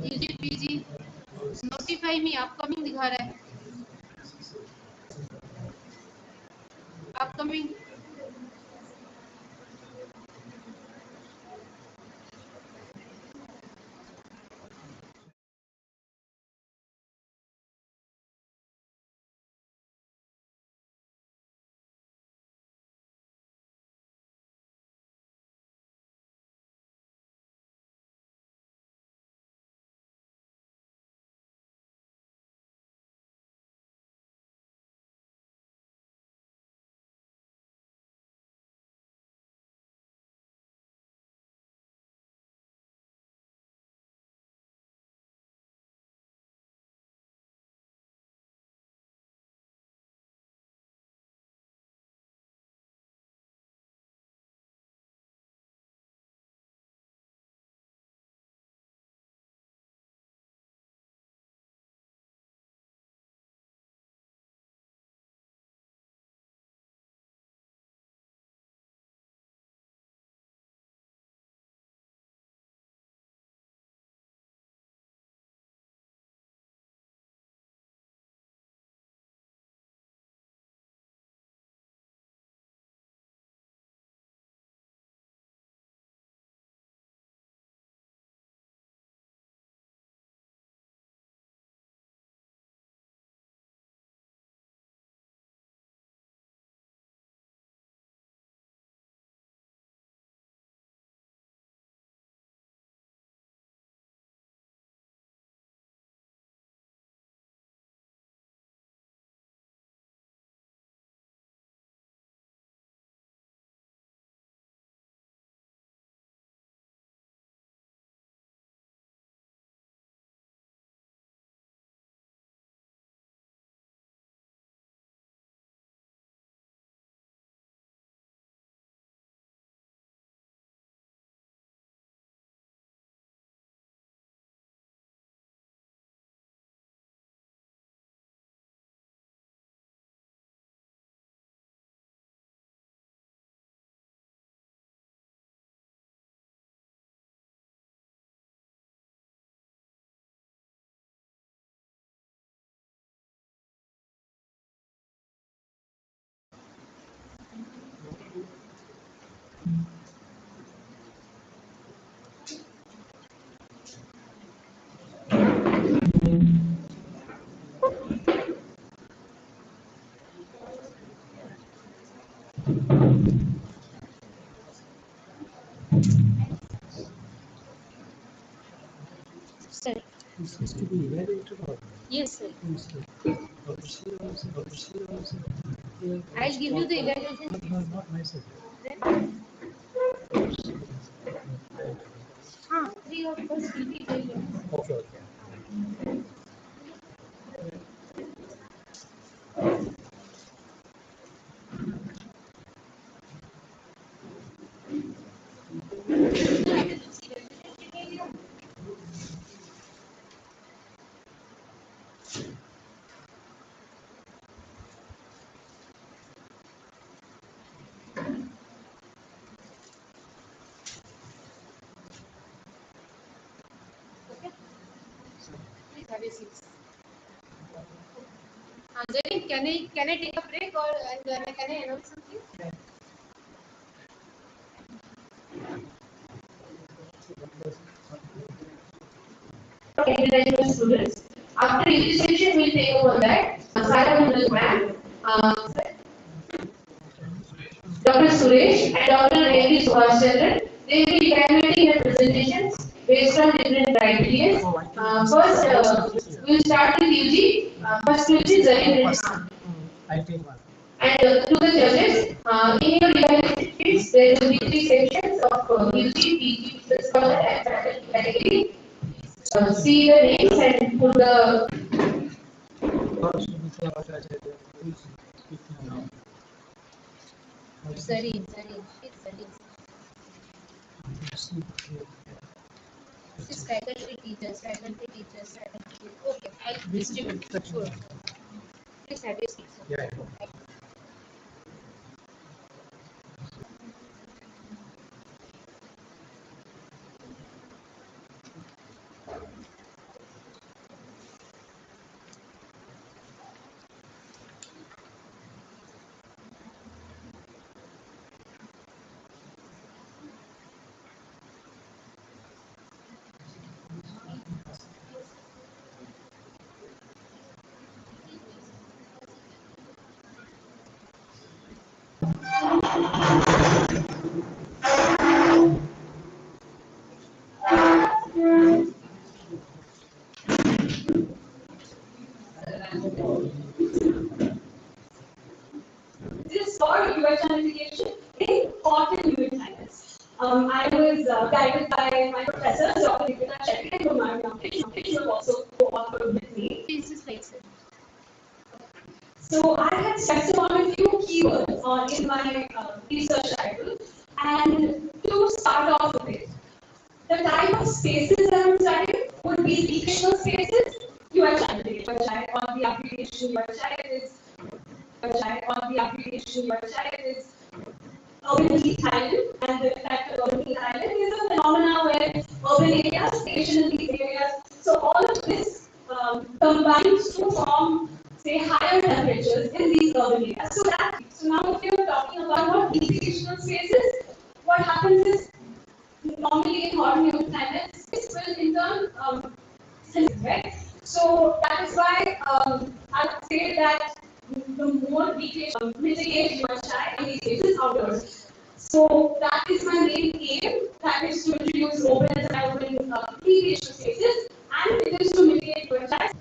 UG PG notify me upcoming दिखा रहा है, upcoming sir. This to be evaluated or Yes sir. I'll I'll give you the evaluation. Not myself. Then? 3 of us will be there. Okay. Please have a seat. Jerry, can I take a break or can I announce something? Individual students. After each section, we'll take over that. Sarah will ma'am, Dr. Suresh and Dr. Revi Subhaschandran. They will be evaluating the presentations based on different criteria. First, we'll start with UG. First, UG Zarin. I'll take one. And to the judges, in your evaluation sheets, there will be 3 sections of UG, PG, scholar, and faculty category. See the names and put the. Zarin. This is faculty teachers. Okay, I'll distribute. Sure. Please have a seat. Yeah. I was guided by my professors, Dr. Nikita Shetty and Kumar Namkesh, who have also co-authored with me. So I had stressed upon a few keywords in my research title, and to start off with it, the type of spaces that I'm studying would be fictional spaces. UHI, or the application UHI is urban heat island, and the effect of urban heat island is a phenomena where urban areas, station in these areas. So all of this combines to form, say, higher temperatures in these urban areas. So now if you're talking about what recreational spaces, what happens is normally in hot humid climates, this will in turn right? So that is why I would say that the more we can mitigate UHI in these spaces outdoors. So that is my main aim, that is to introduce open and open recreational spaces, and it is to mitigate UHI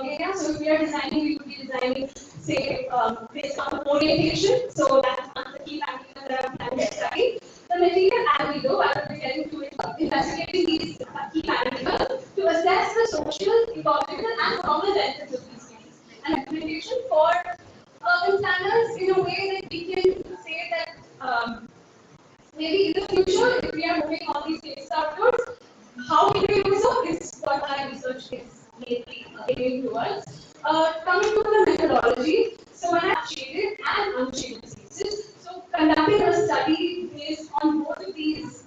areas. So if we are designing, we would be designing, say, based on orientation. So that is one of the key parameters that I'm planning to study. The material as we go, I will be getting to it, investigating these key parameters to assess the social, ecological, and formal benefits of these spaces. And recommendation for urban planners in a way that we can say that maybe in the future, if we are moving all these spaces outdoors, how we will do so is what my research is mainly aiming towards. Coming to the methodology, so when I have shaded and unshaded spaces, so conducting a study based on both of these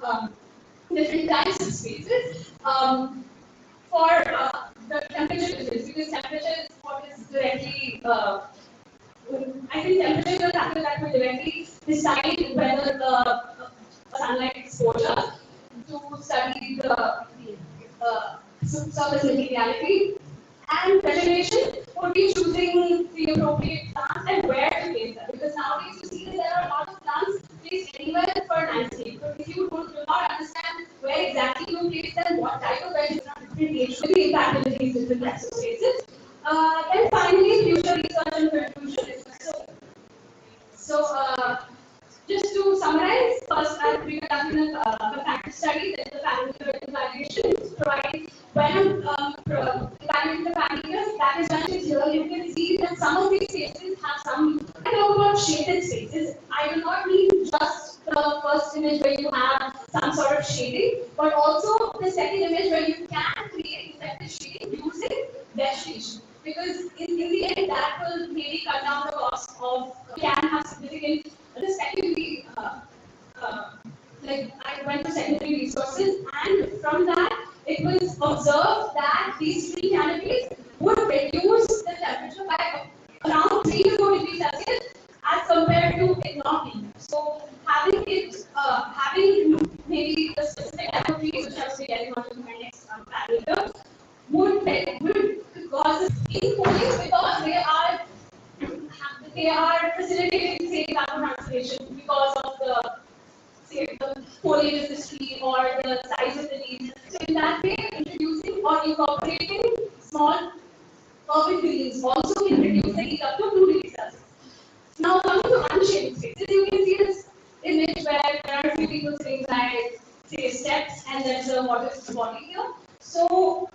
different types of spaces for the temperature difference, because temperature is what is directly I think temperature is a factor that will directly decide whether the sunlight exposure to study the surface materiality, and vegetation would be choosing the appropriate plants and where to place them. Because nowadays you see that there are a lot of plants placed anywhere for landscape. But if you do not understand where exactly you place them, what type of vegetation different nature will be impacted in these different types of spaces. Then finally, future research and conclusion. So, just to summarize, first we are conducting a comparative study that the parameter evaluation is providing when evaluating the parameters, that is when it's here you can see that some of these spaces have some. I talk about shaded spaces. I do not mean just the first image where you have some sort of shading, but also the second image where you can create effective shading using vegetation. Because in the end, that will maybe cut down the cost of, can have significant, secondary, like I went to secondary resources, and from that, it was observed that these tree canopies would reduce the temperature by around 3 to 4 degrees Celsius as compared to it not being. So having maybe the specific type of trees, which I will be getting onto my next parameter, would cause us in cooling because they are facilitating, say, carbon transpiration because of the, say, the foliage of the tree or the size of the leaves. So in that way, introducing or incorporating small urban buildings also can reduce the heat up to 2 degrees Celsius. Now coming to unshaded spaces, you can see this image where there are a few people sitting by, say, steps, and there's a water body here. So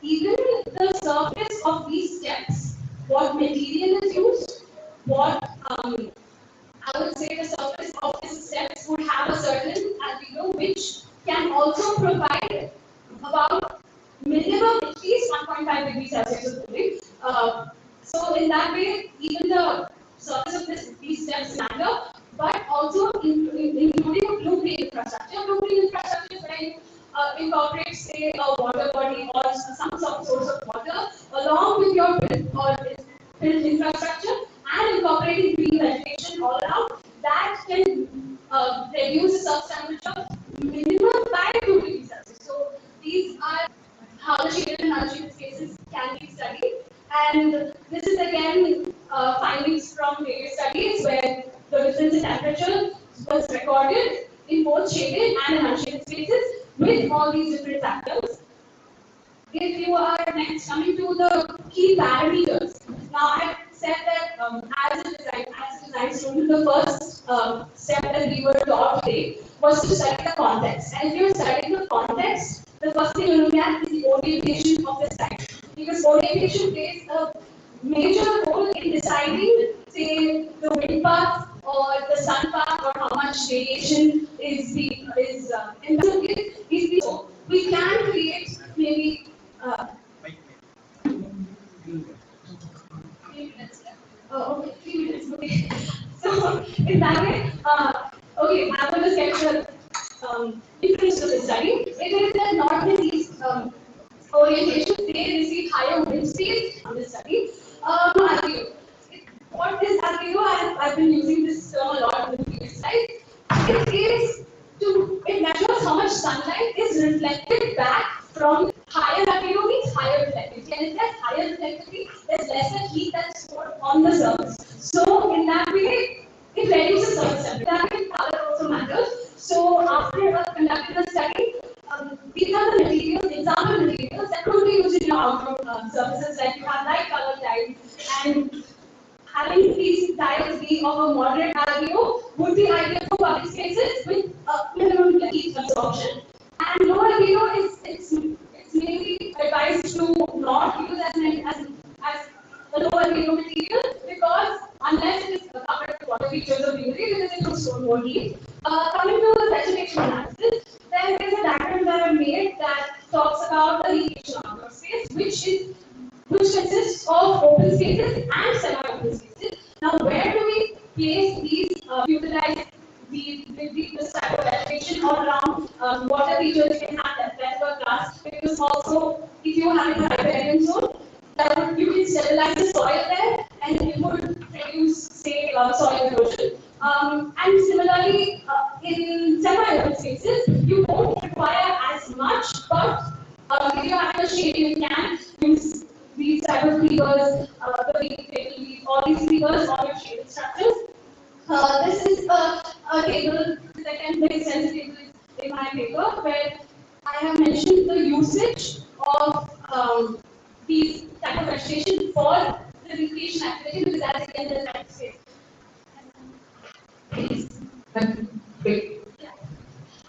even the surface of these steps, what material is used, what I would say the surface of these steps would have a certain albedo which can also provide about minimum at least 1.5 degrees Celsius of cooling. So in that way, even the surface of these steps matter, but also including a blue-green infrastructure. Blue-green infrastructure is where you incorporate, say, a water body or some sort of source of water along with your built infrastructure, and incorporating green vegetation all around. That can reduce the surface temperature minimum by 2 degrees Celsius. So these are how the shaded and unshaded spaces can be studied. And this is again findings from various studies where the difference in temperature was recorded in both shaded and in unshaded spaces with all these different factors. If you are next coming to the key parameters, now I said that as a designer, science student, the first step that we were taught today was to study the context. And if you're studying the context, the first thing you look at is the orientation of the site. Because orientation plays a major role in deciding, say, the wind path or the sun path or how much radiation is inducted. So we can create maybe 3 minutes left. Oh, okay, 3 minutes. Okay. So in that way, okay, I'm going to sketch the difference of the study. It is that not disease orientation, they receive higher wind speeds on the study. RPO. What is RPO? I've been using this term a lot in the previous slides. It measures how much sunlight is reflected back from higher RPO means higher reflectivity. And if there's higher reflectivity, there's lesser heat that's stored on the surface. So in that way, it reduces surface temperature. That way, color also matters. So after conducting the study, these are the materials, example materials that could be used in your outdoor surfaces, like you have light colored tiles, and having these tiles be of a moderate RPO would be ideal for public spaces with minimum heat absorption. And low RPO is it's mainly advised to not use as a low RPO material because unless it is covered with water features or greenery, because it will store more heat. Coming to the vegetation analysis, there is a diagram that I made that talks about the radiation outdoor space, which consists of open spaces and semi-open spaces. Now, where do we place these, utilize this type of vegetation all around water features? You can have that wherever grass, because also if you have a riparian zone, you can sterilize the soil there and it would reduce, say, soil erosion. And similarly, in semi-open spaces, you won't require as much, but if you have a shade, you can use these type of figures, the big table leaves, all these figures on your shaded structures. This is a table, the second very extensive table is in my paper, where I have mentioned the usage of these type of vegetation for the recreation activity, because that's again the type of space. Yeah.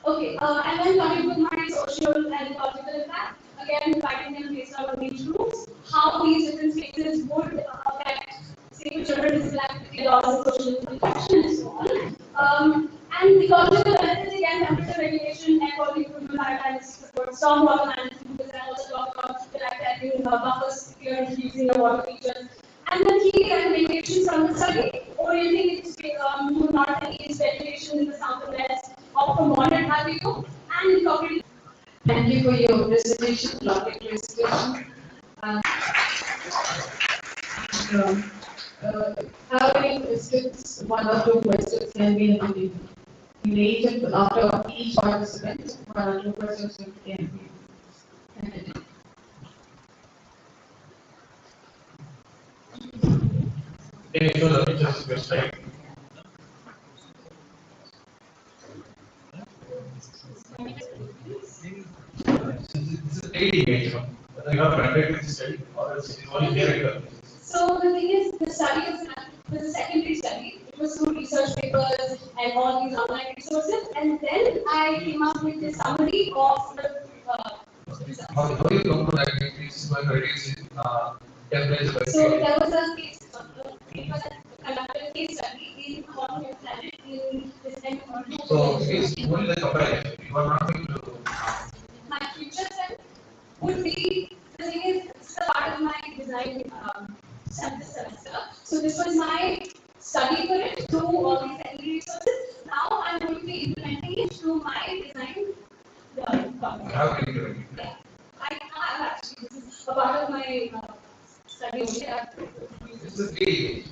Okay, and then coming to my social and ecological impact, again dividing them based on age groups, how these different spaces would affect, say, children's physical activity, laws of social interaction, and so on. And ecological benefits, again, temperature regulation, air quality improvement, biodiversity support, stormwater management, because I also talk about the like buffers if you're introducing the water features. And the key recommendations from the study, orienting it to north-east vegetation in the south and west of a moderate RPO, and incorporating. Thank you for your presentation, lovely presentation. Have any questions? One or two questions can be related after each participant. One or two questions can be. Can you show the pictures of your slide? This is 3D image. Whether you have rendered this study or it's only theoretical. So the thing is, the study was a secondary study. It was through research papers and all these online resources, and then I came up with the summary of the results. How do you come to that increase when reducing temperature? So there was a case, paper that conducted a case study in quantum planet in this environment. So it's only the comparison. You are not going to. My future self would be, the thing is, it's a part of my design semester. So this was my study for it through all these secondary resources. Now I'm going to be implementing it through my design. How can you do it? Yeah, I have actually. This is a part of my study. This is 3D.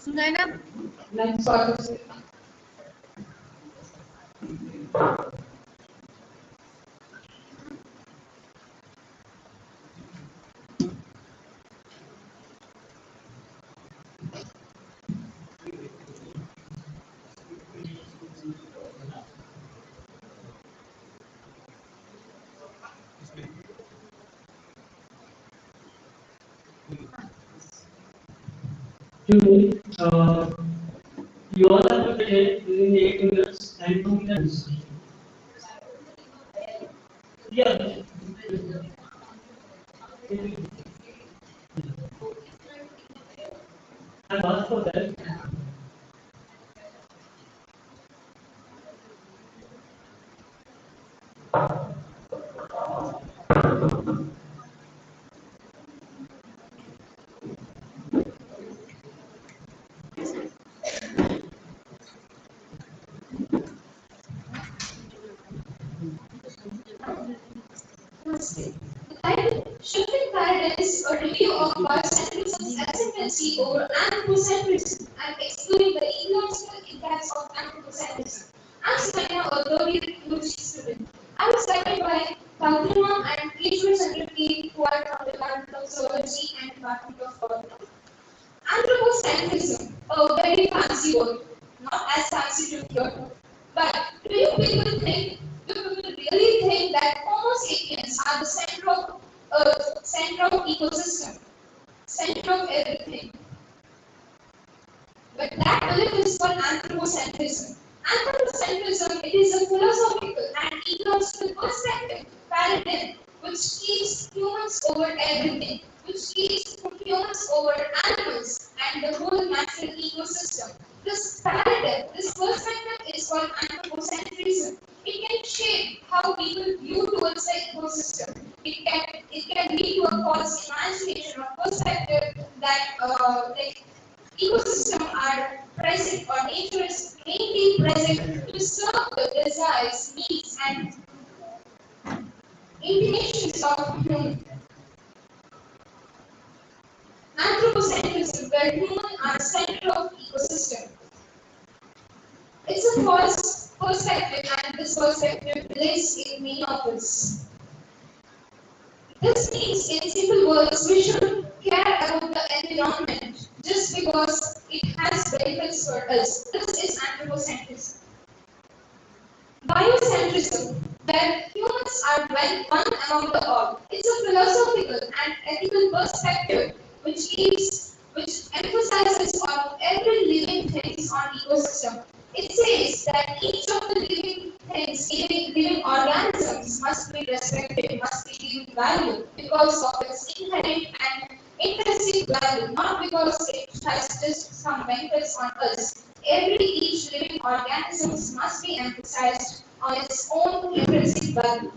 Sunaina, next participant. You, you all have to get within 8 minutes and 2 minutes. Yeah. I've asked for that. Shifting paradigms or review of biocentrism's ascendancy over anthropocentrism and exploring the ecological impacts of anthropocentrism. I'm Saina, a third-year PhD student. I was guided by Kalpana and Ishwar Chandra, who are from the Department of Zoology and Department of Forestry. Anthropocentrism, a very fancy word, not as fancy to hear. But do you people really think that Homo sapiens are the center of Earth, center of ecosystem, center of everything? But that belief is called anthropocentrism. Anthropocentrism, it is a philosophical and ecological perspective, paradigm, which keeps humans over everything, which keeps humans over animals and the whole natural ecosystem. This paradigm, this perspective is called anthropocentrism. It can shape how people view towards the ecosystem. It can lead to a false imagination or perspective that ecosystem are present or nature is mainly present to serve the desires, needs, and inclinations of human. Anthropocentrism, where humans are center of ecosystem. It's a false perspective, and this perspective lives in many of us. This means, in simple words, we should care about the environment just because it has benefits for us. This is anthropocentrism. Biocentrism, where humans are one among the all. It's a philosophical and ethical perspective which emphasizes on every living things on ecosystem. It says that each of the living things, living organisms must be respected, must be given value because of its inherent and intrinsic value, not because it has just some benefits on us. Each living organism must be emphasized on its own intrinsic value.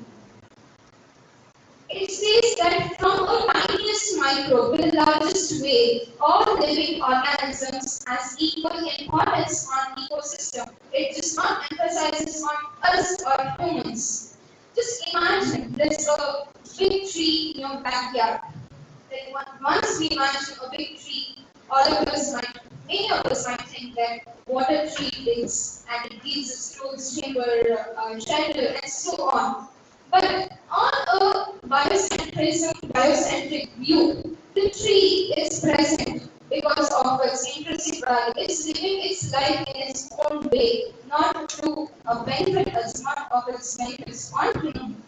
It says that from a tiniest microbe to the largest whale, all living organisms has equal importance on ecosystem. It does not emphasizes on us or humans. Just imagine there's a big tree in your backyard. Then once we imagine a big tree, many of us might think that what a tree is, and it gives us fruits, timber, shelter, and so on. But on a biocentric view, the tree is present because of its intrinsic value. It's living its life in its own way, not to benefit us, not of its benefits on human.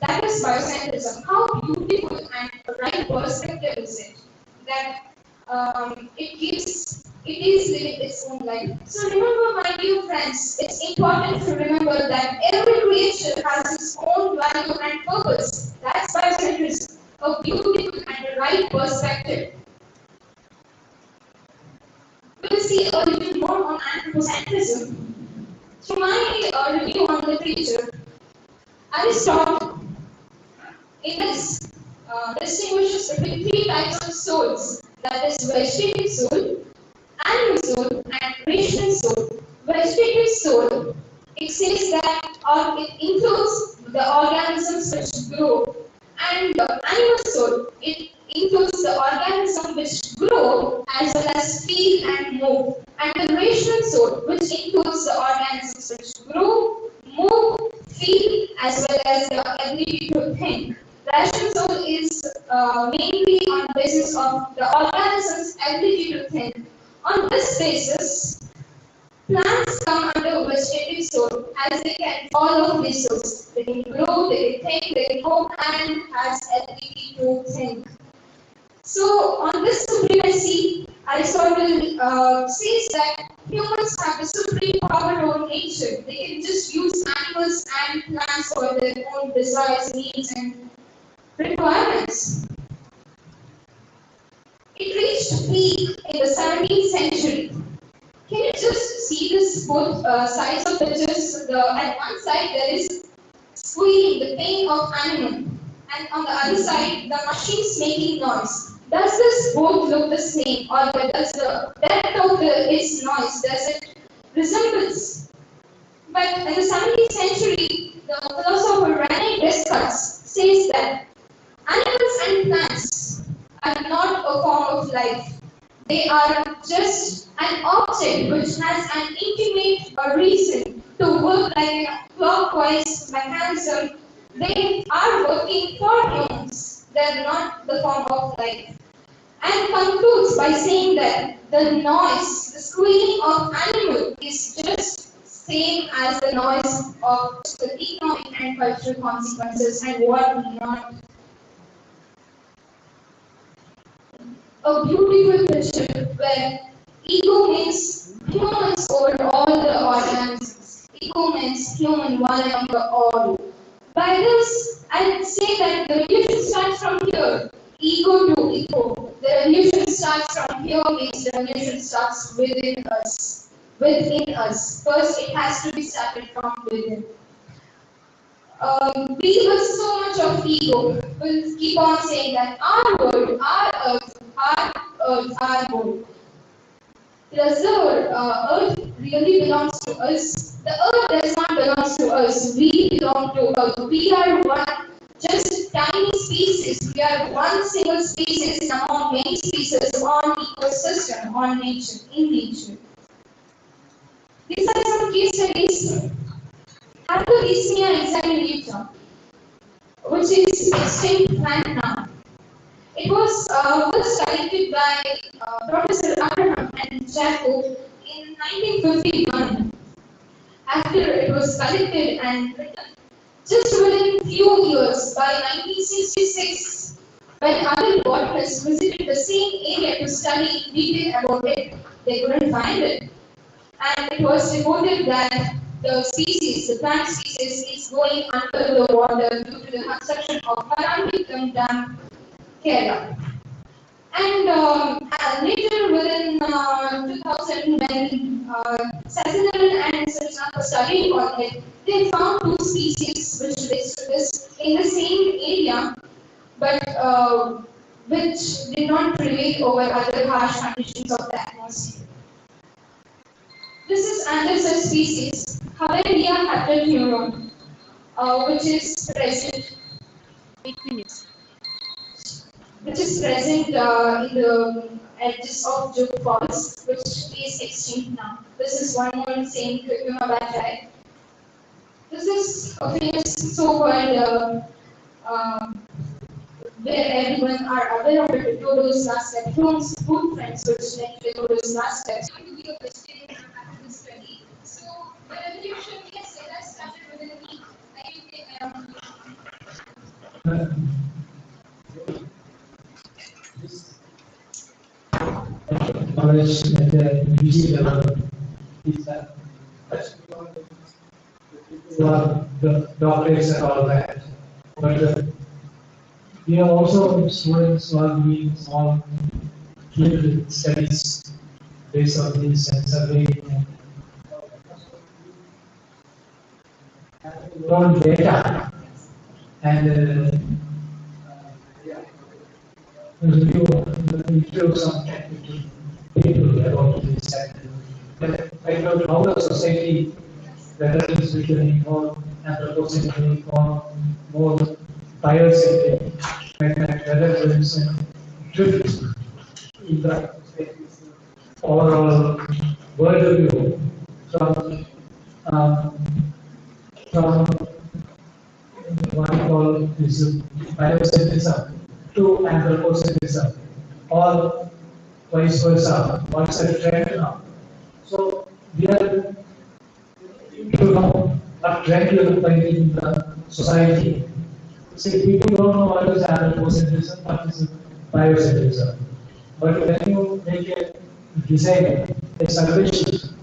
That is biocentrism. How beautiful and right perspective is it? That it is living its own life. So remember, my dear friends, it's important to remember that every creature has its own value and purpose. That's biocentrism, a beautiful and a right perspective. We'll see a little more on anthropocentrism. Through my review on literature, Aristotle in this distinguishes between three types of souls, that is vegetative soul, animal soul, and rational soul. Vegetative soul, it says that it includes the organisms which grow, and the animal soul, it includes the organisms which grow as well as feel and move, and the rational soul, which includes the organisms which grow, move, feel, as well as the ability to think. Rational soul is mainly on the basis of the organism's ability to think. On this basis, plants come under vegetative soul as they can follow these souls. They can grow, they can think, they can move, and has ability to think. So on this supremacy, Aristotle says that humans have the supreme power over nature. They can just use animals and plants for their own desires, needs, and requirements. It reached peak in the 17th century. Can you just see this both sides of pictures? At one side there is squealing, the pain of animal, and on the other side the machines making noise. Does this both look the same, or does the depth of its noise does it resembles? But in the 17th century, the philosopher René Descartes says that animals and plants are not a form of life. They are just an object which has an intimate reason to work like a clockwise mechanism. They are working for humans. They are not the form of life. And concludes by saying that the noise, the squealing of animal is just same as the noise of the economic and cultural consequences and what not. A beautiful picture where ego means humans over all the organisms. Ego means human one among the all. By this, I would say that the revolution starts from here. Ego to ego. The revolution starts from here means the revolution starts within us. Within us. First, it has to be started from within. We have so much of ego. We'll keep on saying that our world, our world. Does the earth really belongs to us? The earth does not belong to us. We belong to earth. We are one, just tiny species. We are one single species among many species on ecosystem, on nature, in nature. These are some case studies. Hypericnia examinata, which is extinct plant now. It was first collected by Professor Abraham and Jacob in 1951. After it was collected and written, just within few years, by 1966, when other botanists visited the same area to study in detail about it, they couldn't find it. And it was reported that the species, the plant species, is going under the water due to the construction of Parambikkam Dam, Kerala. And later, within 2000, when Sazinaran and Srinath studied on it, they found two species which exist in the same area, but which did not prevail over other harsh conditions of the atmosphere. This is another such species, Haveria hapteneuron, which is present. Which is present in the edges of Joog Falls, which is extinct now. This is one more same Cucumabatai. This is a famous so-called where everyone are aware of it, Dodo's last step. Hume's food friends, which led to Dodo's last step. It's going to be a vegetarian after this study. So, the revolution, yes, it has started within a week. Knowledge at the individual level is that the doctors and all that. But we have also students who are doing small field studies based on this and surveying and on data and review some technical people about this and find out how the society, whether it's becoming more anthropocentric or more biocentric, and whether there is a drift in the overall worldview from what we call this biocentrism to anthropocentrism, or vice versa. What's the trend now? So we are to know what trend will find in the society. See, people don't know what is anthropocentrism, what is biocentrism. But when you make a design a salvation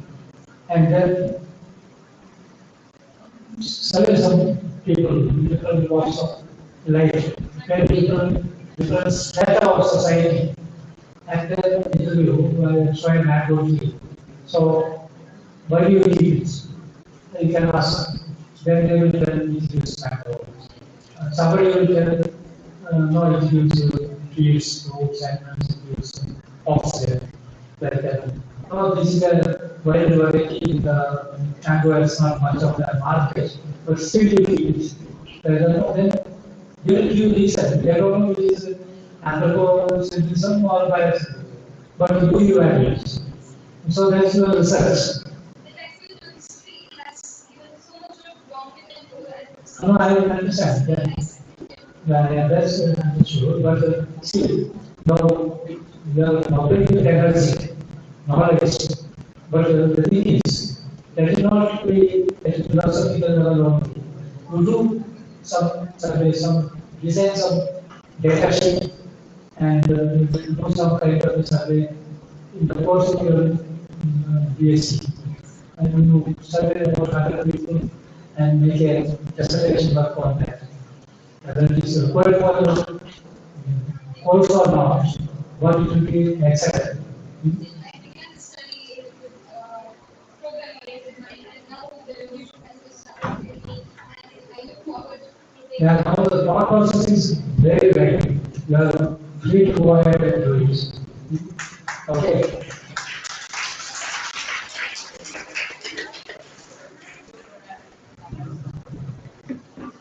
and then serve some people in different walks of life, and different strata of society, and then interview try and advocate. So, why do you need this? You can ask. Then they will tell you this mango. Somebody will tell, no, it gives you trees, fruits, animals, it gives oxygen. Like that. Oh, this is a wild variety in the mango, it's not much of the market, but still you eat it. Then they will give reason. They don't know it is anthropocentrism or biocentrism, but do you values. So that's the research. No, I understand. Yeah, that's true. But see, now we are operating technology, knowledge. But the thing is, that is not really at a philosophical level only. We do some survey, some design some data sheet, and do some kind of a survey in the course of your BSc. And you survey about other people and make a dissertation work on that. Whether it is required for the course or not, what it will be accepted. Yeah, now the thought process is very right. You are free to go ahead and do it. Okay.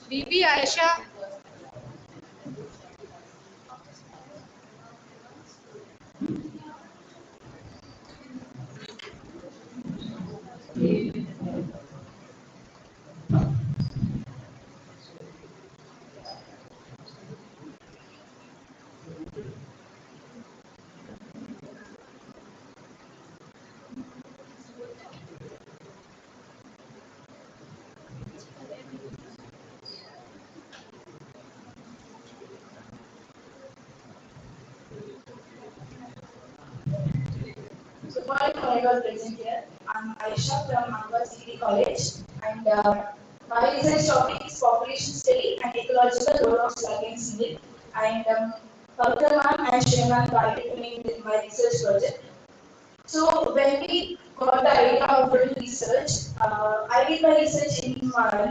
BB Aisha. So, good morning, all present here. I'm Aisha from Anwar Degree College, and my research topic is population study and ecological role of slug and snail. And Pavitra ma'am and Shreya guided me with my research project. So when we got the idea of doing research, I did my research in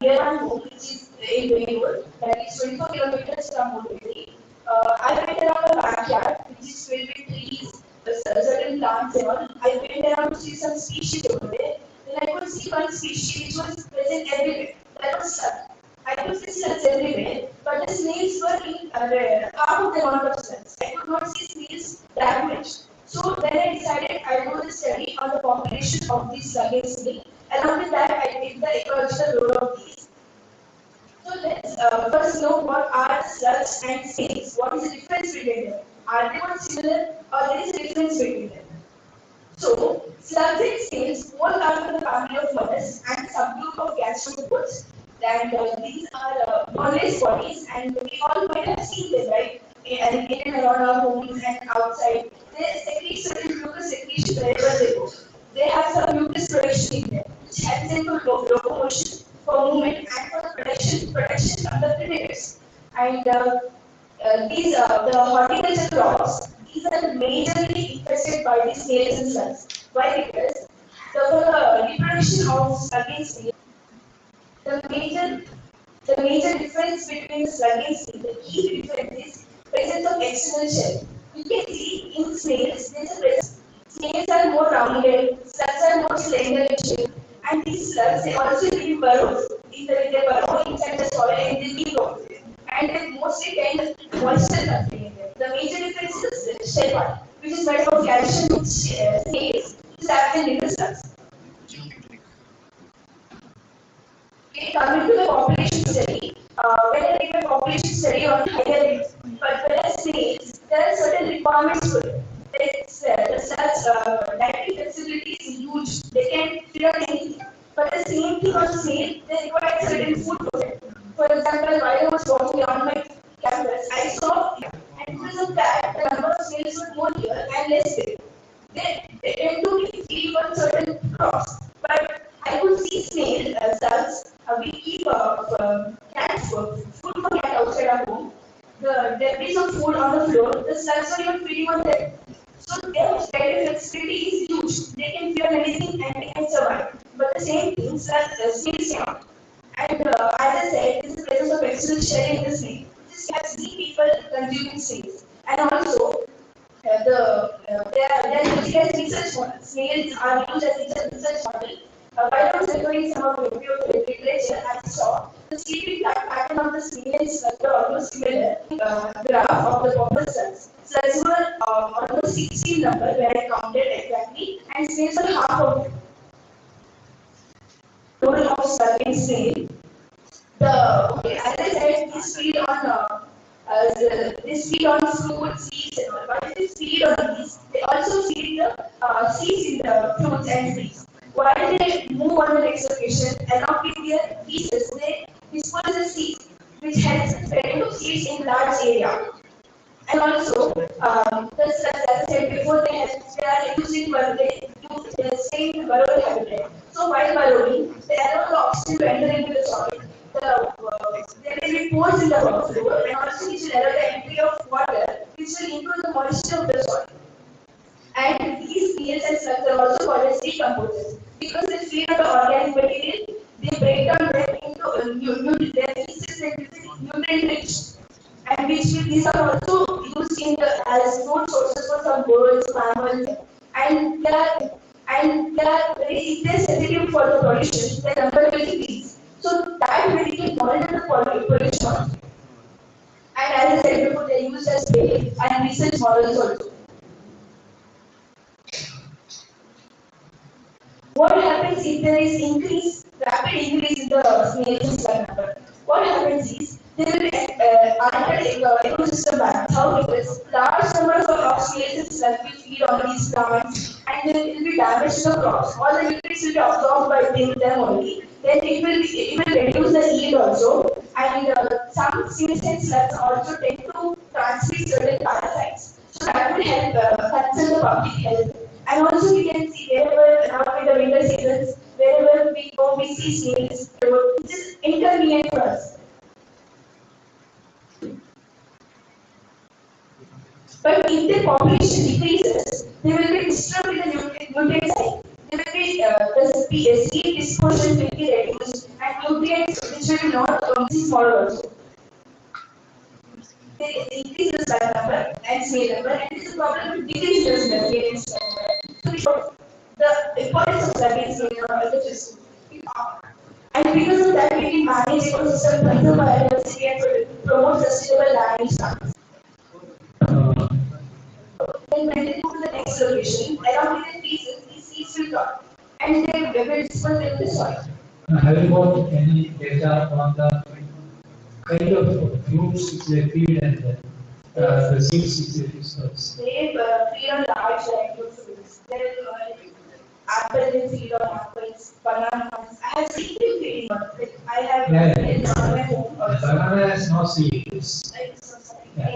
near my home, which is in Bangalore, that is 24 kilometers from Mumbai. I went around the backyard, which is filled with trees, certain plants and all. I went around to see some species over there. Then I could see one species which was present everywhere. That was slug. I could see slugs everywhere, but the snails were in half of the amount of slugs. I could not see snails that much. So then I decided I would study on the population of these slug and snail. Along with that, I did the ecological role of these. So let's first know what are slugs and snails. What is the difference between them? Are they both similar or there is a difference between them? So, slugs and snails both are from the family of mollusks and subgroup of gastropods. And these are boneless bodies, and we all might have seen them, right? And in and around our homes and outside. They secrete certain mucus secretion wherever they go. They have some mucus production in them, which helps them for locomotion, for movement, and for protection from the predators. And the horticulture crops, these are majorly infested by the snails and slugs. Why? Because the reproduction of slug and snail, the major the major difference between the slug and snail, the key difference is presence of external shell. You can see in snails there is a presence. Snails are more rounded, slugs are more slender in shape, and these slugs they also live in burrows. They burrow inside the soil and they live over there. And they mostly tend moisture containing them. The major difference is the shell part, which is made of calcium in snails, which is absent in the slugs. Okay, coming to the population study, when I did a population study on higher rates, but whereas snails, there are certain requirements for it. The slugs' dietary flexibility is huge. They can feed on anything. But the same thing on snail, they require certain food for it. For example, while I was walking around my campus, I saw, and because of that, the number of snails were more here and less big. They crops. But I could see snails, slugs. We keep cats food for cat outside our home. The debris of food on the floor. The slugs are even feeding on them. So their flexibility is huge. They can fear anything and they can survive. But the same things that snails cannot. And as I said, this is the presence of excellent sharing in the snail. This can see people consuming snails. And also, they are used as research models. Snails are used as research model. While I was reviewing some of the review of the literature, I saw the sleeping pattern of the snails were almost similar. Graph of the proper slugs. Slugs were almost 16 number where I counted exactly, and snails were half of it. Total of slug and snail. As I said, this feed on fruit, seeds, and all. But they feed on these, they also feed the seeds in the fruits and trees. While they move on the next location, along with their pieces, they disperse the seeds, which helps in spreading of seeds in large area. And also, as I said before, they are using they stay in burrow habitat. So while burrowing, they allow the oxygen to enter into the soil. There may be pores in the floor, and also which will allow the entry of water, which will improve the moisture of the soil. And these pH and slugs are also called as decomposers because they feed on the organic material. They break down them into their pieces and nutrient rich, and these are also used as food sources for some birds, mammals, and they are very sensitive for the pollution. Their number will increase. So that will monitor the pollution. And as I said before, they are used as bait and research models also. What happens if there is rapid increase in the snails and slug number? What happens is there will be altered ecosystem balance. How? Because large number of snails and slugs will feed on these plants, and then it will be damage to the crops. All the nutrients will be absorbed by them only. Then it will reduce the yield also, and some snails and slugs also tend to transmit certain parasites. So that will help concern the public health. And also we can see wherever now in the winter seasons, wherever we go, we see snails, which is inconvenient for us. But if the population decreases, they will be disturbed in the nutrient side. There will be the seed dispersion will be reduced, and nutrients which will not this model also. They increase the slug number and snail number, and this is a problem to decrease the snail and slug number. So the importance of slug and snail number is and because of that, we can manage ecosystem, conserve biodiversity, and promote sustainable land use practices. Then when they move to the next location, along with the pieces, these seeds will drop, and they will disperse in the soil. Have you got any data on the kind of fruits which they feed and the seeds which they disperse? They feed on large variety of fruits. Apples they feed on apples, bananas. I have seen them feeding on it. I have in my home also. Banana has no seeds. They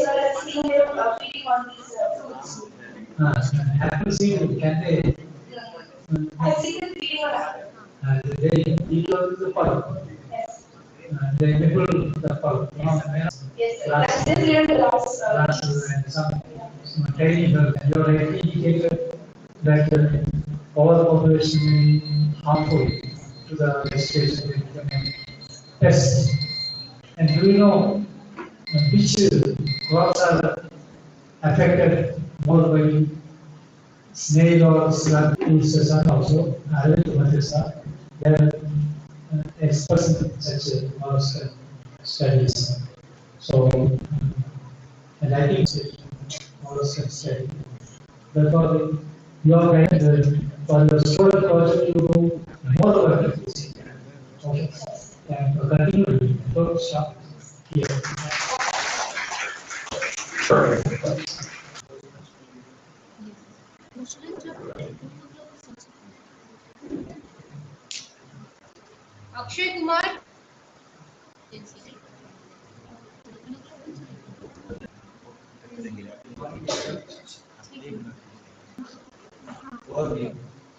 are seeing them feeding on these fruits. Apple seed, can they? I've seen them feeding on apples. They eat all the pulp. Yes. They nibble the pulp. Yes. That's just the last. And some tiny herbs. And you already indicated that overpopulation may be harmful to the vegetation, pests. And do you know which crops are affected more by snail or slug? Tools are also added to Madrasa. They are experts in such mollusk studies. So, and I think mollusk study. Therefore, you are going to, for the solar project, you do more work. Okay. And continue. So, stop here. Akshay Kumar.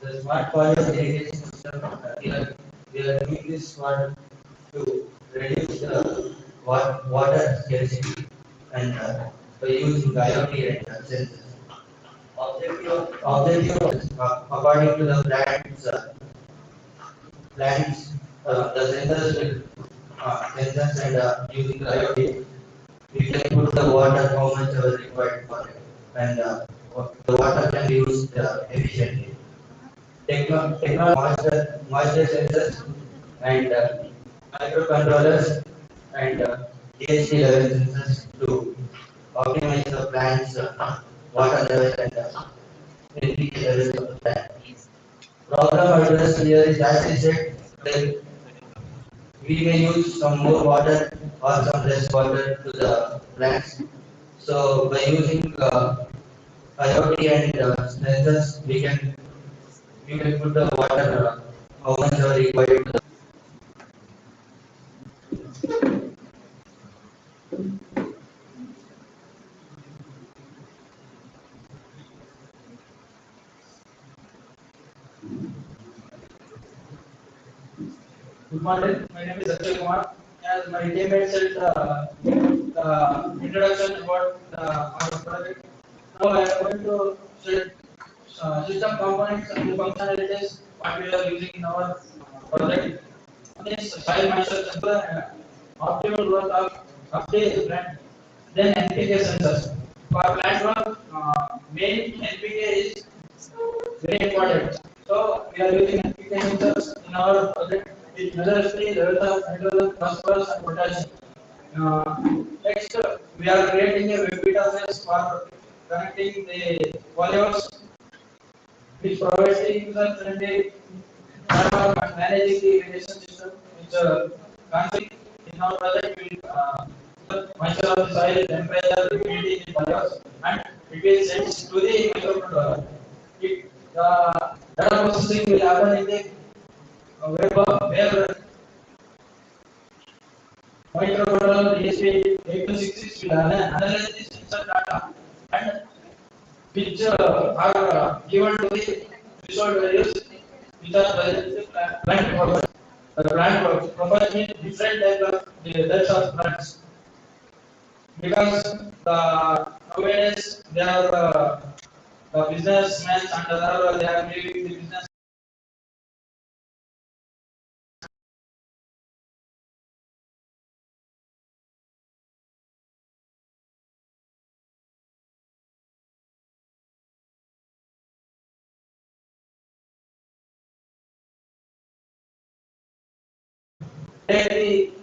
The smart water irrigation system, we are doing this one to reduce the water scarcity and by using IoT and sensors. Objective according to the the sensors will sensors and using the IoT, we can put the water how much are required for it, and the water can be used efficiently. Moisture sensors and microcontrollers and DHT level sensors to optimize the plant's water level and NPK levels of the plant. Problem addressed here is, as I said, that we may use some more water or some less water to the plants. So by using IoT and sensors, we can put the water how much are required to the. Good morning. My name is Akshay Kumar. As my teammate said, the introduction about our project. Now I am going to share system components and the functionalities what we are using in our project. One is soil moisture sensor, optimal growth of the plant. Then NPK sensors. For plant work, main NPK is very important. So we are using NPK sensors in our project. It measures the levels of nitrogen, phosphorus, and potassium. Next, we are creating a web database for connecting the volumes, which provides the user-friendly platform and managing the irrigation system. Which config in our project will measure of the soil, temperature, humidity in volumes, and it will send to the microcontroller. The data processing will happen in the where microcontroller ESP8266 will analyze the sensor data and which are given to the threshold values which are present in the plant profile. The plant profile means different types of plants because nowadays they are the businessmen and other they are leaving the business. Take the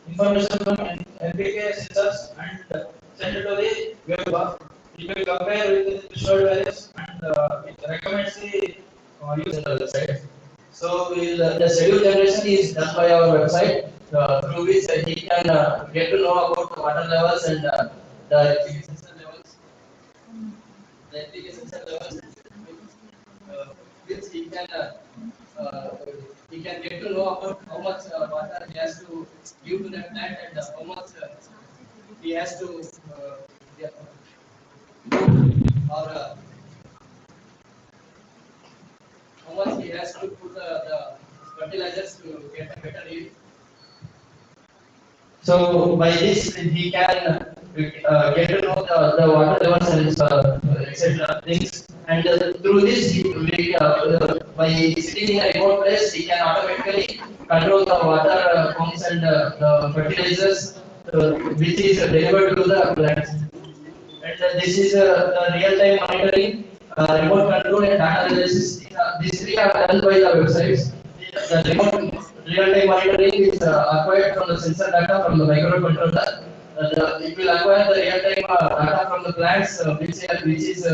information from NPK sensors and send it to the web bar. It will compare with the threshold values and it recommends the use of the website. So the schedule generation is done by our website through which he can get to know about the water levels and the NPK sensor levels. The NPK sensor levels, which uh, he can get to know about how much water he has to give to that plant and how much he has to yeah, or how much he has to put the fertilizers to get a better yield. So by this he can get to know the water levels and etc. things. And through this, by sitting in a remote place, he can automatically control the water pumps and the fertilizers which is delivered to the plants. And this is the real-time monitoring, remote control, and data analysis. These three are done by the websites. The remote real-time monitoring is acquired from the sensor data from the microcontroller. It will acquire the real-time data from the plants, which is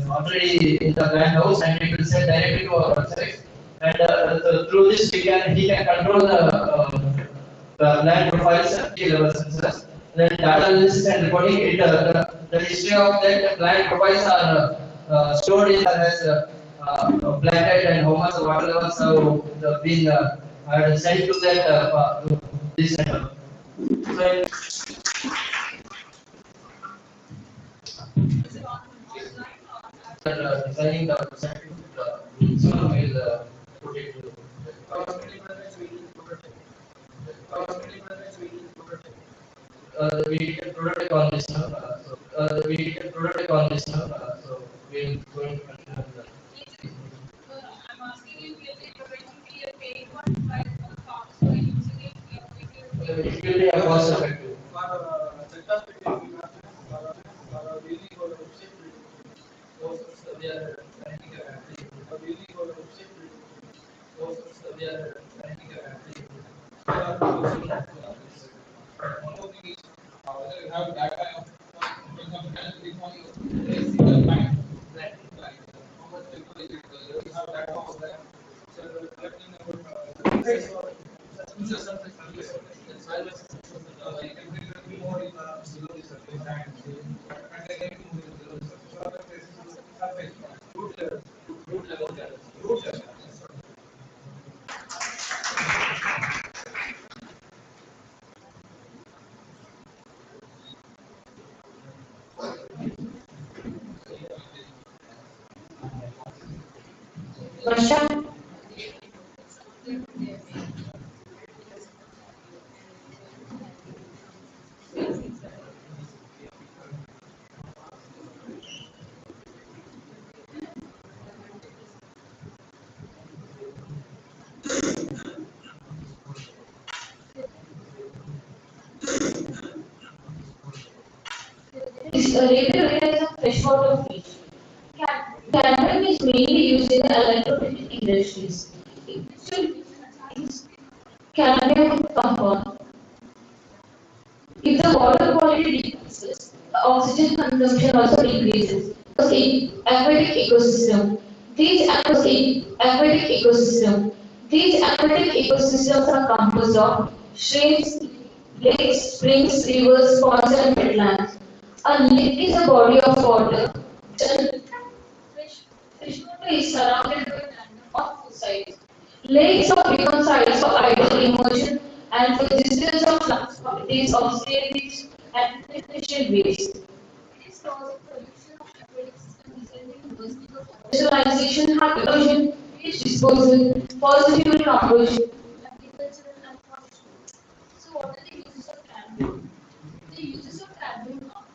already in the plant house, and it will send directly to our website. And through this, he can control the plant profiles and key level sensors. Then data analysis and reporting. The history of that plant profiles are stored in as planted and how much water levels have been sent to that this center. So designing the So we'll put it to we can product on this now. We can product on this now. So we'll going to continue with that. I'm asking you if it going to be a paid one by the cost by using it. It will be a cost effective. Question? Is a radioactive of freshwater fish. Cadmium is mainly used in the electronic industries. Cadmium compound. If the water quality decreases, the oxygen consumption also decreases. Aquatic ecosystem. Aquatic ecosystem. These aquatic ecosystems are composed of streams, lakes, springs, rivers, ponds, and wetlands. A lake is a body of water. Freshwater is surrounded by land on two sides. Lakes are become sites for idle immersion and for distance of quantities of sewage and efficient waste. It is causing pollution of aquatic system resulting in worsening of industrialization, hydrogen, waste disposal, fossil fuel combustion, agricultural and forestry. So what are the uses of cadmium? The uses of cadmium are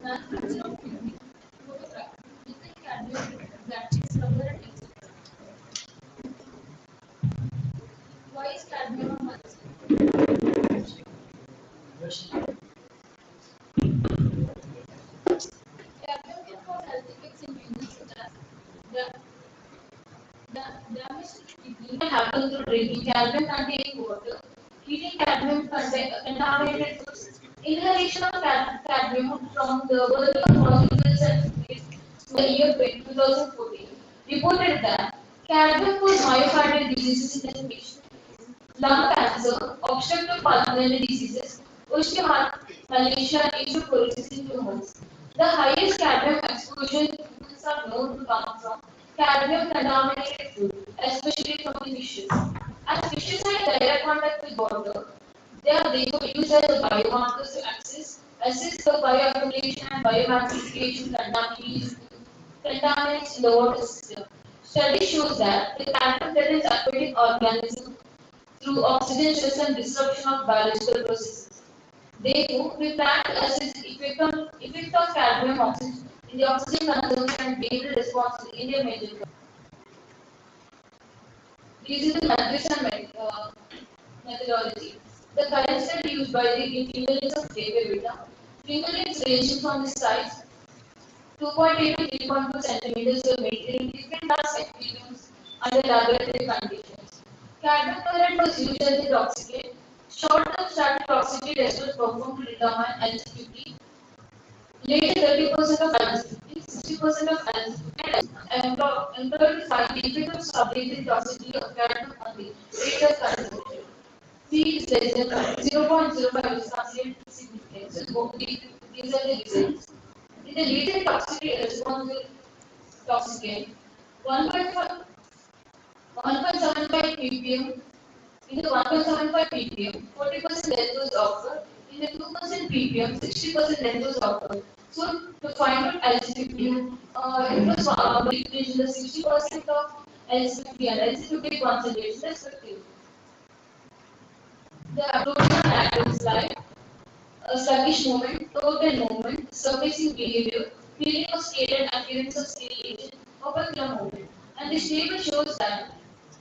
manufacture of fuel, photography, using cadmium batteries, rubber and etc. Why is cadmium a must? Cadmium can cause health effects in humans such as damage to the kidney can happen through drinking cadmium-containing water, eating cadmium-contaminated foods, inhalation of cadmium from the burning of fossil fuels and waste in the year 2014 reported that cadmium caused myocardial diseases in the patient, lung cancer, obstructive pulmonary diseases, osteomalacia, and osteoporosis in humans. The highest cadmium exposure humans are known to come from cadmium contaminated food, especially from the fishes. As fishes are in direct contact with water, they are therefore used as biomarkers to assess the bioaccumulation and biomagnification contaminants in the water system. Study shows that the cadmium threatens aquatic organisms through oxygen stress and disruption of biological processes. Therefore, we plan to assess the effect of cadmium oxygen in the oxygen consumption and behavioral response in the Indian major. These are the metrics and methodology. The current study used by the fingerlings of beta. Fingerlings ranging from the size 2.8 to 3.2 centimeters were made in different mass aquariums under laboratory conditions. Cadmium chloride was used as a toxicant. Short-term static toxicity tests were performed to determine eligibility. Later, 30% of eligibility, 60% of eligibility, employed to find the effect of sublatent toxicity of cadmium on the rate of consumption. C is less than 0.05 is considered significant. So these are the results. In the latent toxicity responsive toxicant, 1.5 1.75 ppm. In the 1.75 ppm, 40% death was occurred. In the 2% ppm, 60% death was occurred. So to find out eligibility, it was in the 60% of LC50 and LC50 concentration respectively. The approach on atoms like a sluggish movement, total movement, surfacing behavior, feeling of scale and appearance of scale agent, opercular movement. And this table shows that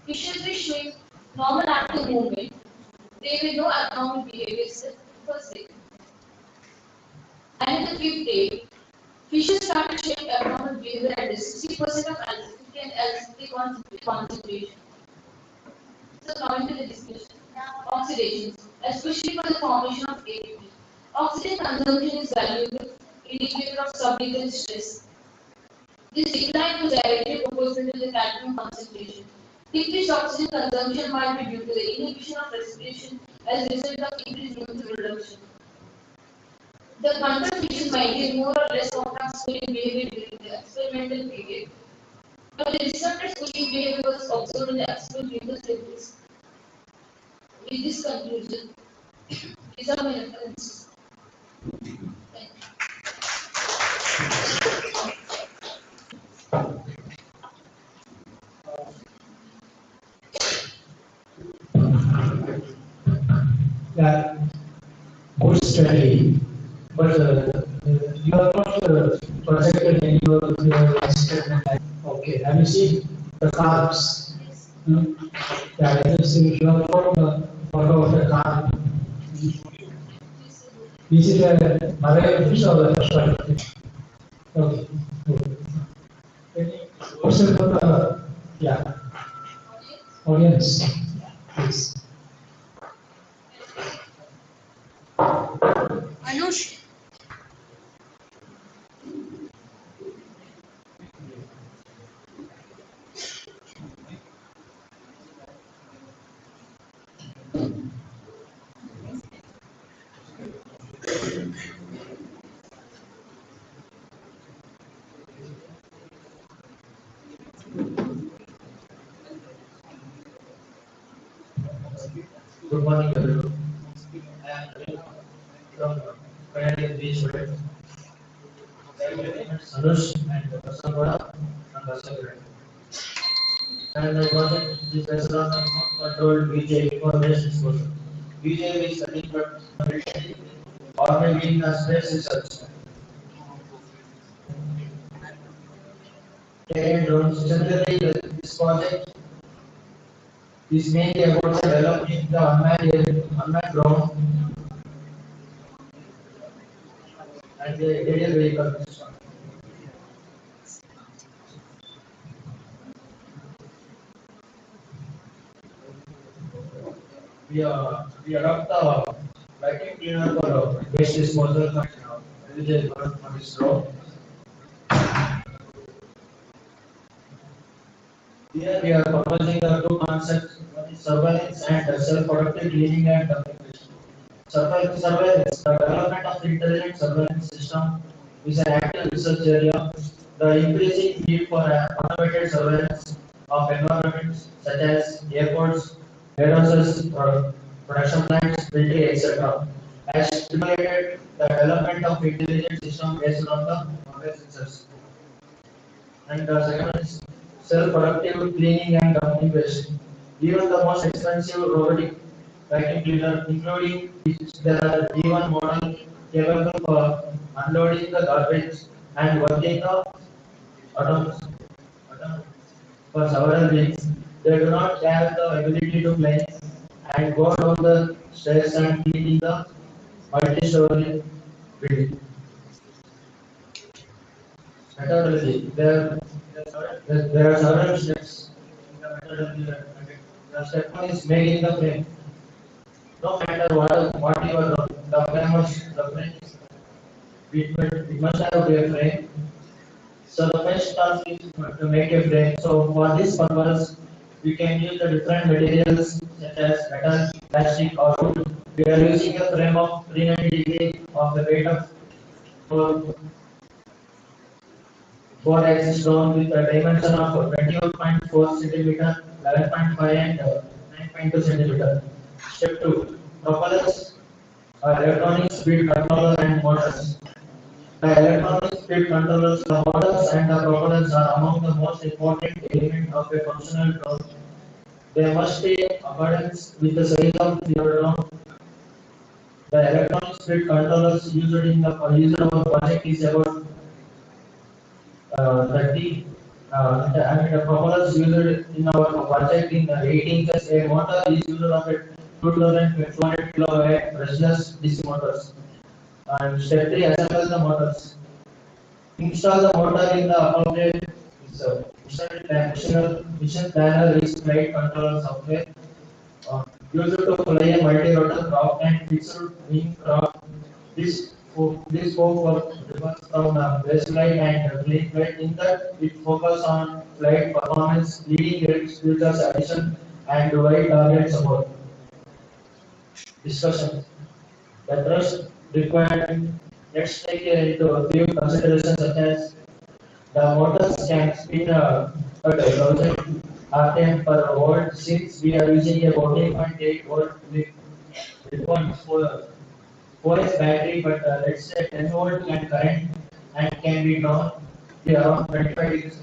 fishes will showing normal active movement, they will know abnormal behavior is the first thing. And in the fifth day, fishes started showing abnormal behavior at the 60% of alpha and alpha concentration. So coming to the discussion, oxidation, especially for the formation of ATP. Oxygen consumption is valuable indicator of sublingual stress. This decline was directly proportional to the calcium concentration. Decreased oxygen consumption might be due to the inhibition of respiration as a result of increased neural production. The control fishes maintain more or less compact schooling behavior during the experimental period, but the receptor schooling behavior was observed in the actual clinical studies. With this conclusion, these are my references. Thank you. Yeah, good study, but you are not projected in your experiment. Okay, have you seen the carbs? Hmm? Yeah, let us see if you are not photo of the carb. Is it a Malay fish or a fresh fish? Okay, good. Any question for the yeah audience? Please. Anush. Good morning, everyone. I am Ravi from Canadian Beach Student. Anush and Vasantha from Vasantha. And I wanted this lesson on controlled VJ information disposal. VJ is nothing but or maybe in a space research. Terrain drones. Similarly, this project is mainly about developing the unmanned ground and the aerial vehicle system. We adopt the vacuum cleaner for waste disposal function, which is one of this row. Here we are proposing the two concepts, one is surveillance and self-productive cleaning and communication. Surveillance, the development of intelligent surveillance system is an active research area. The increasing need for automated surveillance of environments such as airports, warehouses, production plants, military, etc. has stimulated the development of intelligent system based on the mobile sensors. And the second one is self-productive cleaning and communication. Even the most expensive robotic vacuum cleaner, including which there are even model capable for unloading the garbage and working the autonomous for several weeks. They do not have the ability to clean and go down the stairs and clean in the multi-story building. Methodology. There are several steps in the methodology. The step one is making the frame. No matter what you are the frame it must have a frame. So the first task is to make a frame. So for this purpose, we can use the different materials such as metal, plastic, or wood. We are using a frame of 390 degrees of the weight of 4 axis stone with a dimension of 21.4 centimeter, 11.5 and 9.2 centimeter. Step 2. Propellers, electronic speed controller and motors. The electronic speed controllers, the motors and the propellers are among the most important elements of a functional drone. They must be in accordance with the size of your drone. The electronic speed controllers used our project is about 30. The propellers used in our project in 18 inches. A motor is used of a 2200 kilowatt brushless DC motors. And step 3, assemble the motors. Install the motor in the appropriate mission planner is flight control software. Used to fly a multi-rotor craft and fixed wing craft. This scope work differs from base flight and plane flight in that it focuses on flight performance, leading edge features addition, and wide target support. Discussion. The thrust required. Let's take into a few considerations such as the motors can spin at 1000 RPM per volt since we are using a 14.8 volt with 4S battery, but let's say 10 volt and current and can be drawn to around 25 degrees.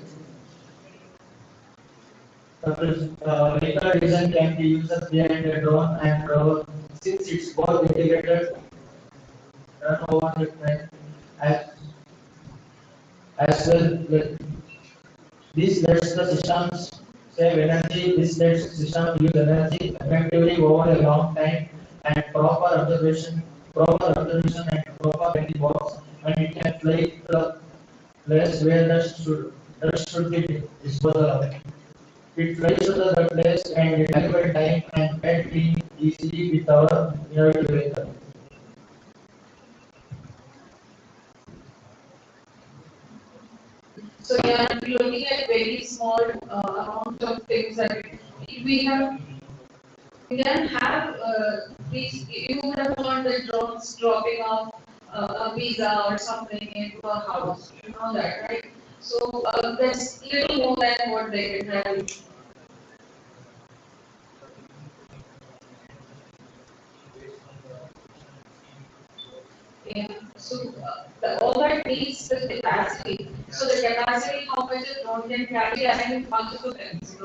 The vehicle design can be used behind a drone and rover since it's both integrated run over the train as, as well. This lets the systems save energy. This lets the system use energy effectively over a long time and proper observation and proper bending works, and it can fly to the place where dust should be disposed of. It flies to the place and valuable time and can be easily with our innovative vehicle. So yeah, we're looking at very small amount of things that we have. We can have these. You would have heard the drones dropping off a pizza or something into a house. You know that, right? So that's little more than what they can have. Yeah. So all that needs the capacity. So the capacity, how much a drone can carry, I mean, multiple things.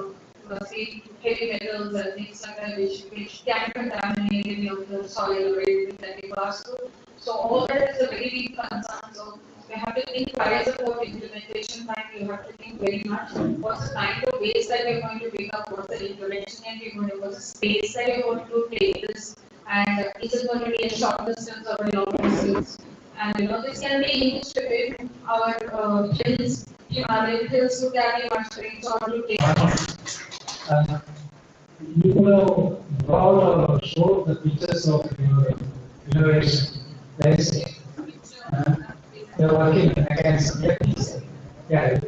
Say heavy metals and things like that, which can contaminate any of the soil or anything that we pass through. So all that is a very big concern. So you have to think twice about implementation time. You have to think very much. What's the kind of waste that you're going to pick up? What's the implementation and you're going to? What's the space that you're going to take this? And is it going to be a short distance or a long distance? And this can be used in our hills, Himalayan hills to carry much rain or to take. You could have brought or showed the pictures of your innovation. That is, you're working in mechanism. Yeah.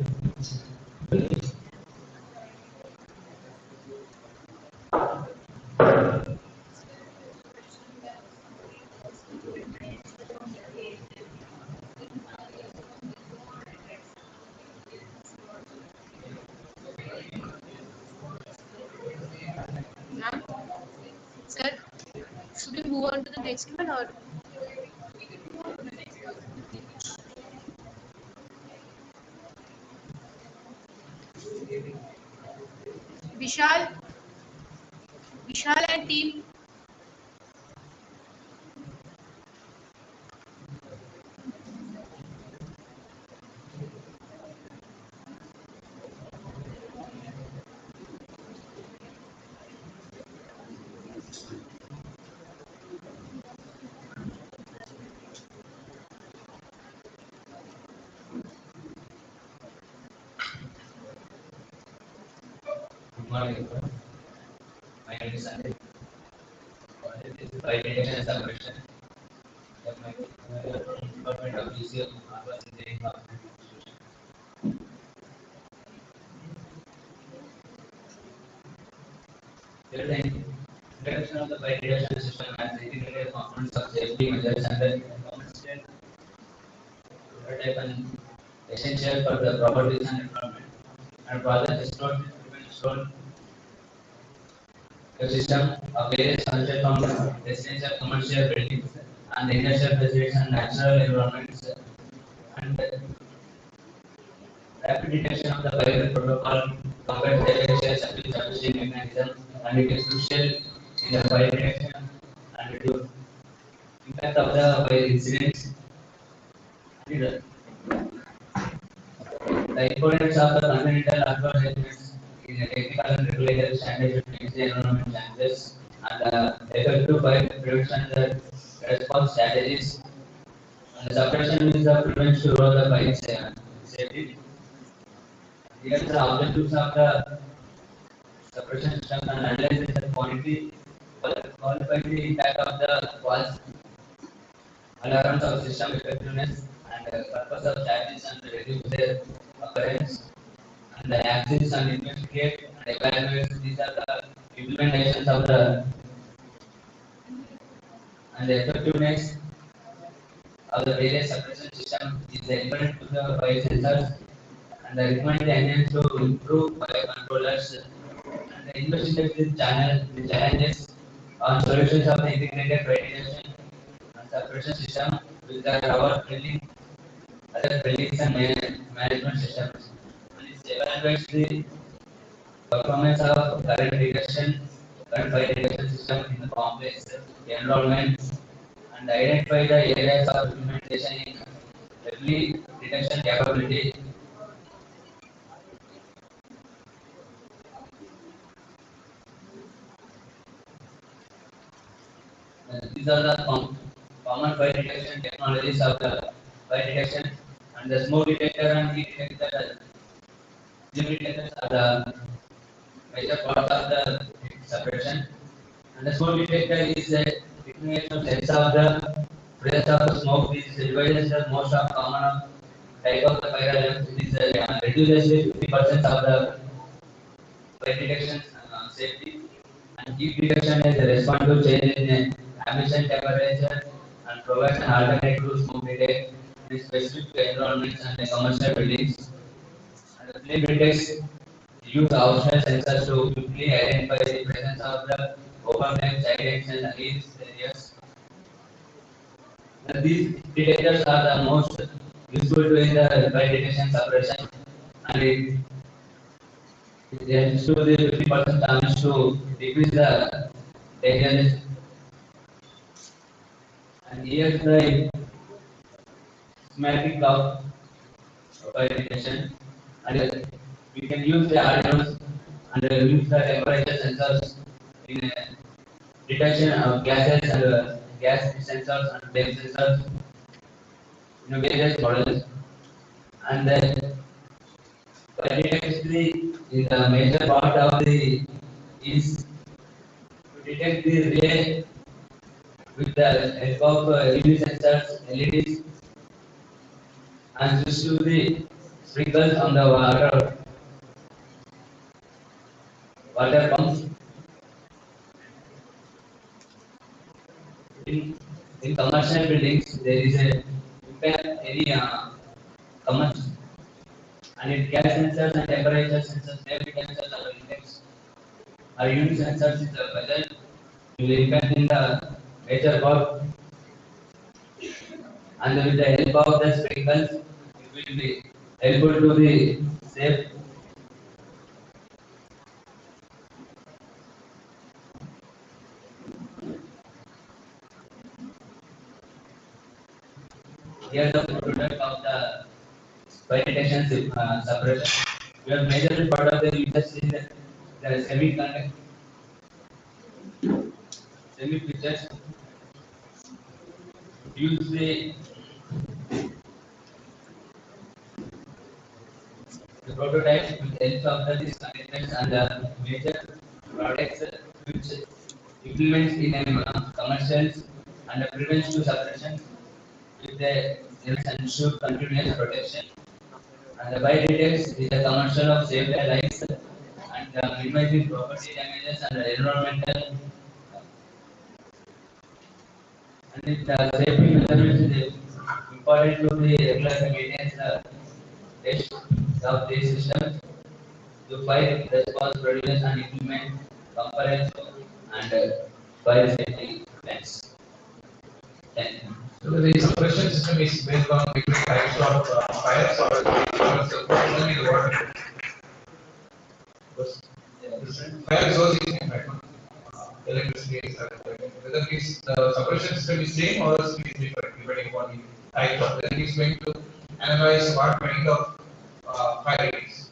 Sir, should we move on to the next one or? Vishal, Vishal and team. Good morning, everyone. My name is Sanjay. This is by Indian celebration. My department of UCL Advanced Engineering Institution. Here the introduction of the fire detection system as integrated components of safety measures and the components prototype and essential for the proper design environment. And project is not a system of various culture from residential, commercial buildings and industrial facilities and natural environments rapid detection of the fire protocol, combat detection, sufficient mechanism, and it is crucial in the fire detection and to impact of the fire incidents. The importance of the fundamental advancements in the technical and regulatory standards to manage the environment challenges and effective fire prevention and response strategies. And the suppression is the prevents to roll the fire safety. Here the objectives of the suppression system and analyze the quantity, qualify the impact of the false alarms of system effectiveness and purpose of charges and reduce their occurrence and the axis and investigate and evaluate. These are the implementations of the and the effectiveness of the various suppression system is equivalent to the fire sensors and the recommended enhance to improve fire controllers and the investigate the challenges on solutions of the integrated fire detection and suppression system with the our drilling, other buildings and management systems. And it evaluates the performance of current fire detection system in the complex environment and identify the areas of implementation in early detection capability. These are the common fire detection technologies of the fire detection and the smoke detector and heat detector. These detectors are the major part of the suppression. And the smoke detector is a technical sense of the presence of the smoke. This reduces the most of common type of the fire alarms. It is reduces the 50% of the fire detection safety. And heat detection is a response to change in ambient temperature and provides an alternative to smoke detection in specific environments and commercial buildings. And the flame detects use optional sensors to quickly identify the presence of the open flame giants and these areas. And these detectors are the most useful to in the fire detection suppression and it helps to the 50% chance to decrease the danger. And here is the schematic of fire detection and we can use the RDOs and use the temperature sensors in detection of gases and gas sensors and flame sensors in various models. And then fire detection is a major part of the is to detect the relay with the help of UV sensors, LEDs, and switch to the sprinkles on the water pumps. In commercial buildings, there is a any commercial and it gas sensors and temperature sensors, every sensors are index. Our unit sensors is the weather will impact in the major work and with the help of the sprinkles, it will be helpful to the safe. Here the product of the fire detection suppression. We are majorly part of the users in the semi features use the prototypes with the help of these connectors and the major products which implements in commercials and prevents to suppression with the ensure continuous protection. And the by details is a commercial of safety lives and minimizing property damages and environmental and it, safety measurements is important to the regular maintenance test of these systems to fight response produce and implement comprehensive and fire safety plans. Thank you. So the suppression system is based on different types of fires or only Fire is also using electricity is whether the suppression system is same or is different depending upon the type of, then it is going to analyze what kind of fire it is.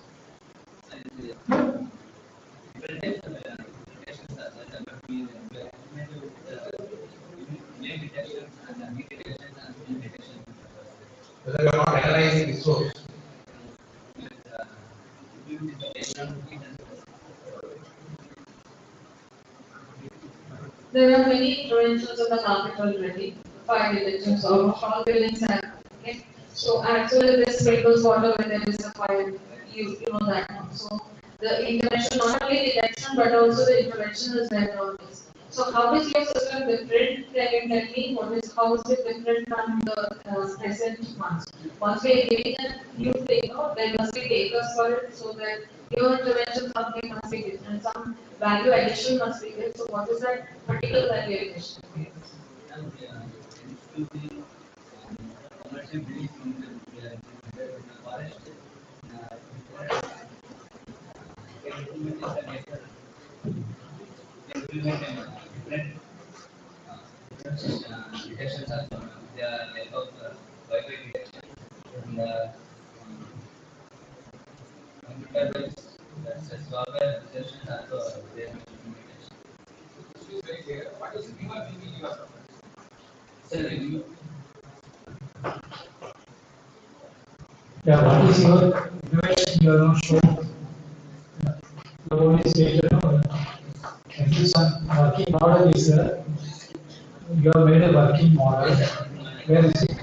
Whether you are not analyzing the source. There are many interventions in the market already. Fire detections, almost all buildings have. Okay, so actually this vehicles water when there is a fire, you know that one. So the intervention, not only detection but also the intervention is there always. So how is your system different? Can you tell me what is how is it different from the present ones? Once we are giving a new thing, there must be takers for it so that your intervention something must be different. Some value addition must be there. So what is that particular value addition? Detections are they are like of Wi-Fi detection and computer based that's software detections also there are implementation. Very clear. What is the human thinking you are suffering? So review Yeah, what is your innovation you are not showing? You only state, at least some working model is you have made a working model. Where is it?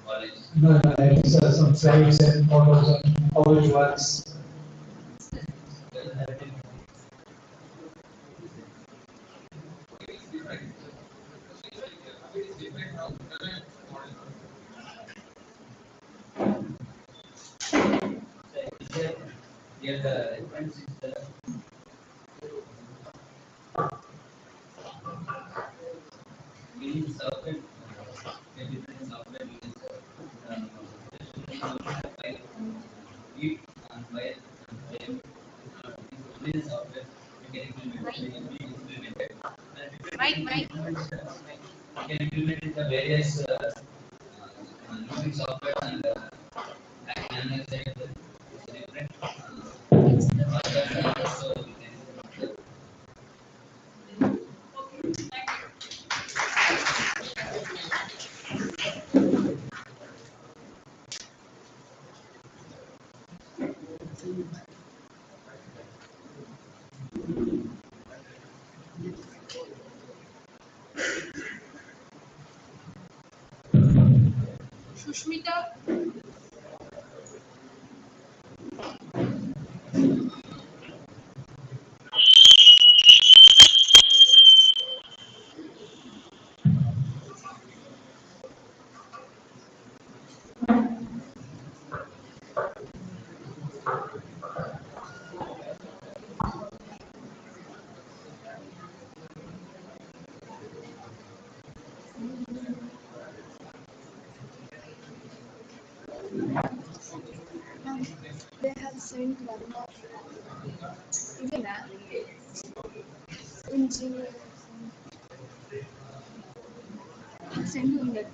college. No, at least some slides and photos of how it works. It is different. It is different from current model. Here the reference is the using software, different software uses by read and by frame. Only the software we can implement. Right. We can implement in the various using software and back analyze it. It's different. So we can Sushmita. They have sent one more engineer. Send on that.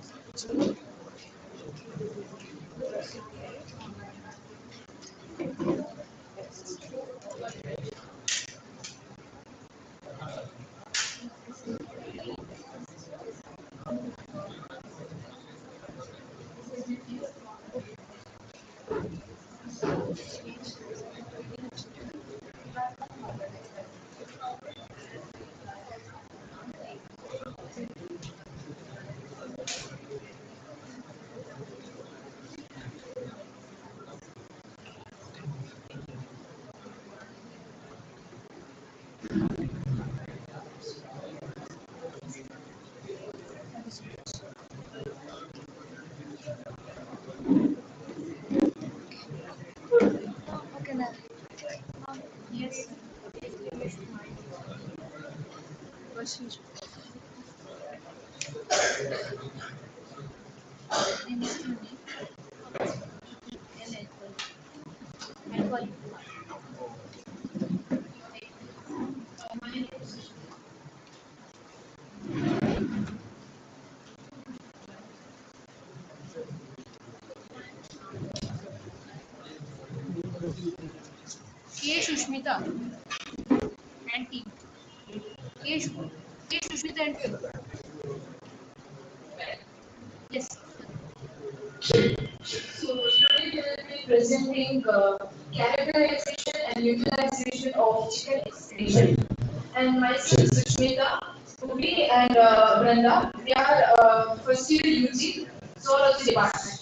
Okay, now. Yes. Procedure. Shushmita and team. K Shushmita and team. Yes. So today we will be presenting characterization and utilization of chicken excretion. And myself, Sushmita, Ubi and Brenda, we are first year UG Zoology Department.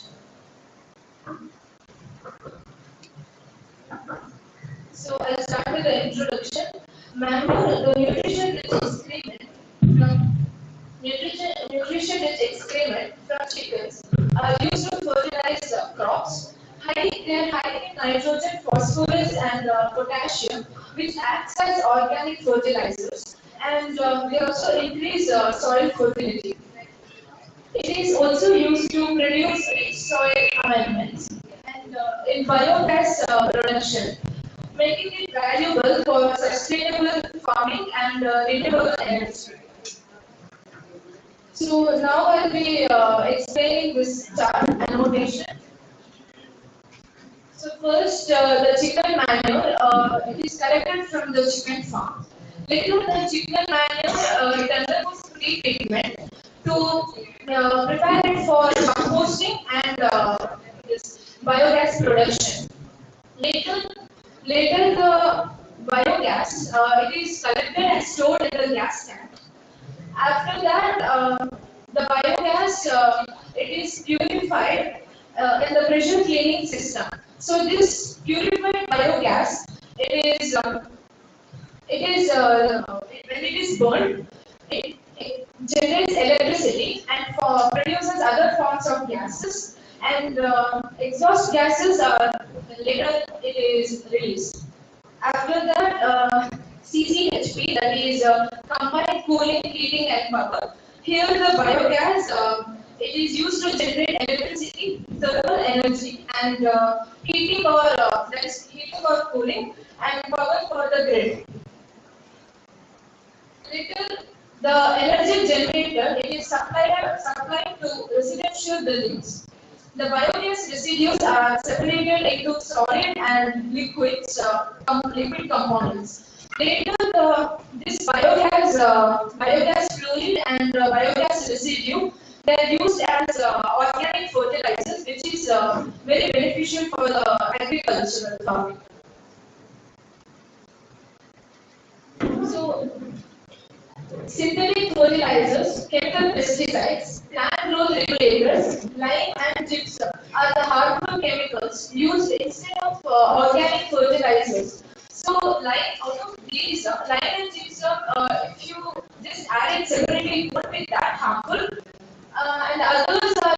So I'll start with the introduction. Manure, the nutrition-rich excrement from chickens are used to fertilize crops. They are high in nitrogen, phosphorus, and potassium, which acts as organic fertilizers, and they also increase soil fertility. It is also used to produce rich soil amendments and in biogas production, making it valuable for sustainable farming and renewable energy. So now I'll be explaining this chart annotation. So first, the chicken manure, it is collected from the chicken farm. Later, the chicken manure, it undergoes pre-treatment to prepare it for composting and this biogas production. Later, later the biogas, it is collected and stored in the gas tank. After that, the biogas it is purified in the pressure cleaning system. So this purified biogas, when it is burned, it generates electricity and produces other forms of gases, and exhaust gases are later it is released. After that, CCHP, that is combined cooling, heating, and power. Here, the biogas it is used to generate electricity, thermal energy, and heating or that is heating or cooling, and power for the grid. Later, the energy generator it is supplied to residential buildings. The biogas residues are separated into solid and liquid components. Later, this biogas fluid and biogas residue, they are used as organic fertilizers, which is very beneficial for the agricultural farming. So, synthetic fertilizers, chemical pesticides, plant growth regulators, lime and gypsum are the harmful chemicals used instead of organic fertilizers. So, out of these, lime and gypsum, if you just add it separately, it won't be that harmful. And others are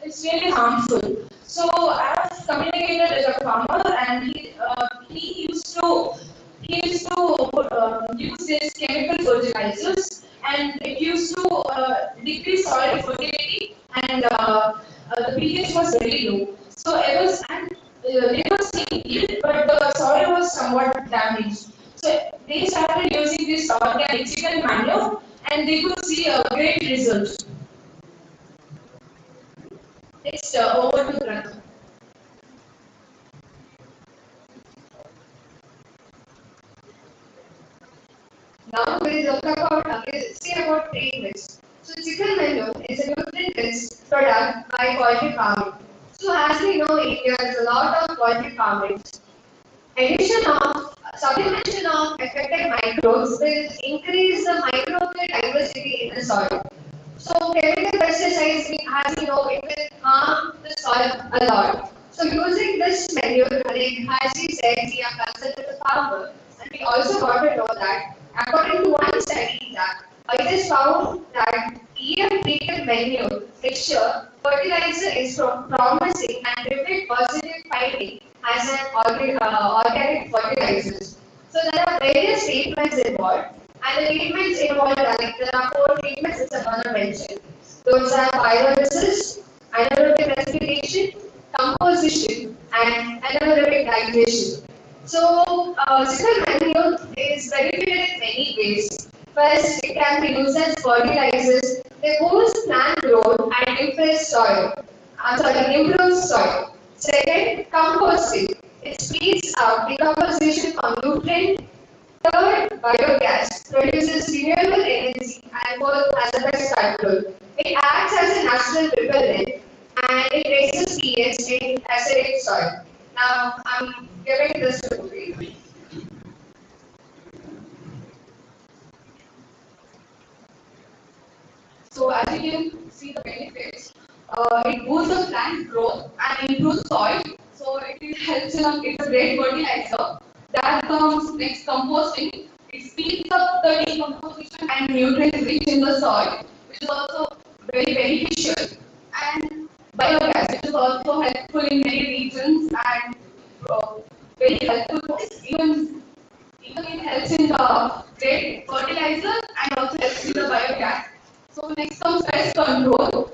it's really harmful. So, I have communicated with a farmer, and he used to use these chemical fertilizers, and it used to decrease soil fertility, and the pH was very low. So they were seeing yield, but the soil was somewhat damaged. So they started using this organic chicken manure, and they could see a great result. Next, over to Grant. Now we will talk about treatments. So chicken manure is a nutrient-rich product by poultry farming. So as we know, India is a lot of poultry farming. Supplementation of affected microbes will increase the microbial diversity in the soil. So chemical pesticides, as we know, it will harm the soil a lot. So using this manure, as he said, we are consulted the farmer, and we also got to know that according to one study that it is found that EM-treated manure mixture fertilizer is promising and repeat positive finding as an organic fertilizers. So there are various treatments involved, and the treatments involved there are 4 treatments which I'm going to mention. Those are pyrolysis, anaerobic respiration, composition, and anaerobic digestion. So, chicken manure is benefited in many ways. First, it can be used as fertilizers. They boost plant growth and improve soil. Second, composting. It speeds up decomposition of nutrient. Third, biogas produces renewable energy and works as a best cycle. It acts as a natural repellent and it raises pH in acidic soil. Now, I'm giving this to you. So as you can see the benefits, it boosts the plant growth and improves soil. So it helps in it's a great fertilizer. That comes next composting. It speeds up the decomposition and nutrients rich in the soil, which is also very beneficial. And biogas, which is also helpful in many regions and uh, very helpful even it helps in the great fertilizer and also helps in the biogas. So next comes pest control.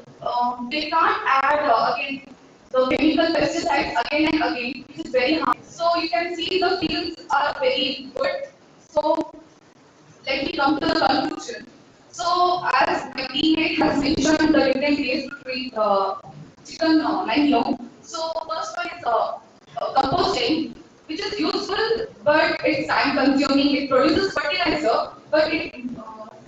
They can't add again the chemical pesticides again and again, which is very harmful. So you can see the fields are very good. So let me come to the conclusion. So as my teammate has mentioned the different ways to treat chicken manure. So first one is composting, which is useful but it's time consuming. It produces fertilizer, but it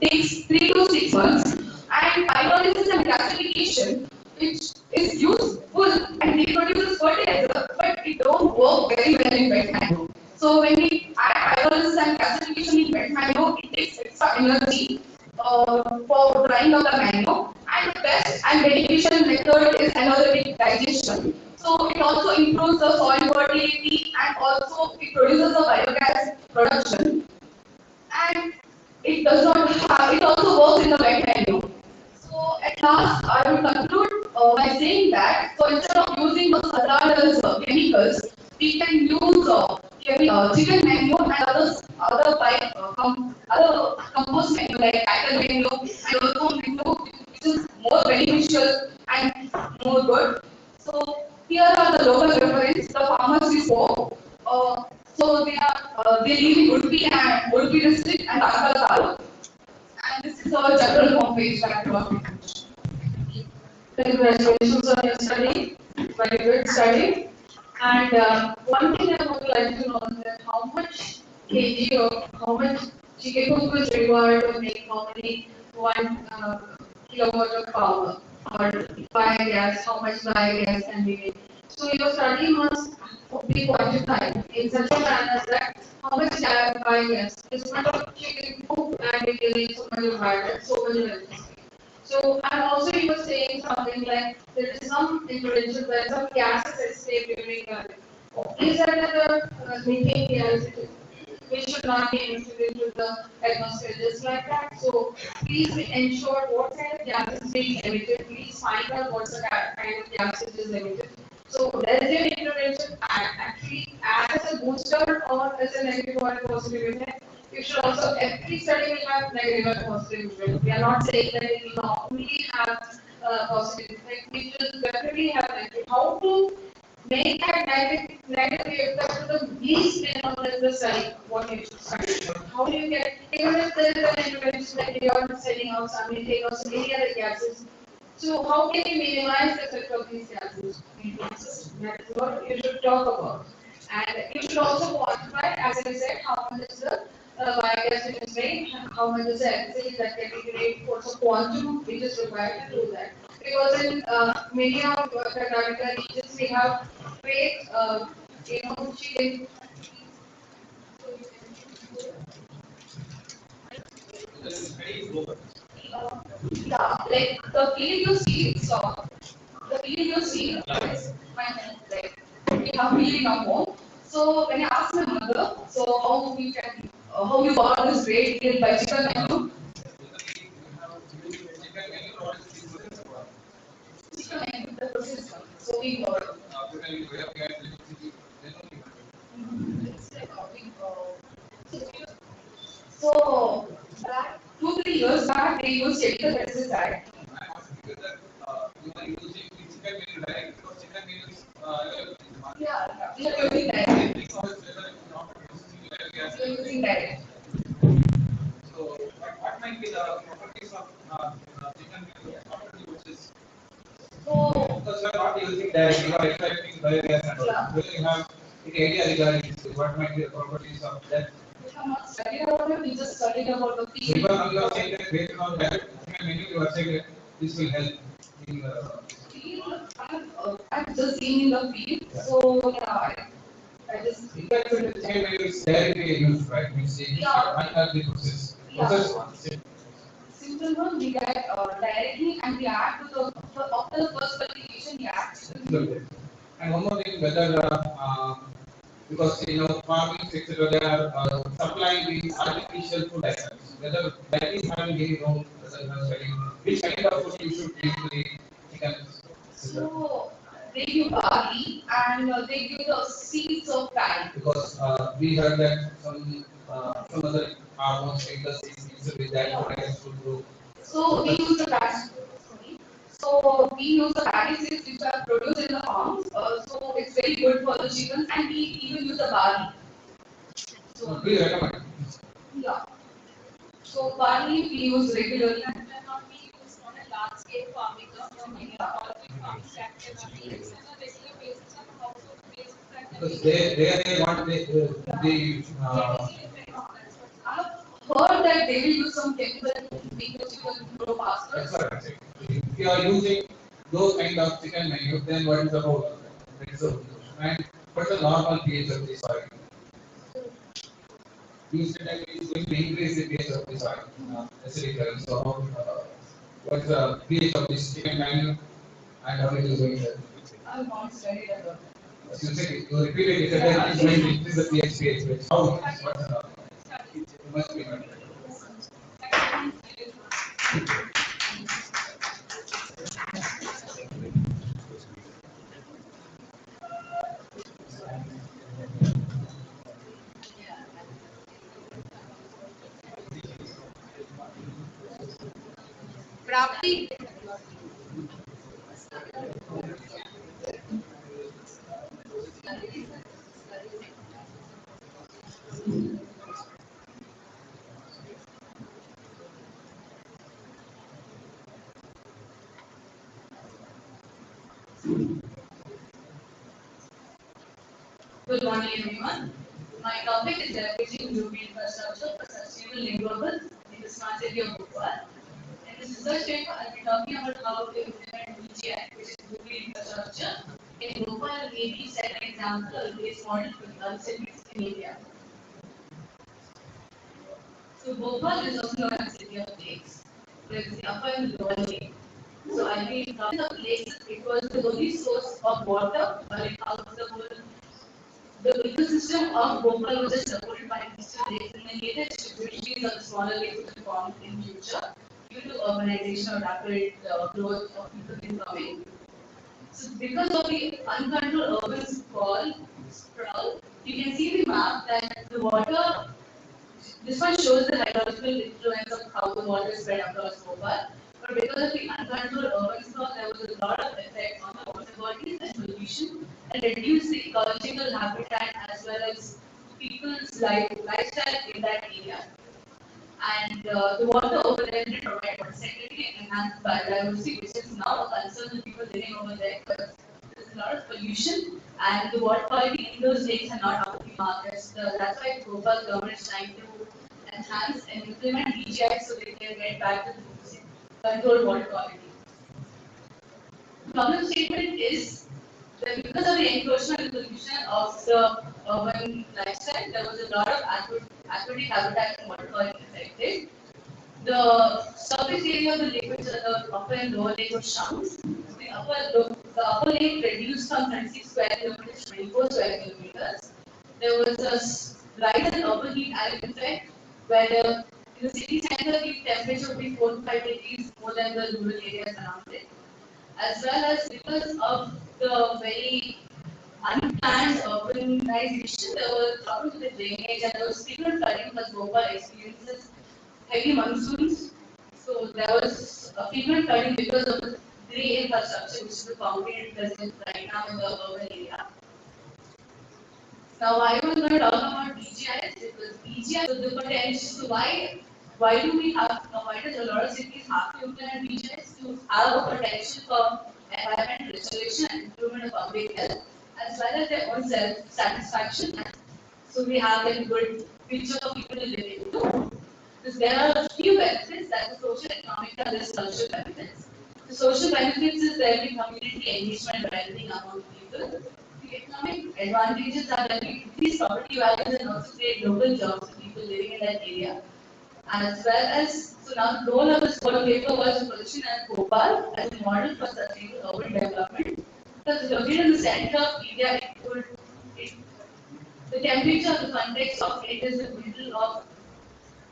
takes 3 to 6 months. And pyrolysis and gasification, which is useful and it produces fertilizer, but it don't work very well in wet manure. So when we add pyrolysis and gasification in wet manure, it takes extra energy for drying of the manure. And the best and beneficial method is anaerobic digestion. So it also improves the soil fertility and also it produces a biogas production. And it does not have, it also works in the wet manure. So at last, I will conclude by saying that so instead of using those hazardous chemicals, we can use chicken manure and other compost manure like cattle manure and also manure which is more beneficial and more good. So here are the local reference, the farmers we spoke. So they live in Udupi and Udupi district and Angkal Taluk. And this is our general homepage that you are. Congratulations on your study, very good study. And one thing I would like to know is that how much kg or how much chicken coop is required to make how many 1 kilowatt of power or biogas, how much biogas can be made. So your study must be quantified in such a manner that how much biogas is much of chicken coop and it will make so much of biogas, so much electricity. So, and also you were saying something like there is some intervention where some gases escape during is that the methane gas which should not be emitted into the atmosphere just like that. So please ensure what kind of gas is being emitted. Please find out what's the kind of gas which is emitted. So does your intervention actually act as a booster or as a negative or a positive effect? You should also, every study will have negative and positive effect. We are not saying that it will only have positive effect. We should definitely have negative. How to make that negative effect to the least minimum in the study, what you should study. How do you get, even if there is an intervention that you are setting out some methane or some any other gases, so how can you minimize the effect of these gases? That is what you should talk about. And you should also quantify, as I said, how much is the biogas which is made, how much is the energy that can be created, what's the quantum which is required to do that. Because in many of Karnataka regions we have great, chicken. Yeah, like the field you see, so the field you see is my home, like we have field in our home. So when I asked my mother, so how you got this great yield by chicken menu? Chicken menu, the process one. So we got. It's like so back 2 3 years back they used chemical pesticide. Yeah, we are using that. We are using that. So, what might be the properties of chicken which So because you are not using directly, you are extracting biogas and all. yeah. Will you have Any idea regarding what might be the properties of that? We have not studied about it, we just studied about the So field. you are saying that based on that, menu you are saying that this will help in Field, I've just seen in the field, so yeah, I just. in fact the same menu is directly used, right? Means Yeah. one are the process. Yeah. Process one. Same. Simple one, we get directly and we add to the, after the first qualification, we add to the. Good. And one more thing, whether because farming etc. They are supplying these artificial food items. Whether that is having any role, whether you are studying which kind of food you should usually chicken. So they give barley and they give the seeds of paddy. Because we heard that some other hormones make the seeds mixed with that food items to grow. So we use the paddy. Sorry. So we use the paddy seeds which are produced in the farms. So it's very good for the chickens and we even use the barley. So do you recommend? Yeah. So barley we use regularly. That cannot be used on a large scale farming or maybe biological farming that cannot be used on a regular basis on a household basis that can Because be they want the I've heard that they will use some chemical because you can grow faster. that's what I'm saying. If you are using those kind of chicken menu, then what is the role of that? That is the question. And what's the normal pH of the soil? You said that it is going to increase the pH of the soil, acidically. So, what's the pH of this chicken menu and how it is going to? I've not studied about that. As you said, you repeated it, that it is going to increase the pH. How it is? What's the normal? You must be right. Prapti. Good morning, everyone. My topic is leveraging Ruby infrastructure for sustainable renewables in the smart city of Bhopal. In this research paper, I'll be talking about how to implement BGI, which is Ruby infrastructure, in Bhopal and maybe set an example or a base model for the other cities in India. So Bhopal is also known as city of lakes. There is the upper and lower lake. So I'll be talking about lakes because the only source of water, like how the whole the ecosystem of Bhopal was just supported by distal lakes, and the later tributaries of the smaller lakes will form in future due to urbanization or rapid growth of people incoming. So because of the uncontrolled urban sprawl, you can see the map that the water. This one shows the hydrological influence of how the water is spread across Bhopal. But because of the uncontrolled urban sprawl, there was a lot of effect on the water bodies and pollution and reduced the ecological habitat as well as people's lifestyle in that area. And the water over there did provide water security and enhanced biodiversity, which is now a concern to people living over there because there's a lot of pollution and the water quality in those lakes are not up to the mark. That's why the Bhopal government is trying to enhance and implement DGI so they can get back to the controlled water quality. The problem statement is that because of the encroachment and pollution of the urban lifestyle, there was a lot of aquatic habitat and water quality affected. The surface area of the lake, which are the upper and lower lake, was shrunk. The upper lake reduced from 36 square kilometers to 24 square kilometers. There was a rise in urban heat island effect, where in the city center, the temperature would be 4 to 5 degrees more than the rural areas around it. As well as because of the very unplanned urbanization, there were problems with the drainage and there was frequent flooding because Bhopal experiences heavy monsoons. So there was a frequent flooding because of the grey infrastructure, which is the concrete present right now in the urban area. Now I was going to talk about BGIS because BGIS is the potential. So why do we have why does a lot of cities have to implement BGIS to have a potential for environmental restoration and improvement of public health, as well as their own self-satisfaction. So we have a good picture of people to live into. Because there are a few benefits that the social, economic, and the social benefits. The social benefits is there will be community engagement rising among people. The economic advantages are that we increase property values and also create local jobs for people living in that area. As well as, so now the goal of this photo paper was to position as Bhopal as a model for sustainable urban development. Because located in the center of India, the temperature of the context of it is the middle of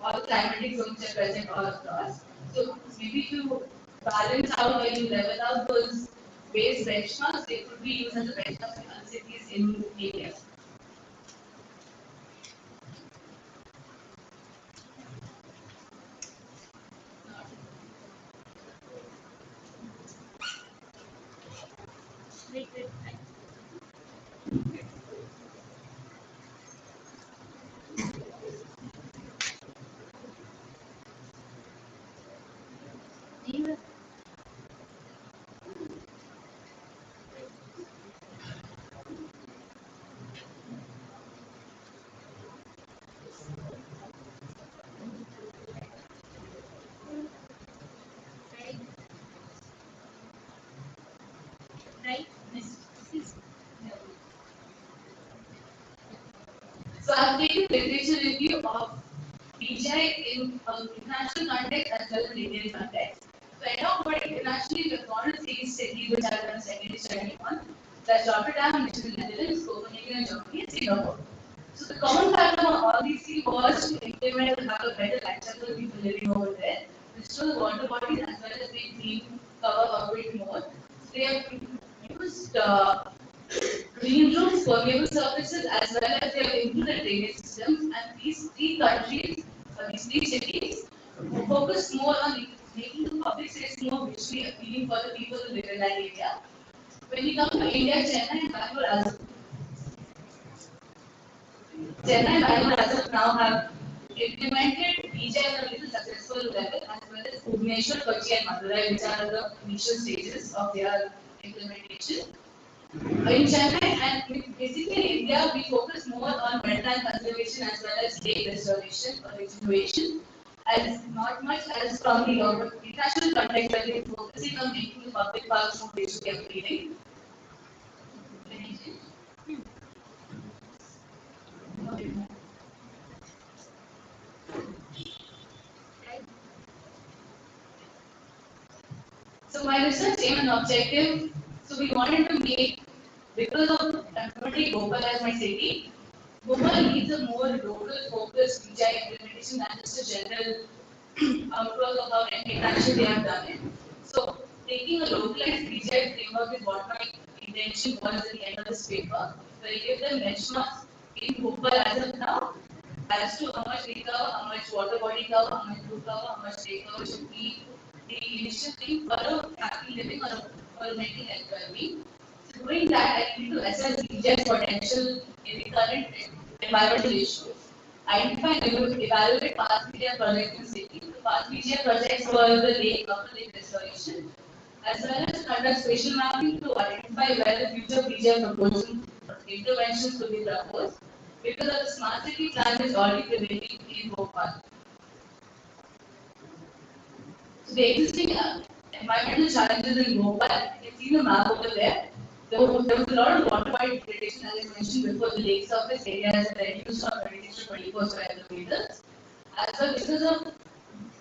all the climatic zones are present all across. So maybe to balance out or you level out those base benchmarks, they could be used as a benchmark in other cities in India. So I've taken literature review of BGI in international context as well as Indian context. So I talk about internationally, we've gone to three cities which are the secondary study on. That's Rotterdam, which is in the Netherlands, Copenhagen in Germany, and Singapore. So the common factor among all these three was to implement and have a better lifestyle for people living over there. Restore the water bodies as well as make clean cover a bit more. So they have used green rooms, permeable surfaces, as well as they have improved the drainage systems. And these three countries, or these three cities, focus more on making the public space more visually appealing for the people who live in that area. When you come to India, Chennai and Bangalore as of now have implemented BJ at a little successful level, as well as Bhubaneswar, Kochi, and Madurai, which are the initial stages of their implementation. In Chennai and basically in India, we focus more on wetland conservation as well as lake restoration or regeneration, as not much as from the international context, where we're focusing on making the public parks more visually appealing. So my research aim and objective, so we wanted to make, because of implementing Bhopal as my city, Bhopal needs a more local focused BGI implementation than just a general outlook of how internationally they have done it. So taking a localized BGI framework is what my intention was at the end of this paper. So I give them benchmarks in Bhopal as of now, as to how much lake cover, how much water body cover, how much roof cover, how much lake cover should be the initial thing for a happy living or a mental health well-being. So doing that, I need to assess BGI's potential in the current environmental issues. Identify and evaluate past BGI projects in cities. The past BGI projects were the upper lake restoration, as well as conduct spatial mapping to identify where the future BGI proposal interventions could be proposed, because of the smart city plan is already prevailing in Bhopal. So the existing environmental challenges in Bhopal, you can see the map over there. There was a lot of water body degradation, as I mentioned before. The lake surface area has reduced from 26 to 24 square kilometers. As well, because of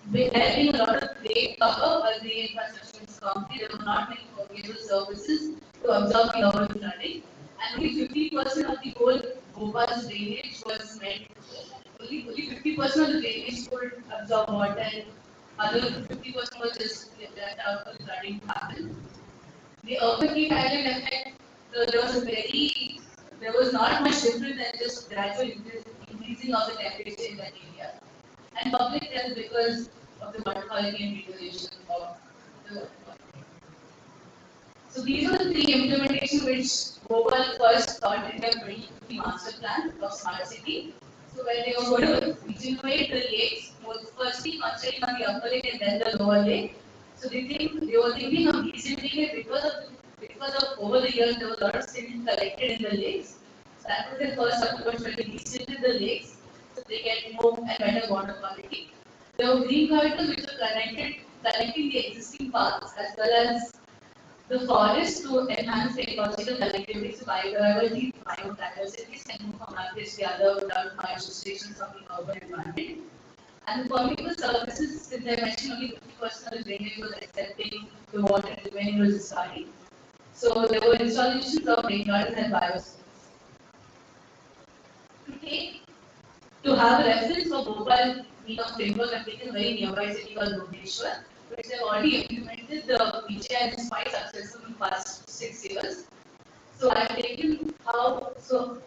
there being a lot of lake cover, or the infrastructure is concrete, there were not many permeable surfaces to absorb the urban flooding. And only 50% of the whole Bhopal's drainage was meant, only 50% of the drainage could absorb water, and other 50% was just left out for the flooding to happen. The urban heat island effect, there was not much difference than just gradual increasing of the temperature in that area. And public health, because of the water quality and regulation of the water. So these were the three implementations which Bhopal first thought in their 2050 master plan of smart city. So when they were going to regenerate the lakes, firstly concentrating on the upper lake and then the lower lake. So they were thinking of regenerating it because of over the years there was a lot of silt collected in the lakes. So that was the first approach when we desilted the lakes so they get more and better water quality. There were green corridors which were connecting the existing parks as well as the forest to enhance the ecological connectivity, so biodiversity, biodiversity, and move from one place to the other without much restrictions from the urban environment. And the permeable surfaces, since I mentioned only 50% of the drainage was accepting the water, the remaining was discarding. So there were installations of rain gardens and biospheres. To have a reference for Bhopal Meet of Framework, I've taken a very nearby city called Bhubaneswar, which they've already implemented the PGI and is quite successful in the past 6 years. So I've taken so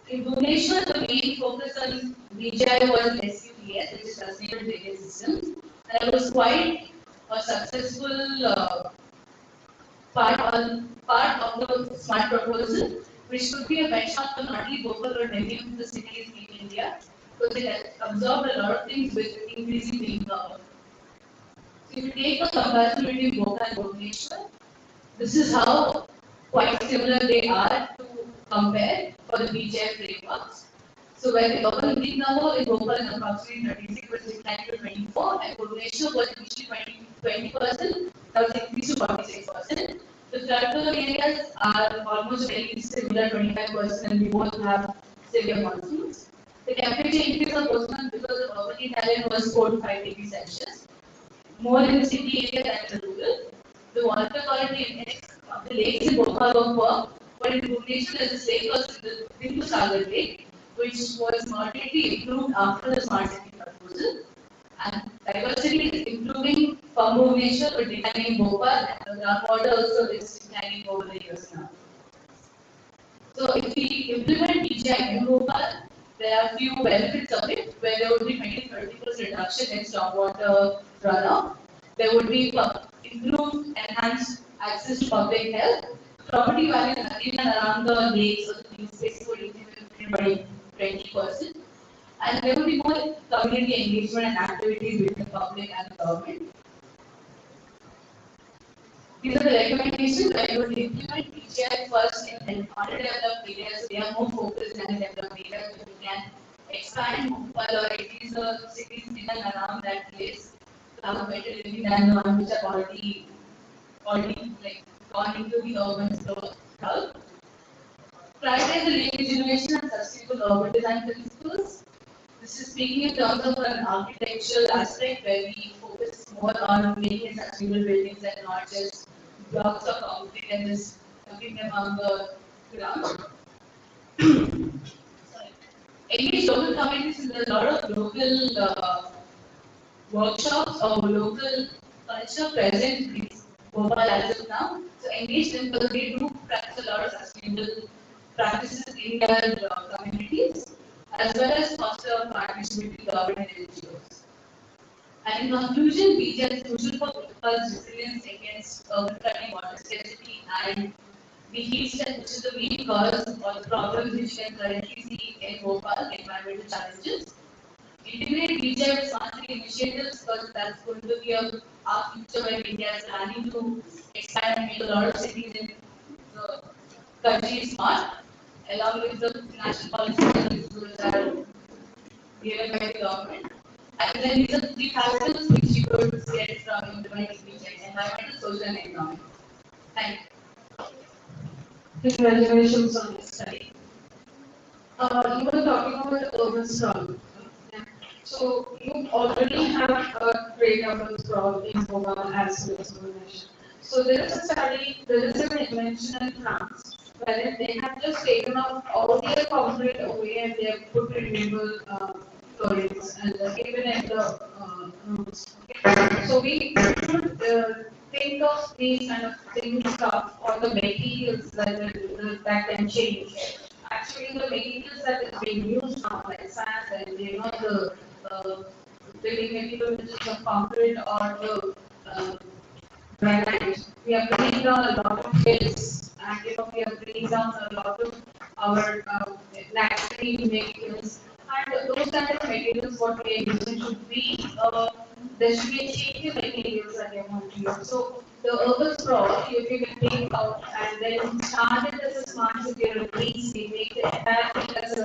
in Bhubaneswar, the main focus on BGI was SUDS, which is Sustainable Drainage Systems, and it was quite a successful part of the smart proposal, which could be a benchmark for not only Bhopal but many of the cities in India, because it absorbed a lot of things with increasing wind power. So if you take a comparison between Bhopal and Bhubaneswar, this is how quite similar they are to compare for the BGI frameworks. So where the urban wind number in Bhopal is approximately 36%, declined to 24, and Bhubaneswar was initially 20%, now it's increased to 46%. The flood areas are almost very similar, 25%, and we both have severe monsoons. The temperature increase of Bhutan because of urban heat island was 4 to 5 degrees Celsius, more in the city area than the rural. The water quality index of the lakes in Bhopal were poor, but in Bhubaneswar there is a lake called the Bindusagar Lake, which was moderately improved after the smart city proposal. And diversity is improving from Bhubaneswar but declining in Bhopal, and the groundwater also is declining over the years now. So if we implement PGI in Bhopal, there are few benefits of it, where there would be 20-30% reduction in stormwater runoff. There would be improved, enhanced access to public health. Property values even around the lakes or the green space would increase by 20%. And there would be more community engagement and activities between the public and the government. These are the recommendations. I would implement PGI first in underdeveloped areas, so they are more focused than developed areas. So we can expand Bhopal or at least the cities in and around that place to have better living than the ones which have already like gone into the urban south. Prioritize the regeneration and sustainable urban design principles. This is speaking in terms of an architectural aspect where we focus more on making sustainable buildings and not just blocks of concrete and just putting them on the ground. Engage local communities. There's a lot of local workshops or local culture present in Bhopal as of now. So engage them because they do practice a lot of sustainable practices in their communities, as well as foster partnership between government and NGOs. And in conclusion, BGI is crucial for Bhopal's resilience against urban flooding, water scarcity, and the heat stress, which is the main cause of the problems which we can currently see in Bhopal, environmental challenges. Integrate BGI with smart city initiatives because that's going to be our future where India is planning to expand and make a lot of cities in the country smart, along with the national policies that are given by the government. And then these are the 3 factors which you could get from implementing BGI: environmental, social, and economic. Thank you. Congratulations on this study. You were talking about the urban sprawl. Yeah. So you already have a great urban sprawl in Bhopal as well as Bhubaneswar. So there is a study, there is an invention in France where they have just taken off all their concrete away and they have put renewable floorings and even in the rooms. Okay. So we should think of these kind of things stuff or the materials that can change. Actually, the materials that is being used now, like sand and the building material which is of concrete or the granite, we are bringing down a lot of hills, and we are bringing down a lot of our naturally materials. And those kind of materials, what we are using should be there should be a change in materials that we are going to use. So the urban sprawl, if you can take out and then start it as a smart city or a green city, make the entire thing as a,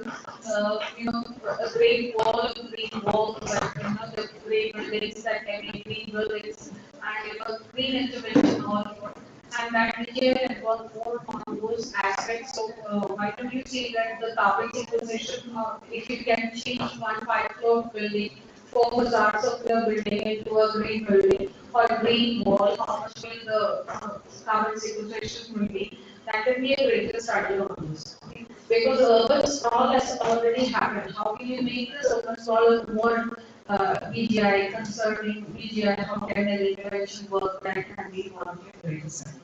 a great wall of green walls, and, the great buildings that can be green buildings, and, green intervention all over. And that became an involved more on those aspects. So, why don't you say that the carbon sequestration, if you can change one 5-floor building, 4 facades of the building into a green building or green wall, how much will the carbon sequestration will be? That can be a greater study on this. Okay? Because urban sprawl has already happened. How can you make this urban sprawl more BGI, concerning BGI, how can an intervention work that can be one of your greater studies?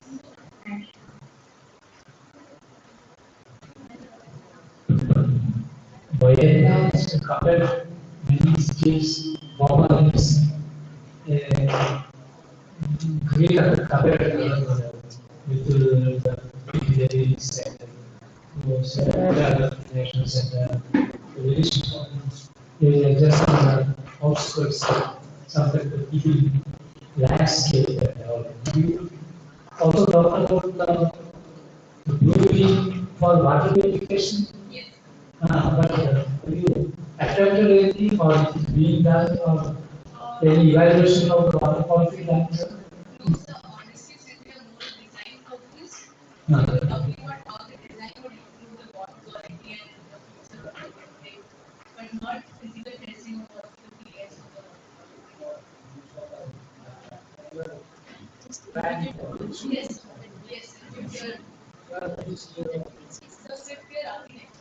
Thank you. Vietnam's covered many skills, problems, greater covered with the military sector, other nations and very small. Just on the outskirts, something to keep landscape and all. You also talk about the blue for water purification. Yes. But have you attempted anything or it is being done or any evaluation of the water quality lines? No, sir, honestly, since we are more design focused, No. we are talking about how the design would improve the water quality and the future of the building, but not physical testing of what the pH of the water. Yes, yes, if you're, so if you're architect.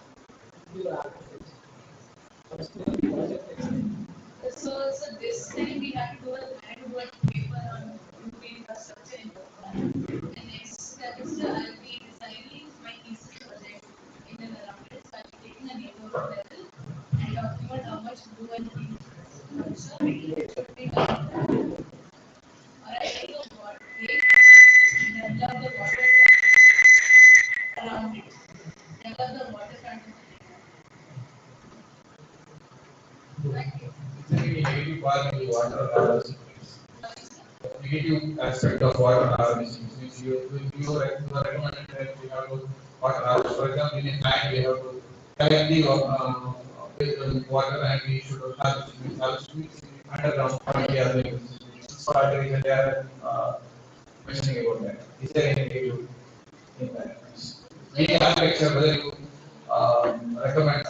So this time we had to do a paper on improving infrastructure in Bhopal. The next step is I'll be designing my thesis project in and around it. So I'll be taking a neighborhood level and talking about how much blue and green infrastructure should be done. Or I take a water gate, develop the water around it, develop the waterfront of the neighborhood. It's a very negative part of the water harvesting. Negative aspect of water harvesting means you recommended that we have to water harvest. For example, in a tank we have to collect the water and we should harvest. Harvest means underground point we are doing. So there is a there mentioning about that. Is there any negative impact? Any architecture whether you recommend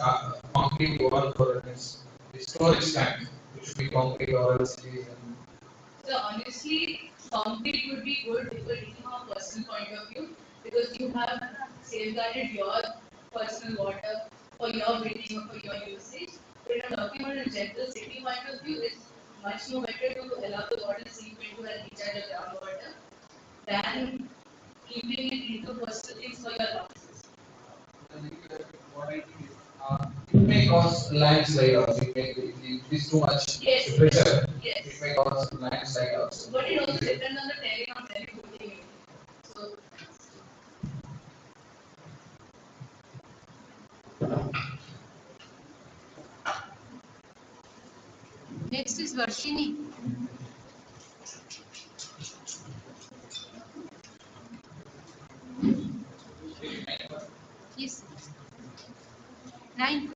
concrete wall for this storage tank, it should be concrete or else it is. So honestly, concrete would be good if you're taking from a personal point of view because you have safeguarded your personal water for your drinking or for your usage. But if I'm talking about a general city point of view, it's much more better to allow the water to seep into and recharge the groundwater than keeping it into personal things for your houses. It may cause landslide also. If it is too much Yes. pressure, Yes. it may cause landslide also. But it also depends on the terrain of where you're putting it. So Next is Varshini. Yes. 9.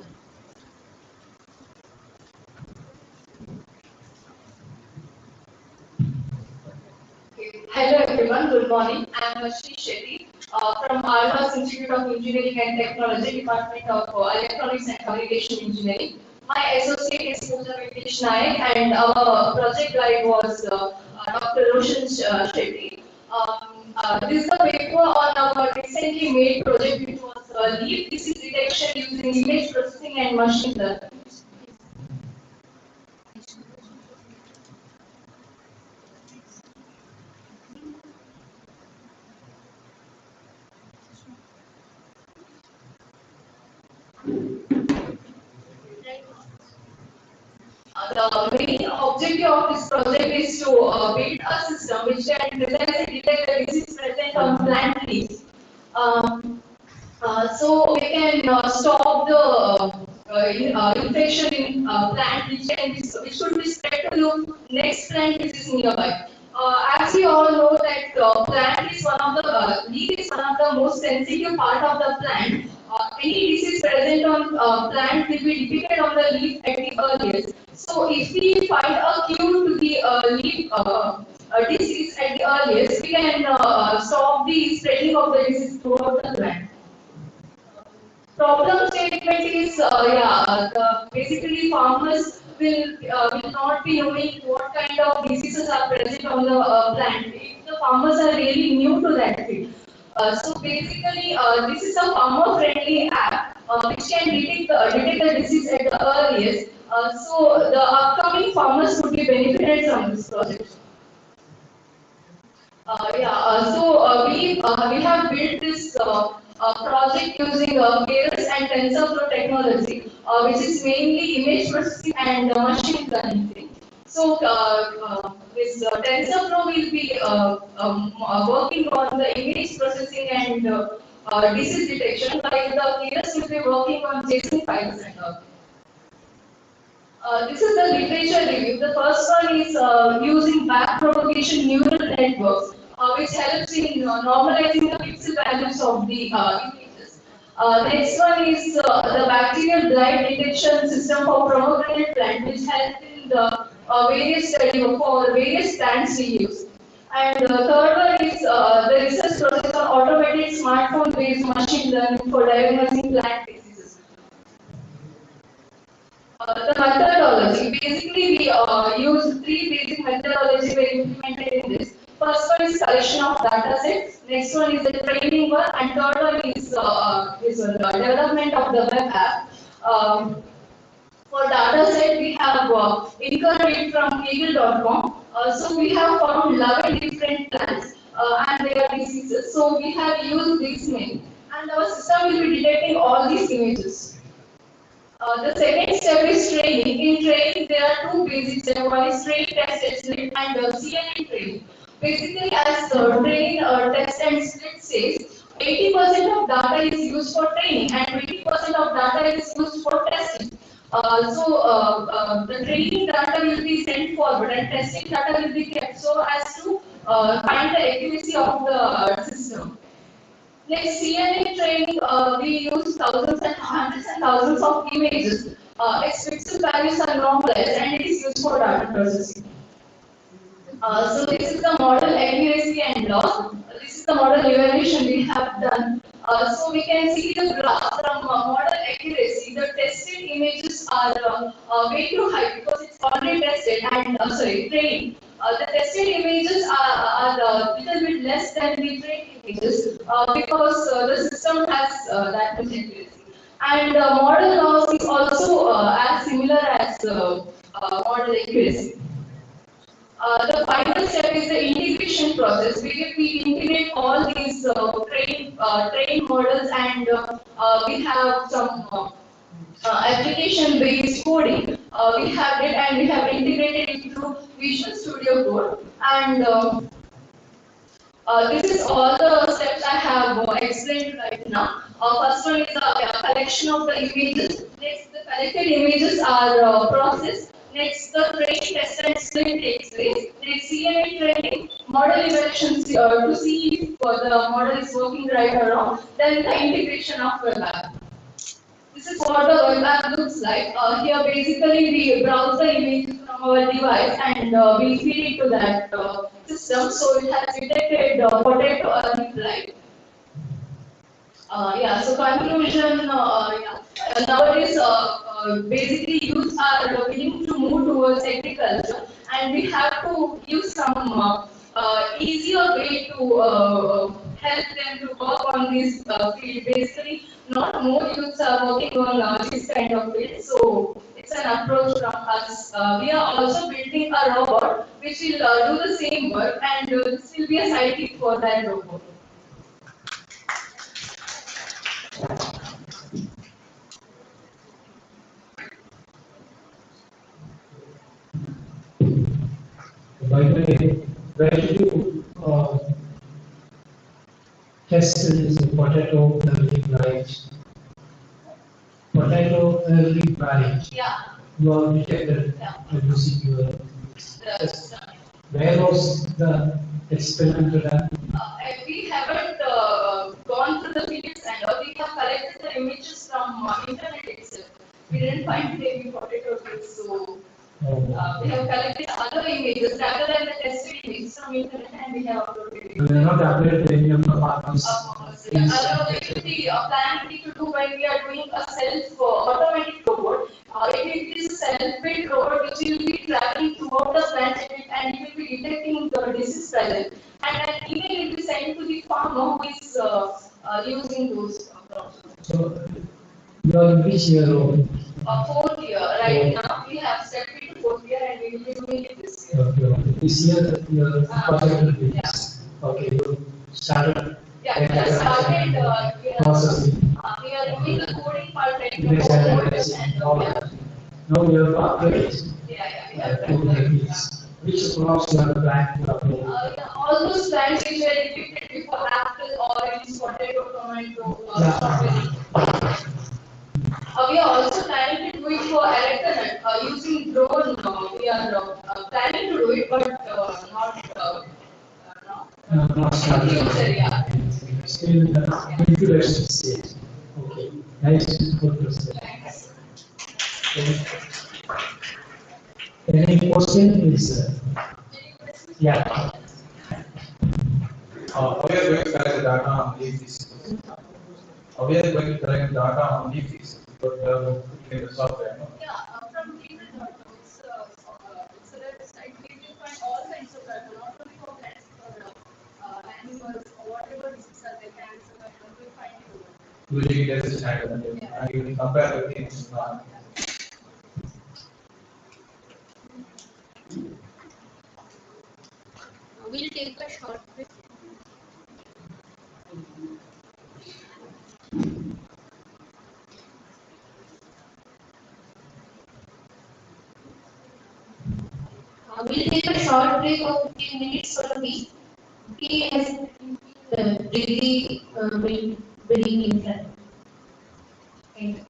Hello everyone, good morning. I am Ashri Shetty from IISC Institute of Engineering and Technology, Department of Electronics and Communication Engineering. My associate is Pooja Venkatesh Nayak and our project guide was Dr. Roshan Shetty. This is the paper on our recently made project which was leaf disease detection using image processing and machine learning. The main objective of this project is to build a system which can precisely detect the disease present on plant leaves. So we can stop the infection in plant which could be spread to the next plant which is nearby. As we all know that plant is one of the leaf is one of the most sensitive part of the plant. Any disease present on plant will be depicted on the leaf at the earliest. So if we find a cure to the leaf disease at the earliest, we can stop the spreading of the disease throughout the plant. Problem statement is, basically farmers will not be knowing what kind of diseases are present on the plant. If the farmers are really new to that field. So basically, this is a farmer-friendly app which can detect the disease at the earliest. So the upcoming farmers would be benefited from this project. We have built this project using Keras and TensorFlow technology, which is mainly image processing and machine learning thing. So this TensorFlow will be working on the image processing and disease detection, while the Keras will be working on JSON files and all. This is the literature review. The first one is using back-propagation neural networks, which helps in normalizing the pixel values of the images. Next one is the bacterial blight detection system for pomegranate plant, which helps in the various study for various plants we use. And the third one is the research process on automated smartphone-based machine learning for diagnosing plant diseases. The methodology. Basically, we use three basic methodologies we implemented in this. First one is collection of data sets. Next one is the training one, and third one is the development of the web app. For data set, we have incurred from Kaggle.com. So we have found 11 different plants and their diseases. So we have used these many, and our system will be detecting all these images. The second step is training. In training, there are two basic steps. One is train, test, and split, and CNN training. Basically, as the train, test, and split says, 80% of data is used for training and 20% of data is used for testing. The training data will be sent forward and testing data will be kept so as to find the accuracy of the system. Next, CNN training, we use thousands and hundreds and thousands of images. Its pixel values are normalized and it is used for data processing. So this is the model accuracy and loss. This is the model evaluation we have done. So we can see the graph from model accuracy. The tested images are way too high because it's already tested and trained. The tested images are a little bit less than the trained images because the system has that much accuracy. And model loss is also as similar as model accuracy. The final step is the integration process, where we integrate all these trained models and we have some application-based coding. We have it and we have integrated it through Visual Studio Code. And this is all the steps I have explained right now. First one is the collection of the images. Next, the collected images are processed. Next, the train, test, and split takes place. Next, CMA training, model evaluation to see if the model is working right or wrong. Then the integration of web app. This is what the web app looks like. Here, basically, we browse the images from our device and we feed it to that system. So it has detected potato reply. So conclusion, nowadays basically youth are willing to move towards agriculture and we have to use some easier way to help them to work on this field. Basically, not more youths are working on this kind of field, so it's an approach from us. We are also building a robot which will do the same work and this will be a sidekick for that robot. By the way, where should you test this potato early blight? Potato early blight. Yeah. You are detected Yeah. using your test. Where was the experiment done? And we haven't gone through the fields and all. We have collected the images from internet itself. We didn't find any potato fields, so we have collected other images rather than the tested images from internet, and we have uploaded it. We are not updated any of the partners. Maybe the plan we need to do when we are doing a self automatic robot. It is a self-built robot which will be traveling throughout the plant and it will be detecting the disease present. And an email will be sent to the farmer who is using those crops. So, you are in which year? Fourth year. Right now we have stepped into fourth year and we will be doing it this year. Okay. This year, your project will be. Yeah. Okay, you started. Yeah, we have started. Processing. We are doing the coding part right Image analysis and all now. that. Now we have upgrades. Yeah, we To have the done fields. Which crops you are planning to upgrade? all those plants which were depicted before apple, orange, potato, tomato, strawberry. We are also planning to do it for electronet using drone. We are planning to do it, but not Not in started. future. Yeah. Still in the incubation stage. Okay. Nice. Good question. Any question is? Yeah. How we are going to collect the data on leaf disease? How we are going to collect data on leaf disease? Because we are putting in the software. No? Yeah, from TVRAMACHANDRA, it's a website where you find all kinds of data, not only for plants, for animals, or whatever diseases are there, cancer, you will find it over. Usually there is a standard and you will compare the things. We'll take a short break. We'll take a short break of 15 minutes for tea. Tea has really very important. Thank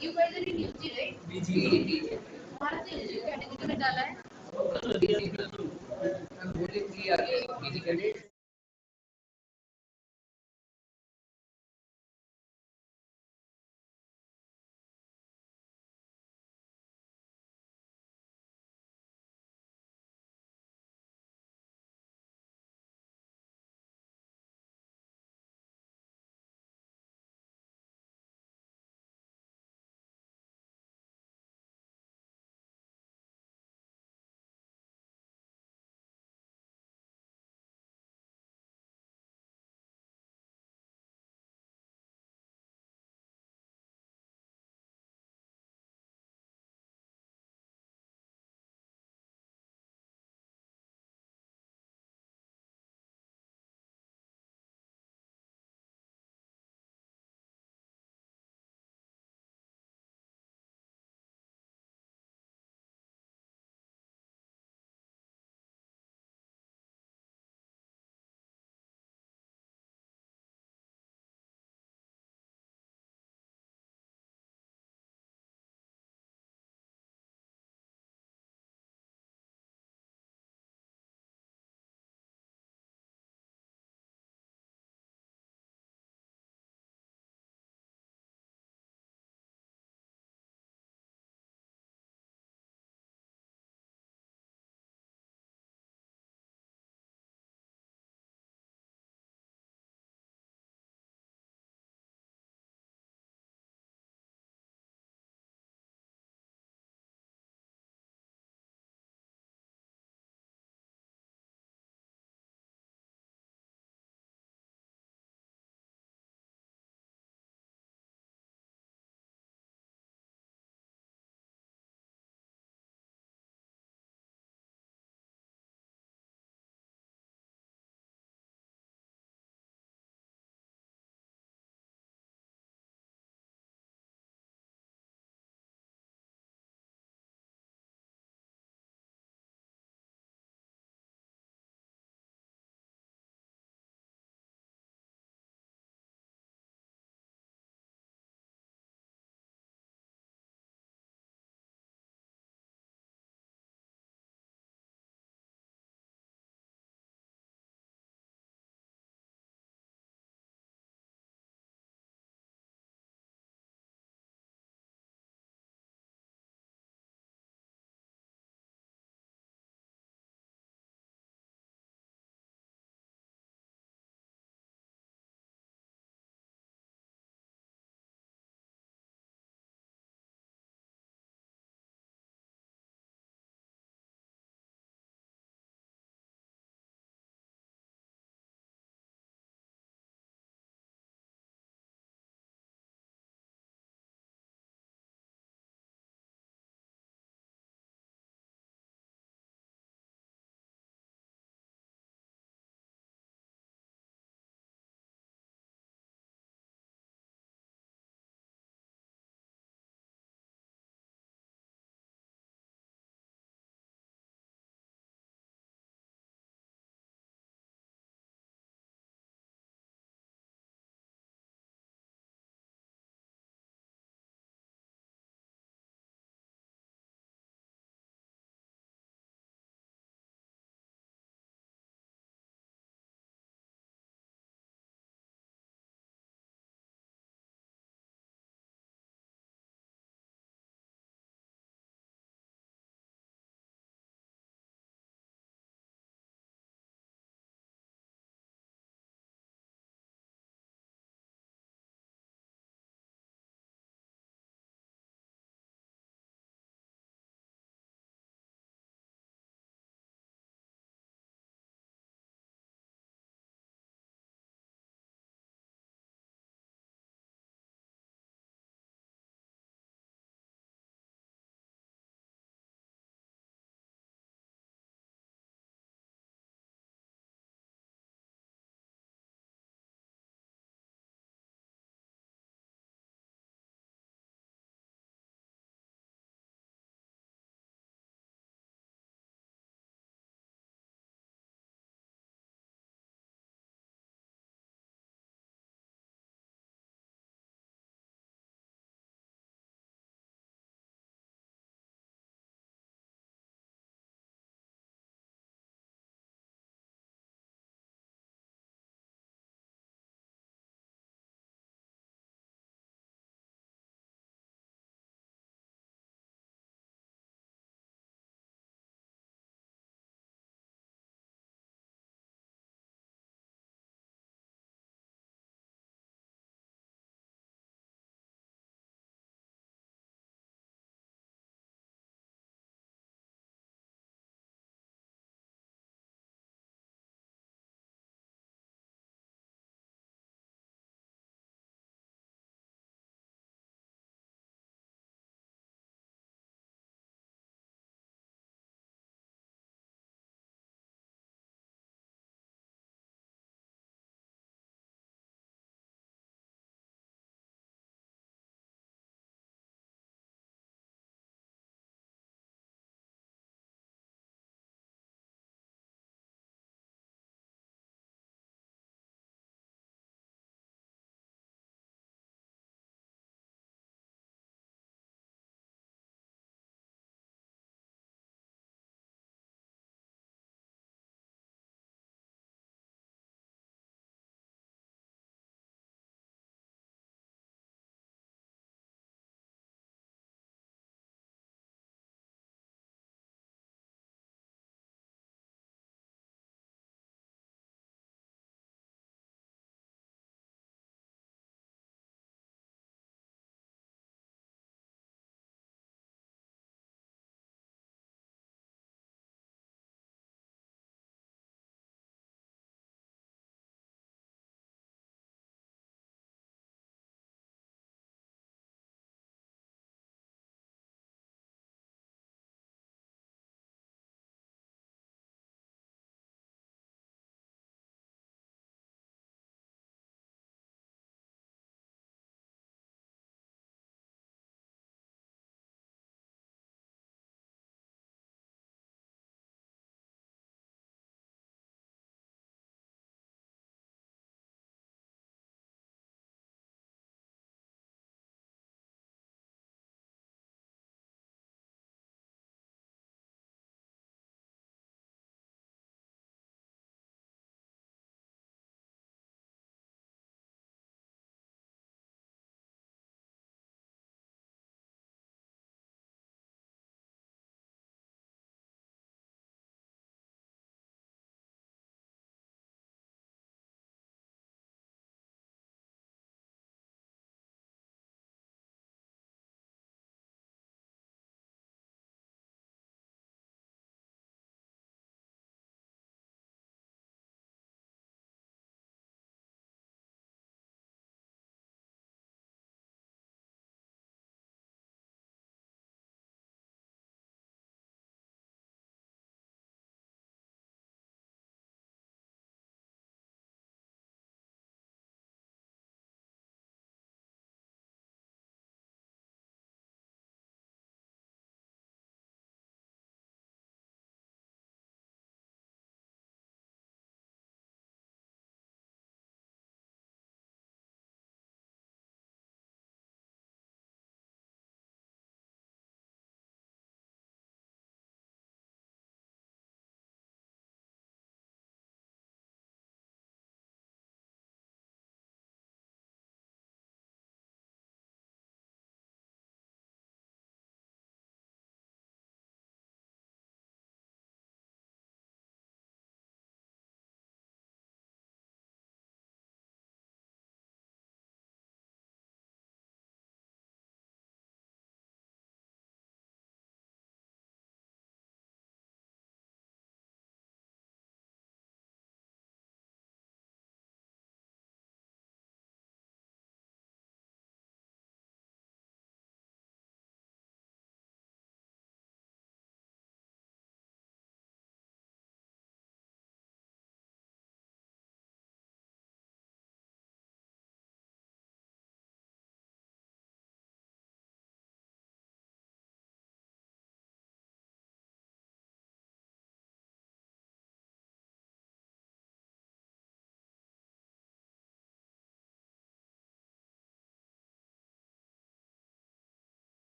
You guys are in UG, right? तुम्हारा तो UG category में डाला है?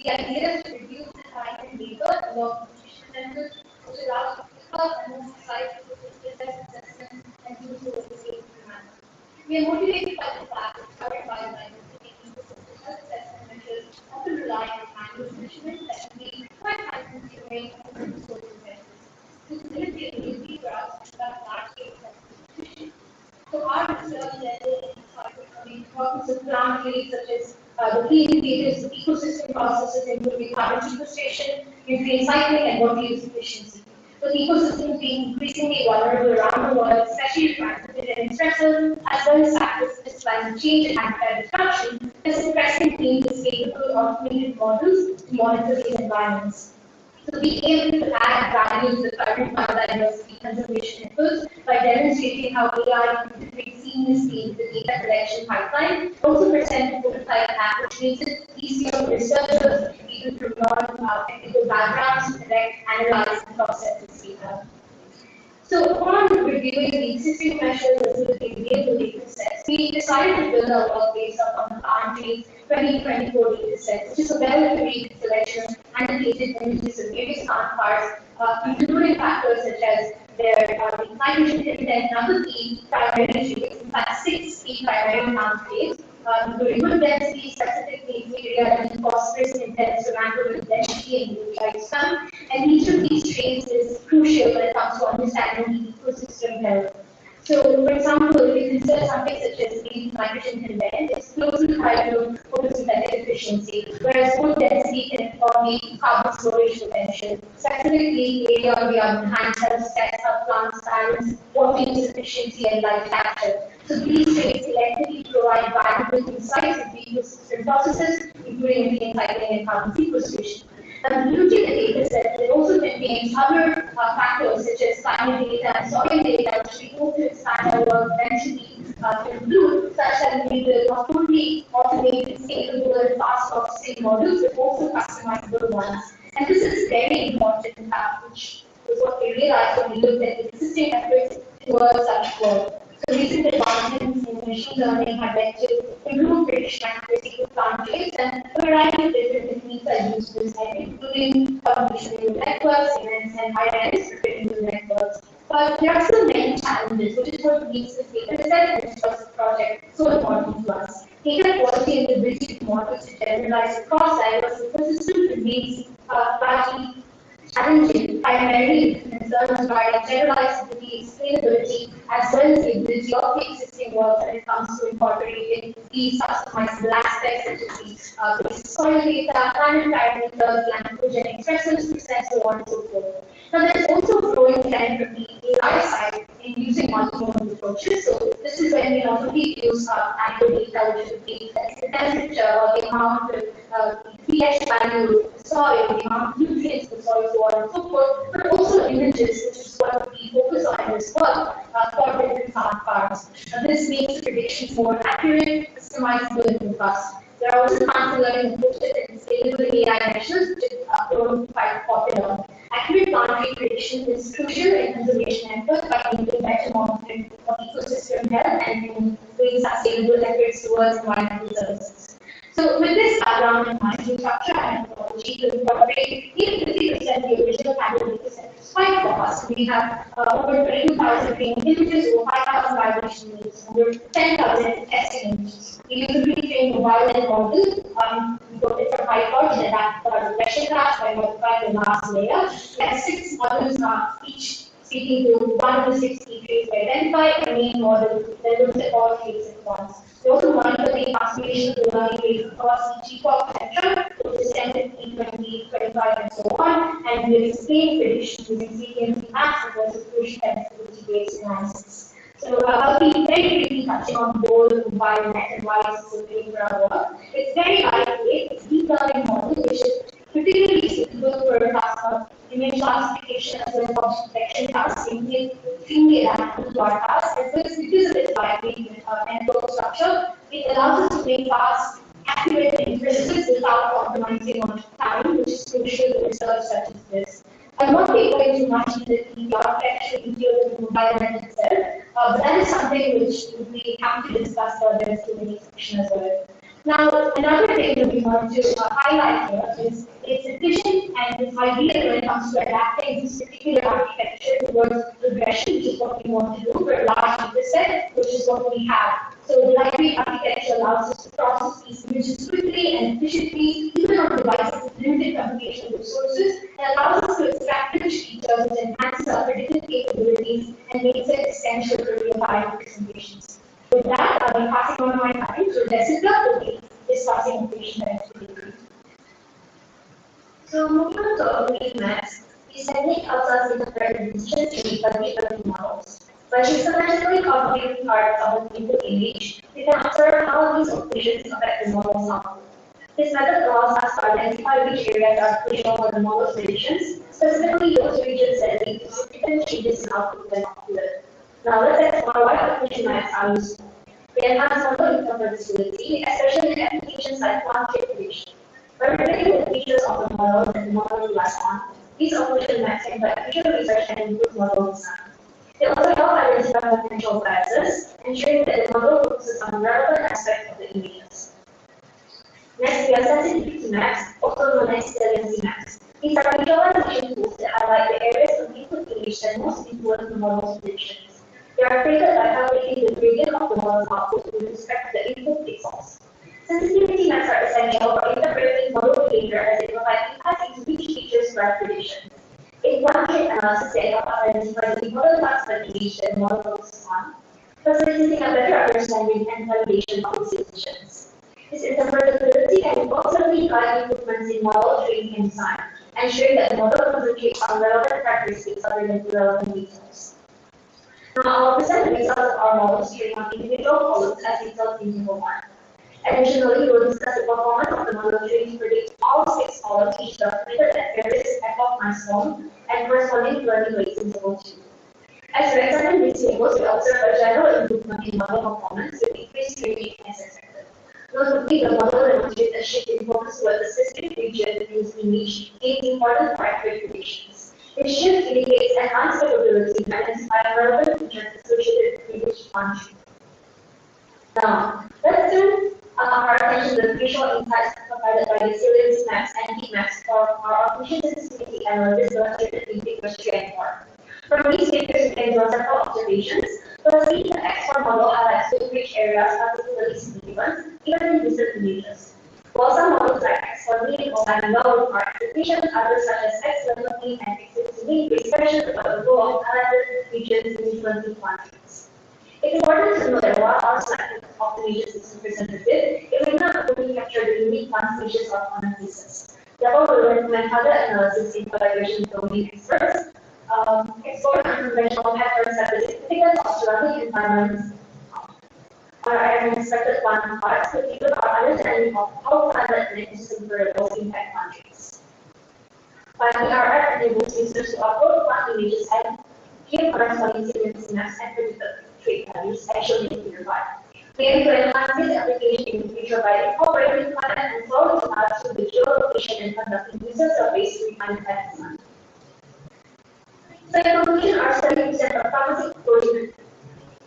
The idea is to reduce the time and labor along methods which allows quicker and more precise assessment and use of the same manner. We are motivated by the fact that current guidelines for taking health assessment measures often rely on manual measurement that can be quite time-consuming and resource intensive. This limits the ability for us to conduct large-scale assessment. So our research led to insights on the importance of plant traits such as the clean indicators of ecosystem processes, including carbon sequestration, nutrient cycling, and water use efficiency. With ecosystems being increasingly vulnerable around the world, especially to anthropogenic stressors, as well as factors such as climate change and habitat destruction, this impressive team is capable of automated models to monitor these environments. So we aim to add value to the current biodiversity conservation efforts by demonstrating how AI can integrate seamlessly into the data collection pipeline. Also present a prototype app which makes it easier for researchers, even from non-technical backgrounds, to collect, analyze, and process this data. So upon reviewing the existing measures as well as the available data sets, we decided to build our work based on the RNG 2024 data set, which is a well-curated selection of annotated images of various plant parts, including factors such as their nitrogen content, number key primary traits, in fact 6 key primary plant traits, including wood density, specific area, and phosphorus content, so macro density and nuclear sum. And each of these traits is crucial when it comes to understanding the ecosystem health. So, for example, if you consider something such as the nitrogen content, it's closely tied to photosynthetic efficiency, whereas wood density can inform the carbon storage potential. Specifically, the area on the other hand helps test how plants balance water use efficiency and light capture. So these traits collectively provide valuable insights into ecosystem processes, including nutrient cycling and carbon sequestration. Now, the beauty of the data set, it also contains other factors such as climate data and soil data, which we hope to expand our work eventually to include, such that we will not only automate scalable and fast processing models, but also customizable ones. And this is very important, which is what we realized when we looked at the existing efforts towards such work. So recent advancements in machine learning have led to improved prediction accuracy for plant traits, and a variety of different techniques are used for this, including convolutional networks, events, and high-end predictive networks. But there are still many challenges, which is what makes this data set and this project so important to us. Data quality and the ability of models to generalize across diverse ecosystems remains largely challenging, primarily concerns regarding generalizability, explainability, as well as the ability of the existing work when it comes to incorporating these customizable aspects such as the basic soil data, planet parameters, anthropogenic stressors, and so on and so forth. Now, there is also a growing trend from the AI side in using multimodal approaches. So, this is when we not only use annual data, which would be the temperature or the amount of pH value of the soil, the amount of nutrients in the soil, so on and so forth, but also images, which is what we focus on in this work for different plant parts. Now, this makes the predictions more accurate, customizable, and robust. There are also machine learning approaches and scalable AI measures, which is grown quite popular. Accurate plant trait prediction is crucial in conservation efforts by enabling better monitoring of ecosystem health and doing sustainable efforts towards environmental services. So, with this background in mind, we structure and methodology to incorporate even 50% of the original annual data set. It's quite vast. We have over 22,000 training images, over 5,000 validation images, over 10,000 testing images. We use a pre-trained mobile model. We got it from PyTorch and adapt for our regression graphs by multiplying the last layer. We have 6 models each speaking to one of the 6 key traits we identified, a main model that looks at all traits at once. We also monitor the transformation of the learning rates across each epoch spectrum, which is 10, 15, 20, 25, and so on, and we explain predictions using sequence maps and also push sensitivity-based analysis. So I'll be very briefly touching on both mobile and why it's so great for our work. It's very lightweight, it's a deep learning model, which is particularly suitable for a task of image classification as well as object detection tasks, extremely adaptable to our tasks, as well as because of its lightweight network structure, it allows us to make fast, accurate inferences without compromising on time, which is crucial to research such as this. I won't be going too much into the architecture detail of the mobile net itself, but that is something which we'll be happy to discuss further in the Q&A section as well. Now, another thing that we want to highlight here is its vision and its idea when it comes to adapting this particular architecture towards regression, which is what we want to do for a large dataset, which is what we have. So the library architecture allows us to process these images quickly and efficiently, even on devices with limited computational resources, and allows us to extract rich features which enhance our predictive capabilities and makes it essential for real-time presentations. With that, I'll be passing on my time to Jessica to be discussing patient activity. So moving on to automated maps, this technique helps us interpret decisions made by deep learning models. By systematically copying parts of an input image, we can observe how these operations affect the model's output. This method allows us to identify which areas are crucial for the model's predictions, specifically those regions that lead to significant changes in output when computed. Now let's explore why automation maps are useful. They enhance model interpretability, especially in applications like quantitative prediction. By predicting the features of the model that the model relies on, these automation maps can guide future research and improve model design. They also help identify potential biases, ensuring that the model focuses on relevant aspects of the images. Next, we have sensitivity maps, also known as saliency maps. These are visualization tools that highlight the areas of the input image that most influence the model's predictions. They are created by calculating the gradient of the model's output with respect to the input pixels. Sensitivity maps are essential for interpreting model behavior as they provide insights into which features drive predictions. In quantitative analysis, they help identify the important parts of the image that the model focuses on, facilitating a better understanding and validation of its decisions. This interpretability can also guide improvements in model training and design, ensuring that the model concentrates on relevant characteristics other than irrelevant details. Now, I'll present the results of our models training on individual columns as detailed in Table 1. Additionally, we will discuss the performance of the model training to predict all 6 columns each documented at various epoch milestones and corresponding learning rates in Table 2. As we examine these tables, we observe a general improvement in model performance with increased training as expected. Notably, the model demonstrates a shift in focus towards the specific region in its image, being important for accurate predictions. This shift indicates enhanced capability to identify relevant features associated with image function. Now, let's turn our attention to the visual insights provided by the saliency maps and heat maps for our automation sensitivity analysis demonstrated in figures 3 and 4. From these figures, we can draw several observations. Firstly, the X1 model highlights which areas are particularly significant, even in distant images. While some models like X1 mean or align well with our expectations, others such as X11 mean and X16 raise questions about the role of highlighted regions in influencing quantities. It's important to note that while our selected of images is representative, it may not fully capture the unique constellations or common pieces. Therefore, we recommend further analysis in collaboration with domain experts. Explore unconventional patterns that the significance of surrounding environments are unexpected quantum parts to deepen our understanding of how climate and ecosystem variables impact countries. Finally, our app enables users to upload quantum images and give corresponding saliency maps and predicted trait values as shown in Figure 5. We aim to enhance this application in the future by incorporating climate and soil maps to the geolocation and conducting user surveys to refine climate design. So in conclusion, our study presents a promising approach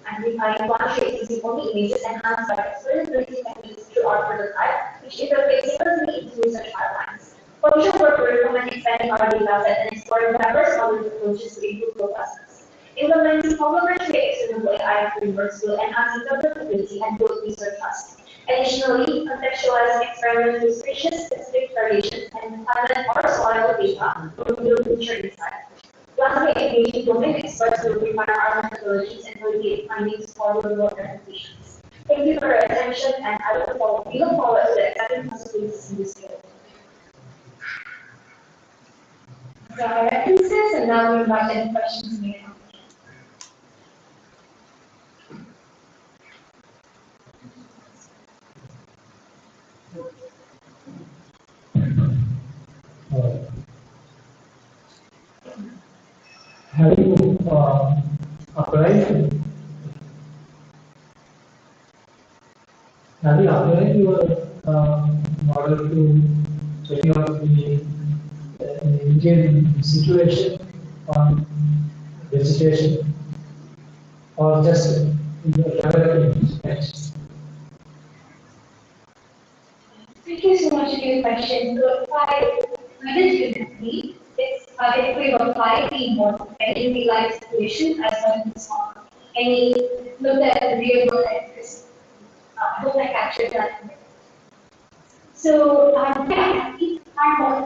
and refining quantitative using only images enhanced by experimentation techniques through our prototype, which interface seamlessly into research pipelines. For future work, we recommend expanding our data set and exploring diverse modeling approaches to improve robustness. Implementing complementary external AI frameworks will enhance interpretability and build research trust. Additionally, contextualizing experiments with species-specific variations and climate or soil data will yield future insight. Lastly, engaging domain experts will refine our methodologies and validate findings for real-world applications. Thank you for your attention, and we look forward to the exciting possibilities in this field. So our references, and now we invite any questions you may have. Have you applied your model to any of the Indian situation on vegetation or just in the developing next? you a question. So if I read it differently, it's a category of apply the important in the life situation as well as any look at the real world like this. I hope I captured that. So, yeah, we have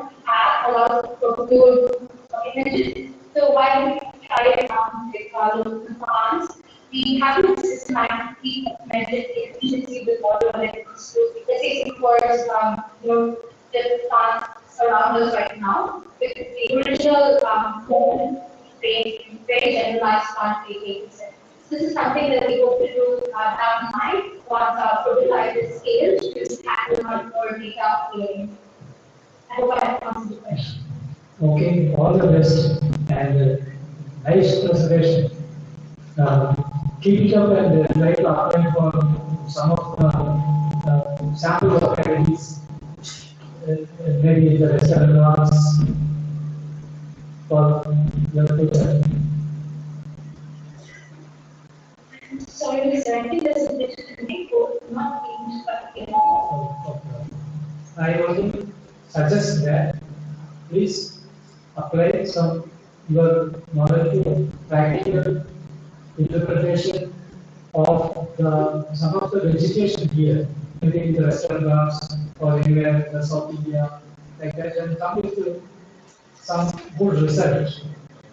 a lot of good images. So, why don't we try it out with the plants? We have to systematically measure the efficiency with water when it comes to, let's say, for the plants around us right now, with the original very generalized plant taking. This is something that we hope to do have in mind once our prototype is scaled to tackle more data clearing. I hope I have answered the question. Okay, all the best and nice presentation. Keep it up and try to apply for some of the samples of categories, maybe the restaurant ones for your future. Sorry, Mr. I think there's a bit of an echo, not being but I only suggest that please apply some your knowledge to practical interpretation of some of the vegetation here, maybe in the Western Ghats or anywhere in the South India, like that, and come with some good research,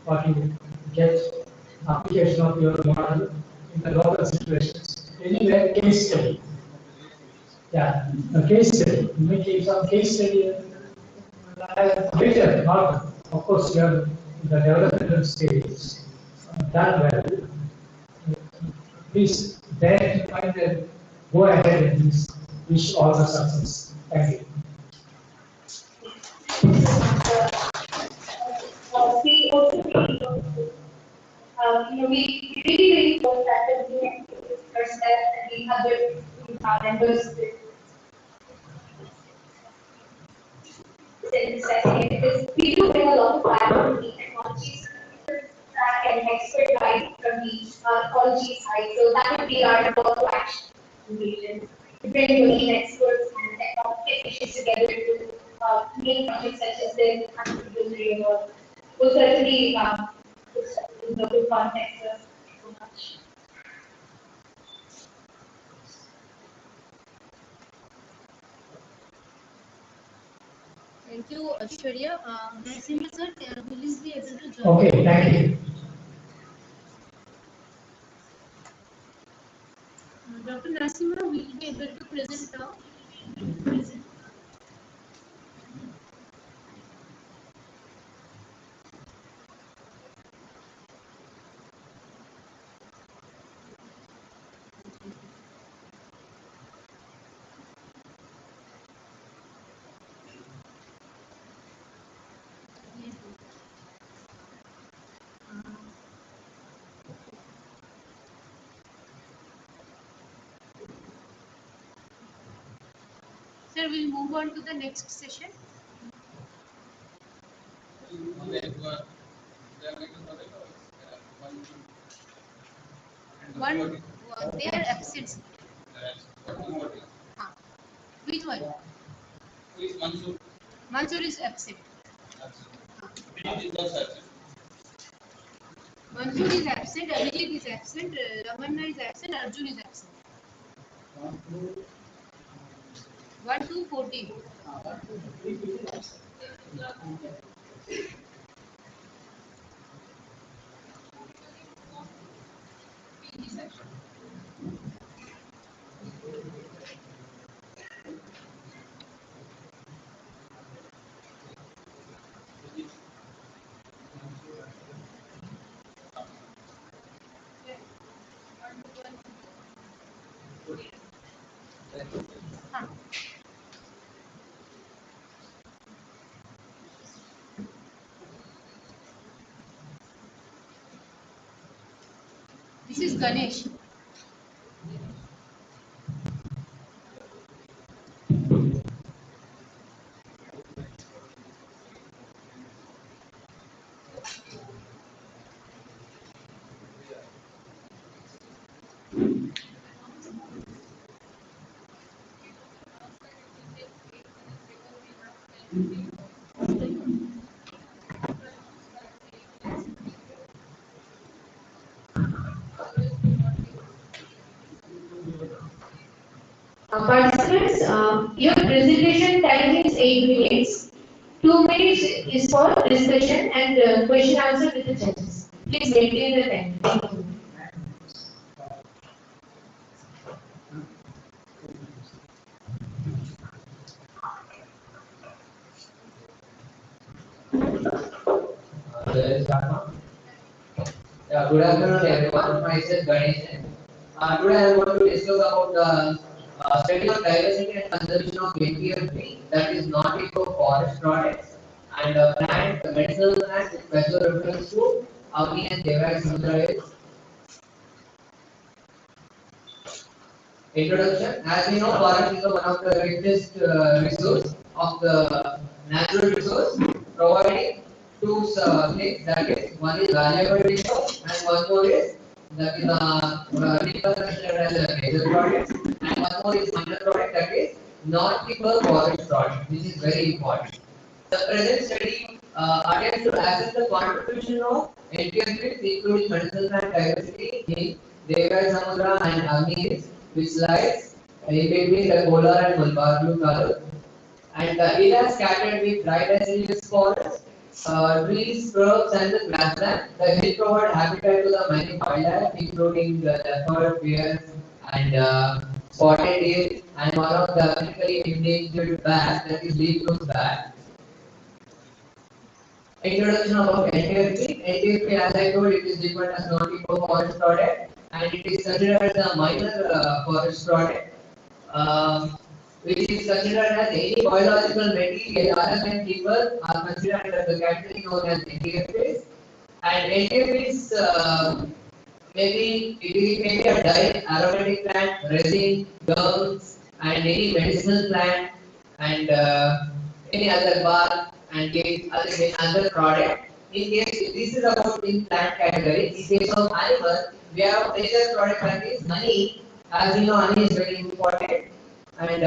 what you get application of your model in the local situations. Anywhere, case study. Yeah, a case study. You may keep some case study later, not, of course, you are in the developmental stage. That well. Please, then find that go ahead and please wish all the success. Thank you. We also we really hope that the first step and the other members because we do bring a lot of value to the technologies that can expert guide from the ecology side. So that would be our call to action engagement. To bring the lead experts and technicians together to make projects such as this and delivery will certainly in the good context of so much. Thank you, Aishwarya. Narasimha sir, will you be able to join? Okay, thank you. Dr. Narasimha, will you be able to present now? Sir, we'll move on to the next session. One, they are absent. Which one? Mansoor is absent. Mansoor is absent, Abhijit is absent, Ramanna is absent, Arjun is absent. 1 to 14. This is Ganesh. Participants, your presentation time is 8 minutes. 2 minutes is for discussion and question answer with the judges. Please maintain the time. Thank you. Let's start now. Good afternoon, everyone. Myself Ganesh. Today I want to discuss about the study of diversity and conservation of NTF, that is non-eco forest products and plant medicinal plants with special reference to Avni and Devak Samudra. Introduction. As we know, forest is one of the richest resource of the natural resource, providing two things. That is, one is valuable resource, and one more is that is considered as a major product, and one more is minor product, that is non-timber forest product, which is very important. The present study attempts to assess the contribution of NTF trees, including medicinal plant diversity in Devai Samudra and Agni, which lies in between the Kolar and Malabar blue color. And it has scattered with dry deciduous forests, trees, shrubs, and the grassland. The hill provide habitat to the many wildlife, including the leopard, bears, and spotted deer, and one of the critically endangered bats, that is leaf-nose bat. Introduction about NTFP. NTFP, as I told, it is defined as non-timber forest product, and it is considered as a minor forest product, which is considered as any biological material other than timber are considered under the category known as NTFPs. And NTFPs maybe it may be a dye, aromatic plant, resin, gums, and any medicinal plant, and any other bark and other product. In case this is about in plant category, in case of animal, we have a major product that is honey. As you know, honey is very important, and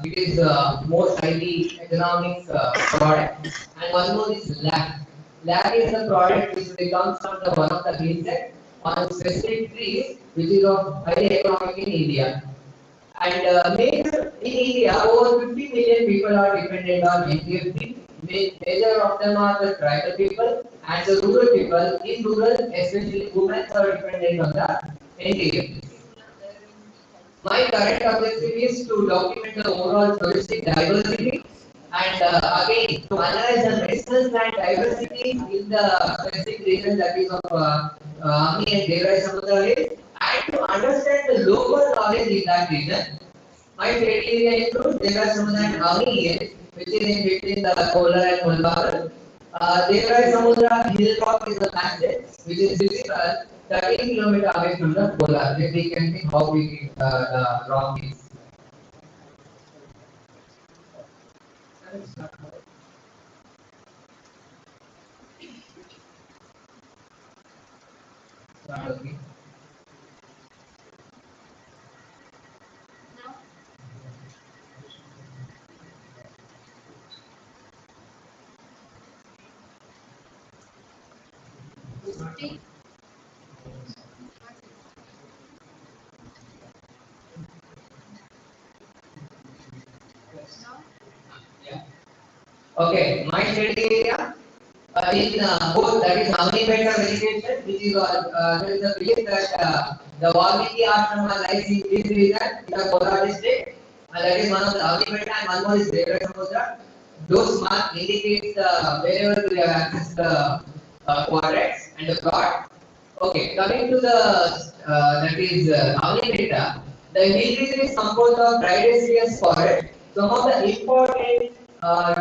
it is most highly economic product. And one more is lag. Lag is the product which comes from the one of the insect on specific trees, which is of highly economic in India. And major in India, over 50 million people are dependent on NTFP. Major of them are the tribal people and the rural people. In rural, especially women are dependent on the NTFP. My current objective is to document the overall touristic diversity and again to analyze the medicinal plant diversity in the specific region, that is of Ami and Devai Samudra, and to understand the local knowledge in that region. My trade area includes Devai Samudra and Ami, which is in between the Kolar and Malabar. Devai Samudra hill rock is the massive, which is visible 13 kilometers away from the Kolar. If we can think how big the rock is. Okay, my study area in both, that is Amni Beta vegetation, which is there is a belief that the Valmiki Ashrama lies in this region in the Kolar district, and that is one of the Amni Beta, and one more is Devai Samudra. Those marks indicate wherever we have accessed the quadrants and the plot. Okay, coming to the that is Amni Beta, the hill region is composed of dry deciduous forest. Some of the important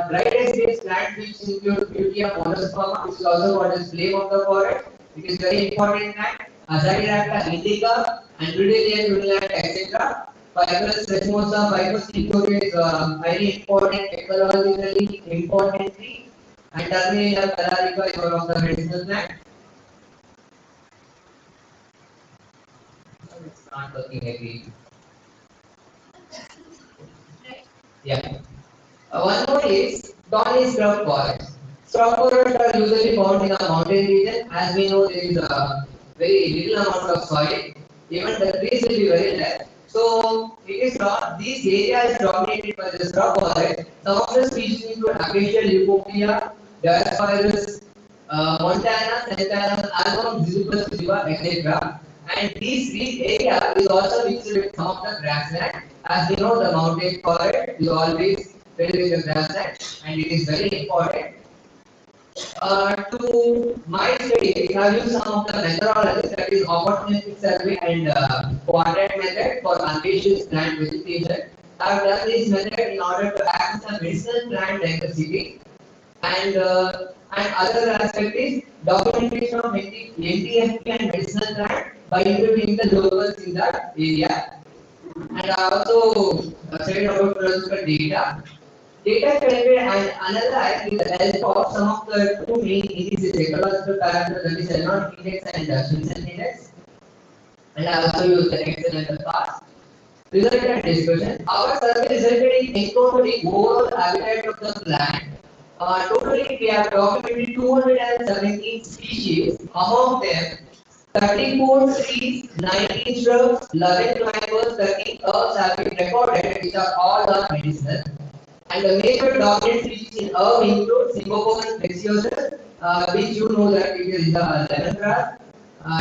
dry deciduous plants which include Butea monosperma, which is also called as flame of the forest. It is very important plant. Azadiracta indica and Rudelian, Rudelant, etc. Fibrous Sesamosa, Fibrous Nicoria is highly important, ecologically important tree. And Terminalia Pelarica is one of the medicinal plants. It's not working again. Yeah. One more is Thorny scrub forests. Scrub forests are usually found in a mountain region. As we know, there is a very little amount of soil. Even the trees will be very less. So it is not. This area is dominated by the scrub forest. Some of the species include Acacia leucophila, Diospyros, Montana, Santana, Album, Zilupus, etc. And this area is also mixed with some of the grassland. As we know, the mountain forest is always filled with the grassland, and it is very important. To my study, we have used some of the methodologies, that is opportunistic survey and quadrant method for ambitious plant vegetation. I have done this method in order to access a medicinal plant diversity, and other aspect is documentation of NTFP and medicinal plant by interviewing the locals in that area. And I also studied about biological data. Data collected and analyzed with the help of some of the two main indices, ecological parameters, that is economic index and Simpson index. And I also used the Excel in the past. Resulted and discussion. Our survey resulted in encoding overall habitat of the plant. Totally, we have documented 217 species. Among them, 34 trees, 19 shrubs, 11 climbers, 13 herbs have been recorded, which are all medicinal. And the major dominant species in herb include Symposium preciosus, which you know that it is the lemongrass.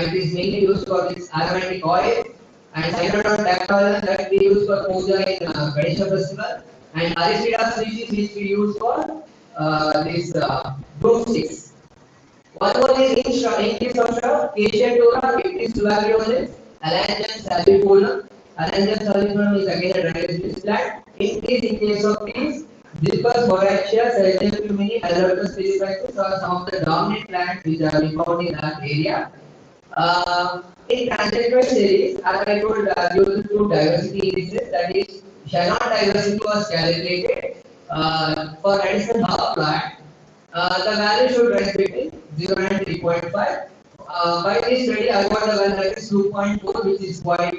It is mainly used for its aromatic oil. And Cynodon dactyla that we use for puja in Ganesha festival. And Aristida species which we use for this broomsticks. One more is in case of shrub, Acacia tora, it is tuberculosis, Alanjum salvifolum. Alanjum salvifolum is again a dry plant. In case of trees, Zilpus boracia, Sergent Lumini, Albertus species are some of the dominant plants which are found in that area. In transgender series, as I told, due to diversity indices, that is, Shannon diversity was calculated for additional half plant. The value should range between 0 and 3.5. By this study, I got the value that is 2.4, which is quite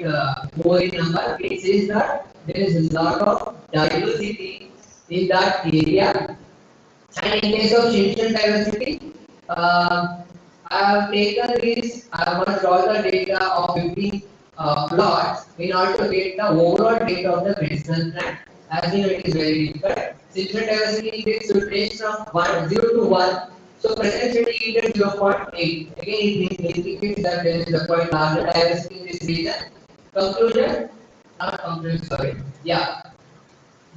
more in number. It says that there is a lot of diversity in that area. And in case of Simpson diversity, I have taken this, I have drawn the data of 15 plots in order to get the overall data of the medicinal plant. As you know, it is very difficult. Simpson diversity index should range from 0 to 1. So present study is 0.8. Again, it indicates that there is a quite larger diversity in this region. Conclusion? Not conclusion, sorry. Yeah.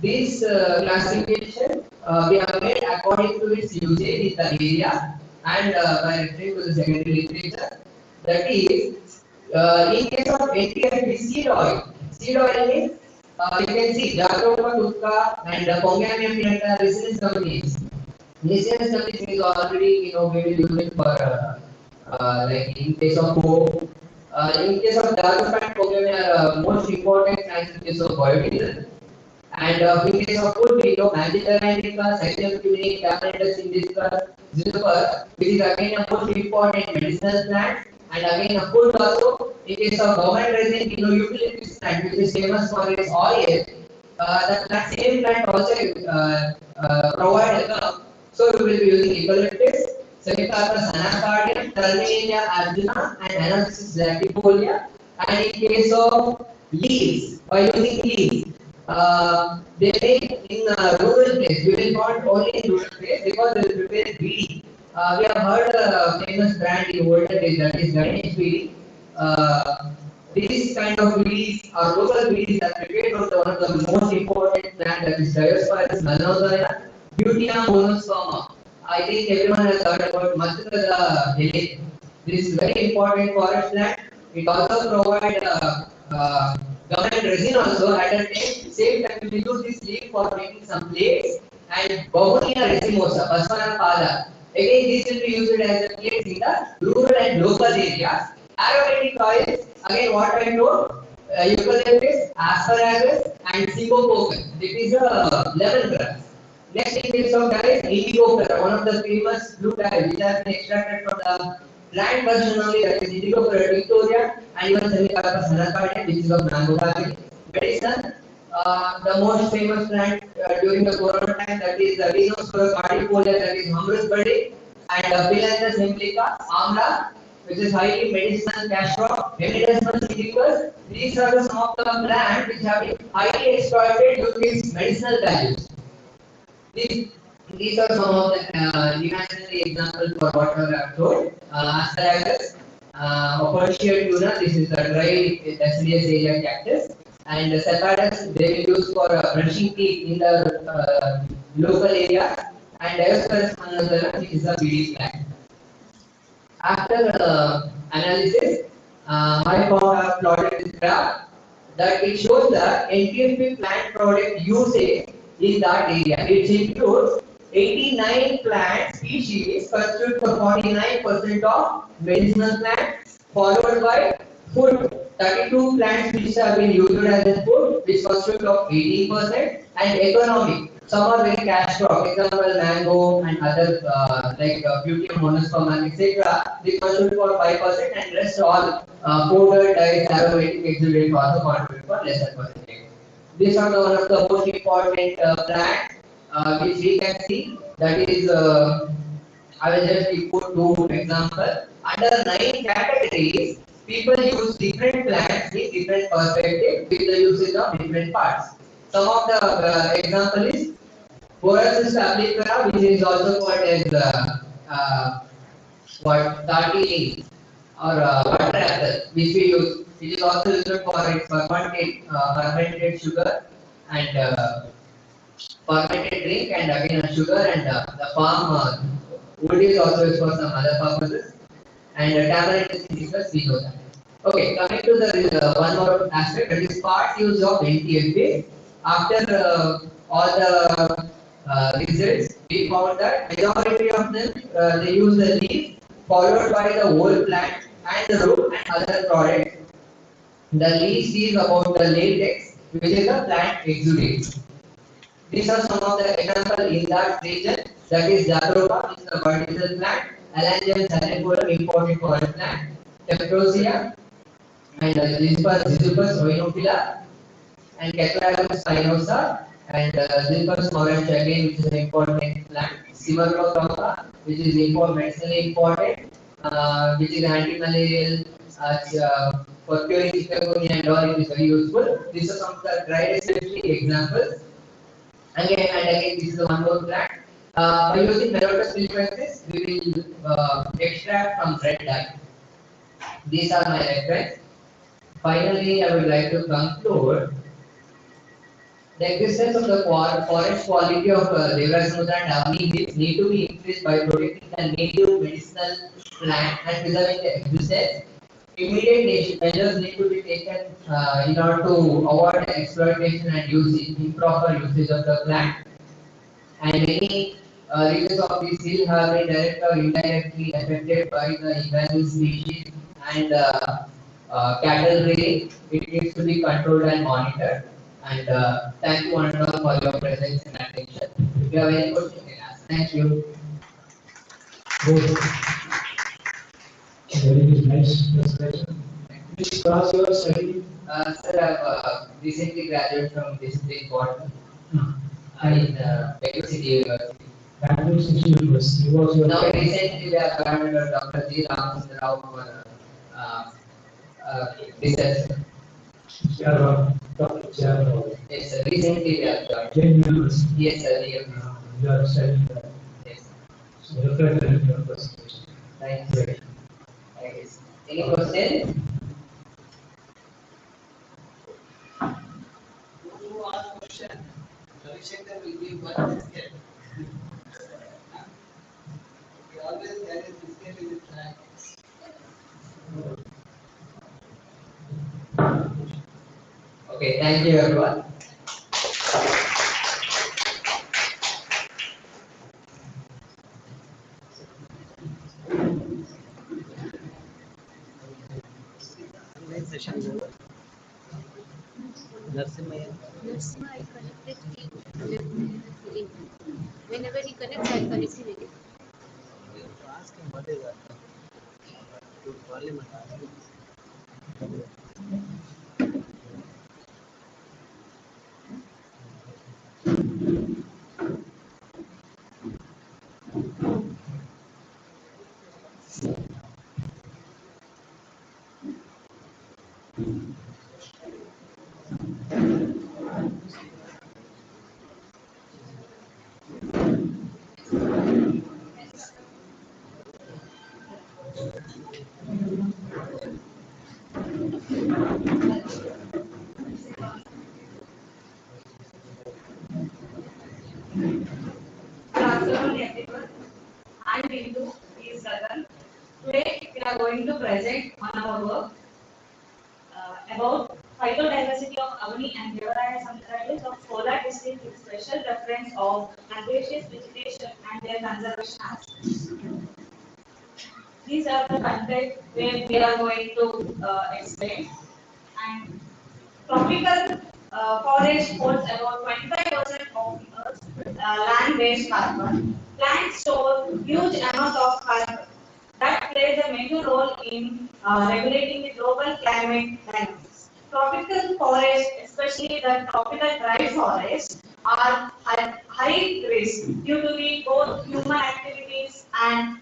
This classification we have made according to its usage in the area and by referring to the secondary literature. That is, in case of NTFP seed oil means you can see Jacobra, Tutka, and Pongamium Pinata residence companies. Residence companies is already we will use it for like in case of coke. In case of Jacobra and Pongamium are most important plants in case of biodiesel. And in case of food, we know Manchester indica, Satyam Cumini, Camelus indica, Zilver, which is again a most important medicinal plant. And again, a food also. In case of government resin, we know eucalyptus plant, which is famous for its oil. That same plant also provide a gum. So we will be using eucalyptus, Semicarpus anacardium, Terminia arjuna, and Anopsis latifolia. And in case of leaves, by using leaves. They make in rural place. You will find only in rural place because they will prepare beedi. We have heard a famous brand in olden days, that is Ganesh beedi. These kind of beedis or local beedis are prepared from one of the most important plant, that is Diospyros malnozoia, Butina monosperma. I think everyone has heard about Matsukada village. This is very important forest plant. It also provides government resin also at the same time we use this leaf for making some plates and Bogonia resinosa, Baswana pada. Again, this will be used as a plates in the rural and local areas. Aromatic oils, again what I told, eucalyptus, asparagus and Symposium. This is a lemongrass. Next in case of dye is indigo color, one of the famous blue dye which has been extracted from the plant version only, that is indigo color Victoria, and even Semicarpus anacardium, which is of mango family. Medicine, the most famous plant during the corona time, that is the Rhinoceros cardifolia, that is Hamrusbadi, and Philanthus implica, Amla, which is highly medicinal cash crop, medicinal citrus. These are the some of the plants which have been highly exploited due to its medicinal values. These are some of the imaginary examples for what I have told. Asparagus, Opportia tuna, this is the dry deciduous area cactus, and Cephadus they will use for brushing teeth in the local area, and Dioscorus manazara, which is a BD plant. After analysis, my firm have plotted this graph that it shows the NTFP plant product usage in that area. It includes 89 plant species constitute for 49% of medicinal plants, followed by food. 32 plant species have been used as a food, which constitute of 18%, and economic. Some are very cash crop, example mango and other Butium monosperma, etc. They constitute for 5%, and rest all powder, dyes, aromatic exudate also contribute for lesser percentage. These are the one of the most important plants which we can see. That is, I will just put two examples. Under 9 categories, people use different plants with different perspective with the usage of different parts. Some of the example is Boracis applicata, which is also called as what darjeeling or water apple, which we use. It is also used for its fermented sugar and fermented drink, and again sugar, and the palm wood is also used for some other purposes, and tamarind is citrus, we know that. Okay, coming to the one more aspect, that is part use of NTFA. After all the results, we found that majority of them they use the leaf followed by the whole plant and the root and other products. The leaf is about the latex, which is the plant exudate. These are some of the examples in that region. That is Jatropha, which is a vertical plant, Alangium salivum, important for oil plant, Tephrosia, and Ziziphus oinophila, and Cattleya spinosa, and Ziziphus morantia again, which is an important plant, Simerochroma, which is medicinally important, which is anti-malarial, for curing chikungunya and all, it is very useful. These are some of the dry respiratory examples. Again and again, this is the one more plant. By using Merotus filtrances, we will extract from red dye. These are my reference. Finally, I would like to conclude the existence of the forest quality of Devarasamudra and Avni leaves need to be increased by protecting the native medicinal plant and preserving the existence. Immediate measures need to be taken in order to avoid exploitation and improper usage of the plant. And many regions of the seal have been directly or indirectly affected by the invasive species and cattle raiding. It needs to be controlled and monitored. And thank you one and all for your presence and attention. If you have any questions, you can ask. Thank you. Very nice presentation. Which class you are studying? Sir, I have recently graduated from discipline board in Bangalore City University. Bangalore City University. Was your Now recently we have joined Dr. G. Ramachandra for research. Dr. Jaro. Yes, sir. Recently we have joined. Jain University. Yes, sir. Yes. You are studying there. Yes. So reflect your presentation. Thank you. Great. Yes. Any questions? You ask question. Ravishankar will give one biscuit. He always carries biscuit in his bag. Okay, thank you everyone. Narasimha, I connected him. Whenever he connects, I connect him again. Ask him what is that. To Parliament. Good afternoon, everyone. I'm Bindu, is Gagan. Today, we are going to present on our work about phytodiversity of Avani and Devaraya subvarieties of Kolar district with special reference of herbaceous vegetation and their conservation aspects. These are the content where we are going to explain. And tropical forest holds about 25% of Earth's land-based carbon. Plants store huge amount of carbon that plays a major role in regulating the global climate dynamics. Tropical forests, especially the tropical dry forests, are at high risk due to the both human activities and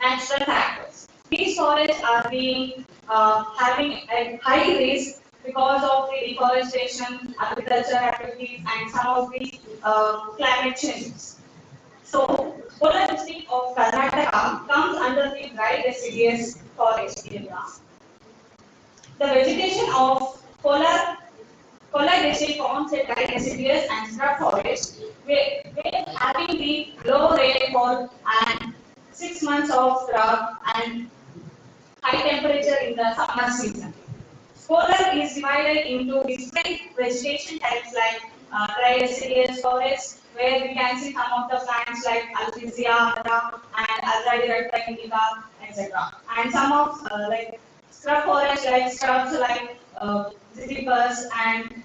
natural factors. These forests are being having a high risk because of the deforestation, agricultural activities, and some of the climate changes. So, Kolar district of Karnataka comes under the dry deciduous forest area. The vegetation of Kolar district forms a dry deciduous and scrub forest, where having the low rainfall and 6 months of drought and high temperature in the summer season. Kolar is divided into different vegetation types like dry deciduous forest, where we can see some of the plants like Alphisia and Alzheimer indica, etc. And some of like scrub forest like shrubs like Ziziphus and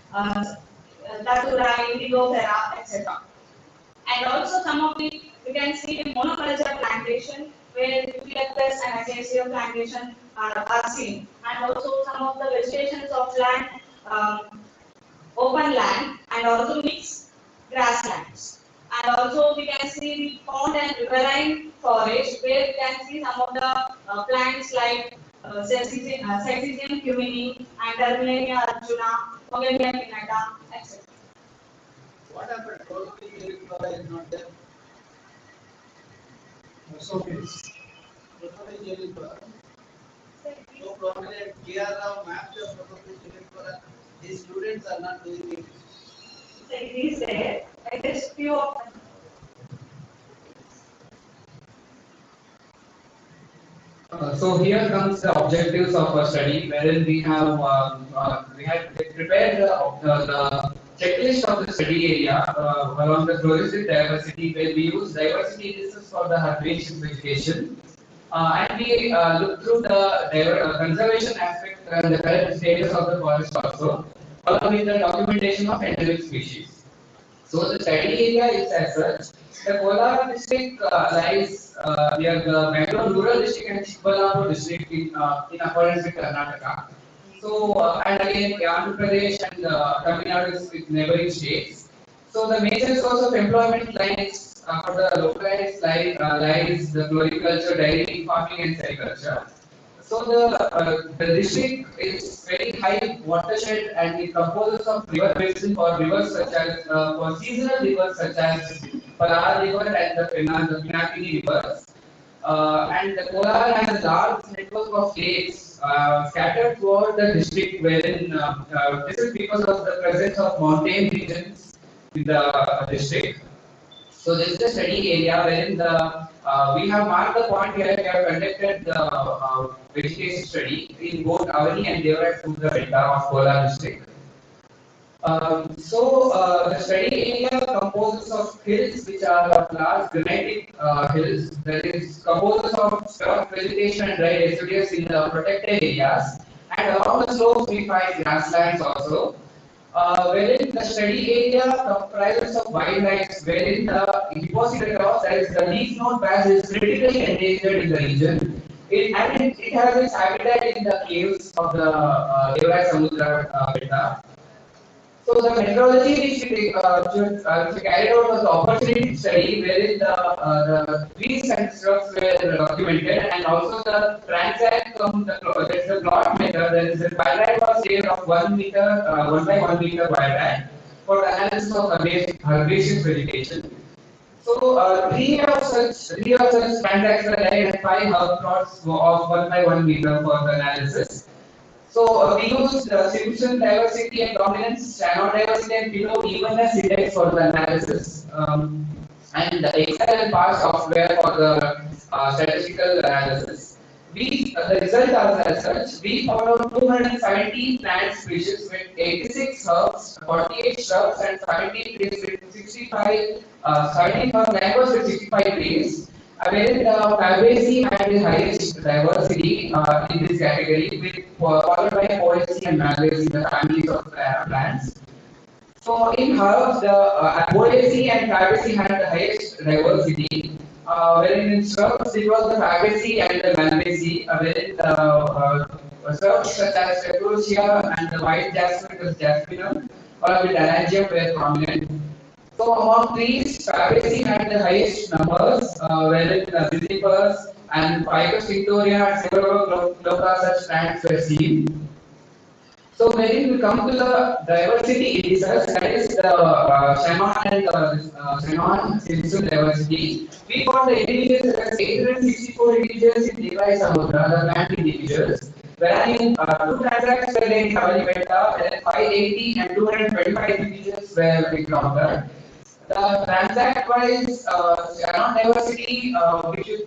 Datura, Indigo, etc. And also some of the, we can see the monoculture plantation where the eucalyptus and acacia plantation are seen. And also some of the vegetations of land, open land and also mixed grasslands. And also we can see the pond and riverine forest where we can see some of the plants like Sesisium cumini and Terminalia arjuna, Mogalia pinnata, etc. What happened? Totally flora is not there. So it's Totally flora. So prominent TVRAMACHANDra mapped the totally flora. These students are not doing it. So it is there. It is few of them. So here comes the objectives of our study, wherein we had prepared the checklist of the study area along the floristic diversity, where we use diversity indices for the herbaceous vegetation, and we look through the conservation aspect and the current status of the forest also, along with the documentation of endemic species. So the study area is as such. The Kolar district lies near the Bangalore rural district and Chikbalapur district in accordance with Karnataka. So and again Andhra Pradesh and Tamil Nadu is with neighboring states. So the major source of employment lies for the localized lies the floriculture, dairy farming and sericulture. So the district is very high watershed and it composes of river basin for rivers such as for seasonal rivers such as Palar River and the Pinakini rivers. And the Kolar has a large network of lakes scattered throughout the district, wherein this is because of the presence of mountain regions in the district. So this is the study area wherein we have marked the point here. We have conducted the vegetation study in both Avani and Devaraya Delta of Kolar district. The study area composes of hills which are of large granitic hills. That is composes of scrub vegetation and dry residues in the protected areas. And along the slopes we find grasslands also. Wherein the study area comprises of wildlife, wherein the Hippocerators, that is the leaf node bass, is critically endangered in the region. It has its habitat in the caves of the Devaraya Samudra Delta. So the methodology which we carried out was the opportunity study, wherein the trees and shrubs were documented, and also the transact from there is a plot method. There is a quadrant was there of 1 meter, 1 by 1 meter quadrant for the analysis of herbaceous vegetation. So three of such transacts were laid and 5 herb plots of 1 by 1 meter for the analysis. So we used Simpson diversity and dominance, Shannon diversity and below evenness index for the analysis, and the Excel and PAR software for the statistical analysis. The result was as such. We found out 270 plant species with 86 herbs, 48 shrubs, and 17 trees with 65, 17 mangoes with 65 trees. Wherein the Fabaceae had the highest diversity in this category, with followed by Poaceae and Malvaceae, the families of plants. So in herbs, the Poaceae and Fabaceae had the highest diversity, wherein in shrubs it was the Fabaceae and the Malvaceae, wherein the shrubs such as Petrosia and the white jasmine, the jasminum, along with Alangium were prominent. So among these, Fabaceae had the highest numbers, wherein Ziziphus and Ficus victoria and several such plants were seen. So when we come to the diversity indices, that is the Shannon and Shannon Simpson diversity, we found the individuals as 864 individuals in Levi Samudra, the plant individuals, wherein two transacts were in Kavali Beta, and 580 and 225 individuals were encountered. The transact-wise Shannon diversity,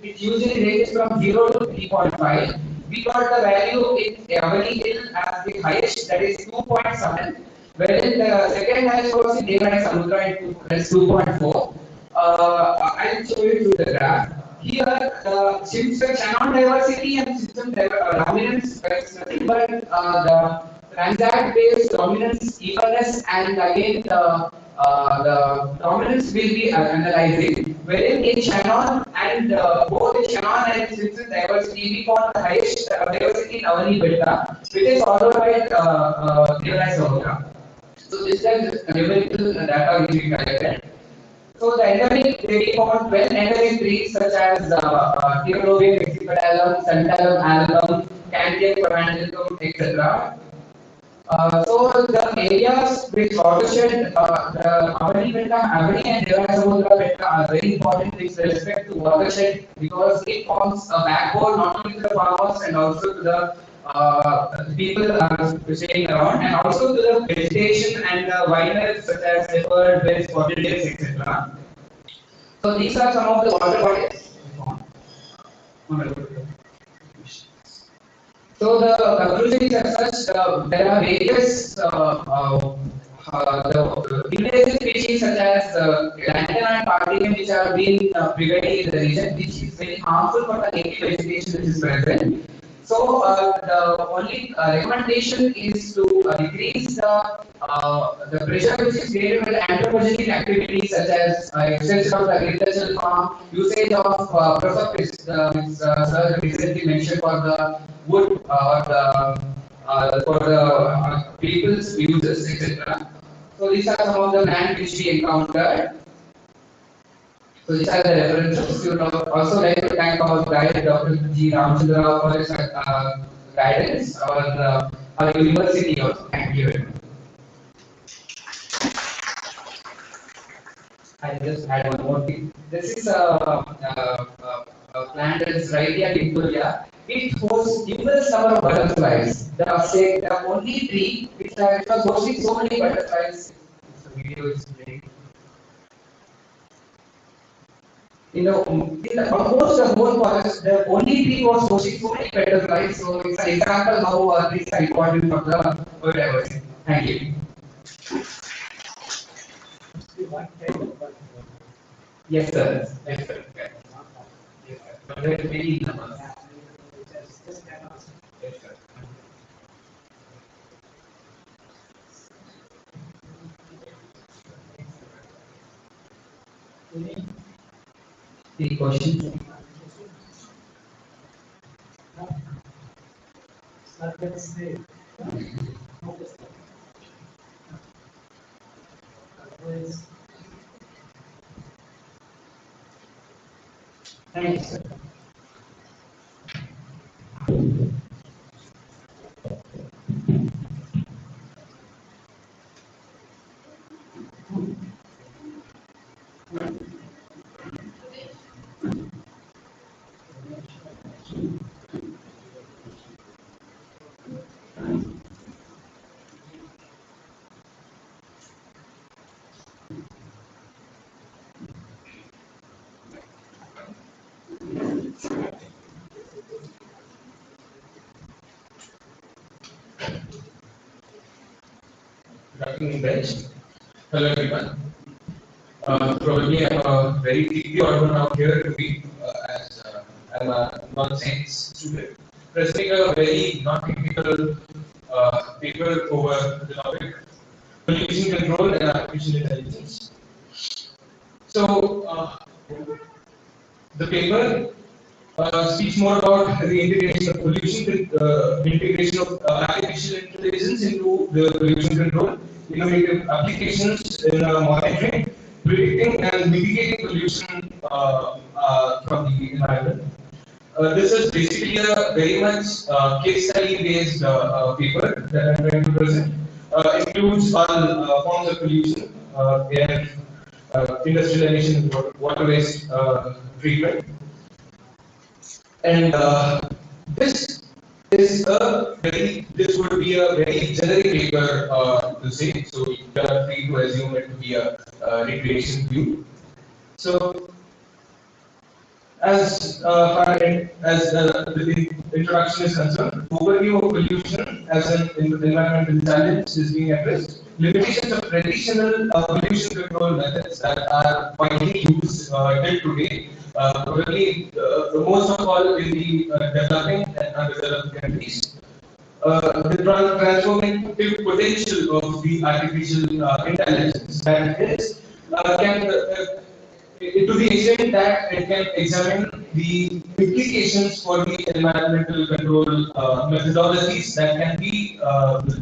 which usually ranges from 0 to 3.5, we got the value in Kavali Hill as the highest, that is 2.7, wherein the second highest was in Devai Samudra, that is 2.4. I'll show you through the graph. Here, the Simpson Shannon diversity and system dominance is nothing but the transact-based dominance, evenness, and again the dominance will be analyzing. Wherein in Shannon and both in Shannon and Simpson diversity, we found the highest diversity in Avani Beta, which is followed by Devai Samudra. So this is the numerical data which we collected. So the endemic, they found 12 endemic trees such as Theolobium, Mexipedalum, Santalum, Alum, Candium, Corandicum, etc. So the areas which watershed, the Avani Beta, Avani and Devai Samudra Beta are very important with respect to watershed because it forms a backbone not only to the farmers and also to the people staying around, and also to the vegetation and the wildlife such as leopard, bears, spotted deers, etc. So these are some of the water bodies. So the conclusion is as such, there are various invasive species such as lantana and cardigan which are being prevailing in the region, which is very harmful for the native vegetation which is present. So the only recommendation is to decrease the pressure which is created by the anthropogenic activities such as extension of the agricultural farm, usage of prosopis, sir recently mentioned for the wood or for the people's uses, etc. So these are some of the land which we encountered. So these are the references. We would also like to thank our guide, Dr. G. Ramachandra, for his guidance, our university also. Thank you very much. I just add one more thing. This is a plant that is Rhydia Victoria. It hosts numerous number of butterflies. The only tree which was hosting so many butterflies. The video is playing. In almost the whole forest, the only tree was hosting so many butterflies. So it's an example how trees are important for the biodiversity. Thank you. Yes, sir. Yes, sir. Yes, sir. But there are many numbers. Yes, sir. Any questions? Thank you, sir. Good afternoon, bench. Hello, everyone. Probably I'm a very deeply organ out here to be as I'm a non-science student, presenting a very non-technical paper over the topic pollution control and artificial intelligence. So the paper speaks more about the integration of pollution, integration of artificial intelligence into the pollution control, innovative applications in monitoring, predicting and mitigating pollution from the environment. This is basically a very much case study based paper that I'm going to present. Includes all forms of pollution, air, industrial emissions, water waste treatment. And this would be a very generic paper to say, so you are free to assume it to be a recreation view. So the introduction is concerned, overview of pollution as an environmental challenge is being addressed. Limitations of traditional pollution control methods that are widely used till today, probably most of all in the developing and underdeveloped countries. The transformative potential of the artificial intelligence that is can to the extent that it can examine the implications for the environmental control methodologies that can be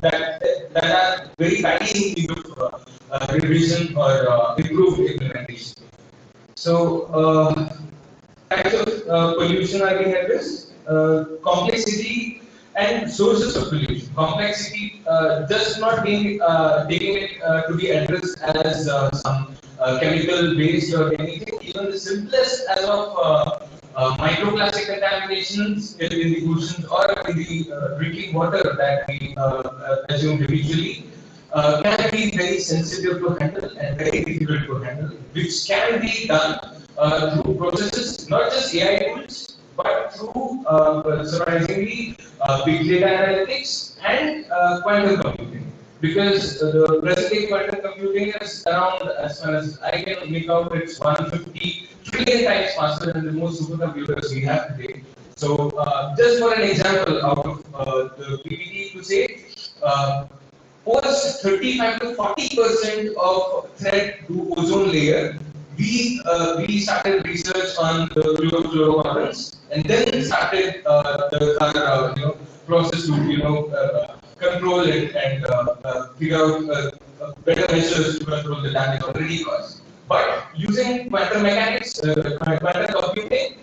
that are very badly in need of revision or improved implementation. So types of pollution are being addressed, complexity and sources of pollution. Complexity just not being taking it to be addressed as some chemical based or anything. Even the simplest as of microplastic contaminations in the oceans or in the drinking water that we assume habitually can be very sensitive to handle and very difficult to handle, which can be done through processes, not just AI tools, but through surprisingly big data analytics and quantum computing. Because the present day quantum computing is around, as far as I can make out, it's 150 trillion times faster than the most supercomputers we have today. So, just for an example, out of the PPT to say, post 35 to 40% of threat to ozone layer, we started research on the fluorocarbons and then started our process to control it and figure out better measures to control the damage already caused. But using quantum mechanics, quantum computing,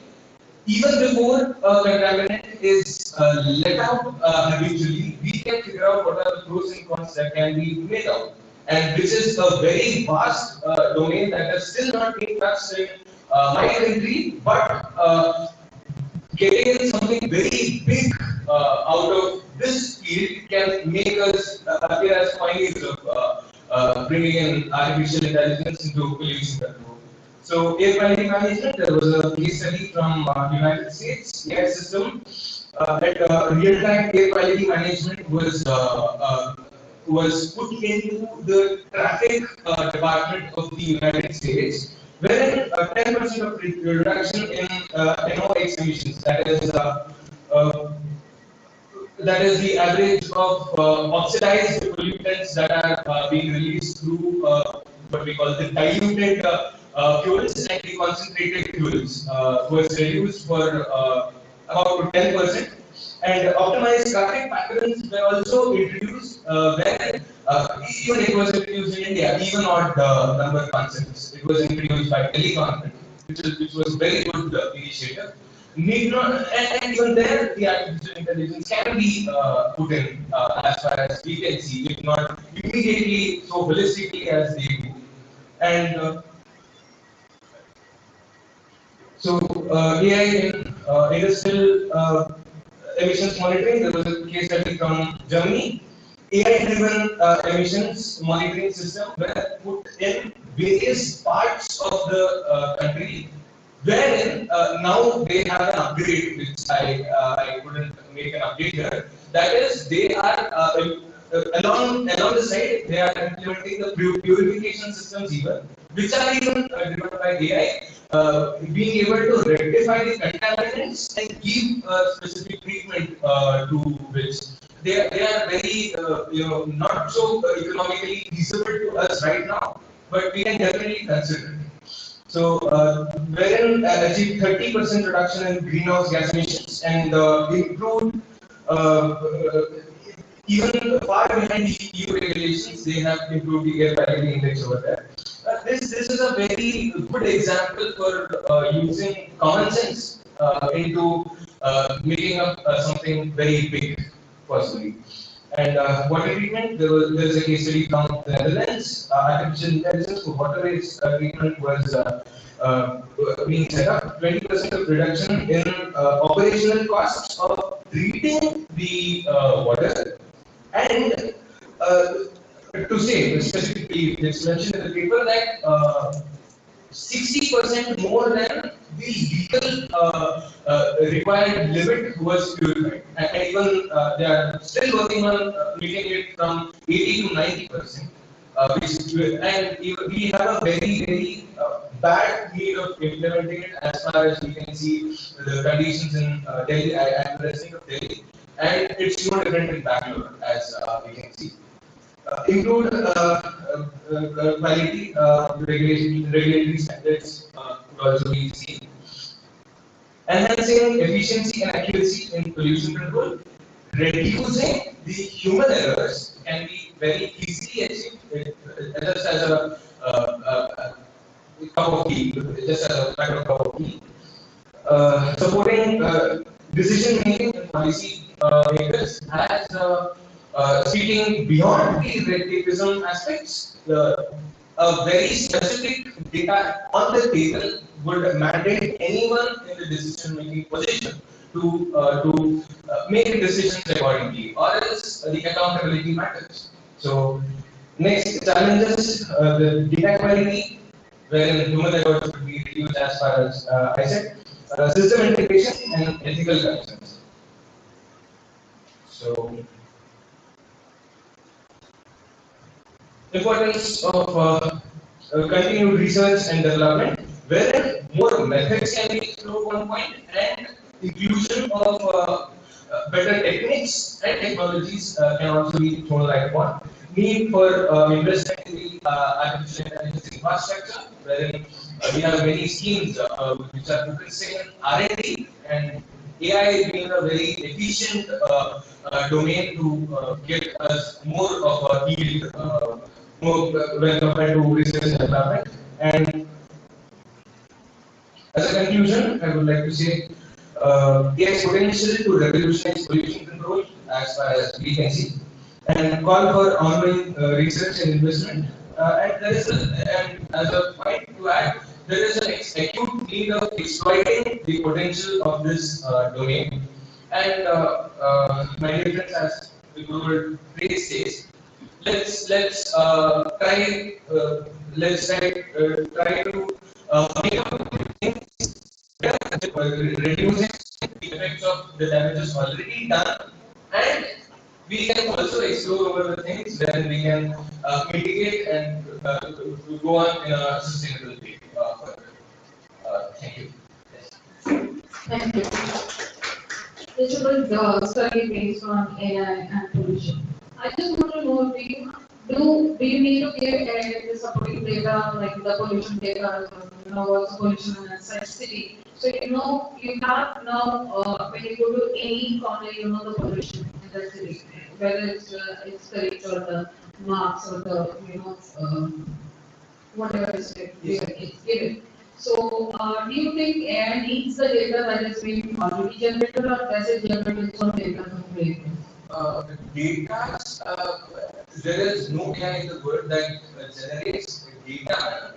even before a contaminant is let out habitually, we can figure out what are the pros and cons that can be made out. And this is a very vast domain that has still not been touched in my country, but getting in something very big out of this field can make us appear as pioneers of bringing in artificial intelligence into pollution control. So, air quality management, there was a case study from United States AI system that real-time air quality management was put into the traffic department of the United States, wherein 10% of reduction in NOx emissions, that is the average of oxidized pollutants that are being released through what we call the diluted fuels and the concentrated fuels was reduced for about 10%. And optimized traffic patterns were also introduced where even it was introduced in India, even not number concepts. It was introduced by Delhi government. which was very good initiative. Need not, and even there, the artificial intelligence can be put in as far as we can see, if not immediately, so holistically as they do. And AI in industrial emissions monitoring, there was a case study from Germany. AI-driven emissions monitoring system were put in various parts of the country, wherein now they have an upgrade, which I couldn't make an update here. That is, they are along the side, they are implementing the purification systems even, which are even driven by AI, being able to rectify the contaminants and give specific treatment to which they are very not so economically feasible to us right now, but we can definitely consider it. So, wherein achieved 30% reduction in greenhouse gas emissions and improved even far behind the EU regulations, they have improved the air quality index over there. This is a very good example for using common sense into making up something very big, possibly. And water treatment, there is a case study from the Netherlands. Artificial intelligence for water waste treatment was being set up. 20% of reduction in operational costs of treating the water. And to say specifically, it's mentioned in the paper that 60% more than the legal required limit was purified, and even they are still working on making it from 80 to 90%. And we have a very bad need of implementing it as far as we can see the conditions in Delhi. I am resident of Delhi, and it's no different in Bangalore as we can see. Improved quality regulatory standards could also be seen. Enhancing efficiency and accuracy in pollution control, reducing the human errors can be very easily achieved just as a cup of tea, just as a kind of cup of tea. Supporting decision making and policy makers as speaking beyond the red tapeism aspects, a very specific data on the table would mandate anyone in the decision making position to make decisions accordingly, or else the accountability matters. So, next challenges the data quality, wherein human errors would be reduced as far as I said, system integration and ethical concerns. So, importance of continued research and development, wherein more methods can be explored one point, and inclusion of better techniques and technologies can also be thrown light upon. Need for investment in the artificial intelligence infrastructure, wherein we have many schemes which are focusing on R&D, and AI being a very efficient domain to get us more of a yield more when compared to research and development. And as a conclusion, I would like to say AI's potential to revolutionize pollution control as far as we can see, and call for ongoing research and investment. And there is and as a point to add, there is an acute need of exploiting the potential of this domain. And my dear friends, as the global trade says, let's try to make up things reducing the effects of the damages already done, and we can also explore over the things where we can mitigate and go on in a sustainable way further. Thank you. Thank you. This is a study based on AI and pollution. I just want to know, do you need to give the supporting data like the pollution data, what's pollution in a such city? So you have now when you go to any corner, the pollution in the city, whether it's correct or the marks or the whatever is it's given. So, do you think AI needs the data that is being already generated, or does it generate its own data from creating? Data, there is no AI in the world that generates data.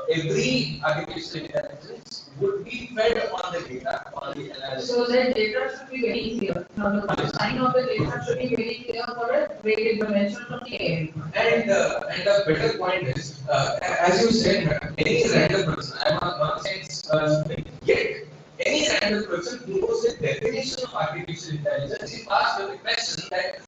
Every artificial intelligence would be fed on the data, on the analysis. So that data should be very clear. Now the design of the data should be very clear for a great information from the AI. And the better point is, as you said, madam, any random person, I'm not saying yet, any random person who knows the definition of artificial intelligence is asked the question that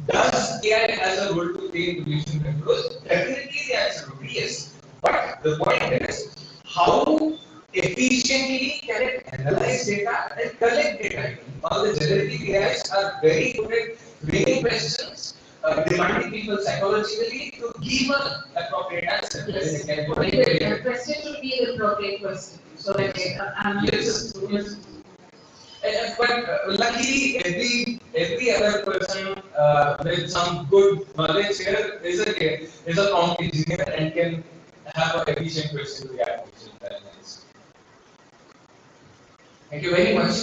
does AI has a role to play in pollution control? Definitely the answer would be yes. But the point is, how efficiently can it analyze data and collect data? All the generative AIs are very good at framing questions, demanding people psychologically to give an appropriate answer. Yes. The question should be the appropriate question. So like, Yes. But luckily, every other person with some good knowledge here is a prompt engineer and can have an efficient question to the artificial intelligence. Thank you very much.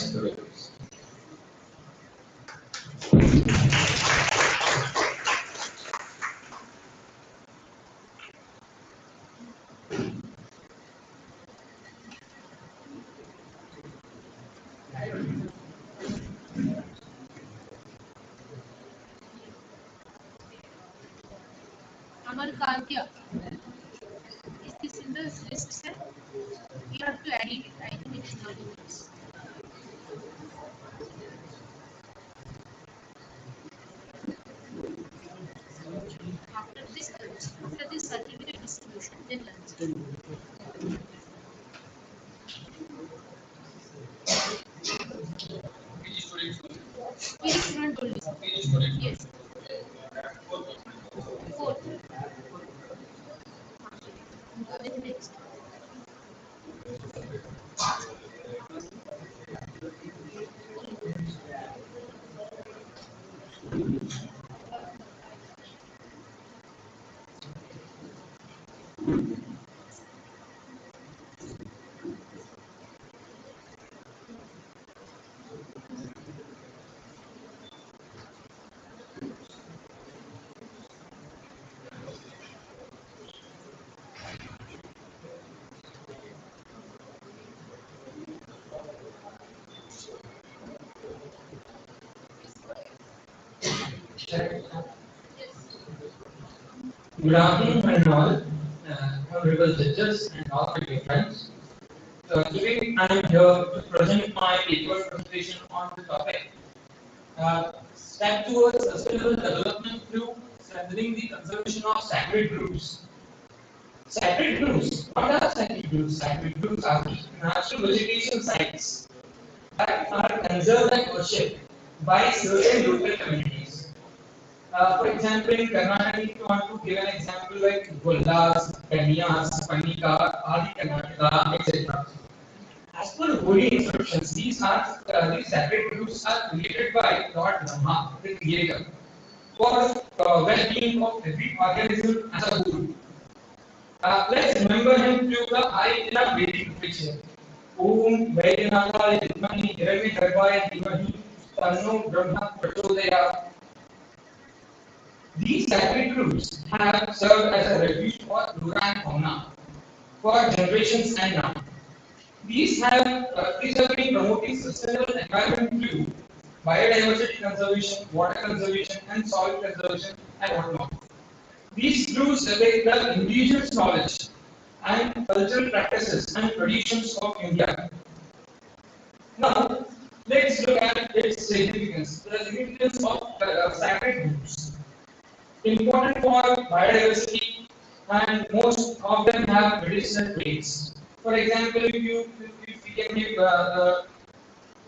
Amar Kantya. Is this in the list, sir? We have to edit it. I think it is not in this. After this certificate distribution, then lunch. Which student told this? Yes. Fourth. Then next. Good afternoon, and all, honorable judges and all my dear friends. Today I am here to present my paper presentation on the topic Step towards sustainable development through strengthening the conservation of sacred groves. Sacred groves. What are sacred groves? Sacred groves are natural vegetation sites that are conserved and worshipped by certain local communities. For example, in Karnataka, if you want to give an example like Goldas, Kanyas, Panika, Adi Karnataka, etc. As per holy instructions, these sacred groups are created by Lord Brahma, the Creator, for well-being of every organism as a whole. Let's remember him to the high in a Vedic picture. Om Vaidyanatha Vidmani Hiranya Garbhaya Dhimahi Tanno Brahma Prachodaya. These sacred groups have served as a refuge for flora and fauna for generations and now. These have been promoting sustainable environment through biodiversity conservation, water conservation, and soil conservation, and whatnot. These groups reflect the indigenous knowledge and cultural practices and traditions of India. Now, let's look at its significance. The significance of sacred groups. Important for biodiversity, and most of them have medicinal traits. For example, if you can make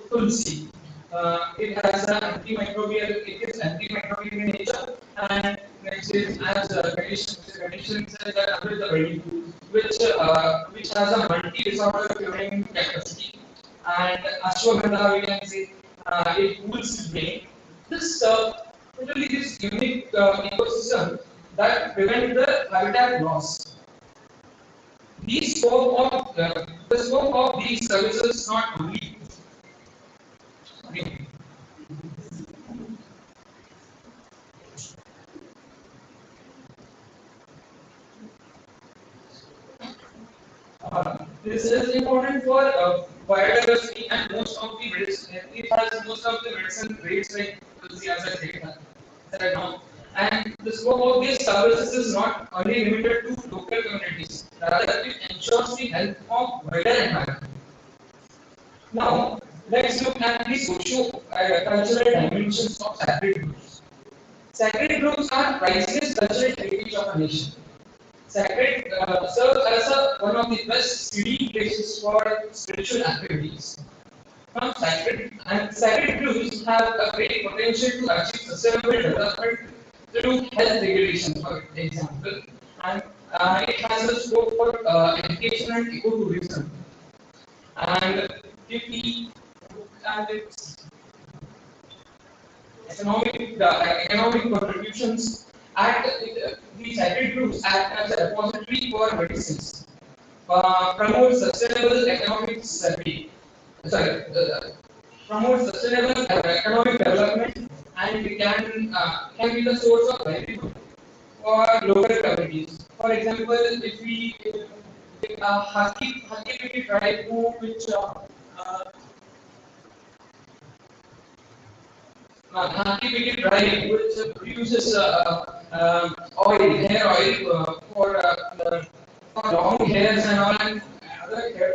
tulsi, it has an antimicrobial, it is antimicrobial in nature, and next is as condition says that under the body, which has a multi-disorder curing capacity, and ashwagandha we can say it cools the brain. This totally this unique ecosystem that prevent the habitat loss. the scope of these services not only this is important for biodiversity and most of the medicine. It has most of the medicine rates like as I said right now. And the scope of these services is not only limited to local communities, rather it ensures the health of wider environment. Now, let's look at the socio-cultural dimensions of sacred groves. Sacred groves are priceless cultural heritage of a nation. Sacred serves as one of the best study places for spiritual activities. From sacred groves have a great potential to achieve sustainable development through health regulation, for example, and it has a scope for education and ecotourism. And if we look at its economic contributions, the sacred groves act as a repository for medicines, promote sustainable economic survey, sorry, promote sustainable economic development, and it can be the source of livelihood for local communities. For example, if we take a Haki tribe which Haki tribe which produces hair oil for long hairs and all and other hair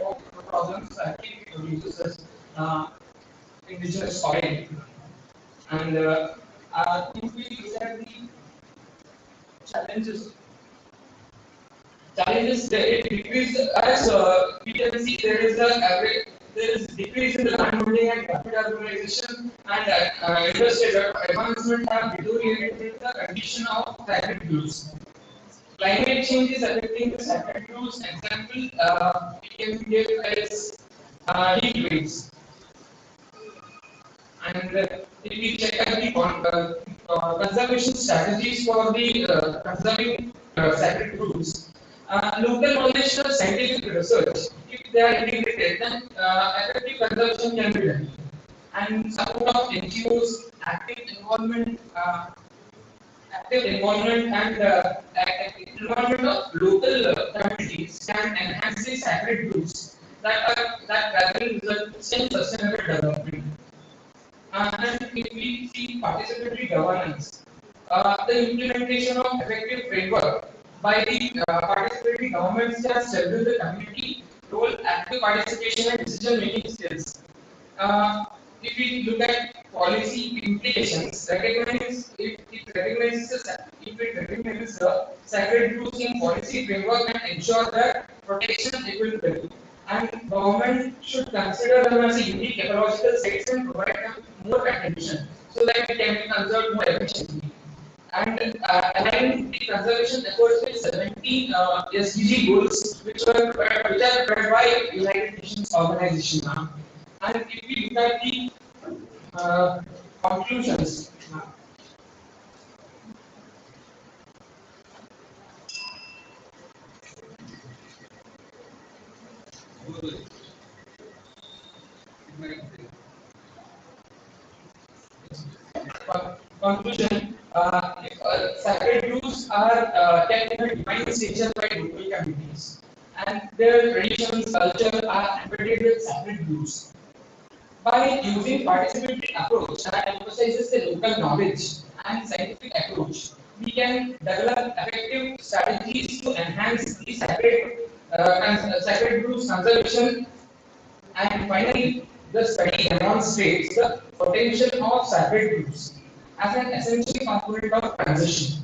problems. Haki produces this indigenous oil. And if we look at the challenges, it decrease as we can see there is decrease in the land holding and rapid urbanization and industrial advancement have deteriorated the condition of sacred groves. Climate change is affecting the sacred groves. Example we can give as heat waves. And if we check out the conservation strategies for the conserving sacred groves, local knowledge or scientific research, if they are integrated, then effective conservation can be done. And support of NGOs, active involvement and involvement of local communities can enhance the sacred groves that will result in sustainable development. And if we see participatory governance, the implementation of effective framework by the participatory governments can strengthen the community role, active participation, and decision making skills. If we look at policy implications, if it recognizes the sacred groves in policy framework and ensure that protection equitable. And government should consider them as a unique ecological sites and provide them more attention so that it can be conserved more efficiently. And align the conservation efforts with 17 SDG goals, which are prepared by United Nations organization. And if we look at the conclusions. Conclusion: sacred groves are kept in a defined stature by local communities, and their traditions, culture are embedded with sacred groves. By using participatory approach that emphasizes the local knowledge and scientific approach, we can develop effective strategies to enhance the sacred groves conservation. And finally, the study demonstrates the potential of sacred groves as an essential component of transition.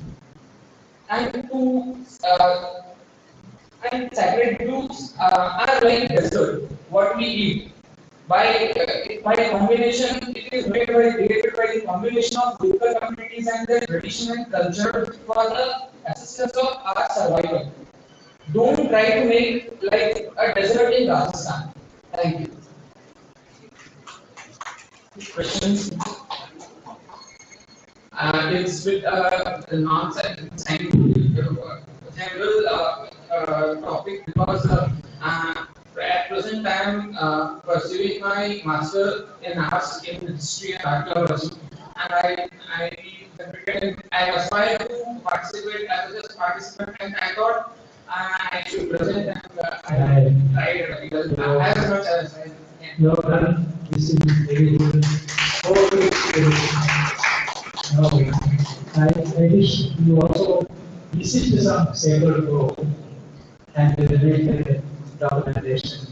And sacred groves are like dessert, what we eat. By combination, it is created by the combination of local communities and their tradition and culture for the assistance of our survival. Don't try to make like a desert in Rajasthan. Thank you. Questions? It's with non-scientific general topic because pursuing my master in arts in history and archaeology, and I aspired to participate as a just participant, and I thought I should present and I tried because as much as I can. You have done this is very good. Okay. Okay. I wish you also visit some sacred grove and related documentation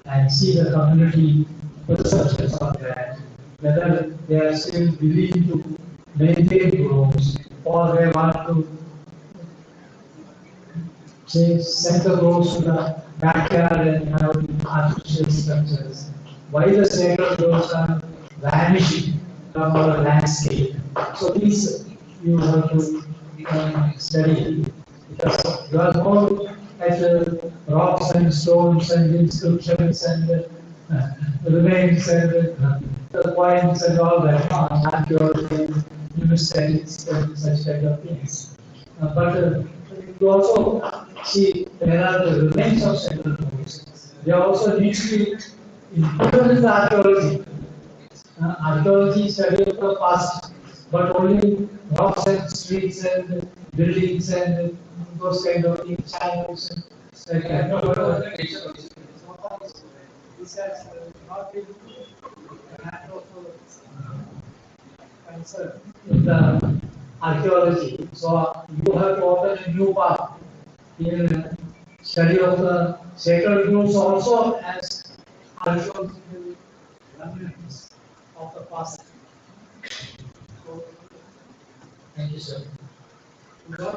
and see the community perceptions of that, whether they are still willing to maintain groves or they want to change center groves to the backyard and have artificial structures. Why the sacred groves are vanishing from our landscape. So these you have to study because you are more at rocks and stones and inscriptions and remains and the coins and all that archaeology and numismatics and such kind of things. But you also see there are the remains of central modes. They also need to be included in the archaeology. Archaeology study of the past, but only rocks and streets and buildings and those kind of things, channels and like that. This has not been a matter of concern in the archaeology. So you have to open a new path in study of the sacred groves also as archaeological remnants of the past. So, thank you, sir.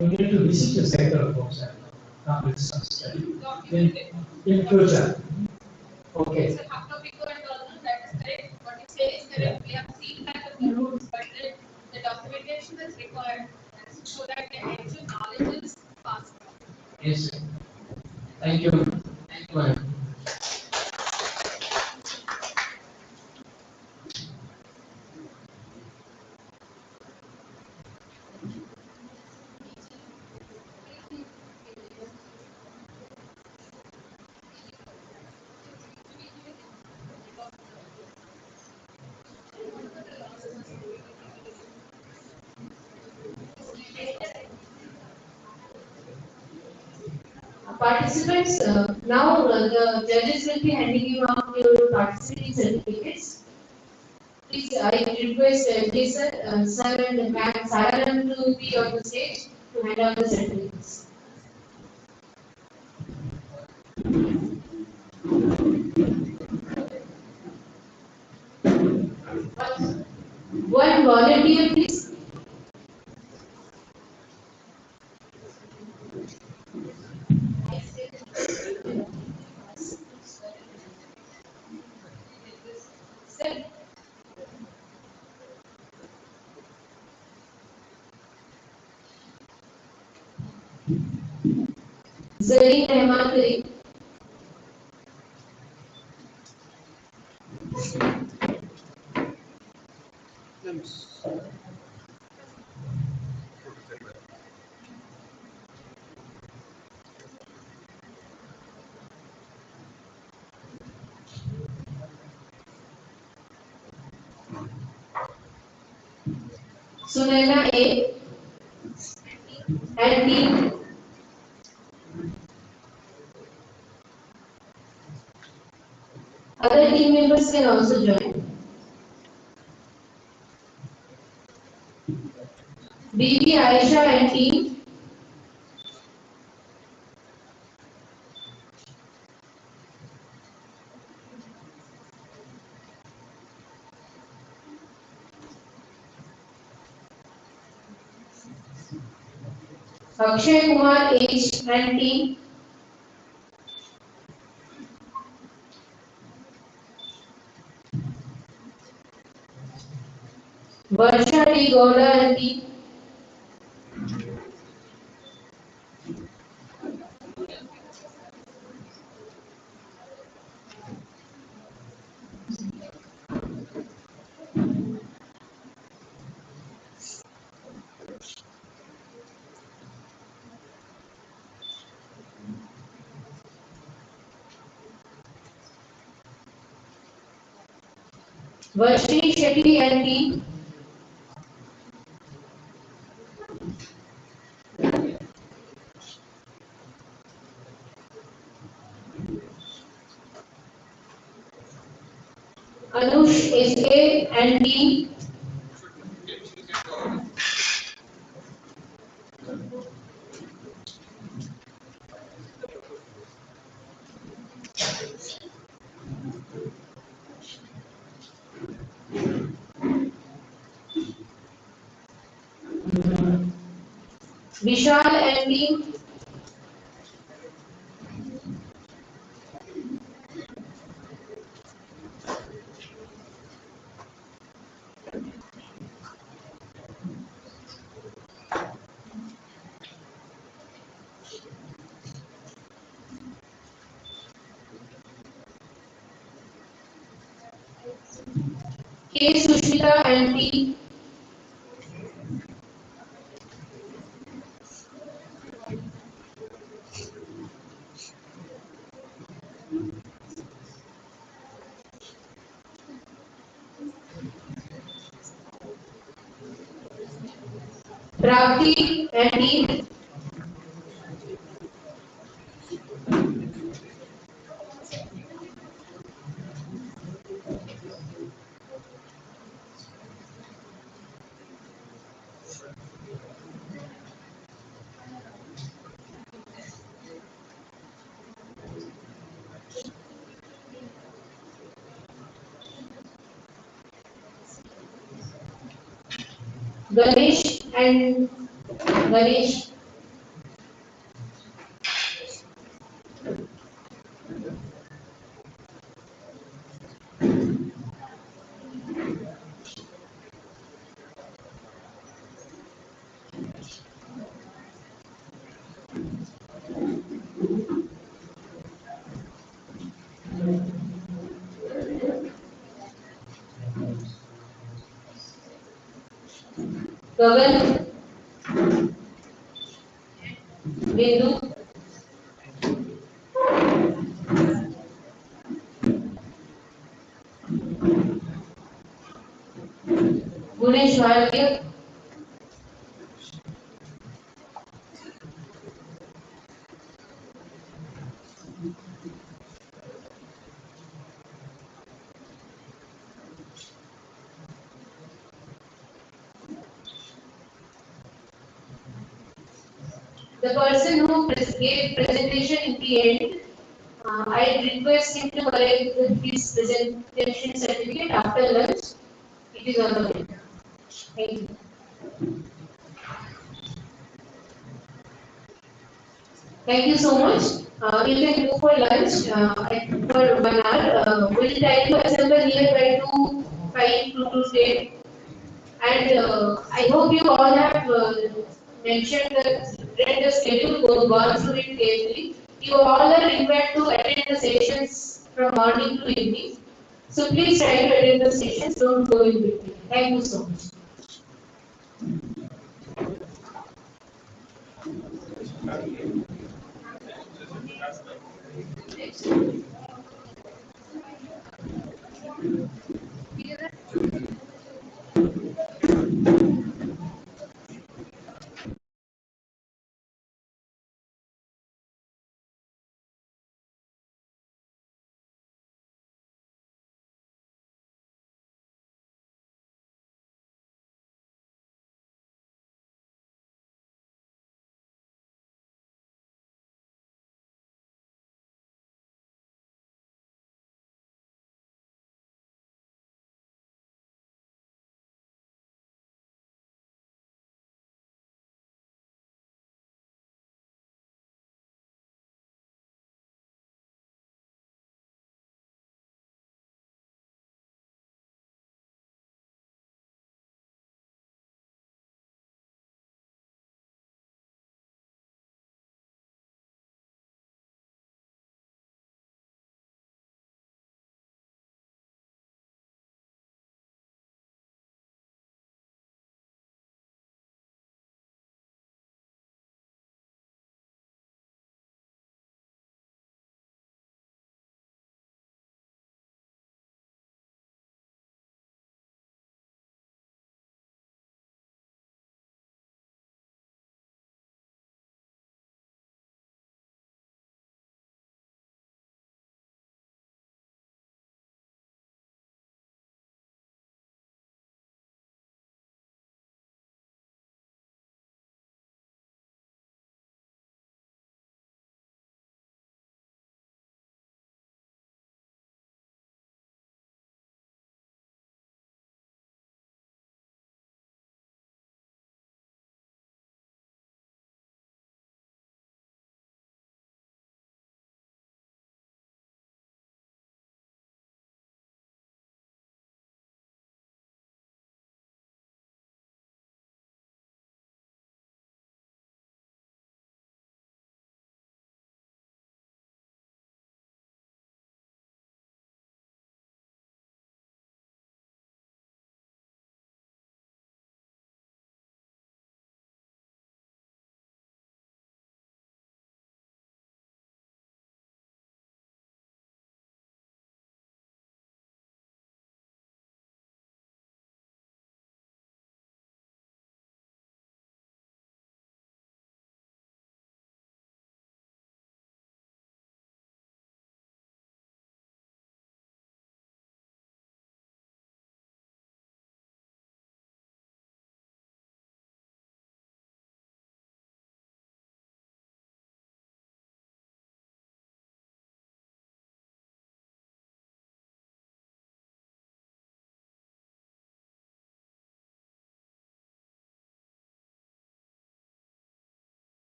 You need to visit the sacred groves and complete some study in future. Okay. So after we go and all that is correct. What you say is correct. We have seen that the routes, but the documentation is required so that the actual knowledge is passed on. Yes, sir. Thank you. Thank you, ma'am. Participants, now the judges will be handing you out your participating certificates. Please, I request Jason, sir and Ma'am Saranam to be on the stage to hand out the certificates. One volunteer, please. Sir. Zareen Rahman Karim. Sunaina A. and team. Other team members can also join. BB Aisha and team. Akshay Kumar H and team. Varsha D. Gowda and team. Varshini Shetty and team. Anush SK and team. Vishal and team. K. Sushmita and team. Prapti and team. Ganesh and Ganesh. Gagan, Bindu, Gunesh Bharatiya, the person who gave presentation in the end, I request him to collect his presentation certificate after lunch. It is on the way. Thank you. Thank you so much. You can go for lunch for 1 hour. We'll try to assemble here by 2:05 to 10. And I hope you all have mentioned read the schedule, gone through it carefully. You all are invited to attend the sessions from morning to evening. So please try to attend the sessions, don't go in between. Thank you so much.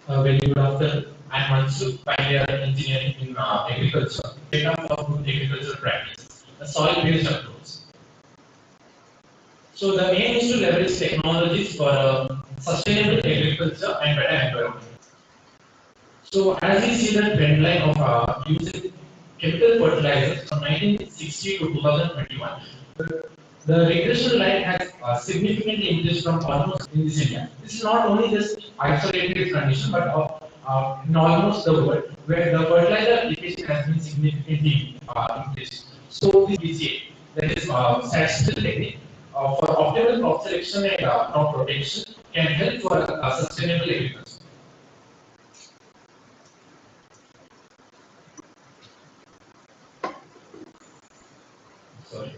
Very good afternoon. I am Mansukh, final year engineering in agriculture. Data for good agricultural practice, a soil-based approach. So the aim is to leverage technologies for sustainable agriculture and better environment. So as we see the trend line of using chemical fertilizers from 1960 to 2021, the regression line has significantly increased from almost in this area. This is not only just isolated condition, but in almost the world where the fertilizer application has been significantly increased. So this BCA, that is statistical technique for optimal crop selection and crop protection, can help for sustainable agriculture. Sorry.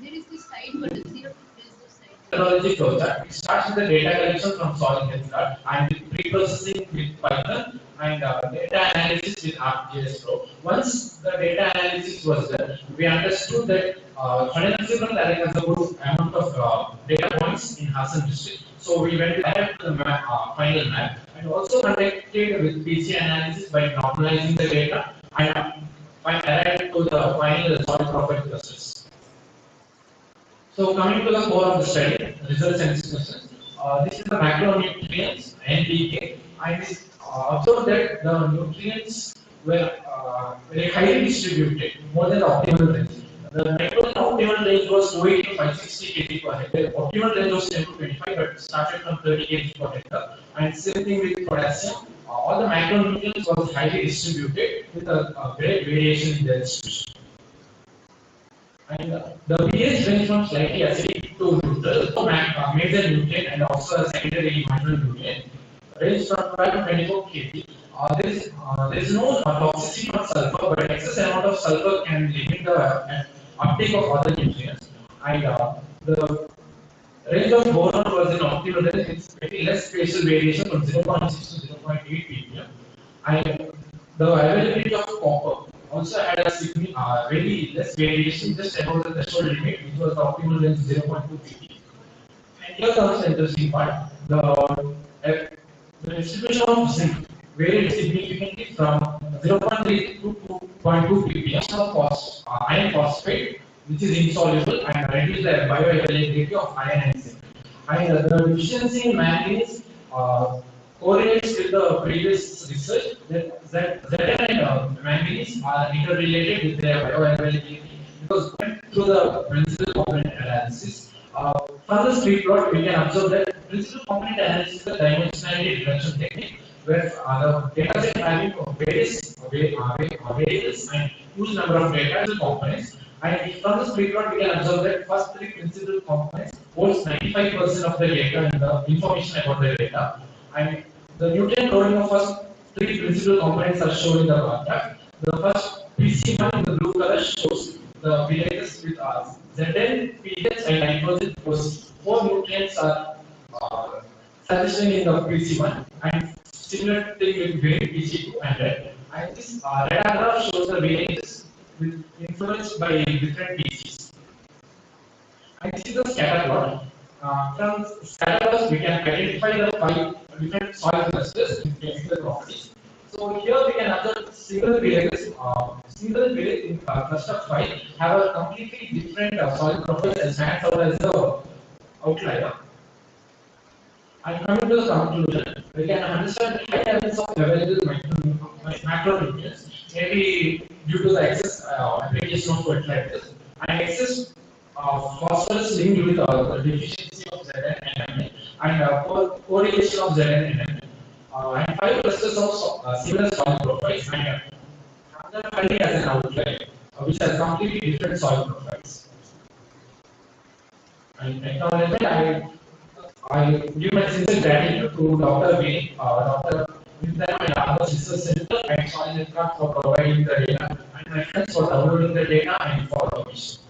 There is this site, but it's here to place the site. Methodology flowchart. It starts with the data collection from soil health chart and with pre-processing with Python and data analysis with ArcGIS Pro. Once the data analysis was done, we understood that Municipal Direct has a good amount of data points in Hassan district. So we went ahead to the final map and also conducted with PC analysis by normalizing the data and arrived to the final soil profile clusters. So coming to the core of the study, results and discussions. This is the macronutrients NPK. I observed that the nutrients were very highly distributed, more than the optimal range. The optimal range was 280 to 560 kg per hectare. Optimal range was 10 to 25, but started from 30 kg per hectare. And same thing with potassium. All the macronutrients was highly distributed with a great variation in their distribution. And the pH range from slightly acidic to neutral, major nutrient and also a secondary minor nutrient, range from 12 to 24 kg. There is no toxicity of sulfur, but excess amount of sulfur can limit the uptake of other nutrients. And the range of boron was in optimal range, it's very less spatial variation from 0.6 to 0.8 ppm. And the availability of copper also had a very less variation, just above the threshold limit, which was the optimal range 0.2 ppm. And here comes the interesting part. The distribution of zinc varied significantly from 0.3 to 2.2 ppm of iron phosphate, which is insoluble and reduces the bioavailability of iron and zinc. And the deficiency in manganese correlates with the previous research that Zn and manganese are interrelated with their bioavailability because through the principal component analysis. From the street plot, we can observe that principal component analysis is a dimensionality reduction technique where the data set having various variables and huge number of data components. And from the street plot, we can observe that first three principal components holds 95% of the data and the information about the data. And the nutrient loading of first three principal components are shown in the bar chart. The first PC1 in the blue color shows the pHs with Zn, pH and nitrogen. Those four nutrients are suggested in the PC1 and similar thing with green PC2 and red. And this red graph shows the variances influenced by different PCs. And this is the scatter plot. From scatter plots, we can identify the 5 different soil clusters in chemical properties. So here we can observe single villages in cluster 5 have a completely different soil profile and stands out as the outlier. And coming to the conclusion, we can understand high levels of available macronutrients, maybe due to the excess application of fertilizers and excess phosphorus linked with the deficiency of Zn and Mn and correlation of Zn and Mn. And 5 clusters of similar soil profiles and another country as an outlier, which has completely different soil profiles. And acknowledgement, I give my sincere gratitude to Dr. V, Dr. Vindan and our Research Center and Soil Network for providing the data, and my friends for downloading the data and for permission.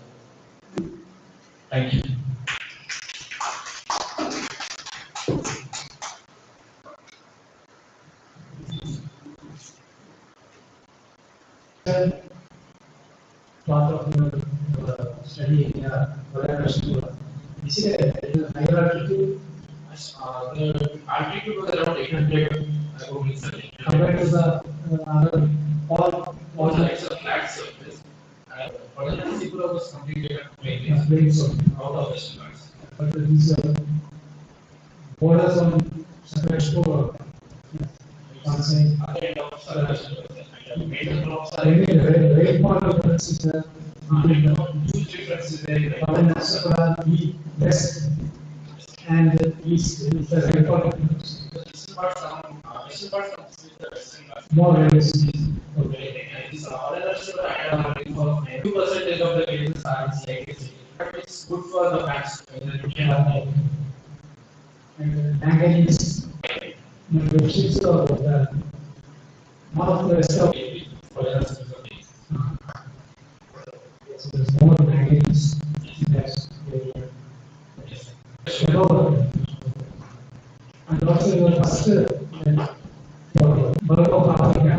Thank you. Part of your study area, this is a hierarchical the altitude was around 800 meters. Compared to the other, All the it's a flat surface. But then Sipura was completely plain. yeah, very so. Out of Western Ghats. But these borders on Sakarashpur, on saying, At the end of Saraswati, major blocks are very important differences there. huge differences there. Sakura, the west and the east is a very important difference. Western parts come with the Western Ghats. More realistic. Okay, and this other sugar I have for 2% of the cases are in slightly acidic. But it's good for the fats in the nutrient. And manganese, which is the one of the rest of so there's more manganese in that area. And also your first for bulk of Africa,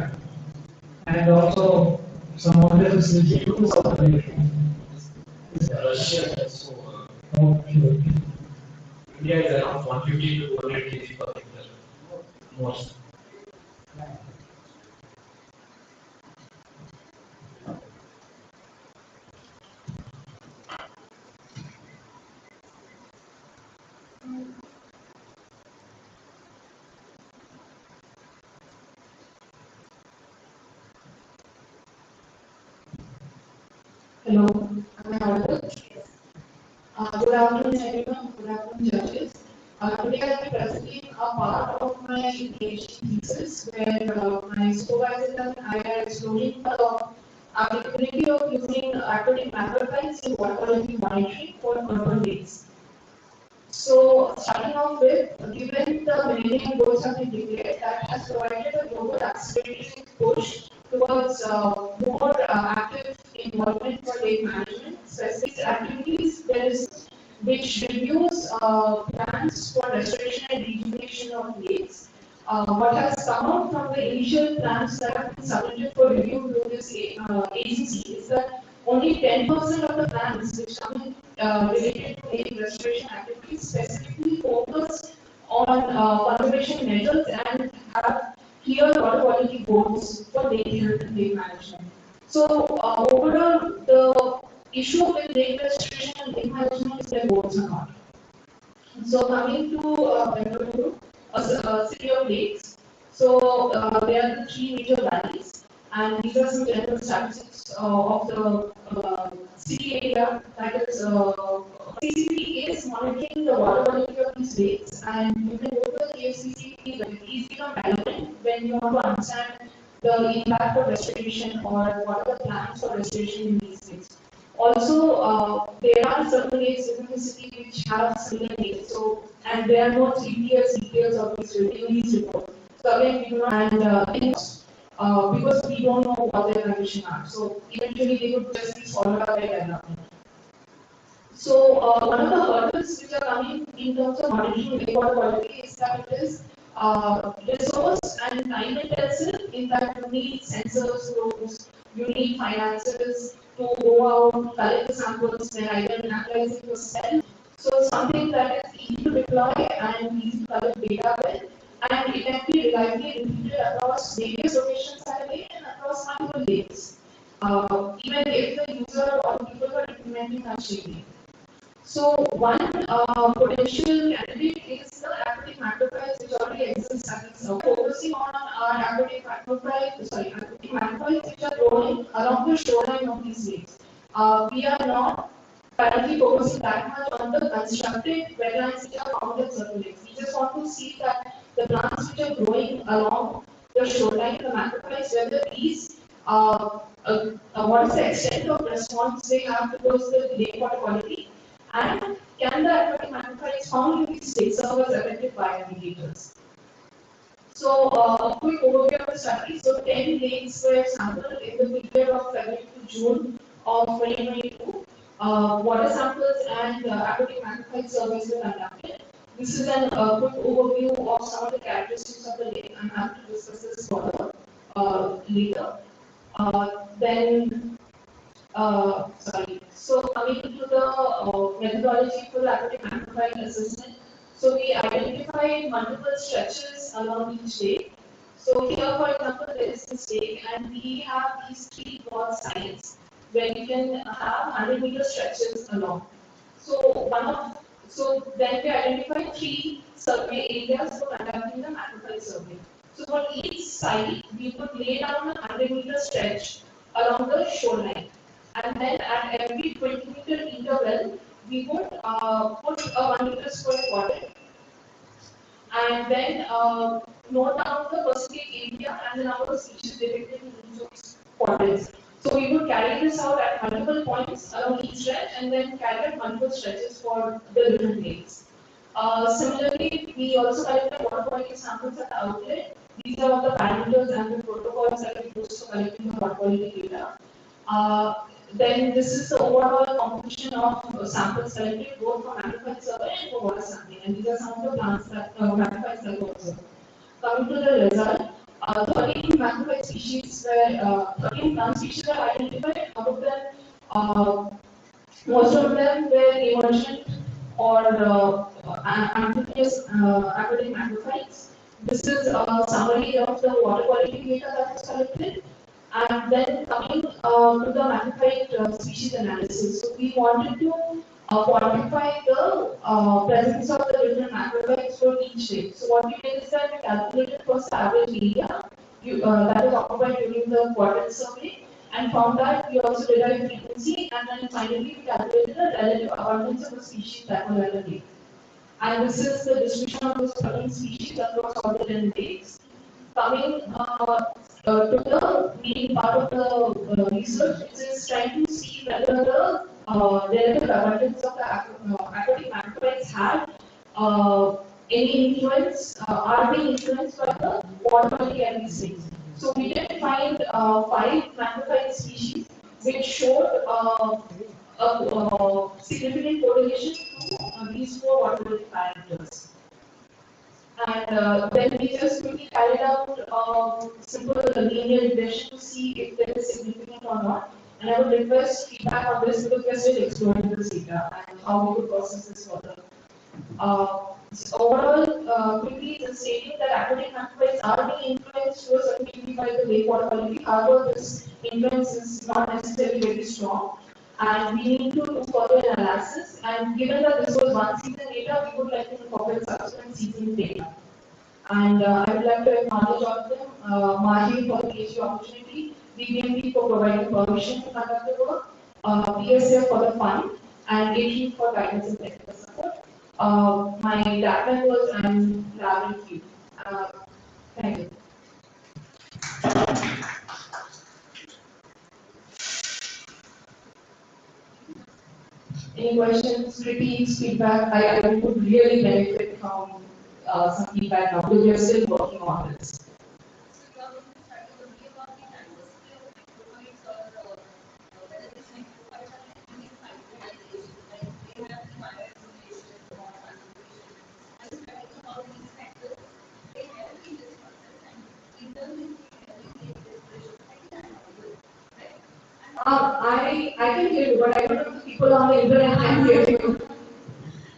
and also some other facilities to South America. Russia is so Okay. India is around 150 to 200 kg per hectare. Most. Hello, am I audible? Good afternoon, everyone. Good afternoon, judges. Today I will be presenting a part of my PhD thesis where my supervisor and I are exploring the applicability of using aquatic macrotypes in water quality monitoring for urban lakes. So, starting off with, given the millennium goals have been declared, that has provided a global accelerating push towards more active involvement for lake management. Specific activities there is which reviews plans for restoration and rejuvenation of lakes. What has come out from the initial plans that have been submitted for review to this agency is that only 10% of the plans which come in related to lake restoration activities specifically focus on conservation measures and have clear water quality goals for lake health and lake management. So overall, the issue with lake restoration and lake management is their goals are not. So coming to Bengaluru, a city of lakes. So there are the three major valleys, and these are some general statistics of the city area. That is, CCP is monitoring the water quality of these lakes, and you can go to the KFCC where these become relevant when you want to understand the impact of restoration or what are the plans for restoration in these lakes. Also, there are certain lakes within the city which have similar names. So, and there are no 3 details of these reports. So again, we do not because we don't know what their conditions are. So eventually, they would just be followed up by development. So one of the hurdles which are coming in terms of monitoring water quality is that it is resource and time intensive in that you need sensors, probes, you need finances to go out, collect the samples, then either analyze it yourself. So something that is easy to deploy and easy to collect data with, and it can be reliably repeated across various locations at a day and across multiple days. Even if the user or people who are implementing are changing. So one potential candidate is the aquatic macrophytes which already exist at this focusing on our aquatic macrophytes which are growing along the shoreline of these lakes. We are not currently focusing that much on the constructed wetlands which are found in certain lakes. We just want to see that the plants which are growing along the shoreline, the macrophytes, whether these what is the extent of response they have towards the lake water quality, and can the aquatic macrophytes found in these lakes serve as effective bioindicators? So, a quick overview of the study. So, 10 lakes were sampled in the period of February to June of 2022. Water samples and aquatic macrophyte surveys were conducted. This is an quick overview of some of the characteristics of the lake. I'm happy to discuss this further later. Then sorry. So coming to the methodology for the aquatic macrophyte assessment. So we identified multiple stretches along each lake. So here, for example, there is this lake, and we have these three broad sides where we can have 100-meter stretches along. So so then we identified three survey areas for conducting the macrophyte survey. So for each site, we would lay down a 100-meter stretch along the shoreline, and then at every 20-meter interval, we would put a 1 meter square quadrant, and then note down the percentage area and the number of species detected in each of these quadrants. So we would carry this out at multiple points along each stretch, and then carry out multiple stretches for the different lakes. Similarly, we also collected water quality samples at the outlet. These are all the parameters and the protocols that we use for collecting the water quality data. Then this is the overall composition of samples collected both for macrophyte survey and for water sampling, and these are some of the plants that macrophytes that were observed. Coming to the result, 13 macrophyte species were 13 plant species were identified. Out of them, most of them were emergent or amphibious aquatic macrophytes. This is a summary of the water quality data that was collected. And then coming to the macrophyte species analysis. So we wanted to quantify the presence of the different macrophytes for each lake. So what we did is that we calculated first the average area that is occupied during the quadrant survey, and found that we also derived frequency, and then finally we calculated the relative abundance of the species that were in the lake. And this is the distribution of those 13 species across all the 10 lakes. Coming to the main part of the research, it is trying to see whether the relative abundance of the aquatic macrophytes had any influence, are being influenced by the water quality at these lakes. So we did find 5 macrophyte species which showed a significant correlation to these 4 water quality parameters. And then we just quickly carried out simple linear regression to see if there is significant or not. And I would request feedback on this because we are still exploring this data and how we could process this further. Overall, quickly the stating that aquatic macrophytes are being influenced to a certain degree by the lake water quality. However, this influence is not necessarily very strong, and we need to do further analysis. And given that this was one season data, we would like to incorporate subsequent season data. And I would like to acknowledge all of them, Margie for the PhD opportunity, BBMP for providing permission to conduct the work, PSF for the fund, and AT for guidance and technical support. My lab members and lab and Q. Thank you. Any questions, critiques, feedback? I would really benefit from some feedback now because we are still working on this. I can hear you, but I don't know if people on the internet can hear you.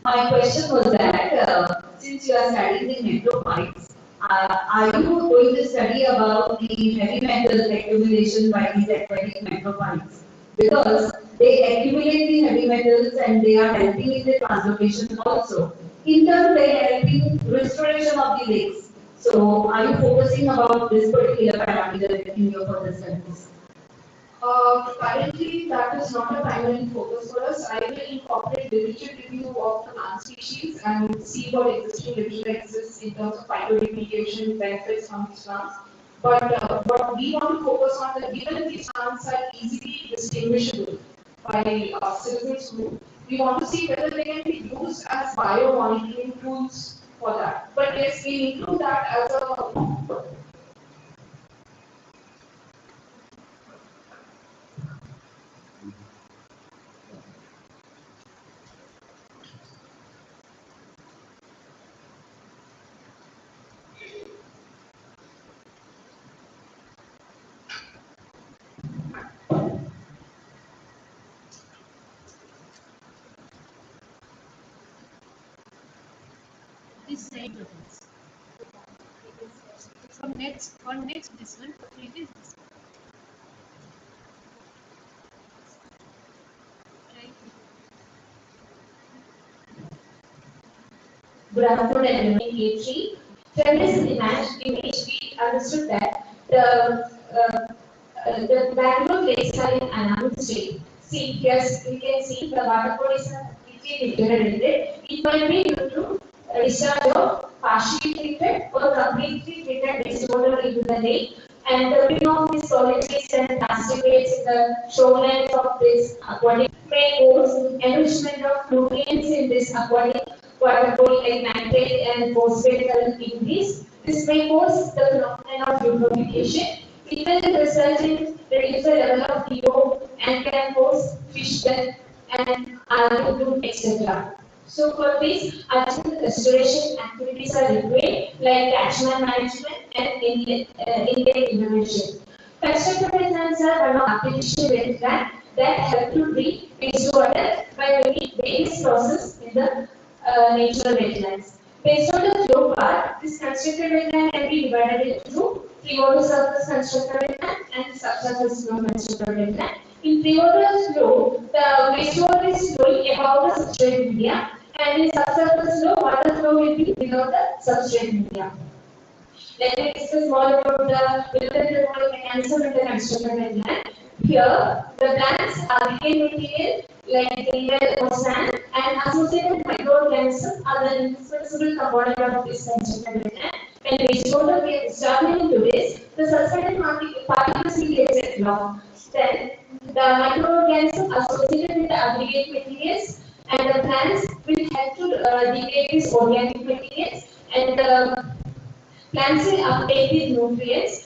My question was that since you are studying the metrophytes, are you going to study about the heavy metals accumulation by these aquatic metrophytes? Because they accumulate the heavy metals and they are helping in the translocation also. In turn, they are helping restoration of the lakes. So, are you focusing about this particular parameter in your further studies? Currently, that is not a primary focus for us. I will incorporate literature review of the plant species and see what existing literature exists in terms of phytoremediation benefits from these plants. But we want to focus on that given these plants are easily distinguishable by citizens group, we want to see whether they can be used as bio-monitoring tools for that. But yes, we include that as a this side buttons. From next, on next this one, it is this one. Right. Good afternoon, everyone. A3. From this image, we understood that the background lakes are in anamid state. See, here we can see the water body is completely deteriorated. It might be due to discharge of partially treated or completely treated wastewater into the lake. And the bring of these solids and plastic waste in the shorelines of this aquatic may cause enrichment of nutrients in this aquatic water body like nitrate and phosphate level increase. This may cause the phenomenon of eutrophication. It will result in reduced level of DO and can cause fish death and algal bloom, etc. So for this, urgent restoration activities are required like catchment management and inlet intervention. Constructive wetlands are one of artificial wetlands that help to treat wastewater by doing various processes in the natural wetlands. Based on the flow part, this constructed wetland can be divided into pre-water surface constructed wetland and subsurface flow constructed wetland. In pre-water flow, the wastewater is flowing above the substrate media, and in subsurface flow, water flow will be below the substrate media. Let me discuss more about the built-in mechanism in the constructed wetland. Here, the plants are decaying material like mineral or sand and associated microorganisms are the indispensable component of this constructed wetland. When wastewater gets discharged into this, the suspended particles will get set off. Then, the microorganisms associated with the aggregate materials and the plants will help to degrade these organic materials and the plants will uptake these nutrients.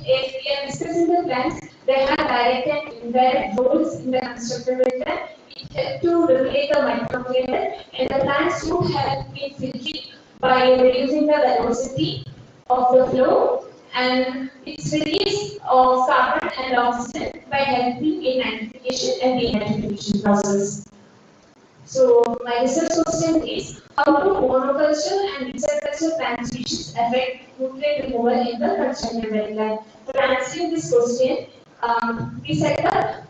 If we are discussing the plants, they have direct and indirect roles in the constructed wetland. It helps to regulate the microclimate, and the plants do help in filtering by reducing the velocity of the flow, and its release of carbon and oxygen by helping in nitrification and denitrification process. So my research question is how do monoculture and interculture plant species affect nutrient removal in the constructed wetland? For answering this question, we set up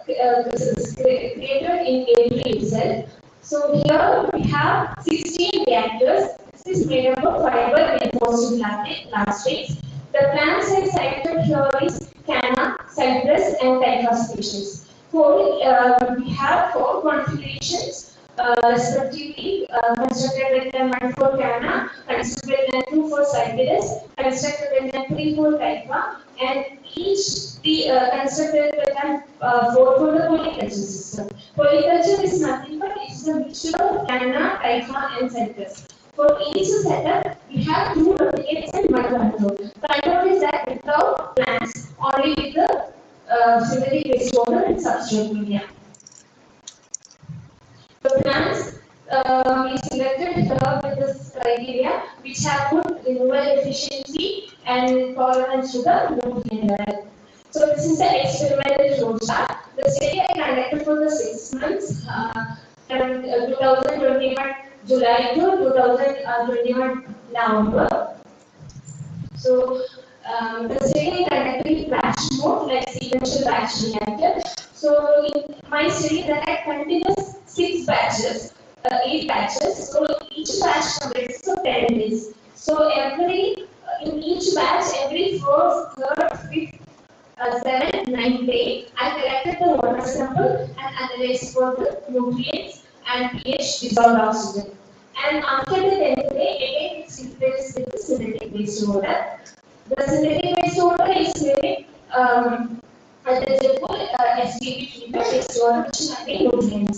created in A3 itself. So here we have 16 reactors. This is made up of fiber reinforced plastics. The plants I selected here is Canna, Cypress, and Typha species. We have four configurations, respectively constructed wetland 1 for Canna, constructed wetland 2 for Cypress, constructed wetland 3 for Typha, and each the constructed wetland 4 for the polyculture system. Polyculture is nothing but it is a mixture of Canna, Typha, and Cypress. For each setup, we have two replicates and one control. Control is that without plants, only with the synthetic wastewater and substrate media. The plants we selected here with this criteria which have good removal efficiency and tolerance to the nutrient level. So this is the experimental flow chart. The study I conducted for the 6 months from 2021 July to 2021 November. So the study conducted in batch mode, like sequential batch reactor. So in my study, there are continuous 6 batches, 8 batches. So each batch consists of 10 days. So in each batch, every 4th, 3rd, 5th, 7th, 9th day, I collected the water sample and analyzed for the nutrients and pH dissolved oxygen. And after the 10th day, again it's replaced with the synthetic wastewater. The synthetic wastewater is made at the simple SPP treatment wastewater which contain nutrients.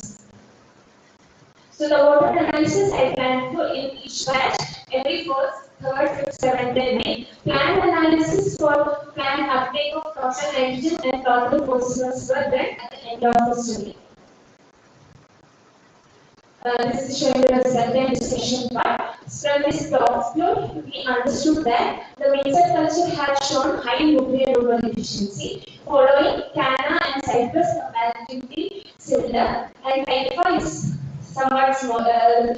So the water analysis I planned for in each batch every 1st, 3rd, 5th, 7th and 8th. Plant analysis for plant uptake of total nitrogen and total phosphorus were done at the end of the study. This is showing the result and discussion part. From this plot flow, we understood that the mixed culture has shown high nutrient removal efficiency, following Canna and Cypress comparatively similar, and Typha is somewhat smaller,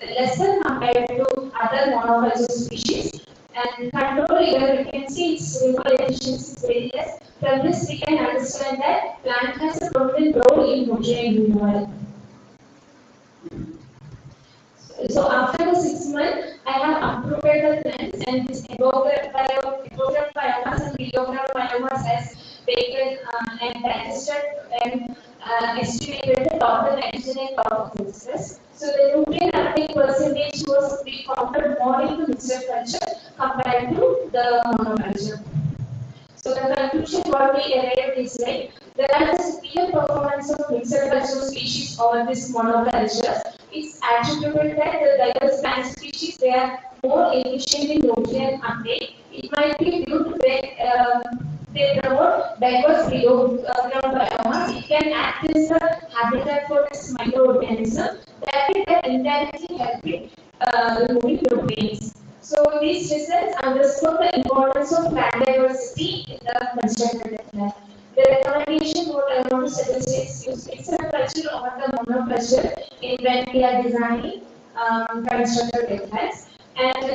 lesser compared to other monoculture species. And control here we can see its removal efficiency is very less. From this we can understand that plant has a prominent role in nutrient removal. So after the 6 months, I have uprooted the plants and this epograph biomass and radiograph biomass has taken and digested and estimated the total nitrogen and total phosphorus. So the nutrient uptake percentage was recounted more in the mixed culture compared to the monoculture. So the conclusion what we arrived is like there are the superior performance of mixed culture species over this monoculture. It's attributable that the diverse plant species they are more efficient in nutrient uptake. It might be due to that they promote diverse biomass. It can act as a habitat for this microorganism that will indirectly help in removing nutrients. So these results underscore the importance of plant diversity in the constructed plant. The recommendation what I want to suggest is use mixed culture over the monoculture in when we are designing constructed plants. And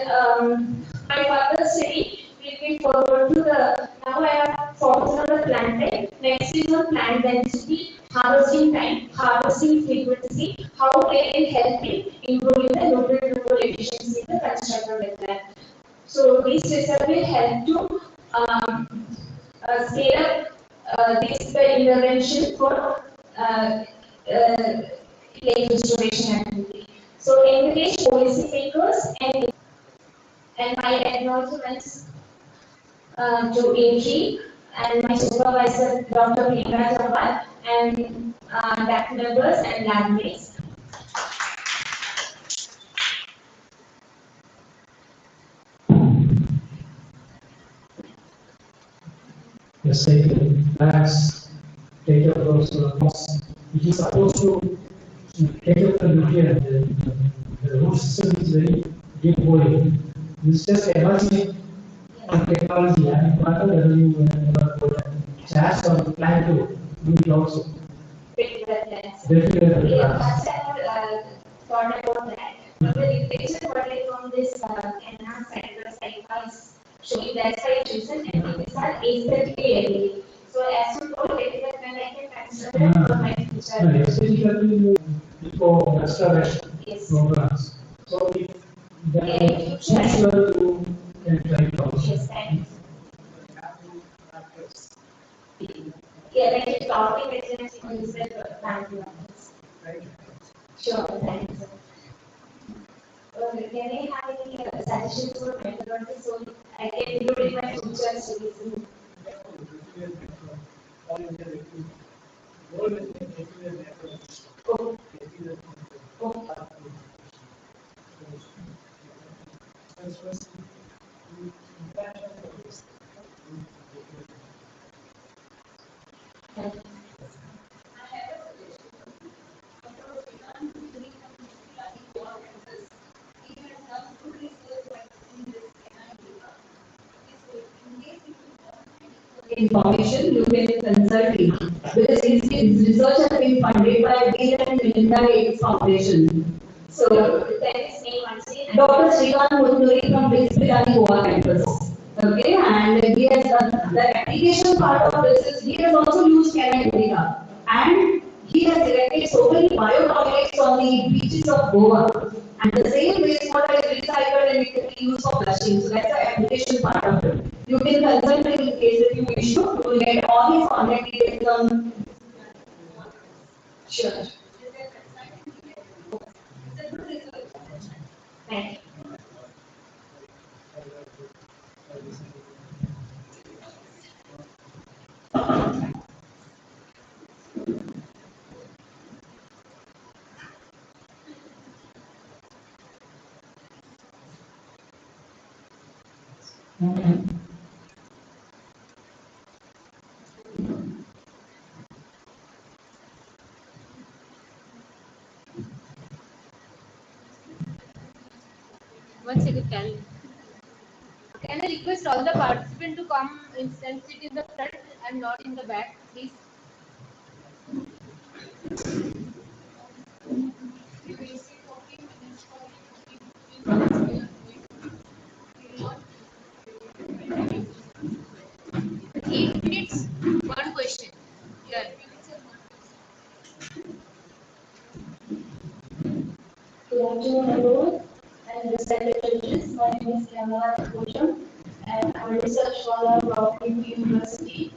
my further study will be forward to the now I have focused on the plant type. Next is on plant density, harvesting time, harvesting frequency, how they can help in improving the nutrient removal efficiency in the constructed plant. So these results will help to scale up this the intervention for lake restoration activity. So encourage policymakers and my acknowledgements to AG and my supervisor Dr. TVRAMACHANDRA and lab members and lab mates. Yes, that's data flows, which is supposed to take up the nutrient. The root system is very deep going. It's just emerging technology and whatever you chance or plan to do it also. Definitely. Yes, I thought about that. But the picture what I from this enhanced center site was showing that's why I chosen and these are aesthetically ugly. So as you told it that when I can consider it for my future. Aesthetically for restoration Yes. programs. So if the natural to can try it also. Yes, thank you. Yeah, like it's talking residents use the plant developments. Sure, thanks. Can I have any suggestions for methodology so I can include in my future studies? Oh. Oh. Information you can consult me because his research has been funded by Bill and Melinda Gates Foundation. So, Dr. Srikanth Muturi from Brisbane, Goa campus. Okay, and he has done the application part of this is he has also used Canada and he has erected so many biotoilets on the beaches of Goa. And the same wastewater is recycled and it can be used for flushing. So that's the application part of it. You can consult him in case if you wish to. You will get all his contact details on. Sure. Thank you. One second, can I request all the participants to come and sit in the front and not in the back, please? afternoon, everyone, and respected judges. My name is Kamala Kocham, and I'm a research scholar from UP University.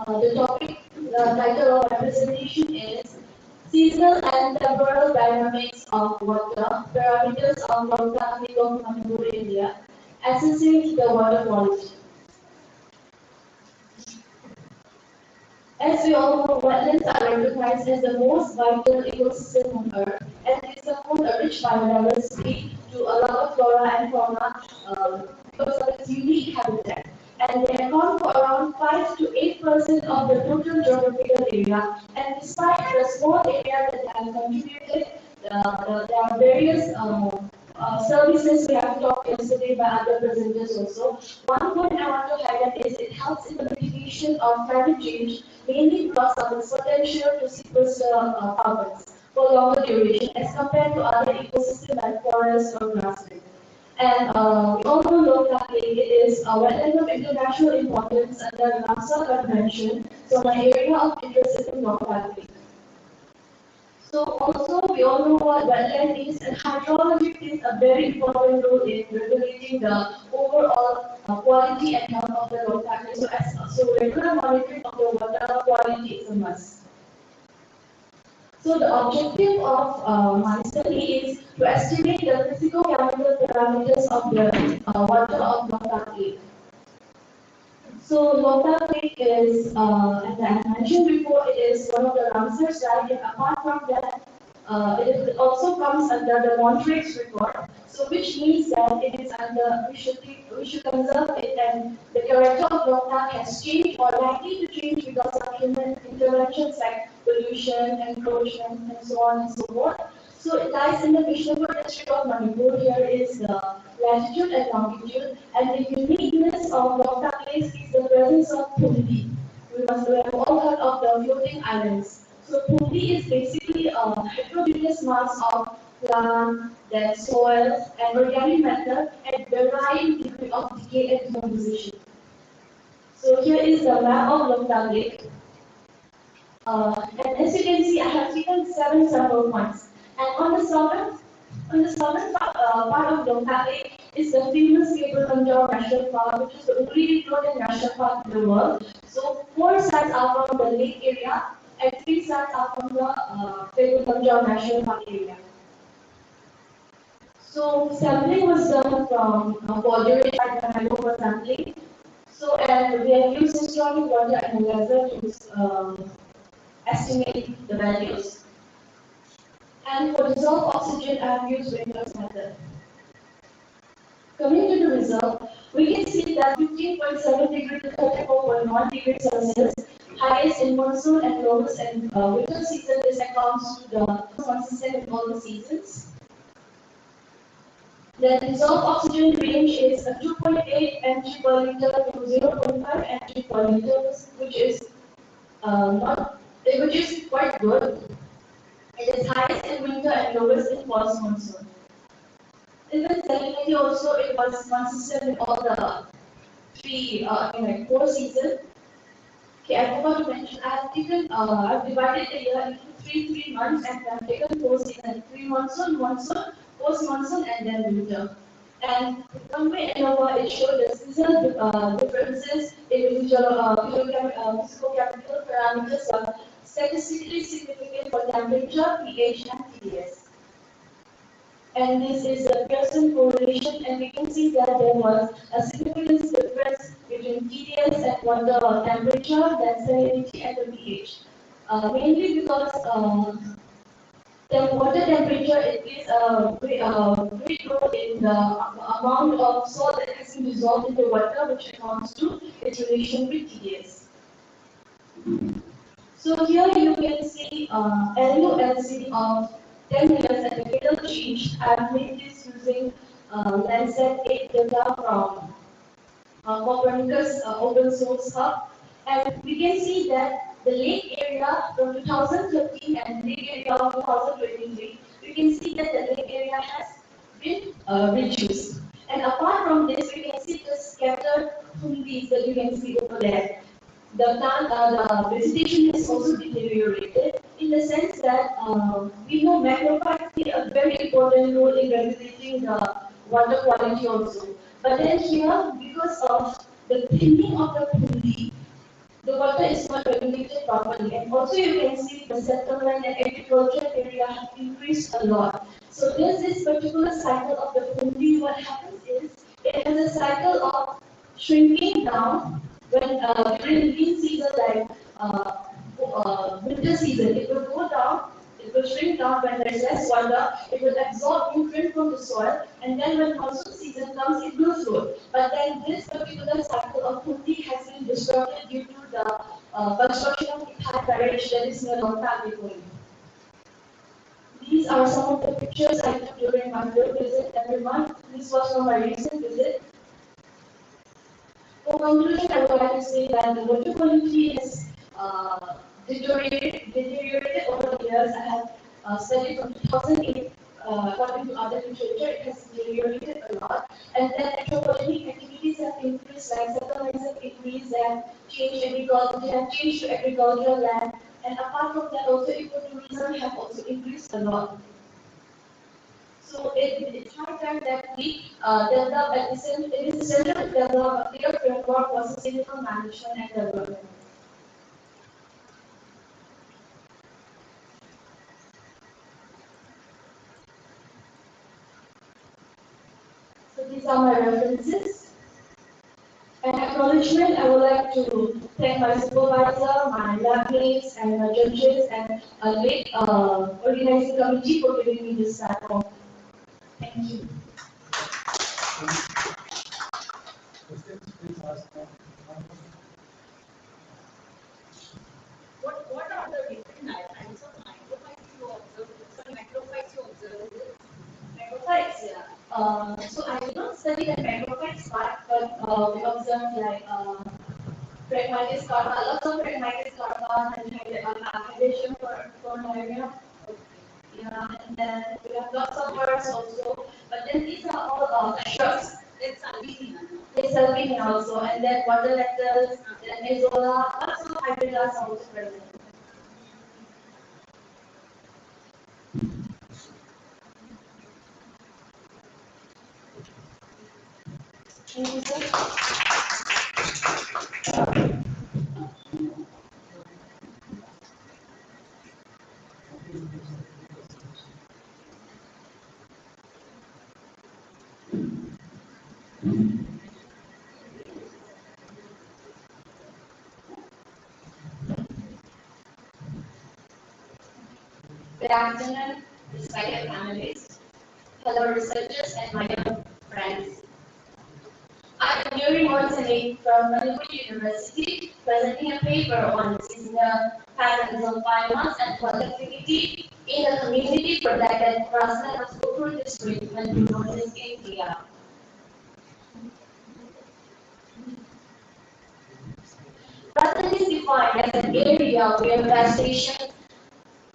The topic, the title of my presentation is Seasonal and Temporal Dynamics of Water, Parameters of Water of Manipur India, Assessing the Water Quality. As we all know, wetlands are recognized as the most vital ecosystem on Earth, and they support a rich biodiversity to allow flora and fauna because of its unique habitat. And they account for around 5 to 8% of the total geographical area. And despite the small area that have contributed, there are various services we have talked yesterday by other presenters also. One point I want to highlight is it helps in the mitigation of climate change, mainly because of its potential to sequester carbons for longer duration as compared to other ecosystems like forests or grasslands. And we all know Loka Lake is a wetland of international importance under the Ramsar Convention, so my area of interest is in Loka Lake. So also we all know what wetland is, and hydrology plays a very important role in regulating the overall quality and health of the locality. So regular monitoring of the water quality is a must. So the objective of my study is to estimate the physicochemical parameters of the water of Loka Lake. So Loka Lake is, as I mentioned before, it is one of the Ramsar sites, and apart from that, it also comes under the Montreux record. So which means that it is under, we should conserve it, and the character of Loka has changed or likely to change because of human interventions like pollution, encroachment, and so on and so forth. So it lies in the Vishnupur district of Manipur. Here is the latitude and longitude, and the uniqueness of Loka Lake is the presence of Pundi. We have all heard of the floating islands. So Pundi is basically a heterogeneous mass of plant, then soil, and organic matter at varying degree of decay and decomposition. So here is the map of Loka Lake. And as you can see, I have taken 7 sample points. And on the southern part of Loka Lake is the famous Cable National Park, which is the only floating national park in the world. So 4 sites are from the lake area, and 3 sites are from the Cable National Park area. So sampling was done from Bordeaux at the Hanover sampling. So and we have used historic water analyzer to estimate the values. And for dissolved oxygen, I have used Winter's method. Coming to the result, we can see that 15.7 degree to 34.1 degrees Celsius, highest in monsoon and lowest in winter season. This accounts to the consistent in all the seasons. The dissolved oxygen range is 2.8 mg per liter to 0.5 mg per liter, which is quite good. It is highest in winter and lowest in post monsoon. Even salinity also, it was consistent in all the 4 seasons. Okay, I forgot to mention, I've divided the year into three months, and I've taken 4 seasons: pre-monsoon, monsoon, post-monsoon, and then winter. And one way and over, it showed the seasonal differences in physicochemical parameters are statistically significant for temperature, pH, and TDS. And this is a Pearson correlation, and we can see that there was a significant difference between TDS and water temperature, then salinity, and the pH. Mainly because the water temperature, it plays a great role in the amount of salt that is dissolved in the water, which accounts to its relation with TDS. So here you can see LULC of 10 years and the data change. I have made this using Landsat 8 data from Copernicus open source hub, and we can see that the lake area from 2013 and lake area of 2023, we can see that the lake area has been reduced. And apart from this, we can see the scattered hundis that you can see over there. The vegetation is also deteriorated. In in the sense that we know macrophytes play a very important role in regulating the water quality also. But then here, because of the thinning of the pundi, the water is not regulated properly. And also you can see the settlement and agricultural area have increased a lot. So there's this particular cycle of the pundi. What happens is it has a cycle of shrinking down when during lean season like winter season, it will go down, it will shrink down when there is less water, it will absorb nutrient from the soil, and then when monsoon season comes, it will flow. But then this particular cycle of Pundi has been disrupted due to the construction of Ithai barrage that is near Longtan. These are some of the pictures I took during my field visit every month. This was from my recent visit. For conclusion, I would like to say that the water quality has deteriorated over the years. I have studied from 2008, according to other literature, it has deteriorated a lot. And then anthropogenic activities have increased, like settlements have increased, they have changed agriculture, they have changed to agricultural land. And apart from that, also ecotourism have also increased a lot. So it's high time that we develop at the same, it is essential to develop a clear framework for sustainable management and development. So these are my references. And acknowledgement, I would like to thank my supervisor, my lab mates, and my judges, and a late organizing committee for giving me this platform. Thank you. What are the different types of microphytes you observe? Some macrophytes you observe? Macrophytes, yeah. So I did not study the macrophytes part, but we observed like Phragmites carpa, lots of Phragmites carpa and hydration for malaria. Yeah, and then we have lots of birds also, but then these are all shrubs. It's Albina. There's Albina also, and then water lentils, then Mesola, lots of hybrids are also present. Thank you, sir. Good afternoon, respected panelists, fellow researchers, and my young friends. I am Yuri Montani from Manipur University, presenting a paper on seasonal patterns of biomass and productivity in the community protected grassland of Sukkur district, Manipur Northeast India. Grassland is defined as an area where vegetation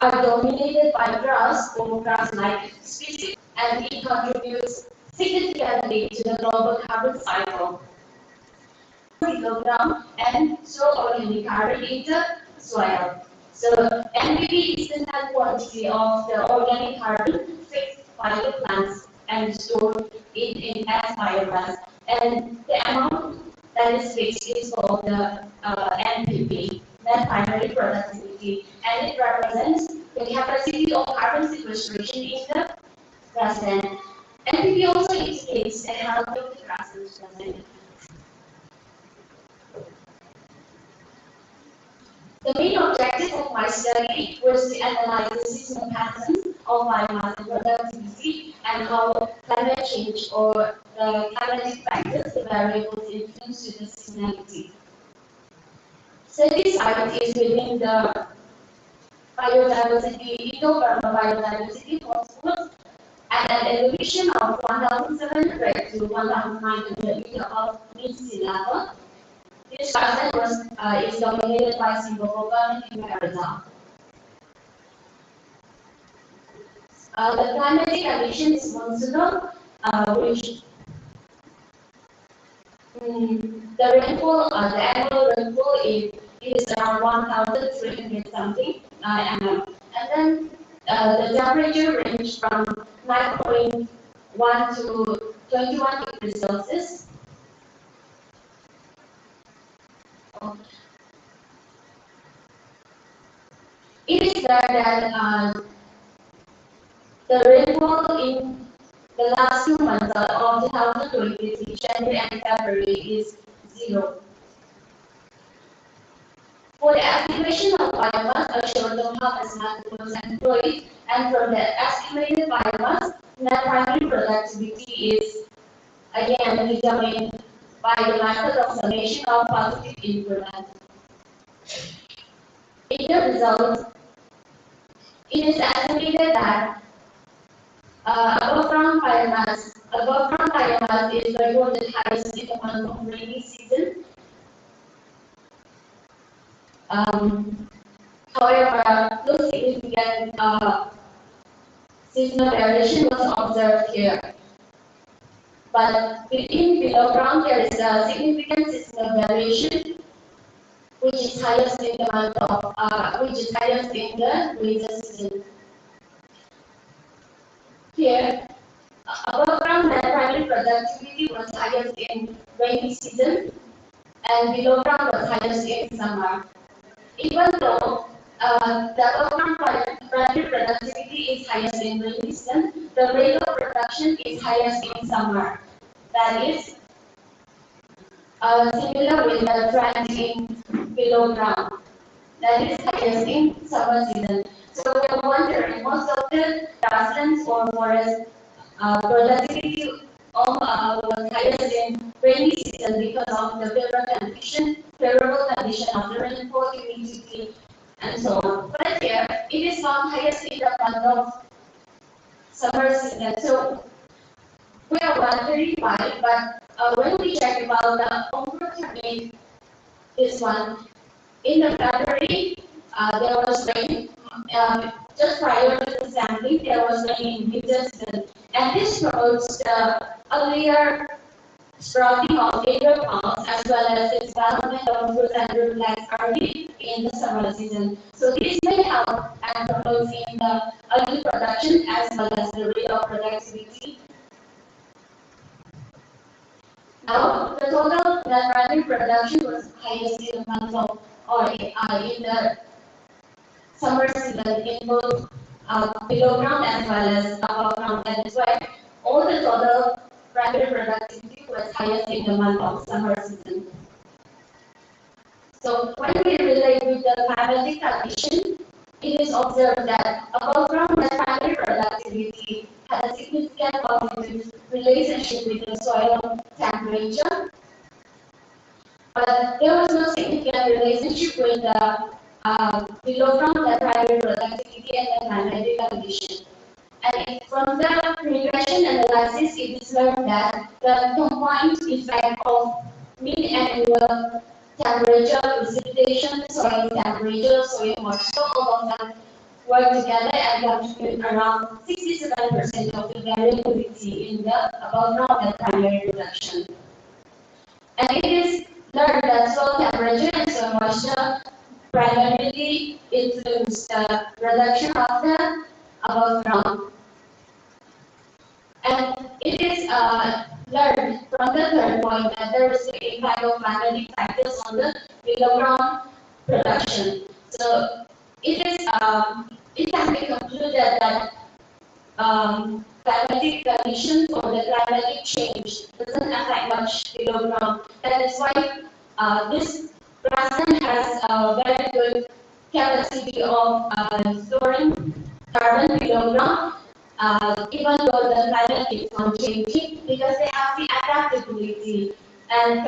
are dominated by grass or grass-like species, and it contributes significantly to the global carbon cycle. Kilogram and soil organic carbon in the soil. So NPK is the net quantity of the organic carbon fixed by the plants and stored in as biomass, and the amount that is fixed is called the NPP, net primary productivity, and it represents the capacity of carbon sequestration in the grassland. NPP also indicates the health of the grassland. The main objective of my study was to analyze the seasonal patterns of biomass and productivity and how climate change or the climatic factors, the variables influence to the seasonality. Study site is within the biodiversity, Indo-Burma biodiversity hotspots at an elevation of 1,700 to 1,900 meters above mean sea level. This grassland is dominated by Symposium in Arizona. The climatic condition is monsoonal, which the rainfall, the annual rainfall is around 1,300 something, mm. And then the temperature range from 9.1 to 21 degrees Celsius. It is there that the rainfall in the last 2 months of 2023, January and February, is 0. For the estimation of biomass, a short-term harvest method was employed, and from the estimated biomass, net primary productivity is again determined by the method of summation of positive increment. In the result, it is estimated that above ground biomass is recorded highest in the month of rainy season. However, no significant seasonal variation was observed here. But in below ground, there is a significant seasonal variation, which is highest in the month of winter season. Here, above ground net primary productivity was highest in rainy season, and below ground was highest in summer. Even though the above ground primary productivity is highest in rainy season, the rate of production is highest in summer. That is similar with the trend in below ground. That is highest in summer season. So we are wondering, most of the grasslands or forest productivity was highest in rainy season because of the favorable condition of the rainfall, humidity, and so on. But here, it is found highest in the month of summer season. So we are wondering why, but when we check about the overturning this one, in the February, there was rain. Just prior to the sampling, there was rain in winter season, and this promotes the earlier sprouting of later plants as well as the development of fruits and root plants early in the summer season. So this may help and promote in the early production as well as the rate of productivity. Now, the total net primary production was highest in the month of in the summer season in both below ground as well as above ground. That is why all the total primary productivity was highest in the month of summer season. So when we relate with the climatic condition, it is observed that above ground net primary productivity had a significant positive relationship with the soil temperature, but there was no significant relationship with the below ground net primary productivity and the climatic condition. And from the regression analysis, it is learned that the combined effect of mean annual temperature, precipitation, soil temperature, soil moisture, all of them work together and contribute around 67% of the variability in the above ground net primary production. And it is learned that soil temperature and soil moisture primarily influence the production of the above ground. And it is learned from the third point that there is the impact of climatic factors on the below ground production. So it is it can be concluded that climatic conditions or the climatic change doesn't affect much below ground. That is why this grassland has a very good capacity of storing carbon below ground. Even though the climate keeps on changing, because they have the adaptability, and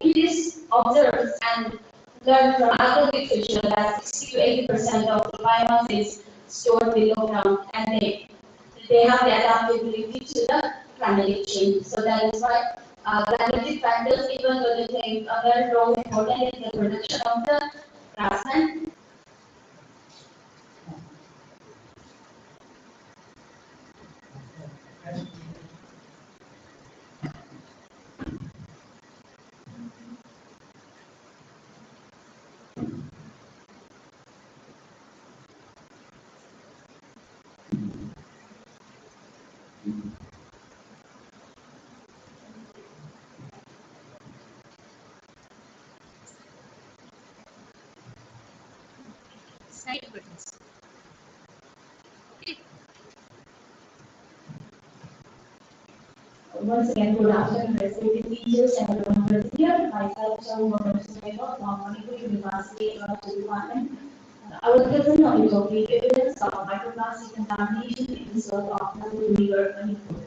it is observed and learned from other literature that 60 to 80% of the biomass is stored below ground, and they have the adaptability to the climatic change. So that is why climatic factors, even though they play a very role important in the production of the grassland, side buttons. Okay. Once again, good afternoon, respected teachers and everyone present here. Myself, Shalom from Manipur University Department. I will present on the topic evidence of microplastic contamination in the soil of Nambu River, Manipur.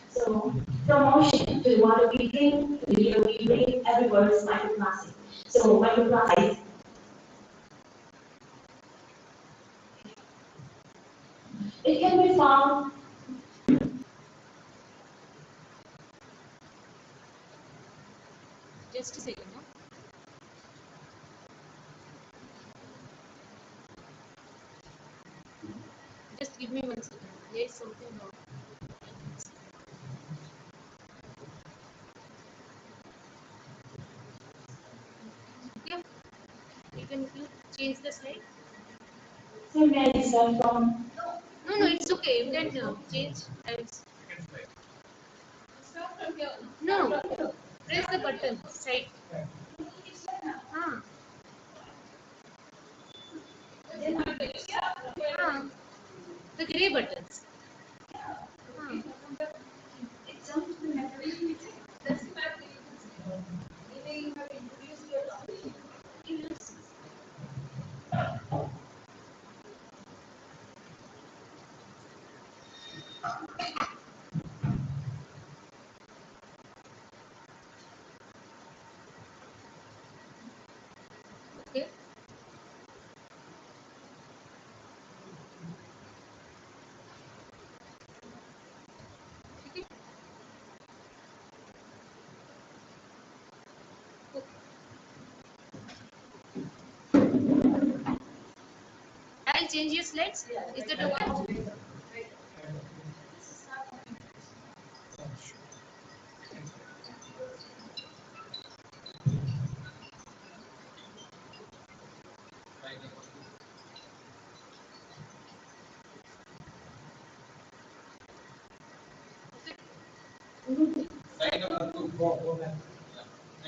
So, from ocean to the water we drink, to the air we breathe, everywhere is microplastic. So, microplastic. It can be found. Just a second. No? Just give me 1 second. There is something wrong. Okay. You change the slide. So, may I start from? No, it's okay. You can change. Start from here. No, press the button. Side. The grey buttons. It jumps to the memory. That's the fact that you can see. Maybe you have introduced your topic. Yes. Okay. I'll change your slides. Is that okay?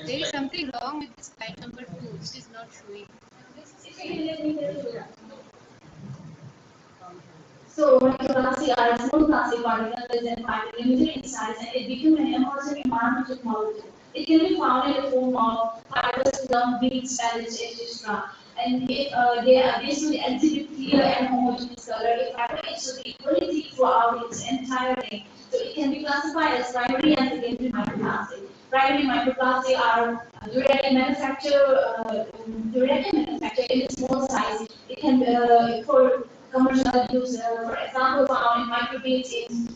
There is something wrong with this slide number 2. It is not showing. So, microplastic are small plastic particles that are limited in size and it become an emerging environmental molecule. It can be found in the form of fibers, gum, beads, pellets, etc. And if they should exhibit clear and homogeneous color, if fiber it should be equally thick throughout its entire length. So it can be classified as primary and secondary microplastic. Primary microplastic are directly manufactured in a small size. It can for commercial use, for example, found in microbeads in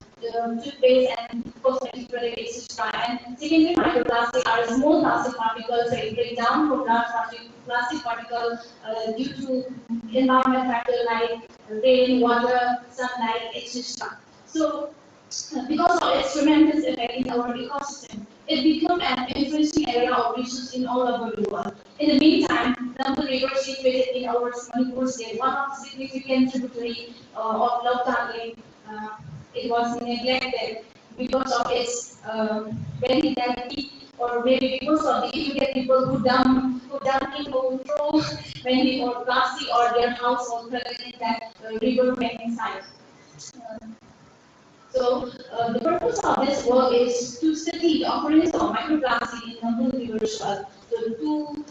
toothpaste and cosmetic products, etc. And secondary microplastic are small plastic particles that break down from large plastic particles due to environmental factors like rain, water, sunlight, etc. So, because of its tremendous effect in our ecosystem, it became an interesting area of research in all over the world. In the meantime, Nambu River situated in our Manipur state, one of the significant tributary of Loktak Lake, it was neglected because of its very dirty, or maybe because of the educated people who throw many or plastic or their household products in that river banking site. So, the purpose of this work is to study the occurrence of microplastic in Nambu River soil. So, to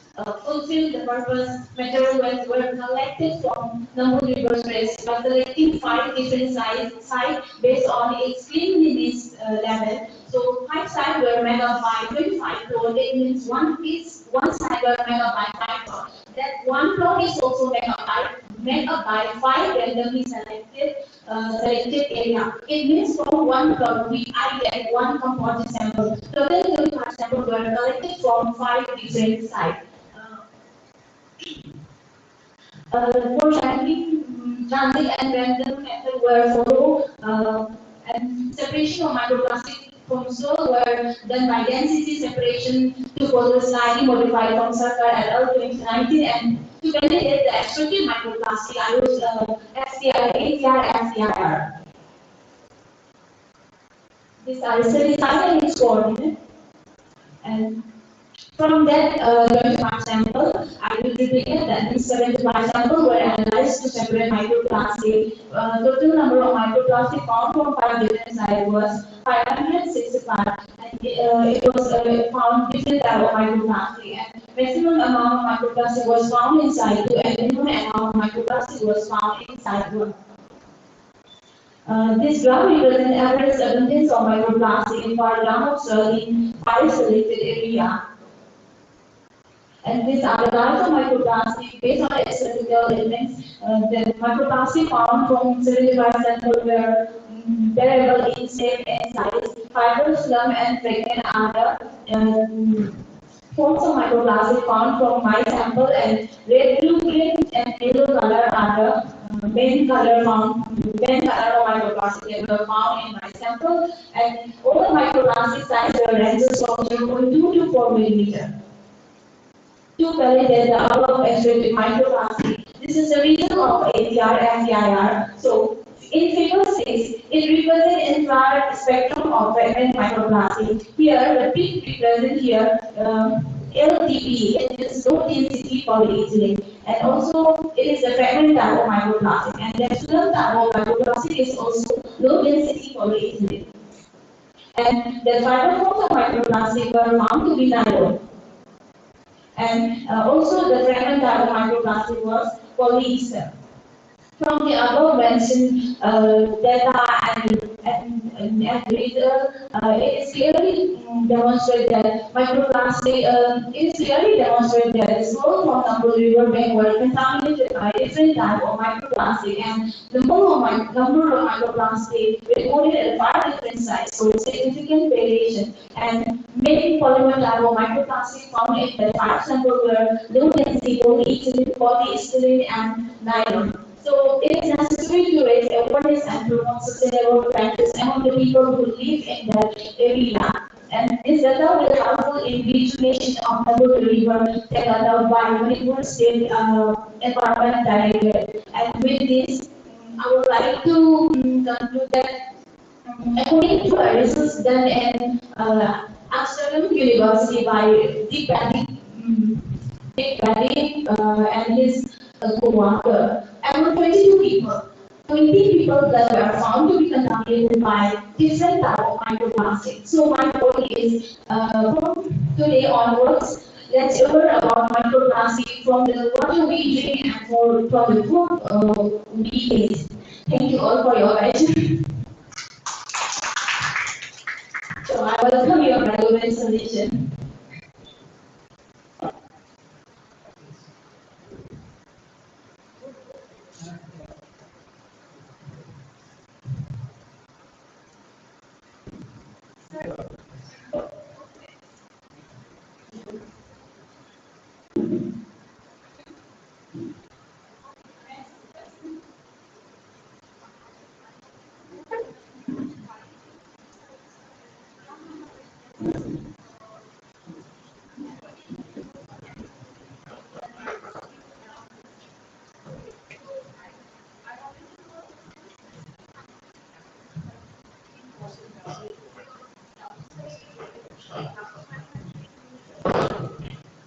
fulfill the purpose, materials were collected from Nambu River beds by selecting 5 different sites based on its cleanliness level. So, 5 sites were made up by 25 plots. It means one side were made up by 5 plots. That one plot is also made up by 5 randomly selected area. It means from one plot I get one composite sample. Total 35 samples were collected from 5 different sites. For sampling, transit and random method were followed, and separation of microplastic from soil were done by density separation to further slightly modified from Sarkar et al. 2019, and to validate the extracted microplastic, I used ATR. This are study site and its coordinate, and from that 25 sample, I will repeat that these 75 samples were analyzed layers to separate microplastic. Total number of microplastic found from 5 different sites was 565, and it was found different type of microplastic. And maximum amount of microplastic was found inside 2, and minimum amount of microplastic was found inside 1. This graph represents average abundance of microplastic in per gram of soil in 5 selected area. And these are the types of microplastic based on experimental elements. The microplastic found from 75 samples were variable in shape and size. Fiber, slump, and fragment are the forms of microplastic found from my sample, and red, blue, green, and yellow color are the main color of microplastic that were found in my sample. And all the microplastic size ranges from 0.2 to 4 millimeter. To validate the above extracted microplastic, this is the result of APR and PIR. So, in figure 6, it represents entire spectrum of fragment microplastic. Here, the peak represent here LDP, it is low density polyethylene, and also it is the fragment type of microplastic, and the student type of microplastic is also low density polyethylene. And the fiber forms of microplastic were found to be nylon. And also the fragment type of microplastic was polyester. From the above mentioned data and result, it is clearly demonstrated that microplastic the small from Nambu river bank were contaminated by different type of microplastic, and the number of microplastic recorded at 5 different sites, so significant variation. And main polymer type of microplastic found in the 5 samples were low density polyethylene, and nylon. So it is necessary to raise awareness and promote sustainable practice among the people who live in that area. And this data will helpful in rejuvenation of the river developed by Manipur State Environment Directorate. And with this, I would like to conclude that according to a research done in Amsterdam University by Dick Paddy and his co-worker, about 20 people that were found to be contaminated by different type of microplastic. So my point is, from today onwards, let's learn about microplastic from the water we drink and from the food we eat. Thank you all for your attention. So I welcome your valuable suggestion.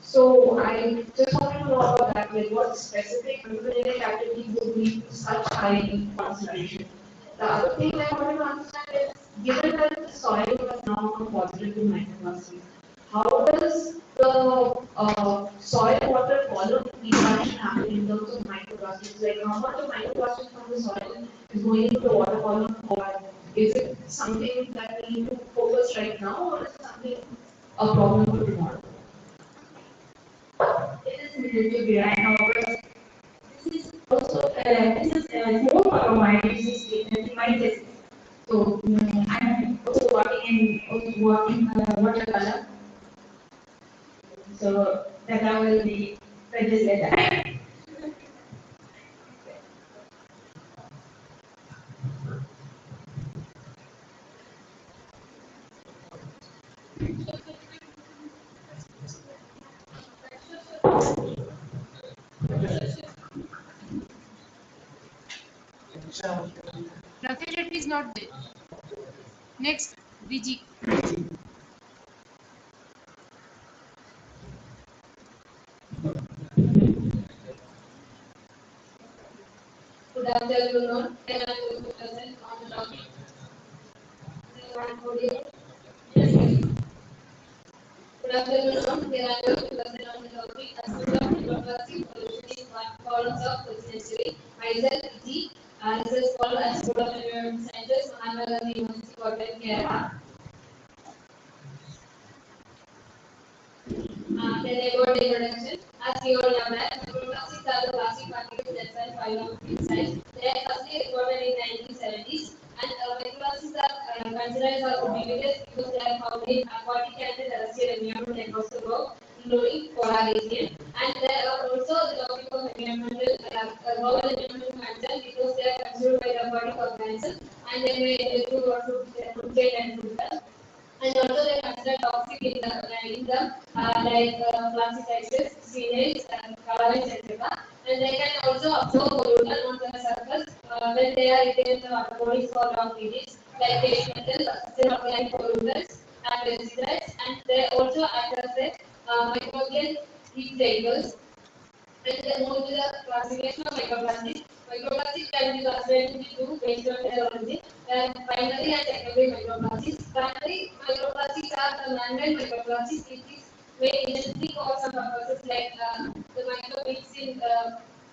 So I just want to know about that, like what specific preliminary activities would lead to such high concentration. The other thing I want to understand is, given that the soil was now from positive to microplastic, how does the soil water follow interaction happen in terms of microplastics? Like how much of microplastic from the soil is going into the water column, or is it something that we need to focus right now, or is it something a problem for tomorrow? It is needed to be right now, but this is also more for my business statement in my business. So I'm also working in watercolor. So that I will be registered. Rakesh is not there. Next, Viji. Good afternoon, here I am going to present on the topic Aspect of Microplastic Pollution in Columns of Sensory. Myself, G. This is called Aspect of Environmental Sciences, Mahatma Gandhi University, Cotton, Kerala. Then about the introduction. As you all know, microplastics are the plastic particles that are found inside. They are firstly recorded in 1970s, and microplastics are considered as ubiquitous because they are found in aquatic and terrestrial environment across the globe, including polar region. And they are also the topic of environmental global environmental concern because they are consumed by the aquatic organisms and they may lead to food chain and food web. And also they consider toxic in the plasticizers, sewage, colorants, etc. And they can also absorb pollution on the surface when they are retained in the water bodies for long periods, like heavy metal, organic pollutants, and pesticides. And they also act as a microbial heat tables. And then move to the classification of microplastics. Microplastics can be classified into two based on their origin. Primary and secondary microplastics. Primary microplastics are the man-made microplastics which is made initially for some purposes like the microbeads in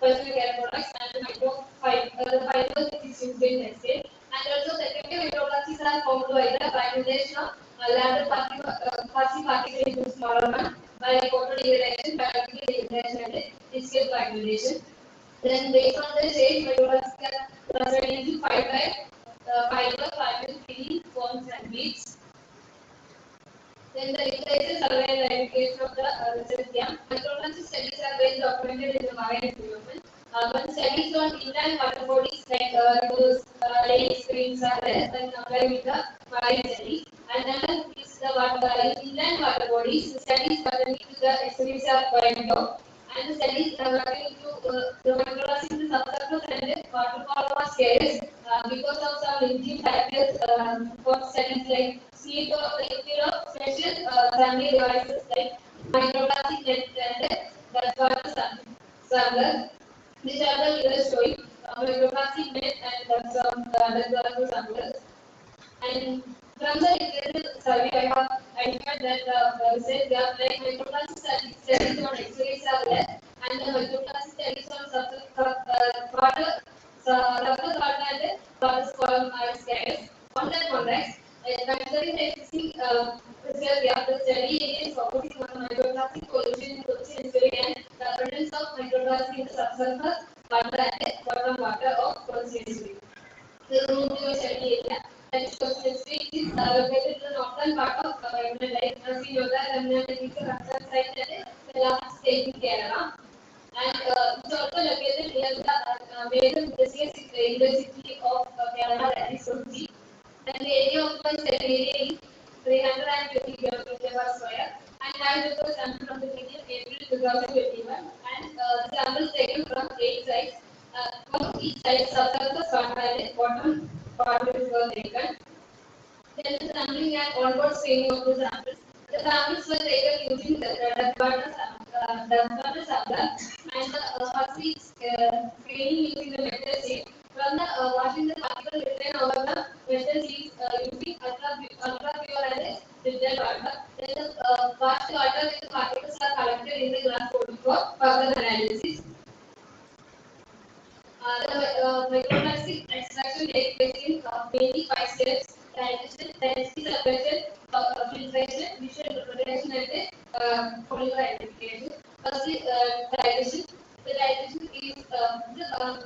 personal care products and the fibers which is used in textile. And also secondary microplastics are formed by the fragmentation of larger plastic particles into smaller ones by photodegradation, biological degradation, and physical fragmentation. Then, based on the shape, microplastics are classified into fiber, fragments, film, forms, and beads. Then the research survey and identification of the research camp. Microplastic studies are well documented in the marine environment. When studies on inland water bodies like rivers, lakes, streams are there, then compared with the marine studies. And then is the inland water bodies, the studies pertaining to the estimates are quite low. And the studies pertaining to the microplastics in the subsurface and water column are scarce because of some limiting factors for studies like sleep of special family devices like microplastic net and the water sampler. These are the figures showing microplastic net and the samplers. And from the literature survey, I have identified that the research gap like microplastic studies on X-rays are there, and the microplastic studies on surface water and water column are scarce. On that context, considering the existing research gap, the study is focusing on microplastic pollution in coastal and the presence of microplastic in the subsurface water and bottom water of coastal. The room to study area. That is coastal street is located in the northern part of Tamil Nadu. As you know that Tamil Nadu is a construction site and the last state in Kerala. And it's also located near the major university of Kerala, that is Kochi. And the area of the study area is 320 km square. And I took a sample from the region April 2021. And the samples taken from 8 sites. From each side, subsurface water and bottom particles were taken. Then the sampling and onboard screening of the samples. The samples were taken using the dust water sampler and the first screening using the metal sheet. From the washing the particle return over the metal sheet using ultra pure and filtered water. Then the washed water with the particles are collected in the glass bottle for further analysis. The microplastic extraction takes place in mainly 5 steps: digestion, density separation, filtration, visual interpretation, and polymer identification. Firstly, digestion. The digestion is the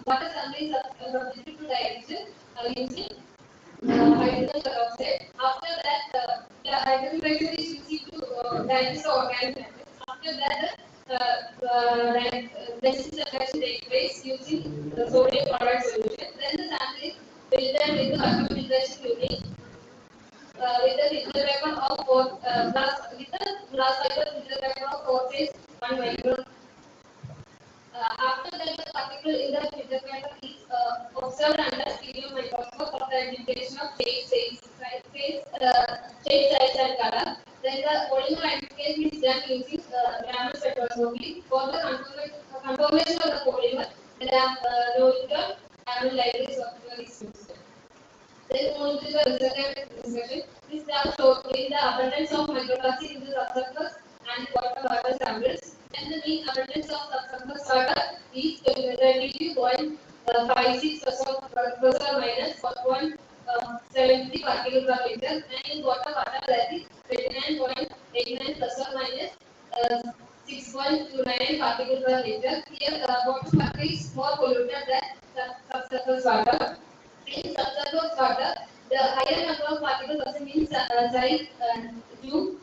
water sampling subjected to digestion using hydrogen peroxide. After that, the hydrogen peroxide is used to digest the organic matter. After that, density separation takes place using the sodium chloride solution. Then the sample is filtered with the vacuum filtration unit with the filter paper of 4 glass fiber filter paper of 4 phase 1 micron. After that, the particle in the filter paper is observed under stereo microscope for the identification of shape size, and color. Then the polymer identification is done using Raman spectroscopy. For the confirmation of the polymer, the Raman library software is used. Then move to the research and discussion. This are showing the abundance of microplastic in the subsurface and water samples, and the mean abundance of subsurface water is 22.56% plus or minus 1.73 particle per liter, and in water that is 29.89 plus or minus 6.29 particle per liter. Here, water water is more polluted than subsurface water. In subsurface water, the higher number of particles also means size 2,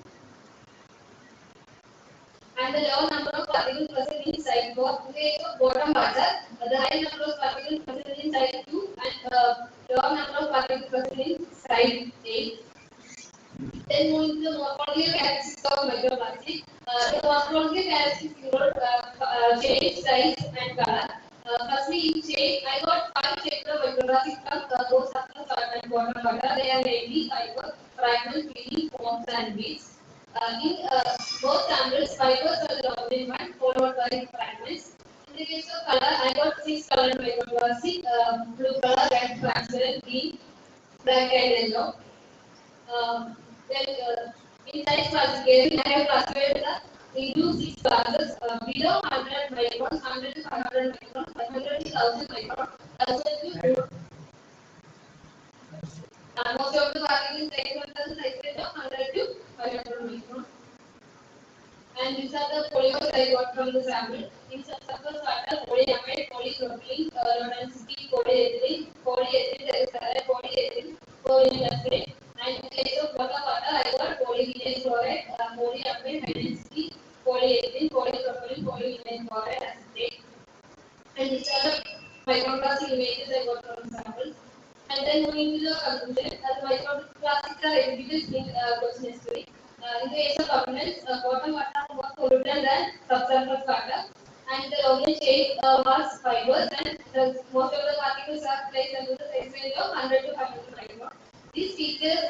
and the lower number of particles present in size 4. In case of bottom water, the higher number of particles present in size 2 and lower number of particles present in size 8. Then moving to the morphological characteristics of microplastic. The morphological characteristics include shape, size, and color. Firstly, in shape, I got 5 shapes of microplastic from both surface water and bottom water. They are mainly fiber, fragments, meaning forms and beads. In both samples, fibers are the dominant one, followed by fragments. In the case of color, I got 6 colored microplastic: blue color, red, transparent, green, black, and yellow. Then in size classification, I have classified into 6 classes: below 100 microns, 100 to 500 microns, 500 to 1000 microns, as well as most of the particles size of 100 to 500 microns. And these are the polymers I got from the sample. In subsurface water, polyamide, polypropylene, low density, polyethylene, terephthalate, polyethylene, polyvinyl acetate. And in case of water, I got polyvinyl chloride, polyamide, high density, polyethylene, polypropylene, polyvinyl chloride acetate. And these are the microplastic images I got from the samples. And then moving to the conclusion, the microplastics are introduced in question history. In the case of abundance, bottom water is more polluted than subsurface water, and the dominant shape was fibers, and most of the particles are placed under the size range of 100 to 500 microns. These features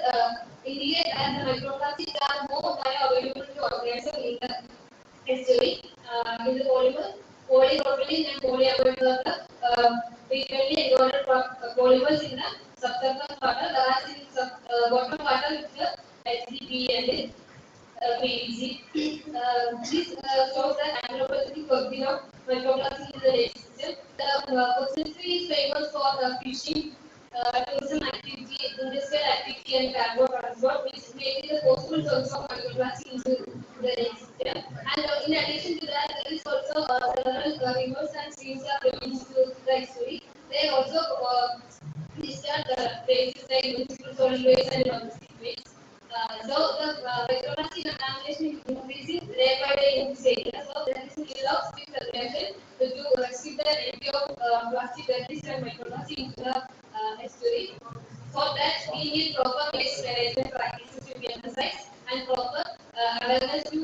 indicate that the microplastics are more bioavailable to organisms in the history. In the polymer, polypropylene and polyamide are the frequently encountered polymers in the subsurface water, whereas in bottom water it's the HDP and PVC. This shows the anthropogenic working of microplastic in the lake system. The coastal is famous for fishing, tourism activity, industrial activity, and cargo transport, which may be the possible source of microplastic into the lake system. And in addition to that, there is also several rivers and streams are flowing into the history. They also discharge waste like municipal solid waste and logistic waste. So the microplastic contamination is increasing day by day in this area. So there is a need of strict regulation to restrict the entry of plastic debris and microplastic into the estuary. For that, we need proper waste management practices to be emphasized and proper awareness to be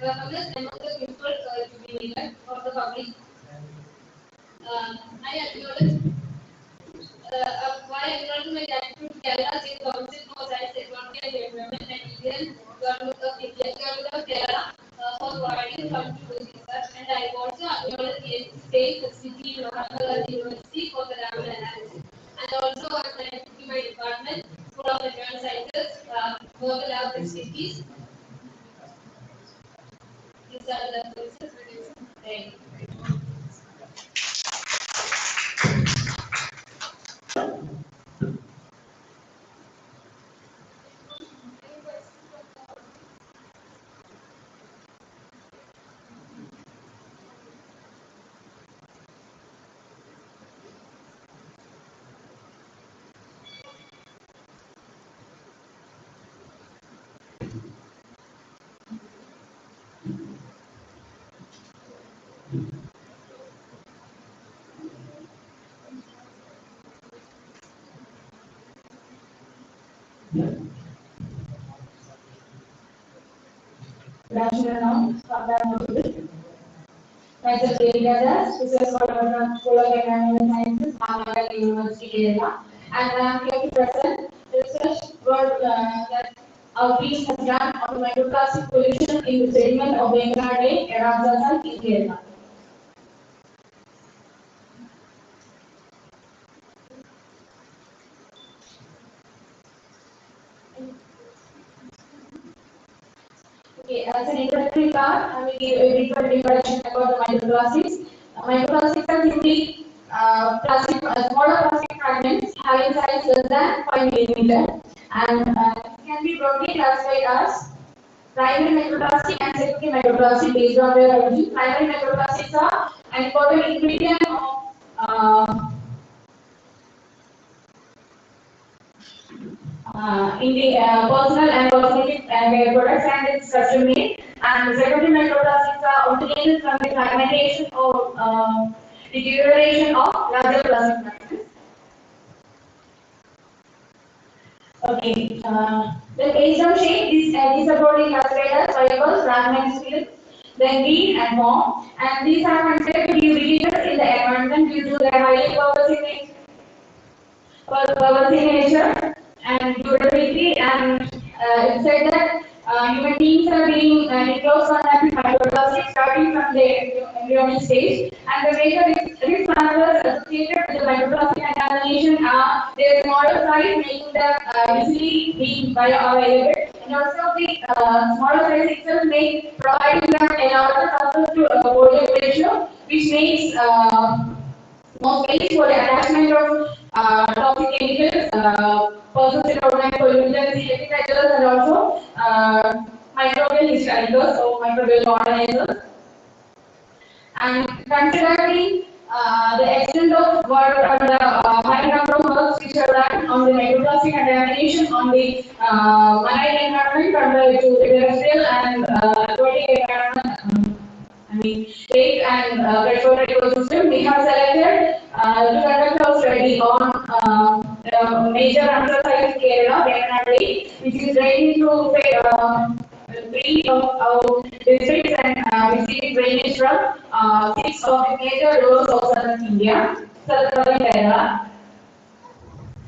awareness among the people to be needed for the public. I acknowledge. Why acknowledge my gratitude to Kerala State Council for Science, Technology and Development and Indian Government of Kerala for providing funds to this research, and I also acknowledge the State City Mahatma University for the lab analysis, and also I thank to my department, School of Advanced Sciences, for the lab facilities. These are the resources. Thank you. Good afternoon, myself Devidas, Research Coordinator, School of Environmental Sciences, Mahatma University, Kerala, and I am here to present research work that our team has done on microplastic pollution in the sediment of Bengal Lake, Ramsar in Kerala. Okay, as an introductory part, I will give a brief introduction about the microplastics. Microplastics are simply smaller plastic fragments having size less than 5 millimeter, and can be broadly classified as primary microplastic and secondary microplastic based on their origin. Primary microplastics are an important ingredient of in the personal and cosmetic care products and its custom made. And the secondary microplastics are obtained from the fragmentation or deterioration of larger plastic fragments. Okay, then based on shape, these are broadly classified as fibers, fragments, film, then bead and form, and these are considered to be ubiquitous in the environment due to their highly powerful nature and durability, and it said that human beings are being enclosed contact with microplastics starting from the embryonic stage, and the major risk factors associated with the microplastic contamination are their smaller size, making them easily being bioavailable, and also the smaller size itself may provide them a larger surface to volume ratio, which makes more space for the attachment of toxic chemicals, persistent organic pollutants, fertilizers, and also microbial histolyzers or microbial organizers. And considering the extent of work and the high number of works which are done on the microplastic contamination on the marine environment compared to the terrestrial and aquatic environment, lake and freshwater ecosystem, we have selected to conduct a study on major undersized Kerala, Wayanad Lake, which is drained into three of our districts and receiving drainage from 6 of the major rivers of southern India, southern Kerala.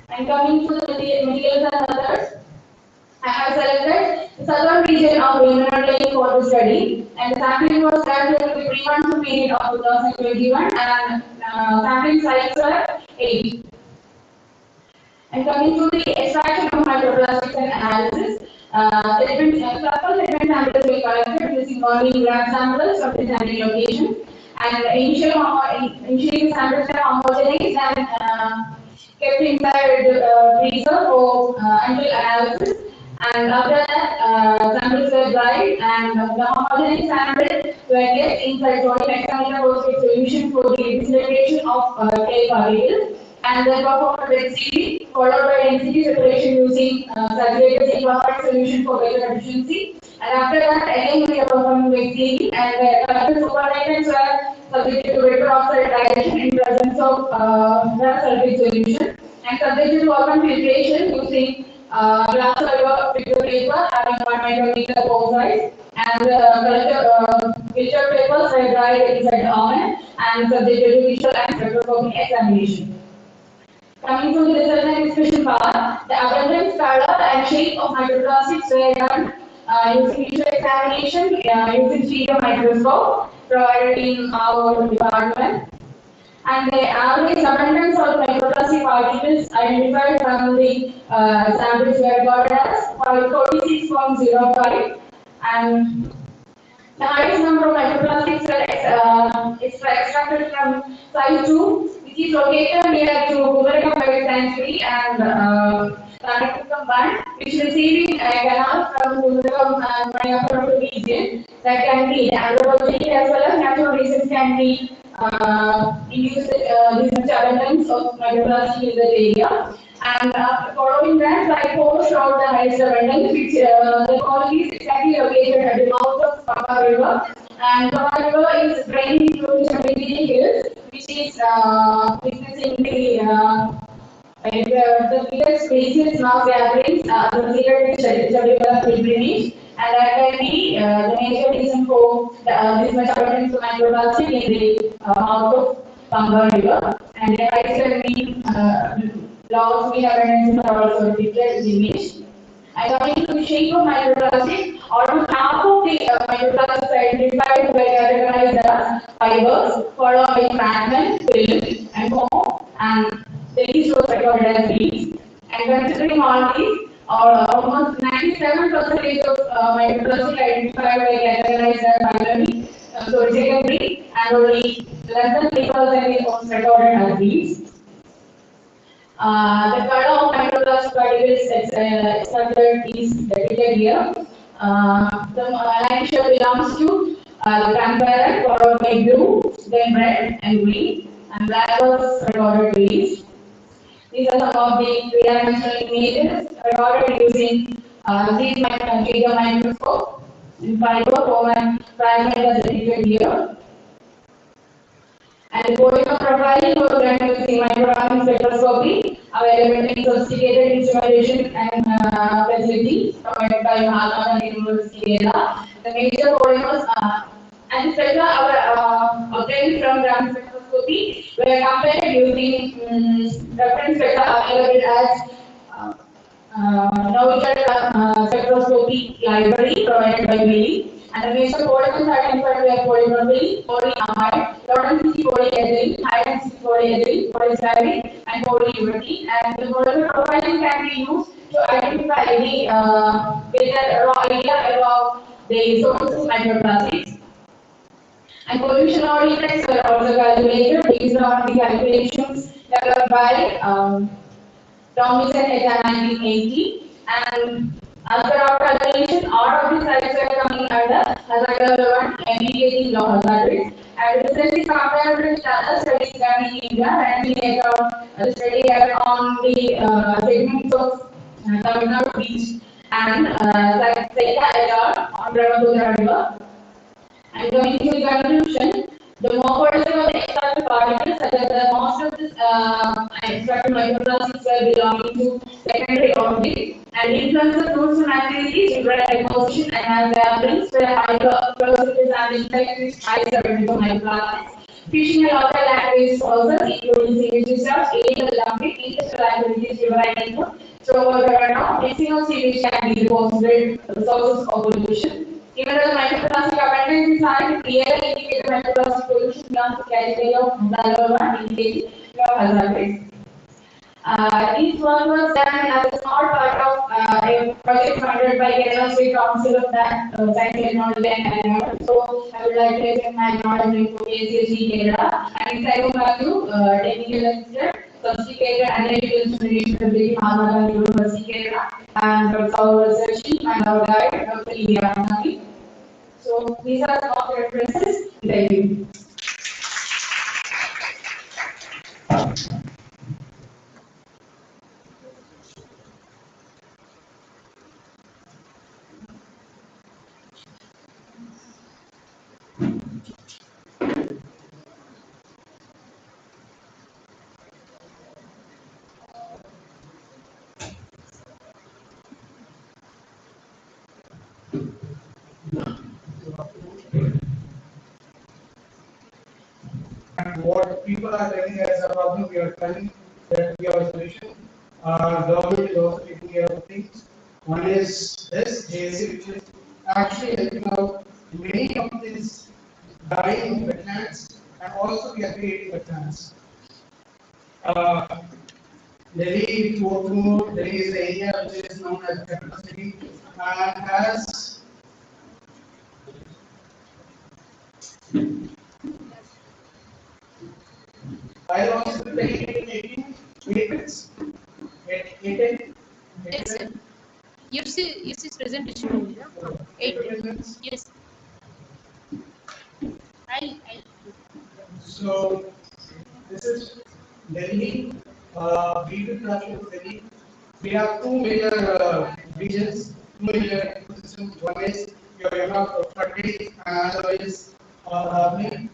And coming to the materials and methods, I have selected the southern region of Wayanad Lake for the study, and the sampling was done during the pre-monsoon period of 2021, and sampling sites were 8. And coming to the extraction of microplastics and analysis, sample segment samples were collected using 1 gram samples from the sampling location, and initially the samples were homogenized and kept inside the freezer for until analysis. And after that, samples were dried, and the homogeneous samples were kept inside sodium hexamethyl solution for the disintegration of clay particles, and then performed with sealing, followed by density separation using saturated zinc oxide solution for better efficiency. And after that, again we are performing with sealing, and the collected supernatant were subjected to vapor oxide dilution in presence of the sulfate solution, and subjected to open filtration using glass fiber filter paper having 1 micrometer pore size, and filter papers were dried inside the oven and subjected to visual and spectroscopic examination. Coming to the resultant discussion part, the abundance, color and shape of microplastics were done using visual examination using stereo microscope provided in our department. And the average abundance of microplastic particles identified from the samples were recorded as 46.05, and the highest number of microplastics were extracted from site 2, which is located near to Kumarakam Sanctuary, and Tanakukam Band, which is receiving a canal from Kumarakam and Mayapur region that can be anthropogenic as well as natural reasons can be induced this much abundance of microplastic in that area. And following that, I post out the highest abundance, which the colony is exactly located at the mouth of Papa River. And Papa River is draining through the Shabagiri Hills, which is witnessing the biggest species now gatherings associated with Shabagiri pilgrimage. And that can be the major reason for this much abundance of microplastic in the mouth of Pamba River. And the highest laws we have mentioned are also depicted in the image. And coming to the shape of microplastic, almost half of the microplastics identified were categorized as fibers, followed by fragments, film, and foam, and the rest was recorded as beads. And considering all these, almost 97% of microplastic identified by categorized as primary, so secondary, and only less than 3% is recorded as these. The cutoff microplastic particles extracted is depicted here. The line show belongs to the grandparent, followed by blue, then red and green, and black was recorded greenish. These are some of the three-dimensional images recorded using these microscope in fiber format fragment as depicted here. And the polymer profiling was done using microwave spectroscopy, available in sophisticated instrumentation and facility provided by Mahatma University, Kerala. The major polymers and the spectra obtained from gram spectroscopy were compared using reference spectra available as Novichar spectroscopy library provided by Wiley. And the major polymers identified were polypropylene, polyamide, low-density polyethylene, high-density polyethylene, polystyrene, and polyurethane. And the polymer profiling can be used to identify any better raw idea about the sources of microplastics. And pollution audits were also calculated based on the calculations developed by Tomlinson at 1980, and as per our calculation, all of these sites were coming under hazard level 1 mitigating low hazard risk. And recently compared with other studies done in India, and we a study on the segments of Tamil Nadu beach and Seta et al. On Brahmaputra River. And coming to the conclusion, the more portion of the extracted particles, such as the most of this extracted microplastics were belonging to secondary objects, and influence of roots and activities, different deposition, and as gatherings were hydrophilic and infected high severity of microplastics. Fishing and other land waste sources, including sewage discharge, illegal dumping, industrial activities, river and input, stormwater runoff, mixing of sewage can be deposited sources of pollution. Even though the microplastic abundance is high, it clearly indicates the microplastic pollution belongs to category of hazard 1 indicating low hazard risk. This work was done as a small part of a project funded by Kerala State Council of Science, Technology and Environment. So I would like to extend my acknowledgement to IISC Kerala and its Cyber Value, Technical Assistant, Sophisticated Analytical Instrumentation Facility, Mahatma University Kerala, and Dr. our research team and our guide, Dr. TVRAMACHANDRA. So these are some of the references. Thank you. And what people are telling as a problem, we are telling that we have a solution. Government is also taking care of things. One is this JSC, which is actually helping out many companies dying of wetlands, and also we are creating wetlands. Delhi, Delhi is the area which is known as the capital city and has I also playing in 18 minutes. Yes, is presentation. 8 minutes. Yes. I'll. So this is Delhi. We will transfer Delhi. We have two major regions, two major ecosystems. One is your floodplain and another is Aravali.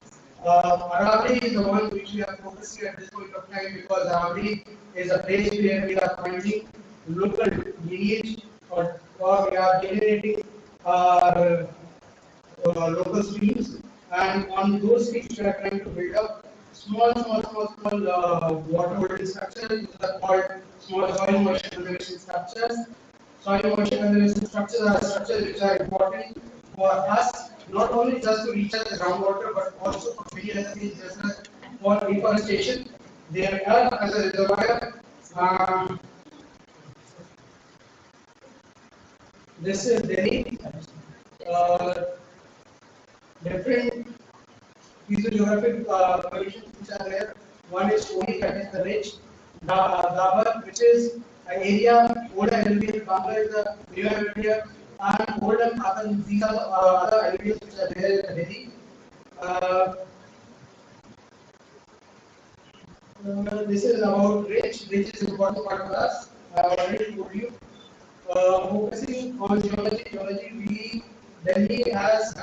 Aravali is the one which we are focusing at this point of time because Aravali is a place where we are finding local lineage or we are generating our local streams, and on those streams we are trying to build up small water holding structures, which are called small soil moisture conservation structures. Soil moisture conservation structures are structures which are important for us, not only just to recharge the groundwater, but also for many other things, just as for reforestation. They are as a reservoir. This is Delhi. Uh, different physiogeographic conditions which are there. One is Koni, that is the ridge. Dabar, which is an area, older alluvial, Banga is the new alluvial, and older Katan, these are the other alluvials which are there in Delhi. This is about ridge. Ridge is important part for us. I already told you. Focusing on geology, Delhi has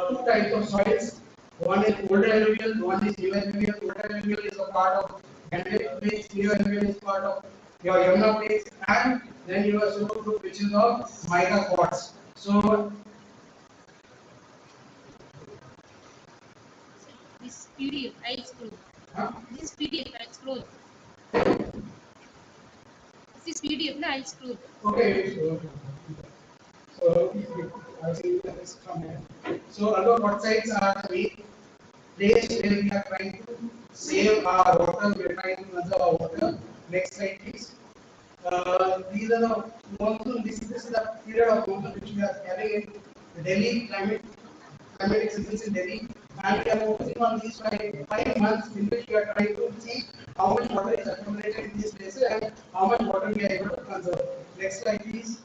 two types of soils. One is older alluvial, one is new alluvial. Older alluvial is a part of Gangetic plains, new alluvial is part of your Yamuna plains, and then you have super group which is of mica quartz. So this PDF I exclude. This PDF I exclude. This PDF I exclude. okay, so I see this from here. So other quartzites are the main place where we are trying to save our water, we are trying to conserve our water. Next slide, please. These are the monsoon. This is the period of monsoon which we are having in Delhi climatic seasons in Delhi, and we are focusing on these 5 months in which we are trying to see how much water is accumulated in these places and how much water we are able to conserve. Next slide, please.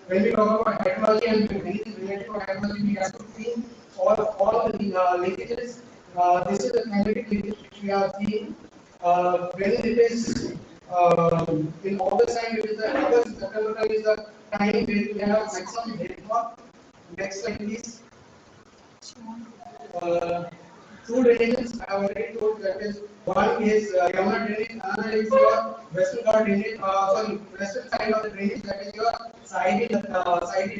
When we talk about hydrology and anything related to hydrology, we have to see all the linkages. This is the climatic linkage which we are seeing. When it is in August time, it is the August September time is the time where we have maximum rainfall. Next slide, please. Two drainages I already told, that is one is Yamuna drainage, another is your western Ghat drainage, western side of the drainage, that is your Saidi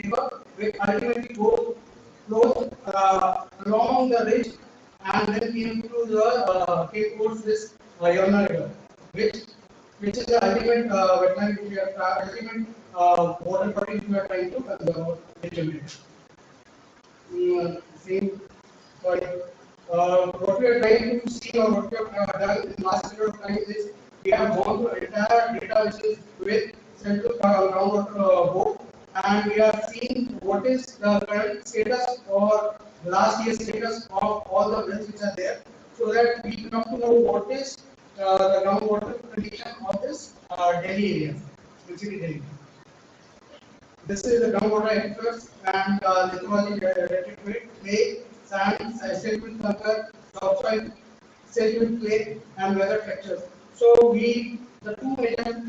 river, which ultimately flows along the ridge and then came to the came towards this Yamuna river, which is the ultimate wetland which we are ultimate water body which we are trying to conserve in same sorry. What we are trying to see or what we have done in the last period of time is we have gone through entire data which is with central groundwater board, and we are seeing what is the current status or last year's status of all the wells which are there, so that we come to know what is the groundwater condition of this Delhi area, specifically Delhi. This is the groundwater aquifers and lithology related to it: clay, sand, sediment conquer, topsoil, sediment clay, and weather textures. So the two major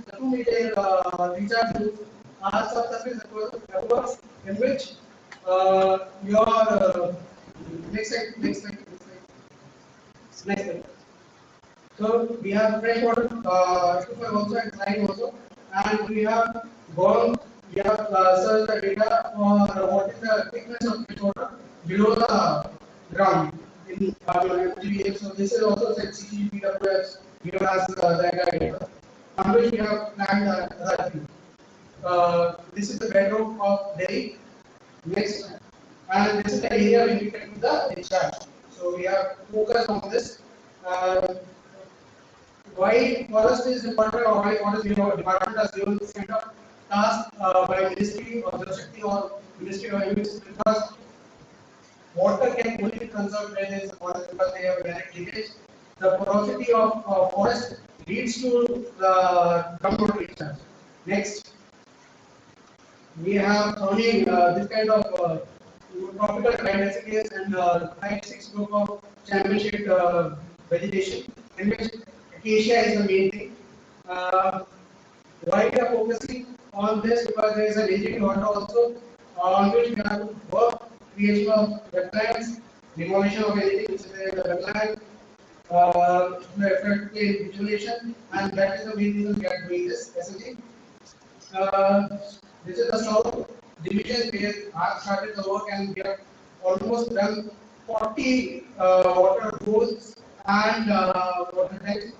recharge groups are subsurface aquifers, in which your next slide. So we have freshwater aquifer also and slime also, and we have searched the data for what is the thickness of freshwater below the ground in MGBA. So this is also set CCPWS give us the entire data, on which we have planned other things. This is the bedrock of Delhi. Next, and this is the area related to the discharge. So we have focused on this. Why forest is important, or why forest department has given this kind of task by Ministry of Jal Shakti or Ministry of Environment, because water can only be conserved when there is a forest, because they have a direct linkage. The porosity of forest leads to the groundwater recharge. Next, we have only this kind of tropical dry and 5-6 group of championship vegetation, in which acacia is the main thing. Why we are focusing on this? Because there is a raging water also, on which we have to work creation of wetlands, demolition of anything which is there in the wetland, effective vigilation, and that is the main reason we are doing this essentially. This is the south division where I started the work, and we have almost done 40 water holes and water tanks.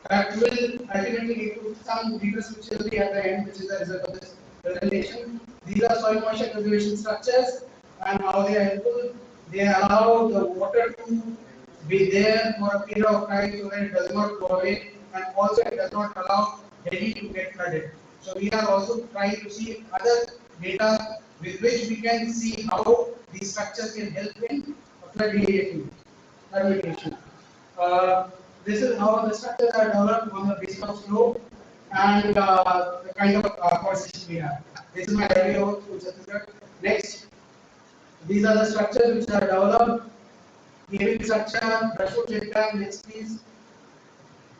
That will ultimately lead to some details which will be at the end, which is the result of this presentation. These are soil moisture conservation structures and how they are helpful. They allow the water to be there for a period of time so that it does not go away, and also it does not allow Delhi to get flooded. So we are also trying to see other data with which we can see how these structures can help in flood mitigation. This is how the structures are developed on the basis of slope and the kind of coefficient we have. This is my review to Chhattisgarh. Next, these are the structures which are developed. Caving structure, brushwood check next please.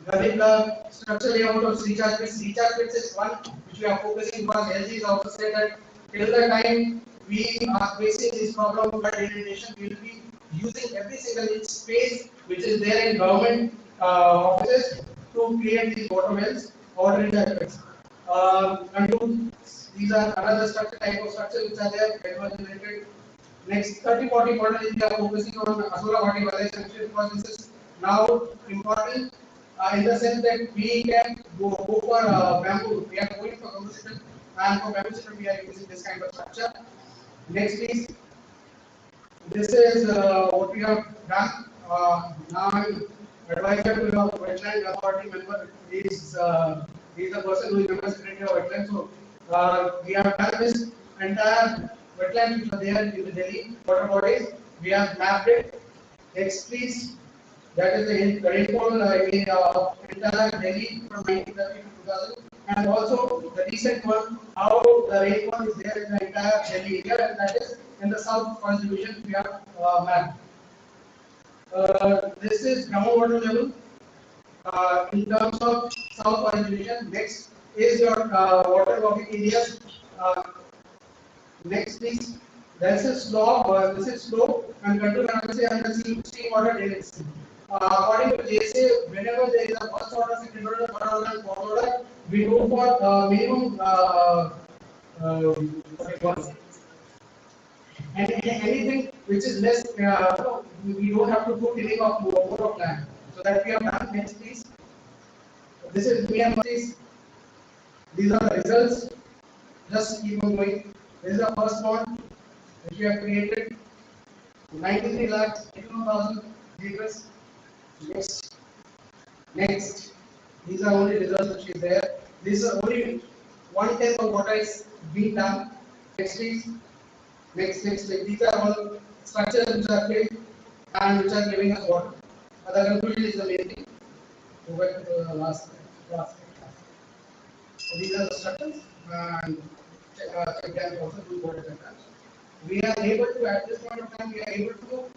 The structure layout of recharge pits. Recharge pits is one which we are focusing because LG is also said that till the time we are facing this problem of flood degradation, we will be using every single inch space which is there in government offices to create these water wells or recharge pits. These are another structure type of structure which are there, advanced related. Next 30-40 model is we are focusing on Asura body validation because this is now important in the sense that we can go for bamboo. We are going for bamboo system, and for bamboo system we are using this kind of structure. Next please. This is what we have done. Now I'm advisor to the wetland authority member. He is the person who is member secretary of wetland. So we have done this entire wetlands which are there in the Delhi water bodies. We have mapped it. Next please. That is the rainfall area of entire Delhi from 1930 to 2000, and also the recent one, how the rainfall is there in the entire Delhi area, and that is in the south forest division we have mapped. This is groundwater level in terms of south forest division. Next is your water logging areas. Next please. This is slope. This is slope and control frequency and the stream water density. According to JSA, whenever there is a first order, second order, third order, and fourth order, we go for minimum and anything which is less, we don't have to put any of more of land. So that we have done. Next please. This is please. These are the results. Just keep on going. This is the first one which we have created. 93 lakhs, 82,000 acres. Next. Next. These are only results which is there. This is only 1/10 of what is being done. Next please. Next. These are all structures which are built and which are giving us water. The conclusion is the main thing. Go back to the last slide. So these are the structures and check dams also do water check. We are able to, at this point of time, we are able to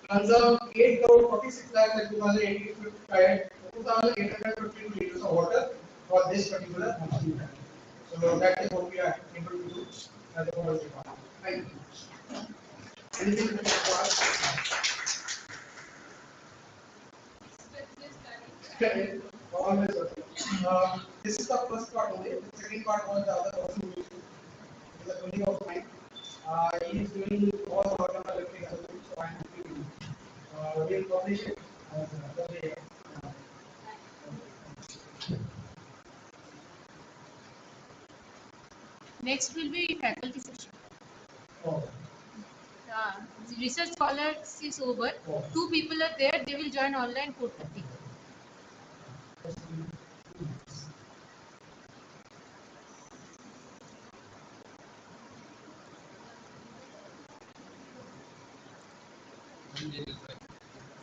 conserve 8 crore 46 lakhs and 2,852 liters of water for this particular machine. So that is what we are able to do as a forest department. Thank you. Anything to ask? Always. This is the first part only. The second part was the other person who is a colleague of mine. He is doing all the work on the electric element, so I am doing. We'll publish it the way. Next will be faculty session. Oh. The research scholars is over. Oh. 2 people are there. They will join online 4:30.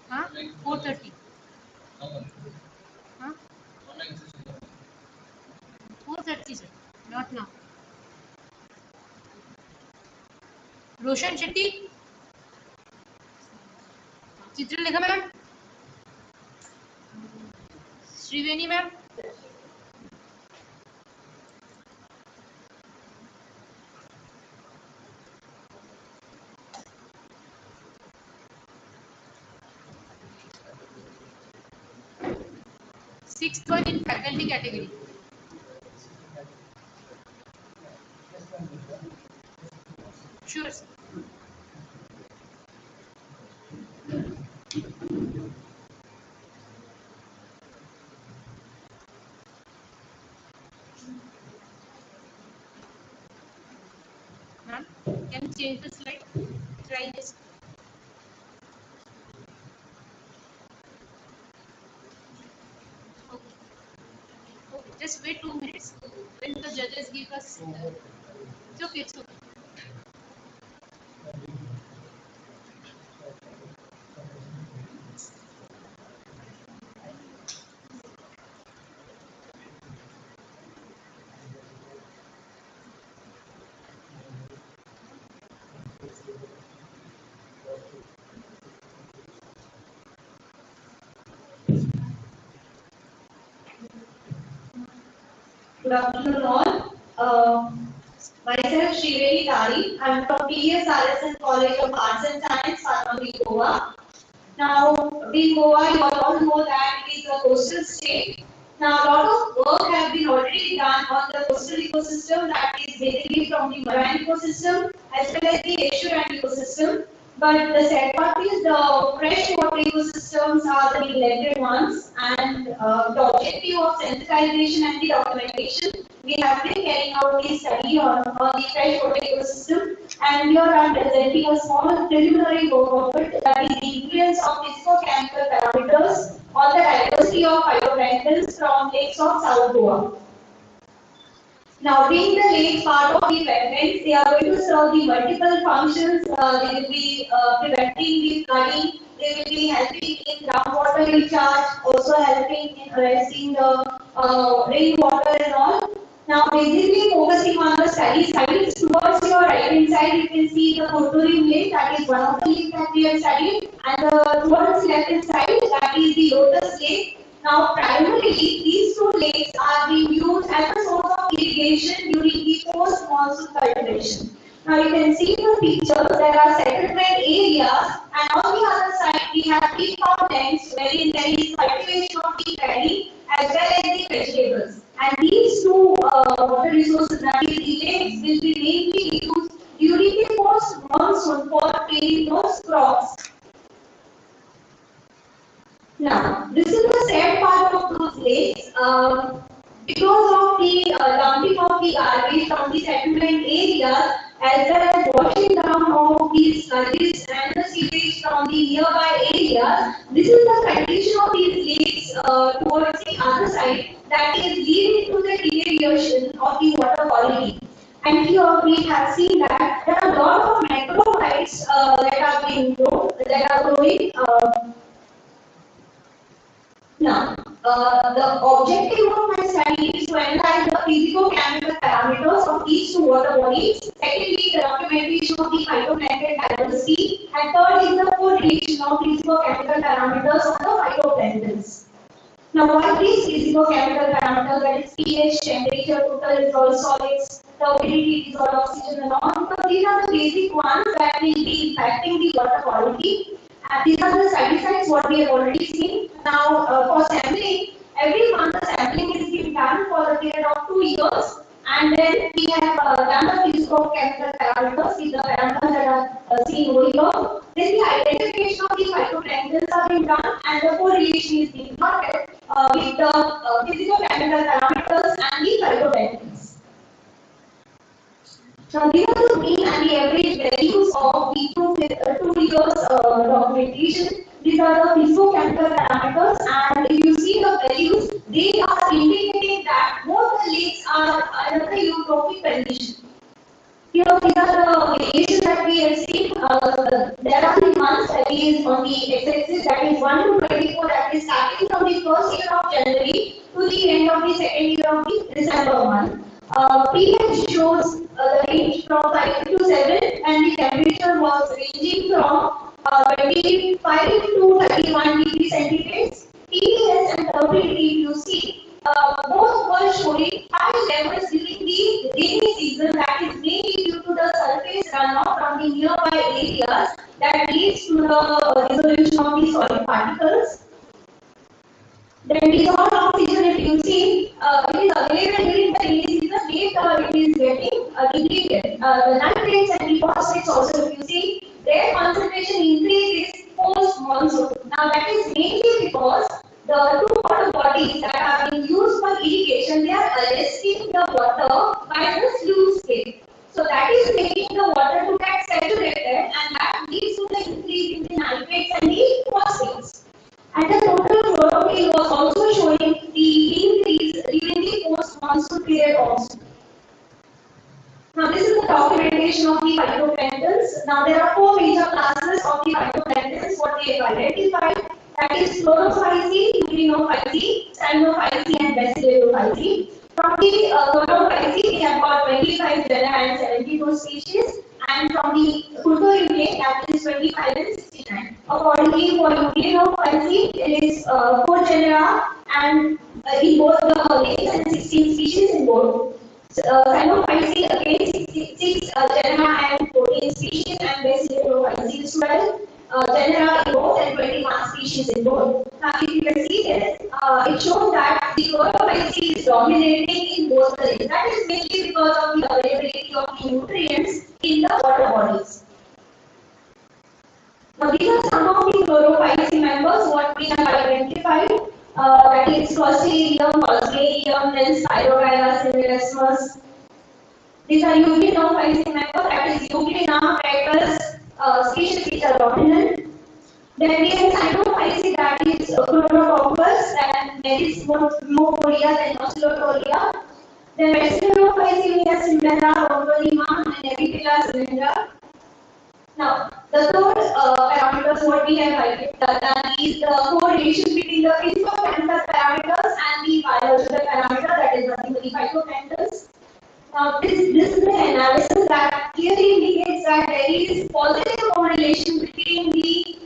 Huh? 4:30. Huh? 4:30, sir. Not now. Roshan Shetty. Chitralekha ma'am. Sriveni ma'am. Sixth one in faculty category. Sure, sir. Ma'am, can you change the slide? Try this. Okay. Okay. Just wait 2 minutes when the judges give us. It's okay, it's okay. Good afternoon all. Myself Shrivedi Tari. I am from TVRAMACHANDRA College of Arts and Science, Sarnagri, Goa. Now, being Goa, you all know that it is a coastal state. Now, a lot of work has been already done on the coastal ecosystem, that is basically from the marine ecosystem as well as the estuarine ecosystem. But the sad part is the freshwater ecosystems are the neglected ones, and the objective of sensitization and the documentation, we have been carrying out this study on the freshwater ecosystem, and we are presenting a small preliminary work of it, that is the influence of physicochemical parameters on the diversity of phytoplanktons from lakes of South Goa. Now, being the lake part of the wetlands, they are going to serve the multiple functions. They will be preventing the flooding. They will be helping in groundwater recharge, also helping in arresting the rainwater and all. Now, basically focusing on the study sites, towards your right hand side, you can see the Koturim lake, that is one of the lakes that we have studied, and towards left hand side, that is the Lotus lake. Now, primarily, these two lakes are being used as a source of irrigation during the post-monsoon cultivation. Now, you can see in the pictures, there are settlement areas, and on the other side, we have deep farmlands wherein there is cultivation of the paddy as well as the vegetables. And these two water resources, that is the lakes, will be mainly used during the post-monsoon for training those crops. Now, this is the sad part of those lakes. Because of the dumping of the garbage from the settlement areas, as well as washing down of these garbage and the sewage from the nearby areas, this is the condition of these lakes towards the other side, that is leading to the deterioration of the water quality. And here we have seen that there are a lot of macrophytes that are being grown, that are growing. Now, the objective of my study is to analyze the physicochemical parameters of these two water bodies. Secondly, the documentation of the phytoplankton diversity. And third is the correlation of physicochemical parameters of the phytoplanktons. Now, what these physicochemical parameters, that is pH, temperature, total dissolved solids, turbidity, dissolved oxygen, and all, because these are the basic ones that will be impacting the water quality. And these are the study sites what we have already seen. Now, for sampling, every month the sampling is being done for a period of 2 years, and then we have done the physicochemical parameters, with the parameters that are seen over here. Then the identification of the phytoplanktons are being done, and the correlation is being plotted with the physicochemical parameters and the phytoplanktons. Now, these are the mean and the average values of the 2 years documentation. These are the physicochemical parameters, and if you see the values, they are indicating that both the lakes are under the eutrophic condition. Here, these are the variations that we have seen. There are the months that is on the x-axis, that is 1 to 24, that is starting from the first year of January to the end of the second year of the December month. pH shows the range from 5 to 7, and the temperature was ranging from 25 to 31 degrees centigrade. TDS and turbidity, if you see, both were showing high levels during the rainy season, that is mainly due to the surface runoff from the nearby areas that leads to the dissolution of the solid particles. Then dissolved oxygen, if you see, it is available during the rainy season, later it is getting depleted. The nitrates and the phosphates also, if you see, their concentration increases post-monsoon. Now that is mainly because the two water bodies that are being used for irrigation, they are arresting the water by the sluice gate. So that is making the water to get saturated, and that leads to the increase in the nitrates and the phosphates. And the total chlorophyll was also showing the increase during the post monsoon period also. Now this is the documentation of the phytoplankton. Now there are four major classes of the phytoplankton what they have identified. That is chlorophyceae, urinophyceae, cyanophyceae and bacillophyceae. From the chlorophyceae we have got 25 genera and 72 species, and from the Culturulae that is 25 and 69. Accordingly for urinophyceae it is 4 genera and in both the males and 16 species in both. Cyanophyceae again 6 genera and 14 species, and bacillophyceae is 12 genera in both and 21 species in both. Now if you can see this, it shows that the chlorophyceae is dominating in both the races. That is mainly because of the availability of the nutrients in the water bodies. Now these are some of the chlorophyceae members what we have identified. That is Clostridium, Plasmodium, then Spirogyra, Semiracemus. These are urinophyceae members. That is Euglena, Petrus, species which are dominant. Then we have Cyanophyceae, that is Chronococcus, and there is Moporia and Oscillatoria. Then Bacillophyceae we have Symbella, Rhodolima, and Epiphylla cylindra. Now, the third parameters what we have identified is the correlation between the physicochemical parameters and the biological parameter, that is nothing but the phytoplankton. Now, this is the analysis that clearly indicates that there is positive correlation between the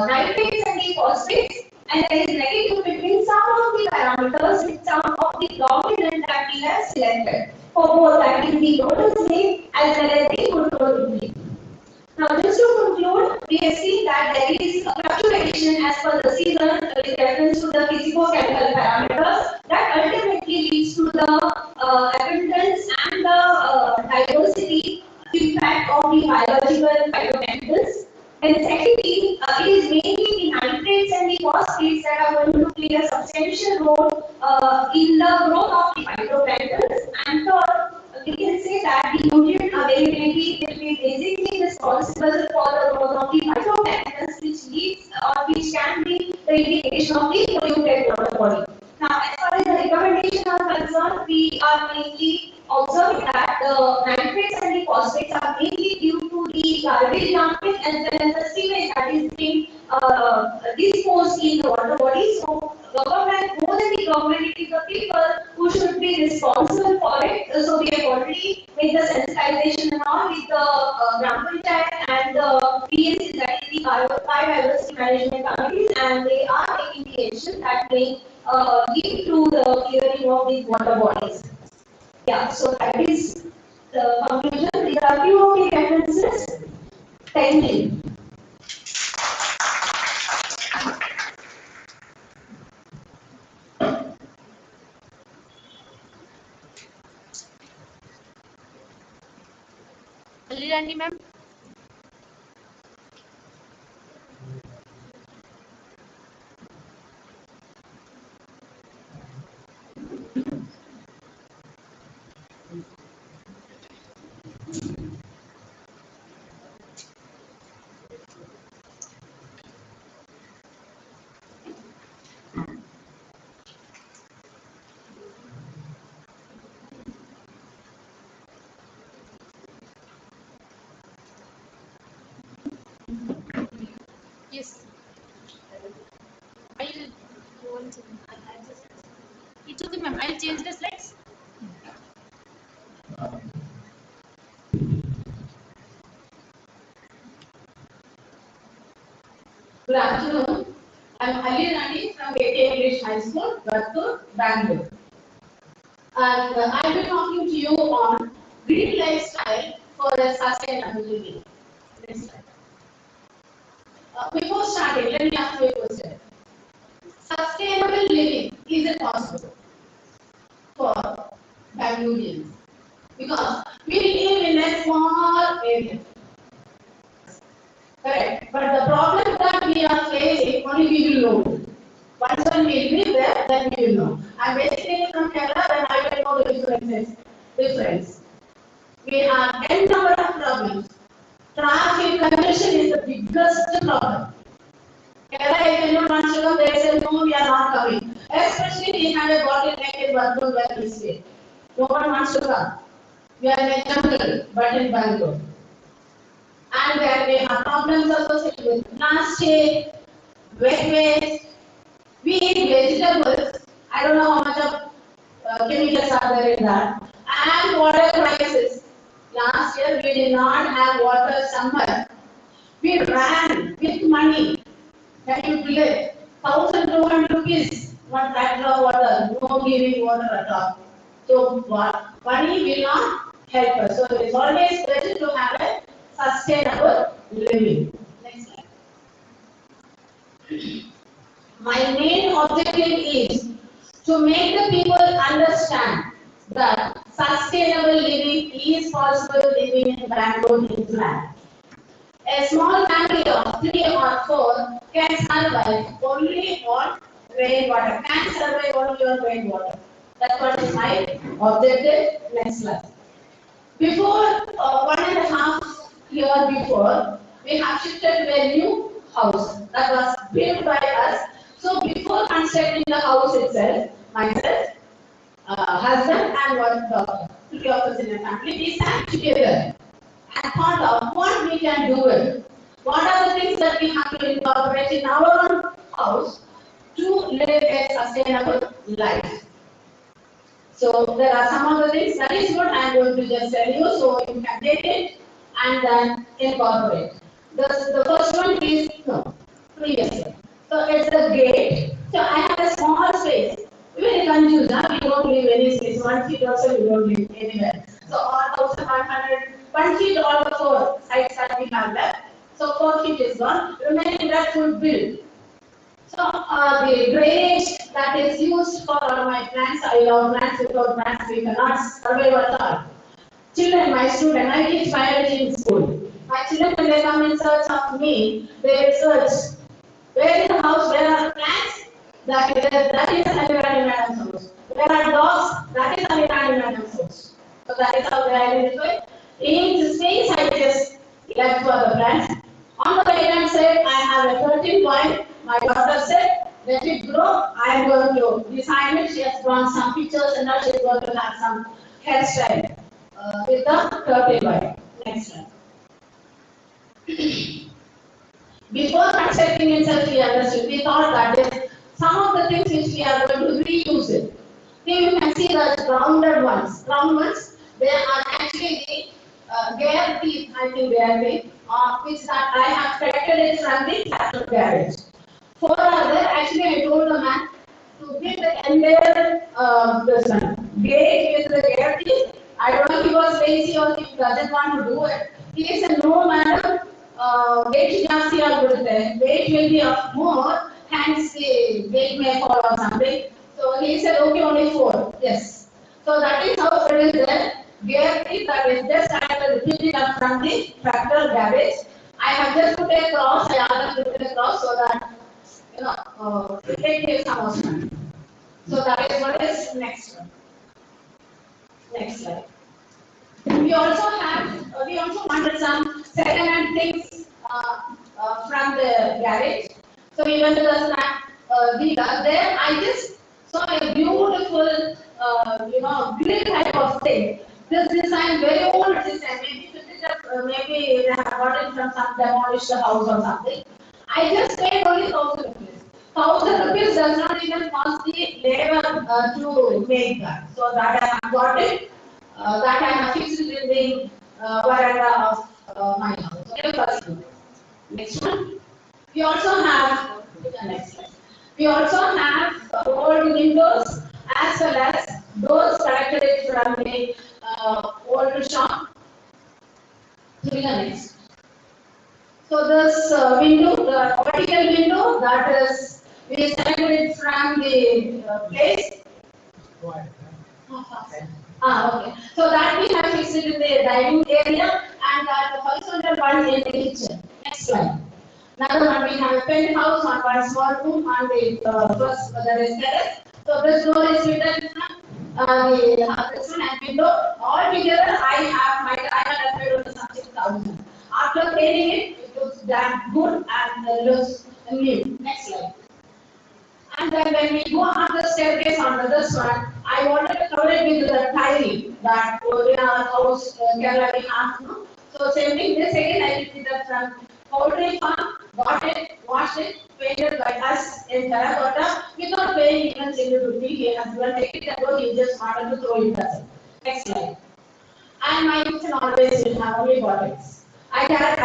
nitrates and the phosphates, and there is negative between some of the parameters with some of the dominant that we have selected for both, that is the lotus leaf as well as the control leaf. Now, just to conclude, we have seen that there is a fluctuation as per the season with reference to the physicochemical parameters that ultimately leads to the abundance and the diversity impact of the biological phytoplankton. And secondly, it is mainly the nitrates and the phosphates that are going to play a substantial role in the growth of the phytoplankton. And third, we can say that the nutrient availability will be basically responsible for the growth of the phytoplankton, which leads or which can be the indication of the polluted water body. Now, as far as the recommendation are concerned, we are mainly observing that the nitrates and the phosphates are mainly due to the garbage dumping as well as the sewage that is being disposed in the water body. So, government, more than the government, it is the people who should be responsible for it. So, we have already made the sensitization and all with the Gram Panchayat and the PSC, that is the biodiversity management committees, and they are taking the action that may lead to the clearing of these water bodies. Yeah, so that is the conclusion. These are few of the references. Thank you. Randy ma'am. Yes. I'll it's okay, ma'am. I'll change the slides. Good afternoon. I'm Ali Rani from AK English High School, Gattur, Bangalore. And I'll be talking to you on green lifestyle for a sustainable living. Next slide. Before starting, let me ask you a question. Sustainable living, is it possible for Bangaloreans? Because we live in a small area. Correct. But the problem that we are facing, only we will know. Once when we live there, then we will know. I'm basically from Kerala, then I will know the difference. We have n number of problems. Traffic congestion is the biggest problem. Kerala, if anyone wants to come, they say, no, we are not coming. Especially we have a bottleneck in Bangalore where we stay. No one wants to come. We are in a jungle, but in Bangalore. And where we have problems associated with plastic, wet waste. We eat vegetables. I don't know how much of chemicals are there in that. And water crisis. Last year we did not have water summer. We ran with money. Can you believe? 1,200 rupees, one tractor of water, no giving water at all. So money will not help us. So it's always better to have a sustainable living. Next slide. My main objective is to make the people understand that sustainable living is possible living in Bangalore hinterland. A small family of 3 or 4 can survive only on rainwater. Can survive only on rainwater. That's what is my objective. Next slide. Before 1.5 years before, we have shifted to a new house that was built by us. So before constructing the house itself, myself, husband and one daughter, 3 of us in a family, we sat together and thought of what we can do it. What are the things that we have to incorporate in our own house to live a sustainable life? So there are some of the things. That is what I am going to just tell you, so you can take it and then incorporate. The first one is previous one. So it's the gate. So I have a small space. Very confused. We don't leave any space. 1 feet also we don't leave anywhere. So all 1,500, 1 feet all the 4 sides that we have left. So 4 feet is gone. Remaining that would build. So the drainage that is used for all my plants, I love plants. Without plants we cannot survive at all. Children, my student, I teach biology in school. My children, when they come in search of me, they search, where is the house, where are the plants? That is Anirani Madam's house. Where are dogs? That is Anirani Madam's house. So that is how they identify. In the space I just left for the plants. On the right hand side, I have a 13 point. My daughter said, let it grow. I am going to design it. She has drawn some pictures and now she is going to have some hairstyle with the 13 point. Next slide. Before constructing itself, we understood. We thought that is some of the things which we are going to reuse it. Here you can see the rounded ones. Round ones, they are actually gear teeth, I think they are made, which that I have collected it from the tractor garage. 4 are there. Actually, I told the man to give the entire this one gate with the gear teeth. I don't know if he was lazy or he doesn't want to do it. He said, no, madam. Weight ಜಾಸ್ತಿ ಆಗಿಬಿಡುತ್ತೆ, weight will be of more, hence the weight may fall or something. So he said, okay, only 4. Yes. So that is how it is there. Gear teeth, that is just I have repeated it up from the tractor garage. I have just put a cross. I have put a cross so that it gives some motion. So that is what is next one. Next slide. We also wanted some second-hand things from the garage. So we went to the snack dealer. There I just saw a beautiful, grill type of thing. This design, very old design, maybe they have got it from some demolished house or something. I just paid only 1,000 rupees. 1,000 rupees does not even cost the labor to make that. So that I have got it. That I have fixed in the veranda of my house. Next one. We also have next slide. We also have old windows as well as doors collected from the old shop. Next. So this window, the vertical window, that is we selected it from the place. Okay. So that we have fixed it in the dining area and that horizontal one in the kitchen. Next slide. Another one, we have a penthouse on one small room on the first, that is terrace. So this door is fitted from this one and window. All together, I have paid over some 6,000. After painting it, it looks damn good and looks new. Next slide. And then when we go on the staircase onto this one. I wanted to cover it with the tile that in our house, Kerala we have. No? So same thing, this again I did it from poultry farm, got it, washed it, painted by us in terracotta, without paying even single rupee. He has to take it and go, he just wanted to throw it as next slide. And my kitchen always will have only bottles. I get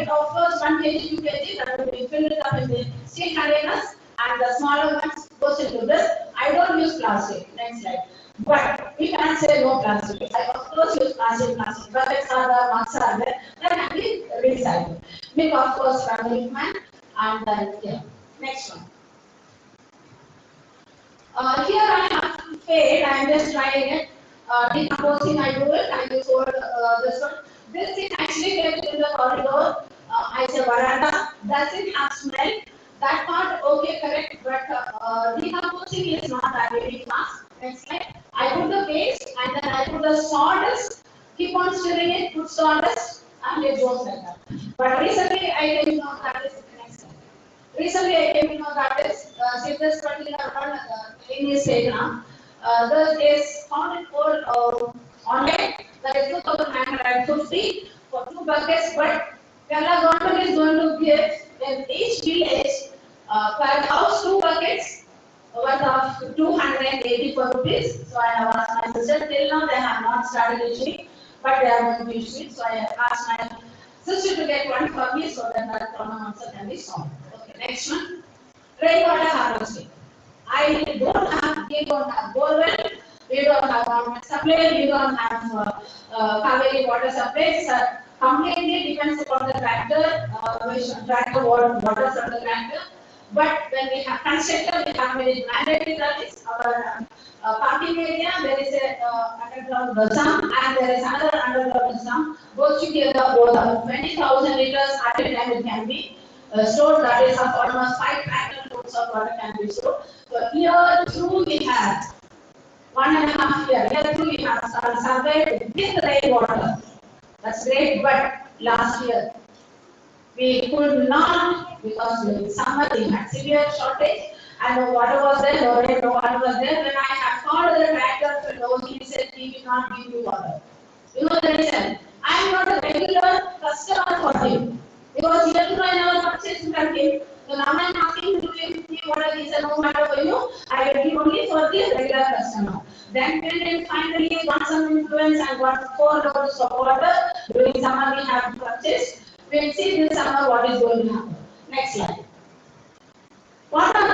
of course 1 kg, 2 kg, that will be filled up in the steel containers, and the smaller ones goes into this. I don't use plastic. Next slide. But we can't say no plastic. I of course use plastic. Buckets are there, mugs are there, that can be recycled. Milk of course from milkman, and then yeah. Next one. Here I have fade. I am just trying it. Decomposing, I do it. I use over this one. This thing actually kept in the corridor. I say veranda. Doesn't have smell. That part okay, correct. But decomposing is not that very fast. Next slide. I put the paste and then I put the sawdust. Keep on stirring it. Put sawdust and it goes like that. But recently I came to know that is next slide. Recently, I came to know that is this particular one in this Telegram. This is found for online. That is 2,950 for 2 buckets. But Kerala government is going to give in each village per house 2 buckets worth of 284 rupees. So I have asked my sister. Till now they have not started issuing, but they are going to issue it. So I have asked my sister to get one for me so that problem also can be solved. Next one, rainwater harvesting. We don't have borewell, we don't have government supply, we don't have Kaveri water supplies. Completely depends upon the tractor, tractor water from the tractor. But when we have constructed, we have made it mandatory that is our parking area. There is a underground dam and there is another underground dam. Both together, over 20,000 liters at a time it can be stored. That is of almost 5 tractor loads of water can be stored. So here through we have 1.5 years. Here through we have surveyed with rainwater. That's great, but last year we could not, because in summer we had severe shortage and no water was there, no rain, no water was there. When I had called the tractor fellow, he said he will not give you water. You know the reason? I am not a regular customer for him. Because here too I never purchased from him. So now I am asking to him water. He said no matter for you, I will give only for the regular customer. Then we finally got some influence and got 4 loads of water. During summer we have purchased. We will see this summer what is going to happen. Next slide.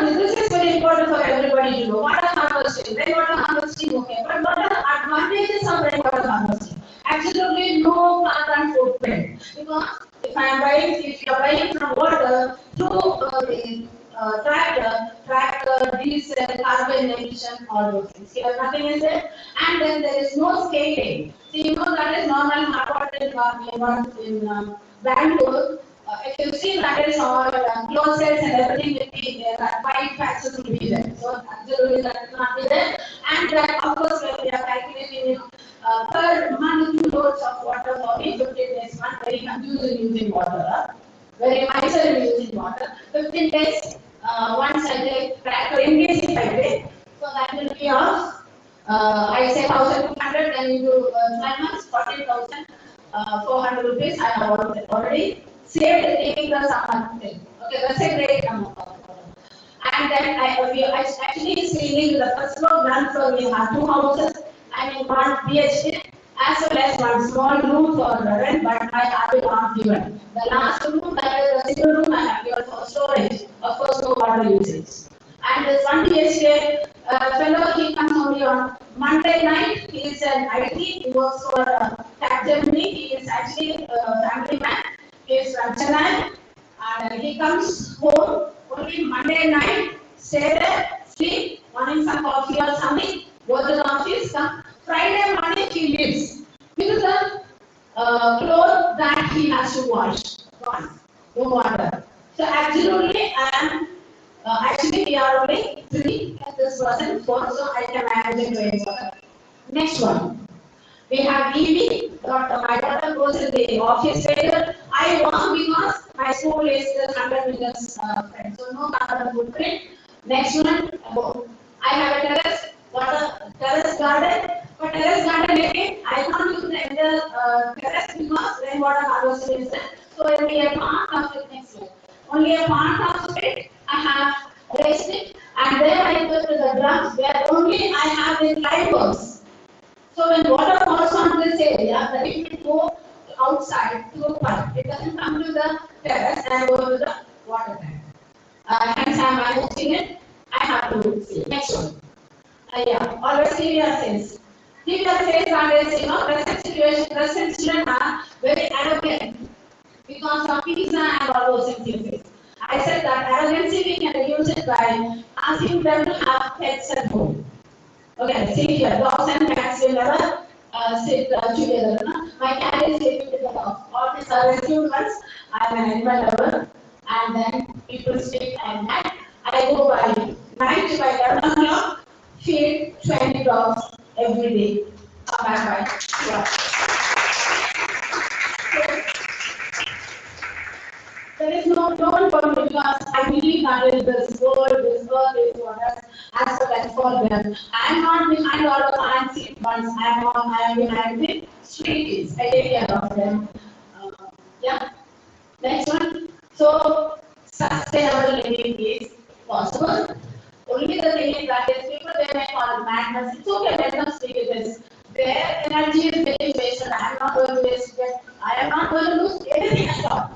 This is very important for everybody to know. Water harvesting, rainwater harvesting, okay. But what are the advantages of rainwater harvesting? Absolutely no carbon footprint. Because if you are buying from water through tractor, diesel, carbon emission, all those things. Here nothing is there, and then there is no scaling. So you know that is normal hot water in Bangalore. If you see that is all closets and everything will be there, that pipe patches will be there. So absolutely that will not be there. And that of course when we are calculating it per month 2 loads of water for me, 15 days month, very confusing using water. Very miser using water. 15 days, once I take tractor engage if I take. So that will be of I say 1,200 and into 12 months, 14,400 rupees I have already saved taking the summer thing. Okay, that's a great amount. And then I actually screening the first floor, ground floor, we have 2 houses, I mean 1 PhD as well as 1 small room for rent, but I have it not given. The last room, that is the single room, I have given for storage, of course no water usage. And this 1 PhD fellow, he comes only on Monday night. He is an IT, he works for Capgemini. He is actually a family man. He is from Chennai and he comes home only Monday night, stay there, sleep, morning some coffee or something, go to the office, come. Friday morning he leaves with the clothes that he has to wash. Gone. No water. So absolutely I am actually we are only 3 and this wasn't 4, so I can manage it very well. Next one. We have EV. My daughter goes in the office later. I walk because my school is 100 meters friend. So no carbon footprint. Next one, I have a terrace garden. For terrace garden again, I can't use the entire terrace because rainwater harvesting is there. So only a part of it next year. Only a part of it I have raised it, and then I put to the drums where only I have the live worms. So when water falls on this area, the it will go outside to a pipe. It doesn't come to the terrace and go to the water tank. Hence I am managing it. I have to see. Next one. Yeah, always TVR says. TVR says that is, present situation, present children are very arrogant because of pizza and all those things. I said that arrogancy we can reduce it by asking them to have pets at home. Okay, see here, dogs and cats will never sit together. No? My cat is sleeping with the dog. All these are rescued ones. I am an animal lover, and then people sleep at night. I go by night by 11 o'clock, feed 20 dogs every day. Come back by. Yeah. There is no one for me because I believe that is this world, this earth is what us as well as for them. I am not behind all the fancy ones. I am behind the streets. I take care of them. Yeah. Next one. So sustainable living is possible. Only the thing is that is people they may call it madness. It's okay, let them speak it is. Their energy is being wasted. I am not going to waste it. I am not going to lose anything at all.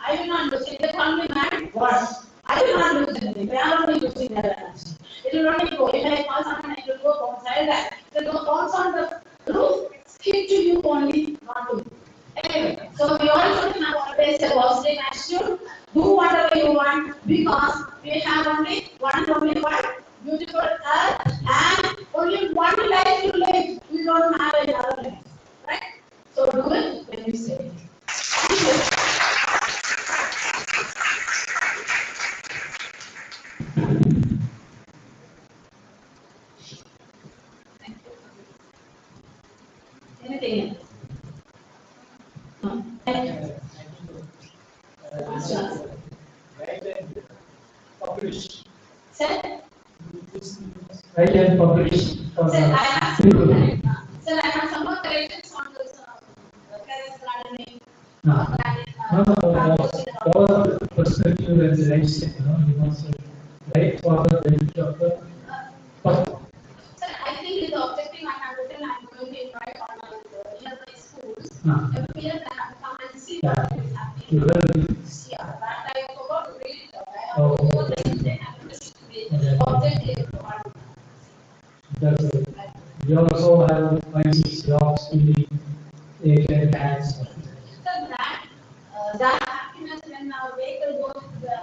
I will not lose it. They call me mad. What? I will not lose anything. They are only losing their energy. It will only go. If I call someone, it will go outside that. It will go bounce on the roof. Hit to you only, not to you. Anyway, so we all should have always a positive attitude. Do whatever you want because we have only one and only one beautiful earth and only one life to live. We don't have another life. Right? So do it when you say it. Thank you. Anything else? No. Thank you. Publish. Sir? Write and publish. Sir, I have some more corrections on this terrace gardening. For perspective and the right step, you must write for the benefit of the public. Sir, I think the objective I have written, I am going to invite all the nearby schools. Every year they have to come and see what is happening. Yeah, but I forgot to read it. I have to go there and they have to the objective. That's it. We also have 5-6 jobs in the cats. So that happiness when our vehicle goes to the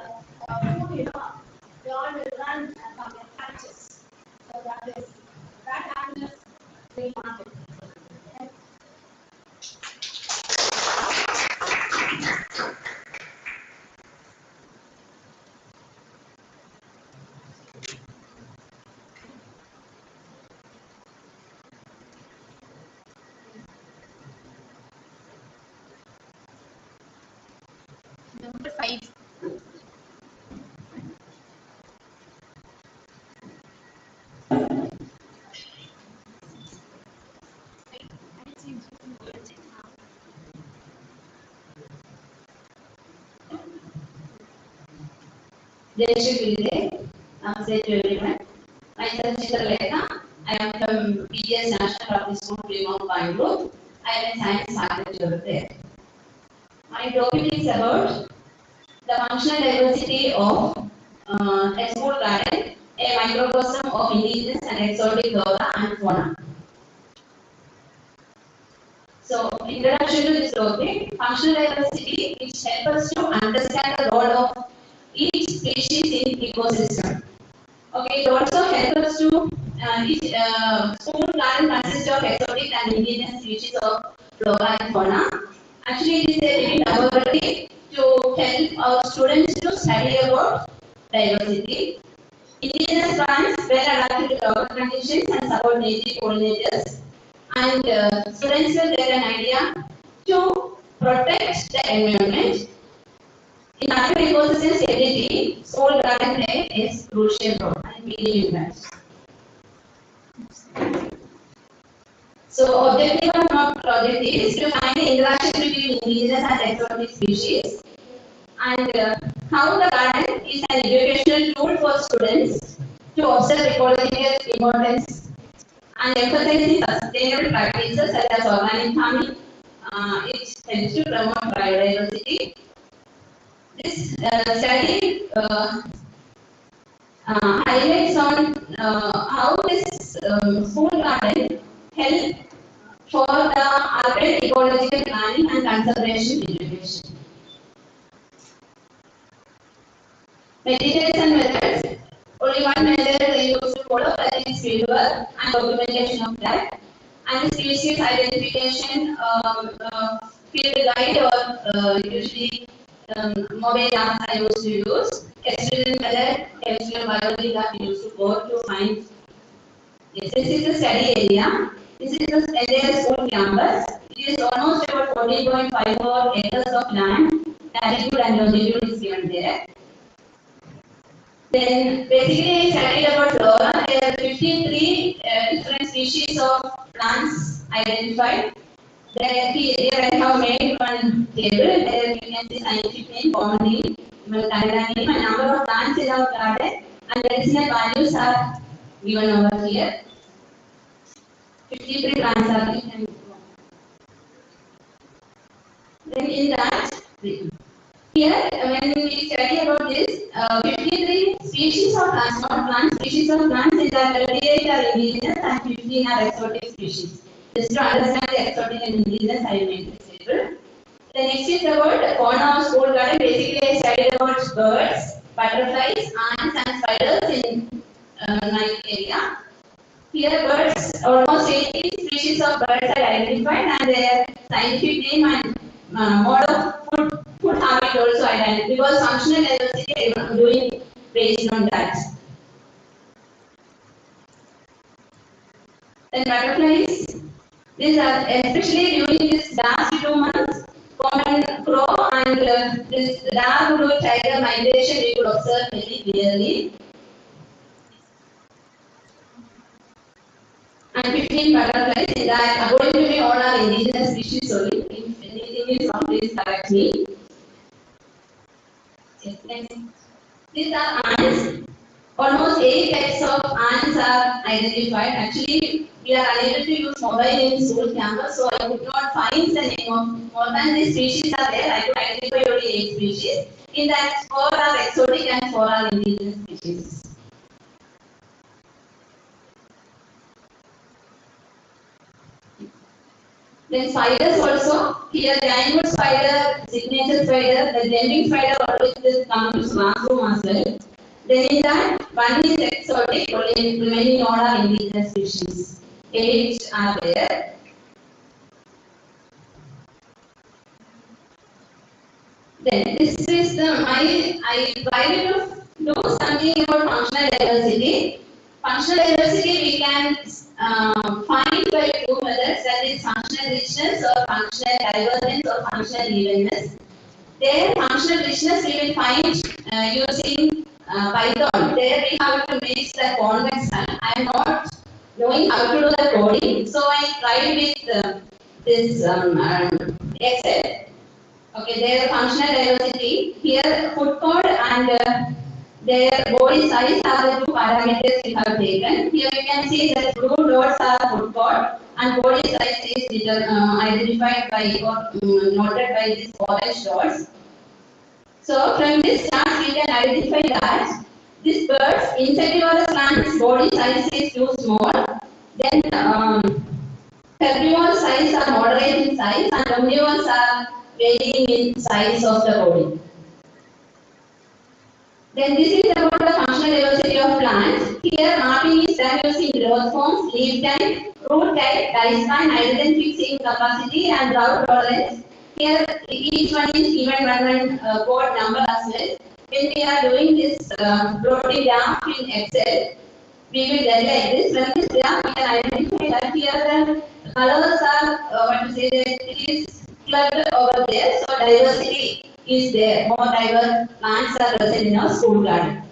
food, they all will run and come and catch us. So that happiness we want it. Number 5. Namaste to everyone. Myself Chitralekha. I am from PGS National Public School, Plymouth, Bangalore. I am a science faculty over there. My topic is about the functional diversity of a school garden, a microcosm of indigenous and exotic flora and fauna. So, introduction to this topic, functional diversity, which helps us to understand the role of each species in ecosystem. Okay, it also helps us to each school garden consists of exotic and indigenous species of flora and fauna. Actually, it is a living laboratory to help our students to study about diversity. Indigenous plants well adapted to local conditions and support native pollinators. And students will get an idea to protect the environment. In natural ecosystem stability, school garden play is crucial role and believe in that. So objective of our project is to find the interaction between indigenous and exotic species, and how the garden is an educational tool for students to observe ecological importance and emphasizing sustainable practices such as organic farming. It helps to promote biodiversity. This study highlights on how this school garden help for the urban ecological planning and conservation education. Materials and methods. Only one method they use to follow, that is fieldwork and documentation of that. And species identification, field guide or usually mobile apps I used to use. Experiment method, chemistry and biology that we used to go to find. Yes, this is the study area. This is the entire school campus. It is almost about 14.54 acres of land. Latitude and longitude is given there. Then basically I studied about flora. There are 53 different species of plants identified. Here I have made one table. There you can see scientific name, common name, Canada name, and number of plants in our garden, and medicinal values are given over here. 53 plants are given. Then in that, here when we study about this, 53 species of plants, not plant species of plants, in that 38 are indigenous and 15 are exotic species. Just to understand the exotic and indigenous, I made this table. The next is about fauna of school garden. Basically, I studied about birds, butterflies, ants, and spiders in night area. Here, birds, almost 80 species of birds are identified, and their scientific name and mode of food habit also identified, because functional diversity I am doing based on that. Then butterflies. These are especially during this last 2 months, common crow and this dark blue tiger migration we could observe very clearly. And 15 butterflies in that, according to me, all are indigenous species only. If anything is wrong, please correct me. Yes, next. These are ants. Almost 8 types of ants are identified. Actually, we are unable to use mobile in school campus, so I could not find the name of more than these species are there. I could identify only 8 species. In that, 4 are exotic and 4 are indigenous species. Then spiders also. Here, giant spider, signature spider, the jumping spider always will come to classroom as well. Then in that, one is exotic, only remaining all are indigenous species. 8 are there. Then this is I tried to do something about functional diversity. Functional diversity we can find by 2 methods, that is functional richness or functional divergence or functional evenness. There functional richness we will find using Python. There we have to make the convex hull. I am not knowing how to do the coding, so I tried with this Excel. Okay, their functional diversity. Here food code and their body size are the 2 parameters we have taken. Here you can see that blue dots are food code and body size is identified by or noted by these orange dots. So from this chart we can identify that this bird's insectivorous plant's body size is too small. Then herbivore size are moderate in size and omnivores are varying in size of the body. Then this is about the functional diversity of plants. Here mapping is done using growth forms, leaf time, root type, lifespan, nitrogen fixing capacity and drought tolerance. Here each one is given one code number as well. When we are doing this plotting graph in Excel, we will get like this. From this graph we can identify that here the colors are it is clubbed over there. So diversity is there. More diverse plants are present in our school garden.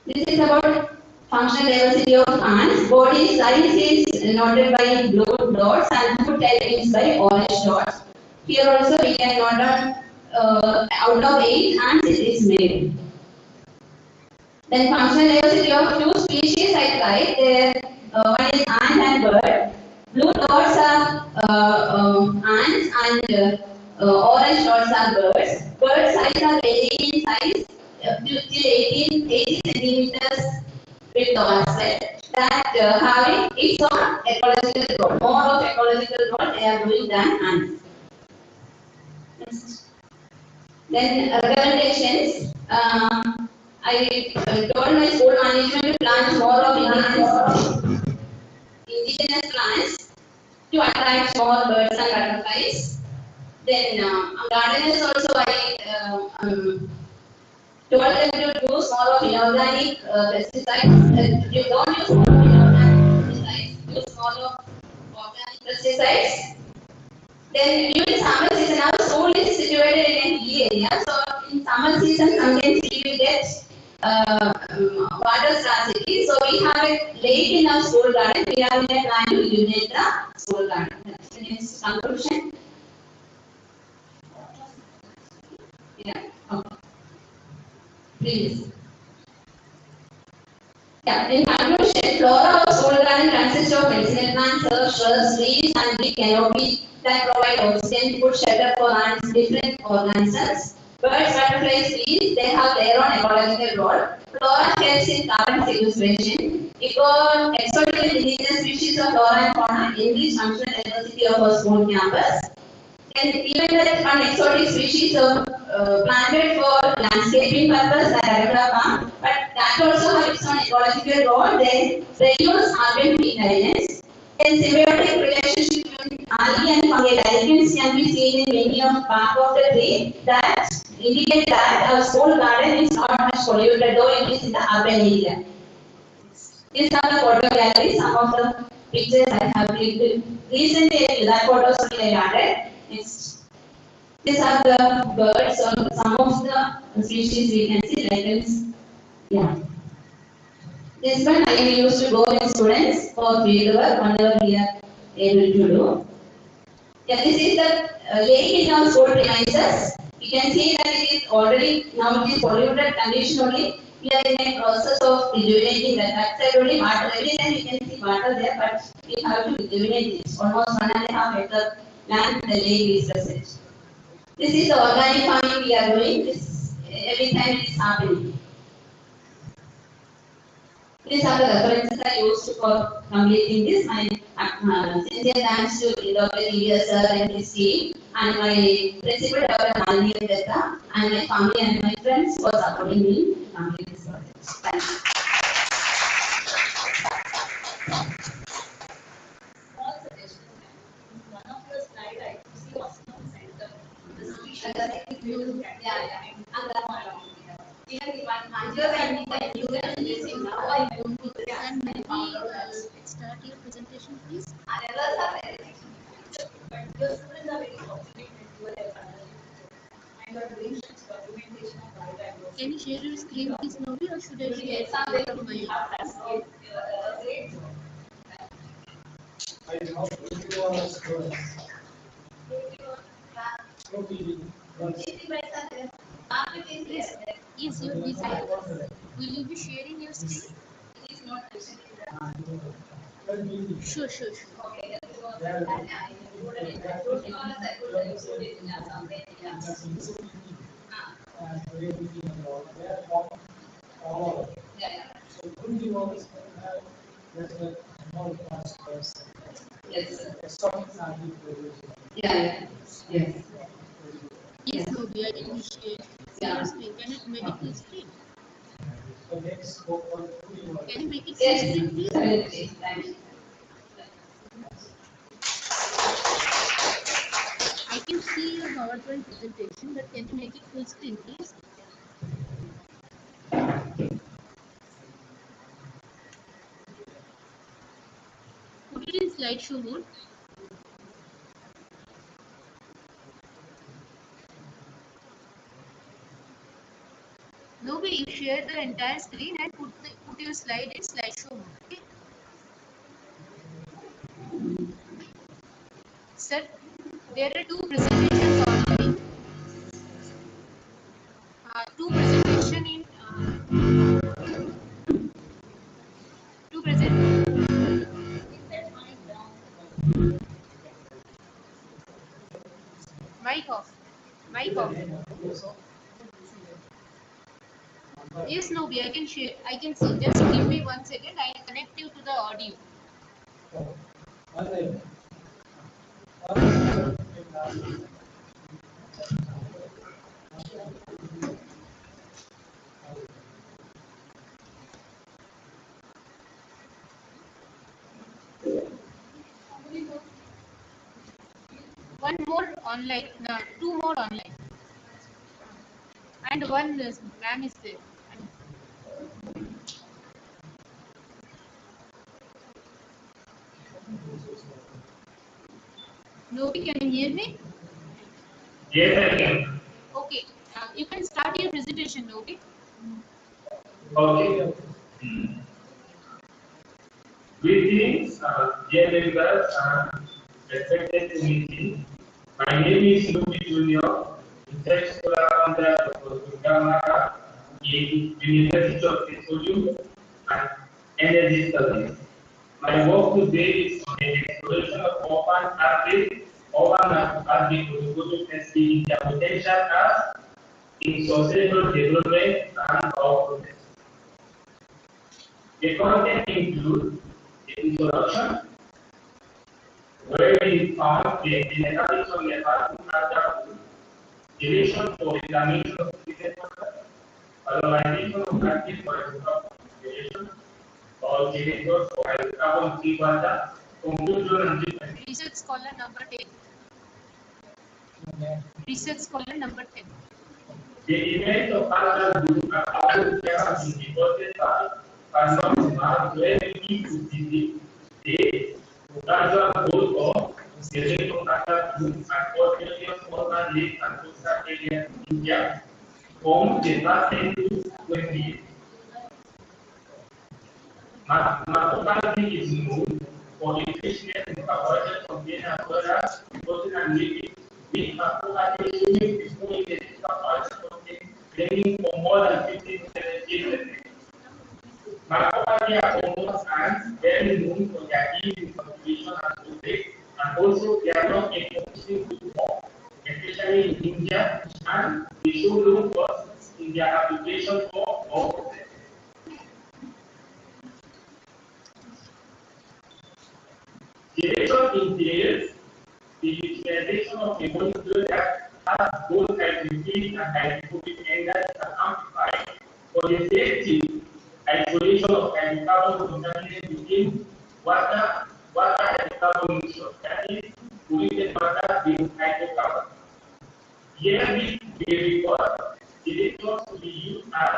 This is about Functional diversity of ants. Body size is noted by blue dots and food type is by orange dots. Here also we can note down out of 8 ants it is male. Then functional diversity of 2 species I tried. There one is ant and bird. Blue dots are ants and orange dots are birds. Bird size are varying in size till 18 centimeters with dots, right? That having its own ecological role. More of ecological role they are doing than ants. Next. Then recommendations. I told my school management to plant more of indigenous plants to attract more birds and butterflies. Then gardeners also told them to use more of inorganic pesticides. You don't use more of inorganic pesticides, use more of organic pesticides. Then during summer season, our school is situated in a hilly area. So in summer season, sometimes we will get water scarcity. So we have a lake in our school garden. We have a plan to illuminate the school garden. That's the next conclusion. Yeah. Okay. Please. Yeah, in conclusion, flora of school garden consists of medicinal plants, herbs, shrubs, trees, and big canopy that provide oxygen, food, shelter for ants, different organisms. Birds, butterflies, bees, they have their own ecological role. Flora helps in carbon sequestration. Exotic and indigenous species of flora and fauna enrich functional diversity of our school campus. And even that one exotic species of planted for landscaping purpose, the Arabella palm, but that also has its own ecological role. They reduce urban peat dryness. Then symbiotic relationship between algae and fungi lichens can be seen in many of bark of the tree that indicate that our school garden is not much polluted though it is in the urban area. These are the photo galleries. Some of the pictures I have clicked recently. That photos only I added. Next. These are the birds or some of the species we can see lichens. Yeah. This one I used to go with students for field work whenever we are able to do. Yeah, this is the lake in our school premises. You can see that it is already now it is polluted condition only. We are in a process of rejuvenating that. That side only water. Every time you can see water there, but we have to rejuvenate it. Almost 1.5 acre land the lake is present. This is the organic farming we are doing. This every time it is happening. These are the references I used for completing this. My sincere thanks to Dr. T.V.R. sir and his team, and my principal Dr. Malini Detta, and my family and my friends for supporting me to complete this project. Thank you. Small suggestion. One of your slides, I could see Osman Center. The species is you. Yeah. And that one. Even if I'm understanding that you are using now, I don't understand. Maybe start your presentation, please. Others are very but your students are very fortunate that you are and you are doing such documentation of biodiversity. Can you share your screen, please, Novi, or should I share something from my great job. I hope you are students. Yes, you are busy. Will you be sharing your screen? It is not mentioned in the. Sure. Okay. Yes, sir. Yeah. Yes. Yes, Novi, I will share your screen. Can you make it full screen? Can you make it full screen, please? Yes, thank you. I can see your PowerPoint presentation, but can you make it full screen, please? Put it in slideshow mode. No way, you share the entire screen and put to your slide in slideshow mode. Okay. Sir, there are two presentations online. Two presentation in two present. Mic off. Mic off. Yes, Nobi, I can share. I can see. Just give me 1 second. I will connect you to the audio. One more online, no, two more online, and one ma'am is there. Nobi, can you hear me? Yes, I can. Okay, you can start your presentation, Nobi. Okay. Greetings, dear members and respected community. My name is Nobi Junior, research scholar under Dr. TVRAMACHANDRA in University of Symposium and Energy Studies. My work today is on the exploration of urban aspects, urban aspects of the in their potential as in sustainable development and our progress. The content includes the introduction, where we found the genetics of the adaptive, duration for examination of citizen conduct, valorization of active biological consideration, or generators for hydrocarbon free water, conclusion and treatment. Research scholar number 10. Research scholar number 10. The events of other group are often carried in the process are not smart where we need to visit the gradual growth of the rate of other groups across various urban lakes and coastal areas in India from the last 10 to 20 years. Macrocalci is known for its richness in carbohydrate content as well as protein and lipids, with macrocalci showing disponible carbohydrate content ranging for more than 50 to 70%. Macrocalci are almost and very known for their ease in cultivation and storage, and also they are not a consistent food form, especially in India, and they show low cost in their application for all process. The lecture entails the utilization of a molecule that has both hydrophilic and hydrophobic enzymes that amplify for the safety isolation of hydrocarbon contaminants within water hydrocarbon mixture, that is, polluted water with hydrocarbon. Here we record the lectures to be used as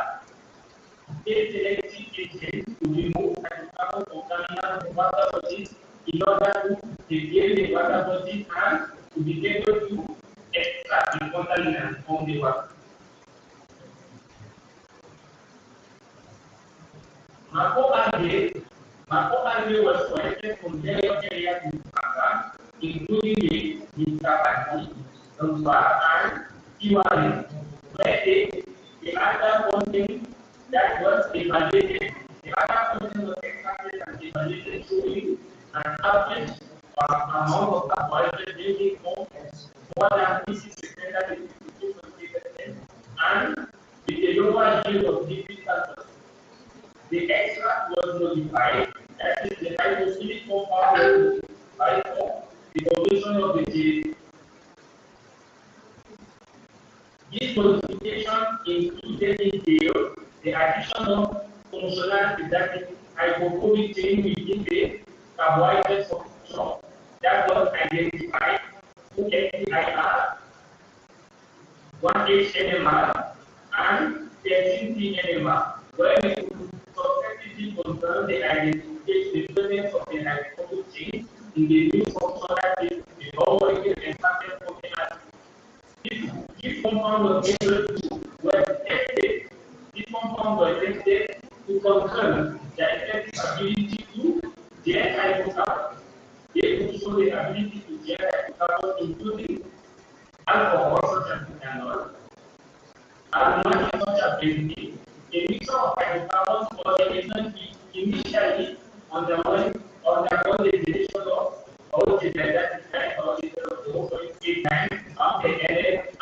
a selective agent to remove hydrocarbon contaminants from water bodies in order to prepare the water bodies and to be able to extract the contaminants from the water. Macroalgae was collected from various areas in Pakistan, including the Mississippi, Zamfara, and Tiwari, where the other content that was evaluated, the other content was extracted and evaluated, showing an average amount of carbohydrate ranging from more than 50% to 50%, and with a lower yield of liquid sulfur. The extract was modified, that is, the hydrophilic compound was modified for the formation of the gel. This modification included entailed the addition of functional syntactic hydrophobic chain within the carbohydrate structure that was identified through FTIR, 1H-NMR, and 13T-NMR, where we could successfully confirm the identification, the presence of the hydrophobic chain in the new functional is the molecule impacted protein acid. This compound was able to tested to control person that has the ability to get hydrocarbons. They will show the ability to get hydrocarbons, including alcohol, such as ethanol, and not such as benzene. A mixture of hydrocarbons or the initially undergoing the deletion of oxygen, that is hydrogen of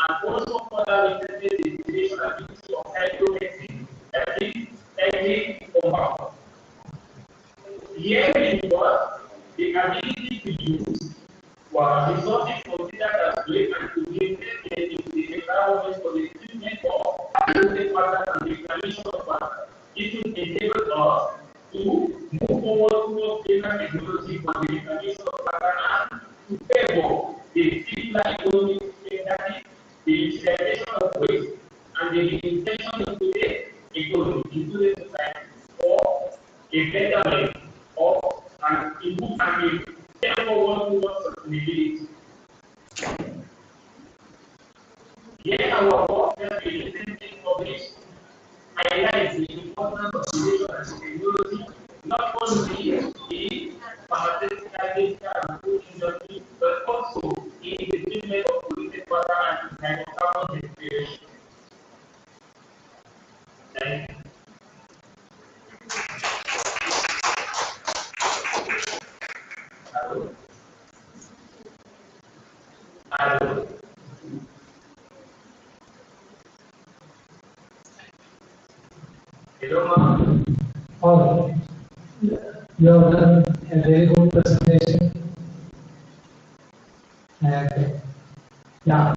and also further represent the deletion ability of hydrogen, that is every compound. Here we got the ability to use resources considered as great and to be in the environment for the treatment of polluted water and reclamation of water. It will enable us to move forward towards greater technology for the reclamation of water and to favor the circular economic system, that is the utilization of waste and the reintegration into the economy, into the society for a betterment of an improved family. Therefore, work towards sustainability. Yet our work that we recently published highlights the importance of innovation and technology, not only in the pharmaceutical, chemical, and food industry, but also in the treatment of polluted water and hydrocarbon respiration. Thank you. Hello. Hello. All you have done a very good presentation, and yeah,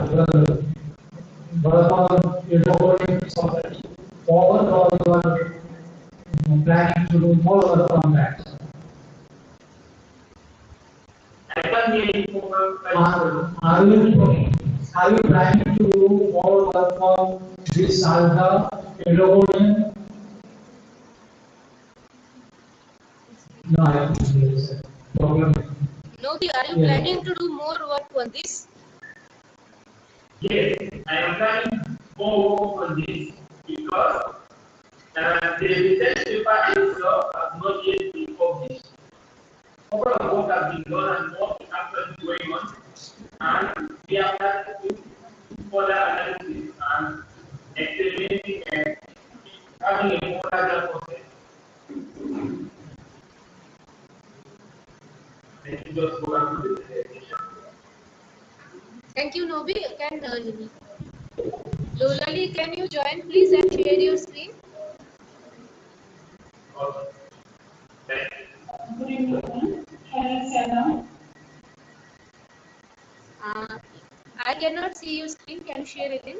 work on your recording is already forward, or you are planning to do more work on that. Are you planning to do more work on this alga, recording? No, I don't think there is a problem. No, are you planning to do more work on this? Yes, I am planning more work on this because the research paper itself has not yet been published. A couple of work has been done and work is actually going on, and we are planning to do further analysis and experimenting and having a more larger process. Thank you, Nobi. Lolali, can you join please and share your screen? Good evening. Can I say now? I cannot see your screen. Can you share it in?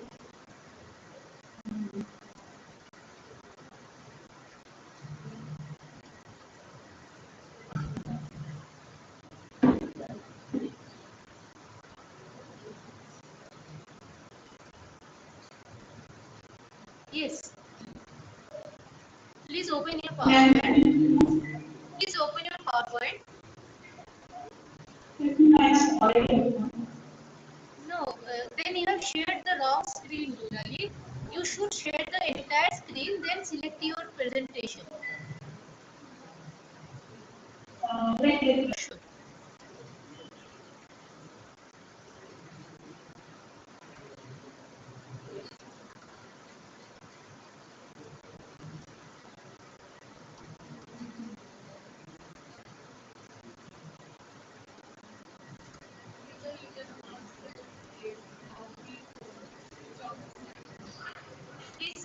Yes. Please open your PowerPoint. Please open your PowerPoint. No, then you have shared the wrong screen, Lolali. You should share the entire screen, then select your presentation. Please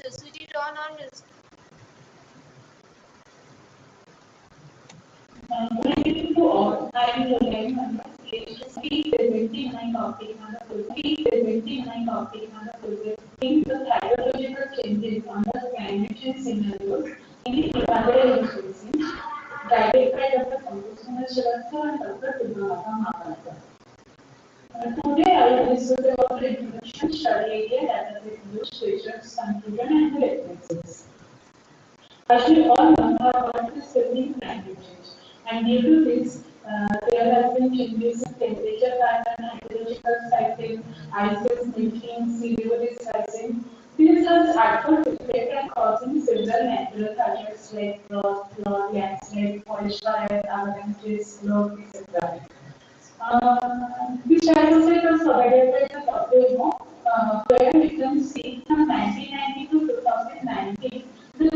switch it on or Good evening to all. I am Lolani Mandra. Be presenting my topic on the hydrological changes under climate change scenarios in the primary resources, guided by Dr. Symposium and Dr. TVRAMACHANDra. Today I will discuss about the introduction, study area, data set use, features, conclusion, and the references. As we all know, our Earth is facing climate change, and due to this, there has been changes in temperature pattern, hydrological cycle, ices melting, sea level is rising. These This has adverse effect on causing several natural hazards like drought, flood, landslide, forest fires, avalanches, flood, etc. Which I would say was provided by the Tokyo, where we can see from 1990 to 2019, the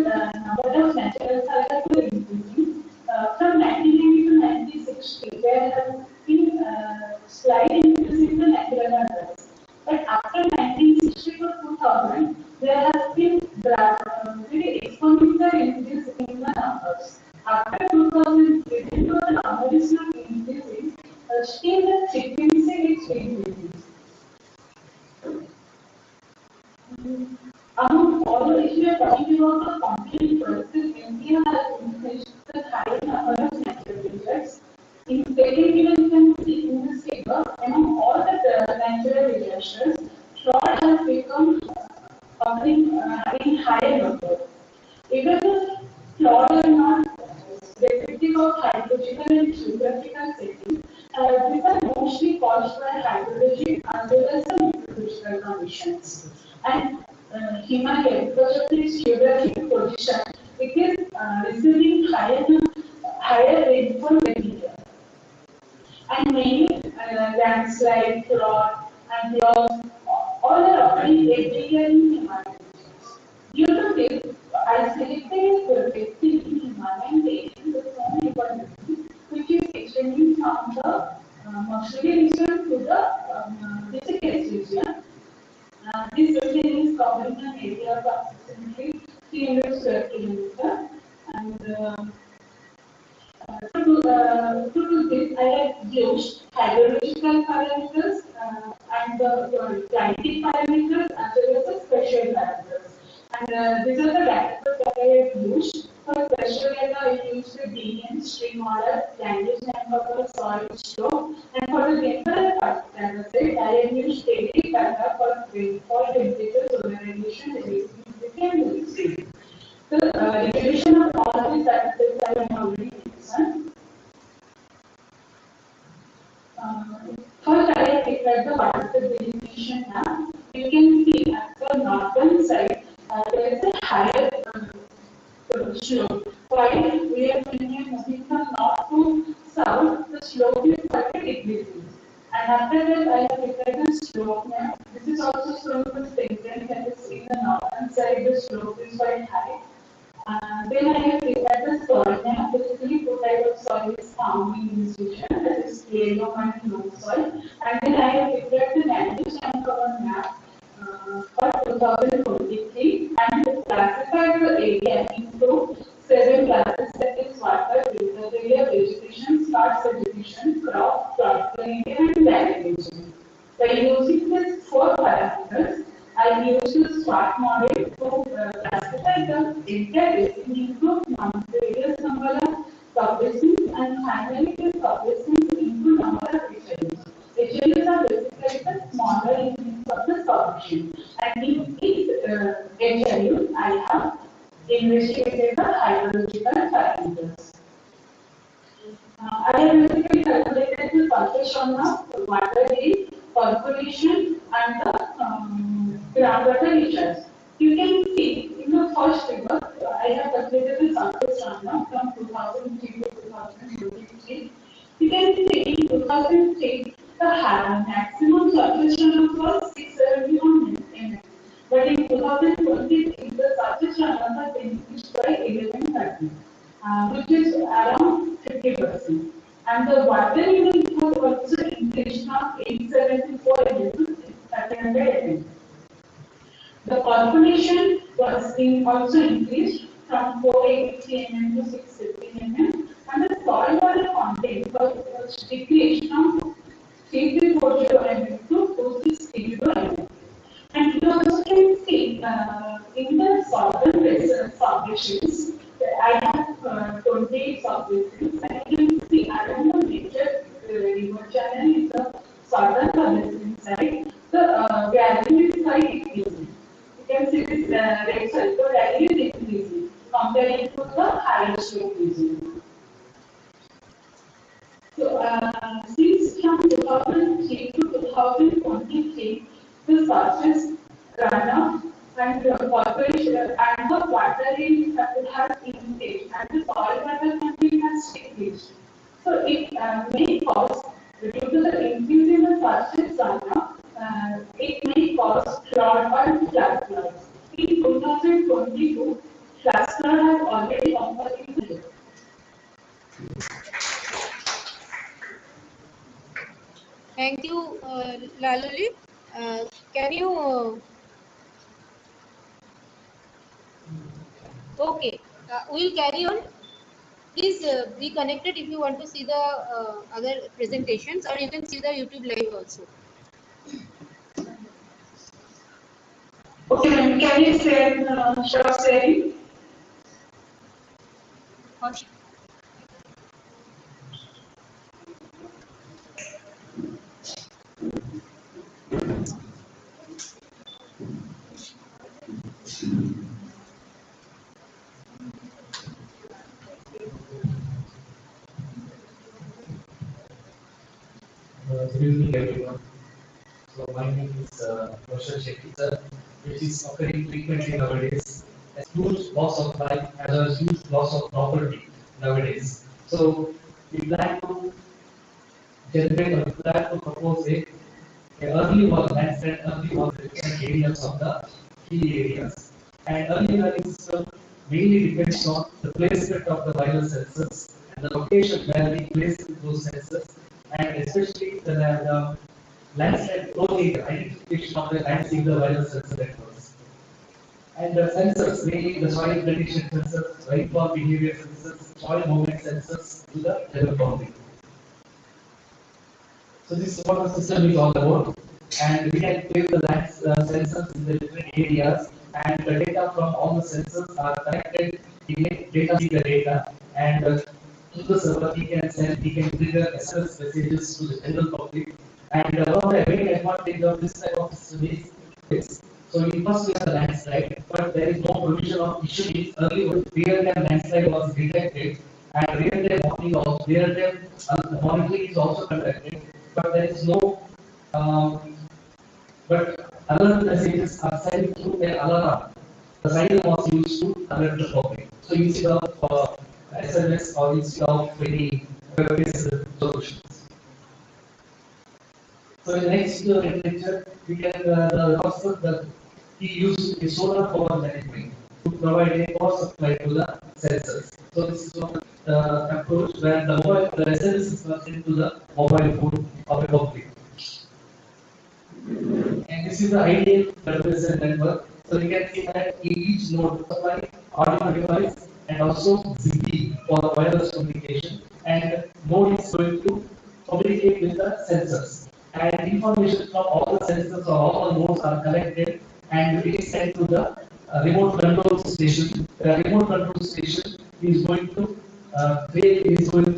number of natural hazards were increasing. From 1990 to 1960, there has been slight increase in the natural hazards. But after 1960 to 2000, there has been very exponential increase in the numbers. After 2000, even though the number is not increasing, still the frequency is increasing. Among all, if you are talking about the conflict process, India has increased the higher number of natural disasters. In second, you can see in this figure, among all the natural disasters, flood has become having higher number. Even if flood are not reflective of hydrological and geographical settings, these are mostly caused by hydrology as well as some meteorological conditions. And Himalaya, because of its geographic position, it is receiving higher rainfall than India. And many landslide, flood, and floods, all are occurring every year in Himalaya. Due to this, I selected a perspective in Himalayan region with some equality, which is extending from the Mussoorie region to the Rishikesh region. This region is covering an area of approximately 300 square kilometers, and to do this, I have used hydrological parameters and the climatic parameters as well as the spatial parameters. And these are the data that I have used. For spatial data, I used the DN, stream order, language number, soil slope, and for the general data set, I have used daily data for rainfall, temperature, solar radiation, electricity, and electricity. The definition of all these data sets I have already mentioned. First, I have declared the water delineation map. You can see at the northern side, there is a higher slope. While we are moving from north to south, the slope is quite decreasing. And after that, I have declared the slope map. This is also shown the spectrum that is in the northern side, the slope is quite high. Then I have prepared the soil map. Basically, two types of soil is found in this region, that is clay loam and loam soil. And then I have prepared the land use and cover map for 2023 and classified the area into 7 classes, that is water, filter area, vegetation, start vegetation, crop, floodplain area, and drainage. By using these 4 parameters, I used the SWOT model to classify the area basin into various number of subbasins and finally the subbasins into number of HLUs. HLUs are basically the smaller units of the solution. And in each HLU, I have investigated the hydrological parameters. I have basically calculated the surface on the water level, percolation, and the groundwater recharge. You can see in the first figure, I have calculated the surface runoff from 2003 to 2023. You can see in 2003, the maximum surface runoff was 671 mm. But in 2023, the surface runoff has increased by 1130. Which is around 50%. And the water level was also increased from 874 mm to 1300 mm. The population was also increased from 483 mm to 650 mm, and the soil water content was decreased from 3340 mm to 2630 mm. And you also can see in the southern subdivisions, I have 28 subdivisions, and you can see around the major river channel in the southern subdivision side, the value is quite increasing. You can see this red circle value is increasing compared to the higher slope region. So, since from 2003 to 2023, the surface runoff and corporation and the water in it has intake and the soil water sampling has taken. So it may cause, due to the increase in the surface runoff, it may cause flood or flash floods. In 2022, flash flood has already occurred in the Thank you, Laluli. Can you? Okay, we'll carry on. Please be connected if you want to see the other presentations, or you can see the YouTube live also. Okay, ma'am, can you share, stop sharing? Okay. Good evening, everyone. So my name is Roshan Shetty, sir, which is occurring frequently nowadays. A huge loss of life and a huge loss of property nowadays. So we plan to generate or plan to propose a early warning landslide early warning different areas of the key areas. And early warning system mainly depends on the placement of the viral sensors and the location where we place those sensors, and especially the landslide clothing, identification of the landslide viral sensor networks. And the sensors, mainly the soil prediction sensors, rainfall behavior sensors, soil movement sensors to the level boundary. So this is what the system is all about, and we can place the land sensors in the different areas, and the data from all the sensors are collected in a data seeker data, and to the server we can trigger SMS messages to the general public. And one of the main advantage of this type of system is this. So we first have the landslide, but there is no provision of issuing early real-time landslide was detected, and real-time monitoring is also conducted, but there is no but alert messages are sent through an alarm. The signal was used to alert the public. So instead of SMS or instead of any web-based solutions. So in the next lecture, we can the first the he used a solar power management to provide a power supply to the sensors. So this is one approach where the SMSs are sent to the mobile phone of a public. And this is the ideal represent network. So you can see that in each node supply audio device and also ZigBee for wireless communication, and node is going to communicate with the sensors, and information from all the sensors or all the nodes are collected and it is sent to the remote control station. The remote control station is going to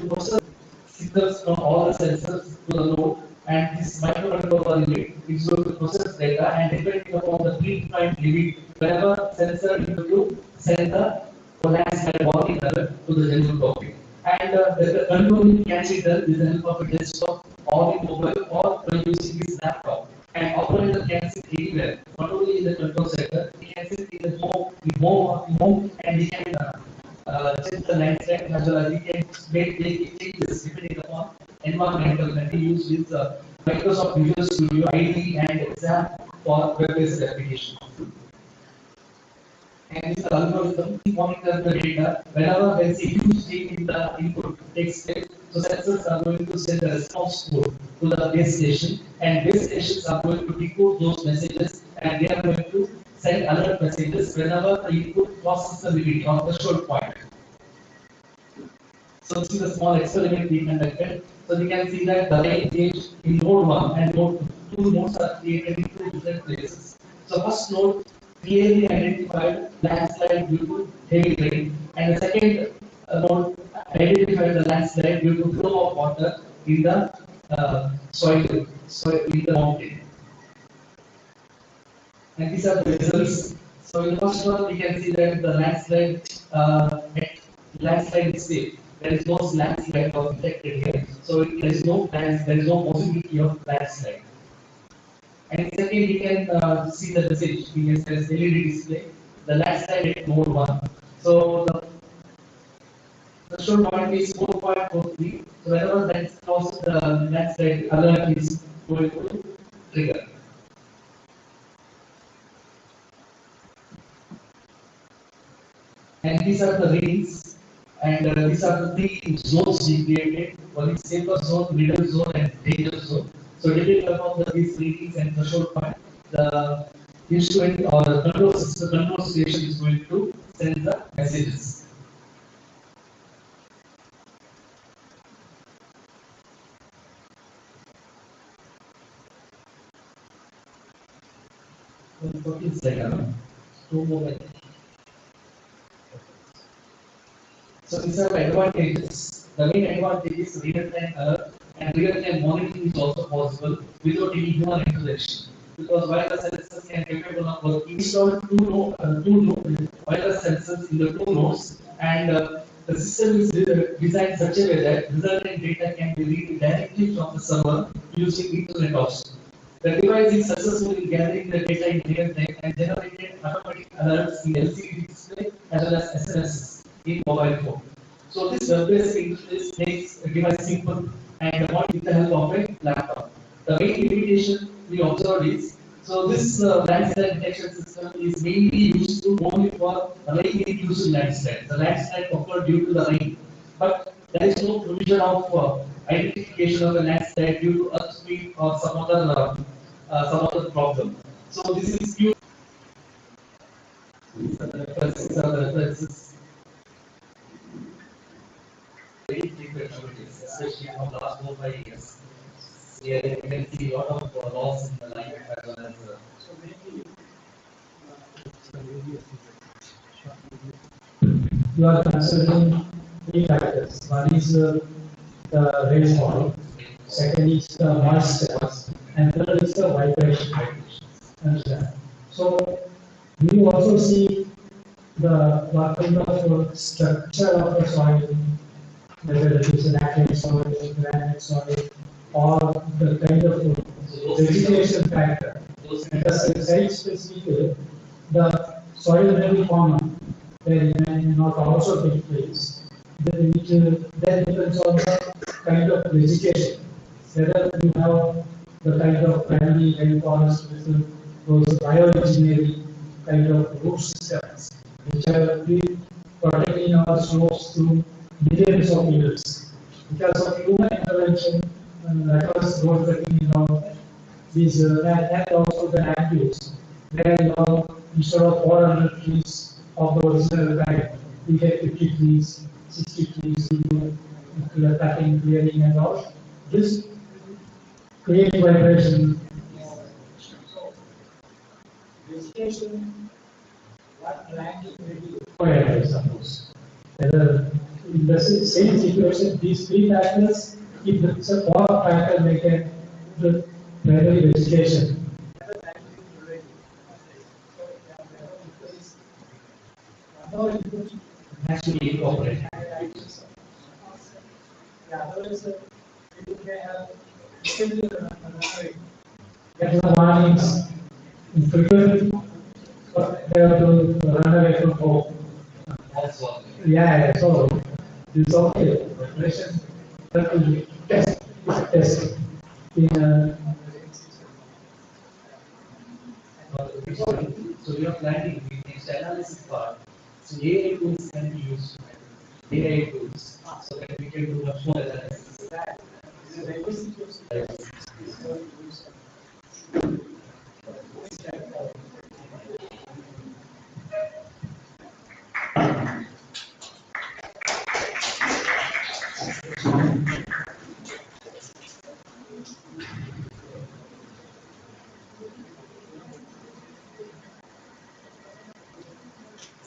process signals from all the sensors to the node, and this microcontroller unit is going to process data, and depending upon the predefined limit, whenever sensor is going to send the landslide warning alert to the general public. And the controlling can be done with the help of a desktop or in mobile or by using his laptop. And operator can sit anywhere, not only in the control center, he can sit in the home, and he can check the landslide as well as he can make changes depending upon environmental that he used with Microsoft Visual Studio IDE and exam for web-based application. And this algorithm monitors the data whenever there is a huge change in the input takes place. So sensors are going to send the response code to the base station, and base stations are going to decode those messages, and they are going to send alert messages whenever the input crosses the limit or threshold point. So this is a small experiment we conducted. So we can see that the line change in node 1 and node 2 nodes are created in two different places. So first node clearly identified landslide due to heavy rain, and the second node identified the landslide due to flow of water in the soil in the mountain. And these are the results. So in the first one, we can see that the landslide is safe. There is no landslide was detected here. So there is no possibility of landslide. And second, we can see the message in as LED display. The landslide at mode 1. So the threshold point is 4.43. So whenever that crosses the landslide, alert is going to trigger. And these are the readings, and these are the three zones we created. One is safer zone, middle zone, and danger zone. So depending upon these readings and threshold point, the instrument or the control system, control station is going to send the messages. Two more. So these are the advantages. The main advantage is real-time alert, and real-time monitoring is also possible without any human intervention. Because wireless sensors can capable of working. Install two wireless sensors in the two nodes, and the system is designed such a way that resultant data can be read directly from the server using internet also. The device is successful in gathering the data in real time and generating automatic alerts in LCD display as well as SMS in mobile phone. So this web-based interface makes the device simple and with the help of a laptop. The main limitation we observed is, so this landslide detection system is mainly used to only for rain-induced landslide. The landslide occurred due to the rain, but there is no provision of identification of a landslide due to earthquake or some other problem. So this is due. These are the references. Very frequent nowadays, especially from last 4 5 years. Here you can see a lot of loss in the life as well as. You are considering three factors. One is the rainfall, second is the moisture, and third is the vibration. Understand? So we also see the what kind of structure of the soil, whether it is laterite soil, granite soil, or the kind of vegetation factor. At the site specific, the soil may be common, they may not also take place. Then depends on the kind of vegetation. Whether you have the kind of primary rainforest with those bioengineering kind of root systems, which have been protecting our slopes through millions of years. Because of human intervention, across road cutting and all, these and also the land use, where instead of 400 trees of the original kind, we get 50 trees, 60 trees, cutting, clearing, and all. This creates vibration. Vegetation, what land is required, I suppose. Whether in the same situation, these three factors, if it's a fourth factor, they can the primary vegetation. Actually incorporate. Get the warnings frequently, they have to run away from home. Yeah, so it's okay. Preparation that will be test. So we are planning the next analysis part. So AI tools can be used. AI tools, so that we can do much more analysis.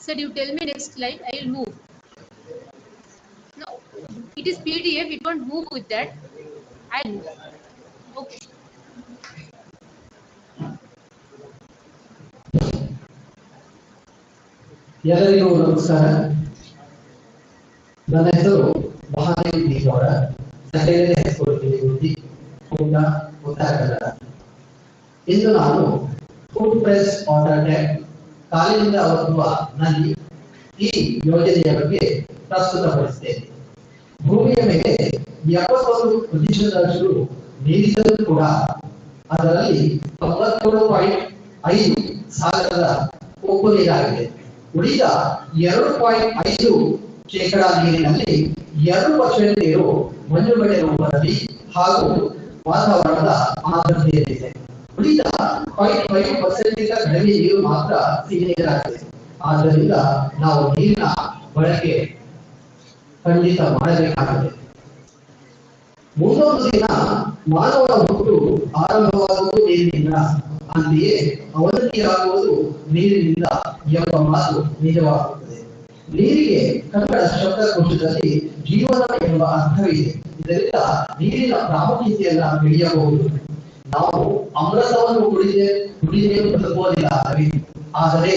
Sir, you tell me next slide, I will move. No, it is PDF, it won't move with that. I'll move. Okay. ಎಲ್ಲರಿಗೂ ನಮಸ್ಕಾರ. ನನ್ನ ಹೆಸರು ಮಹಾದೇವಿ ಗೌಡ. ಹೆಸರು ಗೊತ್ತಾಗಲ್ಲ. ಇಂದು ನಾನು food press water tank ಕಾಲಿನಿಂದ ಒತ್ತುವ ನಲ್ಲಿ ಈ ಯೋಜನೆಯ ಬಗ್ಗೆ ಪ್ರಸ್ತುತಪಡಿಸುತ್ತೇನೆ. ಭೂಮಿಯ ಮೇಲೆ 71% ನೀರಿದ್ದರೂ ಕೂಡ ಅದರಲ್ಲಿ 97.5 ಸಾಗರದ ಉಪ್ಪು ನೀರಾಗಿದೆ. ಉಳಿದ 2.5% ನೀರಿನಲ್ಲಿ 2% ನೀರು ಮಂಜುಗಡ್ಡೆ ರೂಪದಲ್ಲಿ ಹಾಗೂ ವಾತಾವರಣದ ಆರ್ದ್ರತೆಯಲ್ಲಿದೆ. ಉಳಿದ 0.5% ಕಡಿಮೆ ನೀರು ಮಾತ್ರ ಸಿಹಿ ನೀರಾಗಿದೆ. ಆದ್ದರಿಂದ ನಾವು ನೀರಿನ ಬಳಕೆ ಖಂಡಿತ ಮಾಡಬೇಕಾಗಿದೆ. ಮುಂದೊಂದು ದಿನ ಮಾನವನ ಹುಟ್ಟು ಆರಂಭವಾಗುವುದು ನೀರಿನಿಂದ, ಅಂತೆಯೇ ಅವನತಿಯಾಗುವುದು ನೀರಿನಿಂದ ಎಂಬ ಮಾತು ನಿಜವಾಗುತ್ತದೆ. ನೀರಿಗೆ ಕನ್ನಡ ಶಬ್ದಕೋಶದಲ್ಲಿ ಜೀವನ ಎಂಬ ಅರ್ಥವಿದೆ. ಇದರಿಂದ ನೀರಿನ ಪ್ರಾಮುಖ್ಯತೆಯನ್ನ ತಿಳಿಯಬಹುದು. ನಾವು ಅಮೃತವನ್ನು ಕುಡಿದೇ ಬದುಕೋದಿಲ್ಲ, ಆದರೆ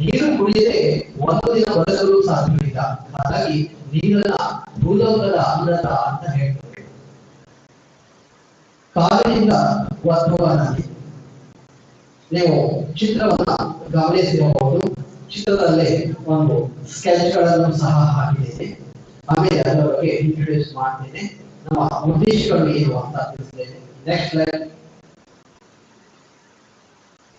ನೀರು ಕುಡಿಯದೆ ಒಂದು ದಿನ ಬದುಕಲು ಸಾಧ್ಯವಿಲ್ಲ. ಹಾಗಾಗಿ ನೀರನ್ನ ಭೂಲೋಕದ ಅಮೃತ ಅಂತ ಹೇಳ್ತಾರೆ. ಕಾಲಿನಿಂದ ಒತ್ತುವ ನದಿ. ನೀವು ಚಿತ್ರವನ್ನ ಗಮನಿಸಿರಬಹುದು. ಚಿತ್ರದಲ್ಲಿ ಒಂದು ಸ್ಕೆಚ್ ಗಳನ್ನು ಸಹ ಹಾಕಿದ್ದೇನೆ. ಆಮೇಲೆ ಅದರ ಬಗ್ಗೆ ಇಂಟ್ರೊಡ್ಯೂಸ್ ಮಾಡ್ತೇನೆ. ನಮ್ಮ ಉದ್ದೇಶಗಳು ಏನು ಅಂತ ತಿಳಿಸ್ತೇನೆ. Next slide.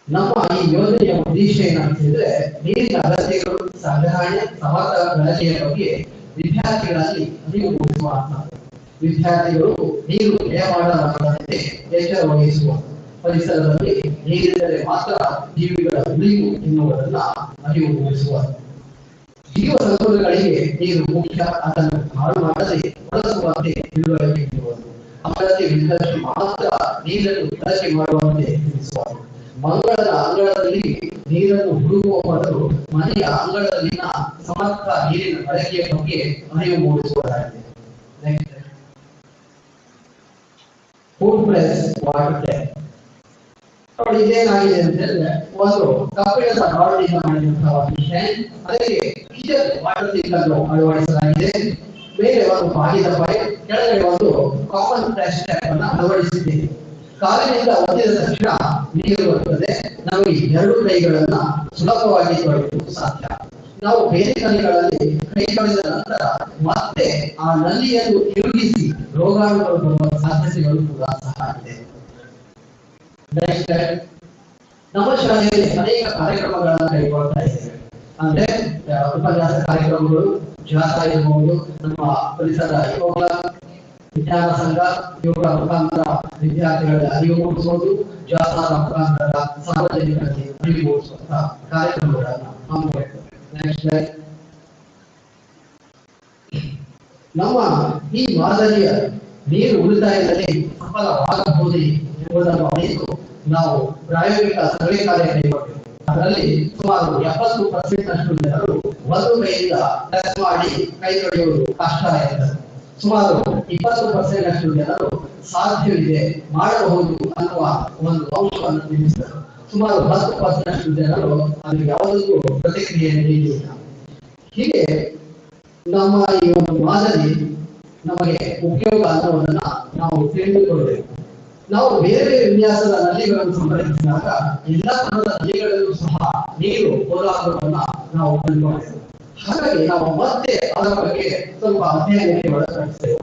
ನಮ್ಮ ಈ ಯೋಜನೆಯ ಉದ್ದೇಶ ಏನಂತಿದ್ರೆ, ನೀರಿನ ಅಗತ್ಯಗಳು, ಸಂಗ್ರಹಣೆ, ಸಮರ್ಥ ಬಳಕೆಯ ಬಗ್ಗೆ ವಿದ್ಯಾರ್ಥಿಗಳಲ್ಲಿ ಅರಿವು ಮೂಡಿಸುವ ಅಂತ. ವಿದ್ಯಾರ್ಥಿಗಳು ನೀರು ವ್ಯಯ ಮಾಡಲಾಗದಂತೆ ಎಚ್ಚರ ವಹಿಸುವ, ಪರಿಸರದಲ್ಲಿ ನೀರಿದ್ದರೆ ಮಾತ್ರ ಜೀವಿಗಳ ಉಳಿವು ಎನ್ನುವುದನ್ನ ಅರಿವು ಮೂಡಿಸುವ, ಜೀವ ಸಂಕುಲಗಳಿಗೆ ನೀರು ಮುಖ್ಯ, ಅದನ್ನು ಹಾಳು ಮಾಡದೆ ಬಳಸುವಂತೆ ತಿಳುವಳಿಕೆ ನೀಡುವುದು, ಅಗತ್ಯವಿದ್ದಷ್ಟು ಮಾತ್ರ ನೀರನ್ನು ಬಳಕೆ ಮಾಡುವಂತೆ ತಿಳಿಸುವ, ಮಂಗಳದ ಅಂಗಳದಲ್ಲಿ ನೀರನ್ನು ಹುಡುಕುವ ಬದಲು ಮನೆಯ ಅಂಗಳದಲ್ಲಿನ ಸಮರ್ಥ ನೀರಿನ ಬಳಕೆಯ ಬಗ್ಗೆ ಅರಿವು ಮೂಡಿಸುವುದಾಗಿದೆ. ಫುಡ್ ಪ್ರೆಸ್ ವಾಟರ್ ಟ್ಯಾಂಕ್ ನೋಡಿ, ಇದೇನಾಗಿದೆ ಅಂತ ಹೇಳಿದ್ರೆ, ಒಂದು ಕಬ್ಬಿಣದ ರಾಡ್ನಿಂದ ಮಾಡಿದಂತಹ ಮಿಷನ್, ಅದಕ್ಕೆ ಡೀಸೆಲ್ ವಾಟರ್ ಸಿಂಕನ್ನು ಅಳವಡಿಸಲಾಗಿದೆ. ಮೇಲೆ ಒಂದು ಬಾಗಿದ ಪೈಪ್, ಕೆಳಗಡೆ ಒಂದು ಕಾಮನ್ ಫ್ಲಾಶ್ ಟ್ಯಾಪ್ ಅನ್ನು ಅಳವಡಿಸಿದ್ದೇವೆ. ಕಾಲಿನಿಂದ ಒತ್ತಿದ ತಕ್ಷಣ ನೀರು ಬರುತ್ತದೆ. ನಮಗೆ ಎರಡು ಕೈಗಳನ್ನ ಸುಲಭವಾಗಿ ತೊಳೆಯಲು ಸಾಧ್ಯ. ನಾವು ಬೇರೆ ಕೈಗಳಲ್ಲಿ ಕೈ ತೊಳೆದ ನಂತರ ಮತ್ತೆ ಆ ನಲ್ಲಿಯನ್ನು ತಿರುಗಿಸಿ ರೋಗಾಣುಗಳು ಬರುವ ಸಾಧ್ಯತೆಗಳು ಕೂಡ ಸಹ ಇದೆ. ನಮ್ಮ ಶಾಲೆಯಲ್ಲಿ ಅನೇಕ ಕಾರ್ಯಕ್ರಮಗಳನ್ನು ಕೈಗೊಳ್ತಾ ಇದ್ದೇವೆ. ಅಂದ್ರೆ ಉಪನ್ಯಾಸ ಕಾರ್ಯಕ್ರಮಗಳು, ಜಾಥಾ ಇರಬಹುದು, ನಮ್ಮ ಪರಿಸರ ಯೋಗ ವಿಜ್ಞಾನ ಸಂಘ, ಯೋಗ ಮುಖಾಂತರ ವಿದ್ಯಾರ್ಥಿಗಳ ಅರಿವು ಮೂಡಿಸುವುದು, ಜಾಥಾದ ಮುಖಾಂತರ ಸಾರ್ವಜನಿಕರಿಗೆ ಅರಿವು ಮೂಡಿಸುವಂತಹ ಕಾರ್ಯಕ್ರಮಗಳನ್ನು ಹಮ್ಮಿಕೊಳ್ಳುತ್ತೇವೆ. ನಮ್ಮ ಈ ಮಾದರಿಯ ನೀರು ಉಳಿತಾಯದಲ್ಲಿ ಸಫಲವಾಗಬಹುದೇ ಎಂಬುದನ್ನು ಅರಿತು ನಾವು ಪ್ರಾಯೋಗಿಕ ಸರ್ವೆ ಕಾರ್ಯ ಕೈಗೊಂಡೆವು. ಅದರಲ್ಲಿ ಸುಮಾರು 70% ಜನರು ಒಂದು ಕೈಯಿಂದ ಟಚ್ ಮಾಡಿ ಕೈ ತೊಳೆಯುವುದು ಕಷ್ಟ ಎಂದರು. ಸುಮಾರು 20% ಜನರು ಸಾಧ್ಯವಿದೆ, ಮಾಡಬಹುದು ಅನ್ನುವ ಒಂದು ಅಂಶವನ್ನು ತಿಳಿಸಿದರು. ಸುಮಾರು 10% ಜನರು ಅದು ಯಾವುದಕ್ಕೂ ಪ್ರತಿಕ್ರಿಯೆ ನೀಡಲಿಲ್ಲ. ಹೀಗೆ ನಮ್ಮ ಈ ಒಂದು ಮಾದರಿ ನಮಗೆ ಉಪಯೋಗ ಅನ್ನೋದನ್ನ ನಾವು ತಿಳಿದುಕೊಳ್ಳಬೇಕು. ನಾವು ಬೇರೆ ಬೇರೆ ವಿನ್ಯಾಸದ ನಲ್ಲಿಗಳನ್ನು ಸಂಪರ್ಕಿಸಿದಾಗ ಎಲ್ಲ ತರಹದ ನಲ್ಲಿಗಳಲ್ಲೂ ಸಹ ನೀರು ಹೋರಾಟವನ್ನ ನಾವು ಕಂಡುಕೊಳ್ಳಬೇಕು. ಹಾಗಾಗಿ ನಾವು ಮತ್ತೆ ಅದರ ಬಗ್ಗೆ ಸ್ವಲ್ಪ ಅಧ್ಯಯನಕ್ಕೆ ಒಳಪಡಿಸ್ತೇವೆ.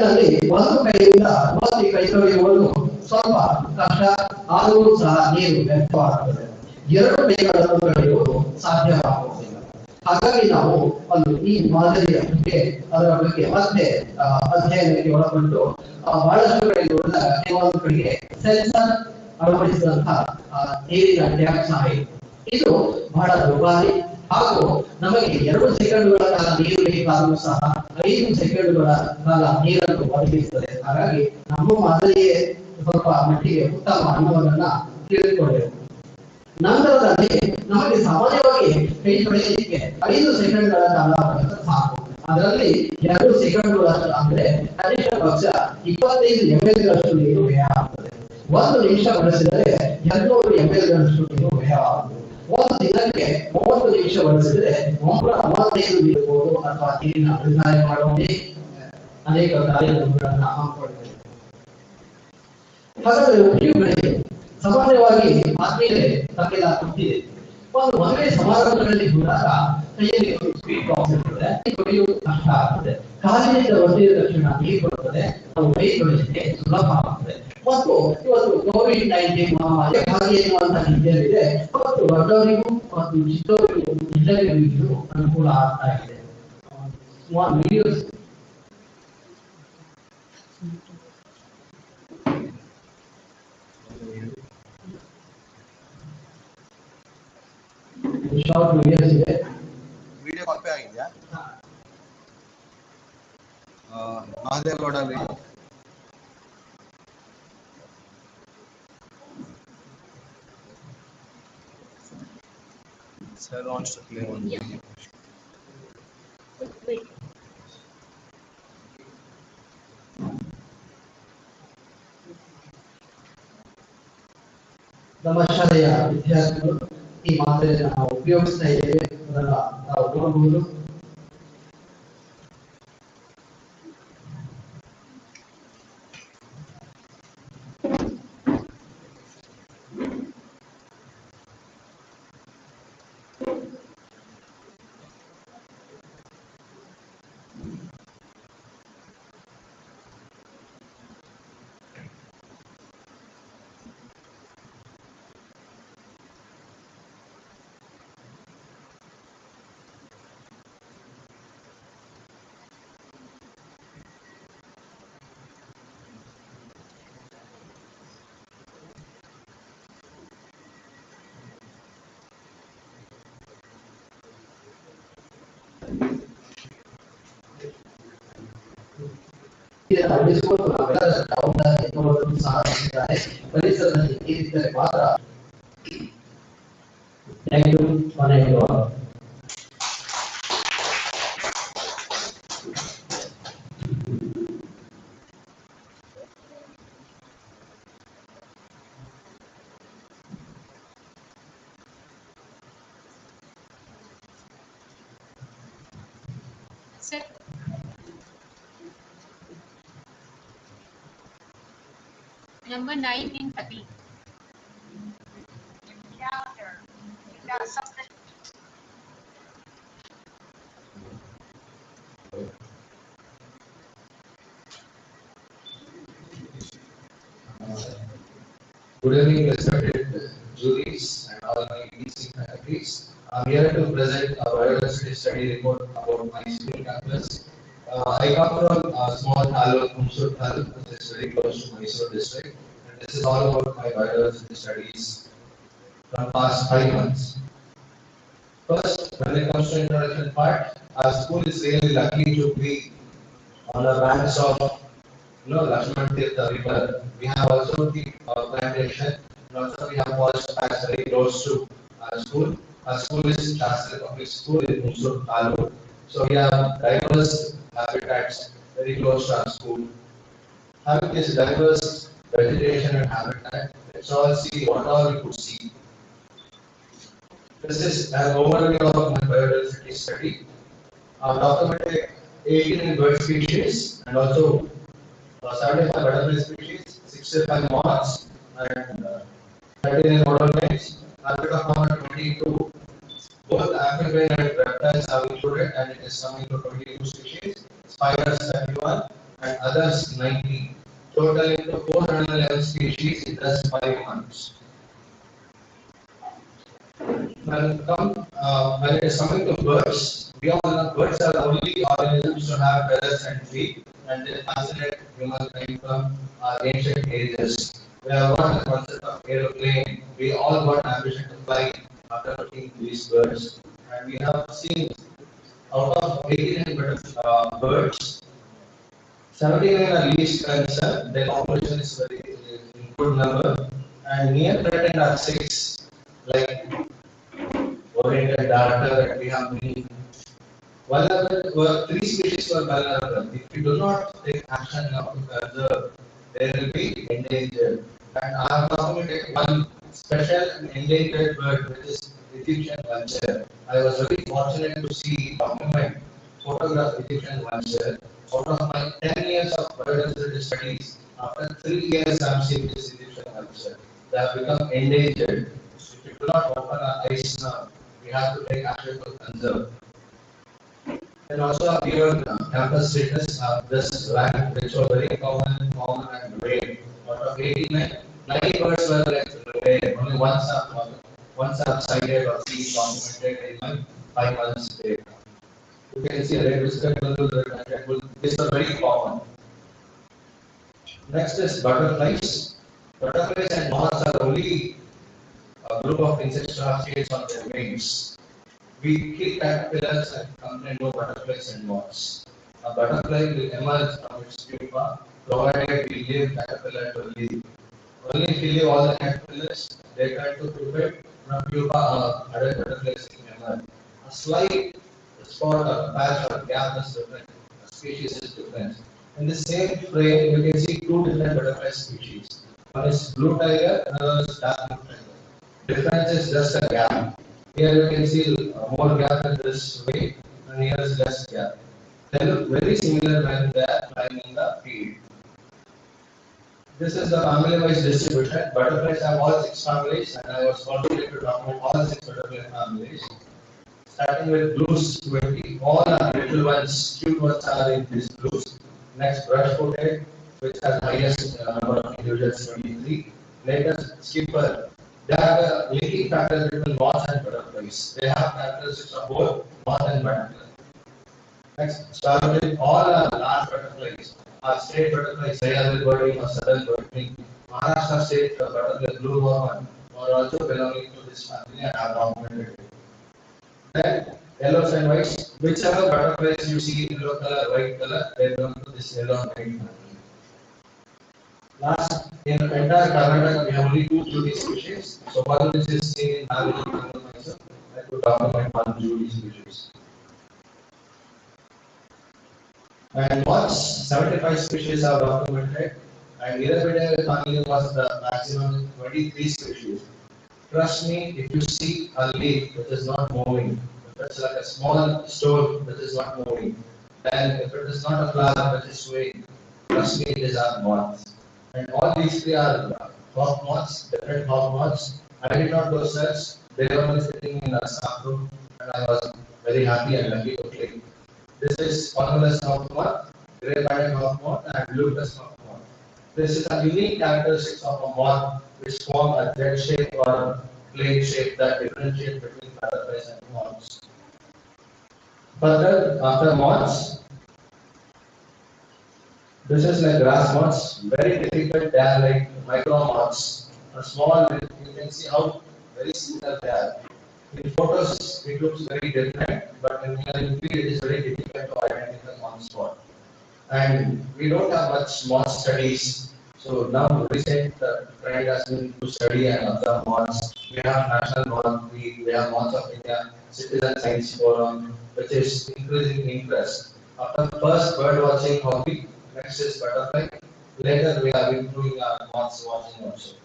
ನಲ್ಲಿ ಒಂದು ಕೈಯಿಂದ ಮತ್ತೆ ಕೈ ತೊಳೆಯುವುದು ಸ್ವಲ್ಪ ಕಷ್ಟ, ಆದರೂ ಸಹ ನೀರು ವ್ಯರ್ಥವಾಗುತ್ತದೆ. ಎರಡು ಕೈಗಳನ್ನು ತೊಳೆಯುವುದು ಸಾಧ್ಯವಾಗುವುದಿಲ್ಲ. ಹಾಗಾಗಿ ನಾವು ಒಂದು ಈ ಮಾದರಿಯ ಬಗ್ಗೆ ಅದರ ಬಗ್ಗೆ ಮತ್ತೆ ಅಧ್ಯಯನಕ್ಕೆ ಒಳಪಟ್ಟು ಬಹಳಷ್ಟು ಕಡೆ ನೋಡಿದಾಗ ಕೆಲವೊಂದು ಕಡೆಗೆ ಸೆನ್ಸರ್ ಅಳವಡಿಸಿದಂತಹ ನೀರಿನ ಟ್ಯಾಪ್ ಸಹ ಇದೆ. ಇದು ಬಹಳ ದುಬಾರಿ ಹಾಗೂ ನಮಗೆ 2 ಸೆಕೆಂಡ್ಗಳ ಕಾಲ ನೀರು ಬೇಕಾದರೂ ಸಹ 5 ಸೆಕೆಂಡ್ಗಳ ಕಾಲ ನೀರನ್ನು ಒದಗಿಸುತ್ತದೆ. ಹಾಗಾಗಿ ನಮ್ಮ ಮಾದರಿಯೇ ಸ್ವಲ್ಪ ಮಟ್ಟಿಗೆ ಉತ್ತಮ ಅನ್ನೋದನ್ನ ತಿಳಿದುಕೊಳ್ಳಬೇಕು. ನಂತರದಲ್ಲಿ ನಮಗೆ ಸಾಮಾನ್ಯವಾಗಿ ಕೈ ತೊಳೆಯಲಿಕ್ಕೆ 5 ಸೆಕೆಂಡ್ಗಳ ಕಾಲ ಸಾಕು. ಅದರಲ್ಲಿ 2 ಸೆಕೆಂಡ್ಗಳ ಅಂದ್ರೆ ಕನಿಷ್ಠ ಪಕ್ಷ 25 ml ಗಳಷ್ಟು ನೀರು ವ್ಯಯ ಆಗ್ತದೆ. 1 ನಿಮಿಷ ಬಳಸಿದರೆ 200 ml ಗಳಷ್ಟು ನೀರು ವ್ಯಯ ಆಗುತ್ತದೆ. ಒಂದು ದಿನಕ್ಕೆ 30 ನಿಮಿಷ ಬಳಸಿದರೆ 135 ಇರಬಹುದು. ಅಥವಾ ನೀರಿನ ಉಳಿತಾಯ ಮಾಡುವಂತೆ ಅನೇಕ ಕಾರ್ಯಕ್ರಮಗಳನ್ನು ಹಮ್ಮಿಕೊಳ್ಳಬೇಕು. ಹಾಗಾದ್ರೆ ಉಪಯೋಗಗಳಿಗೆ ಸಾಮಾನ್ಯವಾಗಿ ಆದ್ಮೇಲೆ ತಮಗೆಲ್ಲ ಗೊತ್ತಿದೆ. ಒಂದು ಮದುವೆ ಸಮಾರಂಭಗಳಲ್ಲಿ ಹೋದಾಗ ಕೈಯಲ್ಲಿ ಸ್ವೀಟ್ ಬಾಕ್ಸ್ ಇರ್ತದೆ, ಕೊಡಿಯುವುದು ಕಷ್ಟ ಆಗ್ತದೆ. ಕಾಲಿನಿಂದ ಒಡೆದ ತಕ್ಷಣ ನೀರು ಬರುತ್ತದೆ, ನಾವು ಕೈ ತೊಳೆಯಲಿಕ್ಕೆ ಸುಲಭ ಆಗ್ತದೆ. ಮತ್ತು ಇವತ್ತು ಕೋವಿಡ್-19 ಮಹಾಮಾರಿ ಹಾಗೆ ಎನ್ನುವಂತಹ ರೀತಿಯಲ್ಲಿದೆ. ಮತ್ತು ದೊಡ್ಡವರಿಗೂ ಮತ್ತು ಚಿಕ್ಕವರಿಗೂ ಎಲ್ಲರಿಗೂ ಇದು ಅನುಕೂಲ ಆಗ್ತಾ ಇದೆ. ಸ್ಮಾಲ್ ವಿಡಿಯೋಸ್ ಶಾರ್ಟ್ ವಿಡಿಯೋಸ್ ಇದೆ. ವಿಡಿಯೋ ಕಾಪಿ ಆಗಿದೆಯಾ? ಮಹಾದೇವಗೌಡ video Sir wants to play one video. Wait. ನಮ್ಮ ಶಾಲೆಯ ವಿದ್ಯಾರ್ಥಿಗಳು ಈ ಮಾದರಿಯನ್ನು ನಾವು ಉಪಯೋಗಿಸ್ತಾ ಇದ್ದೇವೆ, ಅದನ್ನ ನಾವು ನೋಡಬಹುದು. ಉಳಿಸಿಕೊಂಡು ನಾವೆಲ್ಲರ ಜವಾಬ್ದಾರಿ ಎನ್ನುವುದನ್ನು ಸಹ ಹೇಳಿದ್ದಾರೆ. ಪರಿಸರದಲ್ಲಿ ಏರಿದ್ದರೆ ಮಾತ್ರ ಮನೆಯುವ Number 9 in 30. Good evening, respected juries and all my IISC faculties. I'm here to present a biodiversity study report about my school campus. I come from a small taluk, Humsur taluk, which is very close to Mysore district. And this is all about my biodiversity studies from past 5 months. First, when it comes to introduction part, our school is really lucky to be on the banks of Lakshman Tirtha river. We have also the plantation, and also we have forest tracks very close to our school. Our school is Shastra Public School in Mysore taluk. So we have diverse habitats very close to our school. Having this diverse vegetation and habitat, let's all see what all we could see. This is an overview of my biodiversity study. Documented 18 bird species and also 75 butterfly species, 65 moths, and 13 rodents. Africa found 22. Both African and reptiles are included, and it is coming to 22 species. Spiders 31 and others 90. Totaling to 411 species in just 5 months. When it is coming to birds, birds are the only organisms to have feathers and feet, and they fascinate humankind from our ancient ages. We have got the concept of aeroplane. We all got ambition to fly after looking these birds, and we have seen out of 89 birds, 79 are least concerned. Their population is very good number, and near threatened are 6, like oriented darter, and we have many. Vulnerable, 3 species were vulnerable. If we do not take action now to conserve, they will be endangered. And I have documented one special endangered bird, which is Egyptian vulture. I was very fortunate to see, document, photograph Egyptian vulture. Out of my 10 years of biodiversity studies, after 3 years I am seeing this Egyptian vulture. they have become endangered. If we do not open our eyes now, we have to take action to conserve. And also beyond campus status are just rank which were very common and rare. Out of 89, 90 birds were like rare. Only once have cited or seen documented in my 5 months data. You can see red whiskered bull, red bull. These are very common. Next is butterflies. Butterflies and moths are only a group of insects that have scales on their wings. We kill caterpillars and come and know butterflies and moths. A butterfly will emerge from its pupa, provided we leave caterpillar to live. Only if we leave all the caterpillars, they try to pupate from pupa, adult butterflies will emerge. A slight spot or patch or gap is different. A species is different. In the same frame, you can see two different butterfly species. One is blue tiger, another is dark blue tiger. Difference is just a gap. Here you can see more gap in this way, and here is less gap. They look very similar when they are flying in the field. This is the family-wise distribution. Butterflies have all 6 families, and I was fortunate to document all 6 butterfly families. Starting with blues 20, all are little ones, cute ones are in these blues. Next, brush-footed, which has highest number of individuals, 23. Latest, skipper. They have a linking factor between moths and butterflies. They have characteristics of both moth and butterfly. Next, started all are large butterflies. Our state butterflies, Sayal birding or southern birding. Maharashtra state butterfly, blue horn, are also belonging to this family and are documented. Then, yellows and whites, whichever butterflies you see in yellow color, white color, they belong to this yellow and white family. Last, in the entire Karnataka, we have only 2 Judy species. So one which is seen in Nagaland, I could document 1 Judy species. And moths, 75 species are documented, and Irregular family was the maximum 23 species. Trust me, if you see a leaf which is not moving, if it's like a small stone which is not moving, then if it is not a flower which is swaying, trust me, it is a moth. And all these 3 are hawk moths, different hawk moths. I did not go search, they were only sitting in a staff room, and I was very happy and lucky to click. This is colorless hawk moth, grey banded hawk moth, and blueless hawk moth. This is a unique characteristics of a moth which form a jet shape or plane shape that differentiate between butterflies and moths. Further, after moths, this is like grass moths, very difficult, they are like micro moths. A small, you can see how very similar they are. In photos, it looks very different, but in reality, it is very difficult to identify on spot. And we don't have much moth studies. So now recent trend has been to study and observe moths. We have National Moth Week, we have Moths of India, Citizen Science Forum, which is increasing interest. After first bird watching hobby, next is butterfly. Later we are improving our moths watching also.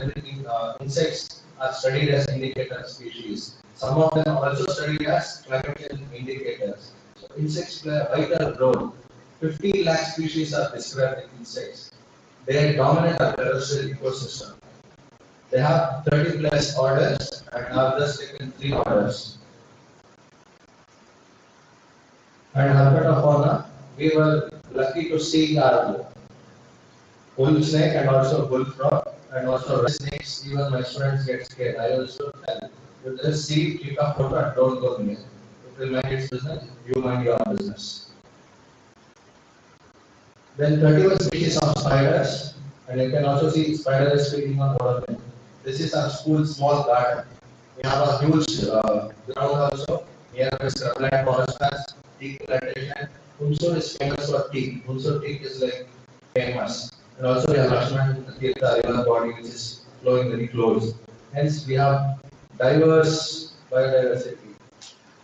Everything, insects are studied as indicator species. Some of them are also studied as climate change indicators. So insects play a vital role. 50 lakh species are described in insects. They dominate our terrestrial ecosystem. They have 30 plus orders and have just taken 3 orders. And herpetofauna, we were lucky to see our bull snake and also bullfrog and also red snakes. Even my students get scared. I also tell you just see, click a photo and don't go near. It will mind its business, you mind your business. Then 31 species of spiders, and you can also see spider is feeding on one of them. This is our school small garden. We have a huge ground also. Here is scrubland forest plants, teak plantation. Hunsur is famous for teak. Hunsur teak is like famous. And also we have Lakshman Tirtha river body which is flowing very close. Hence we have diverse biodiversity.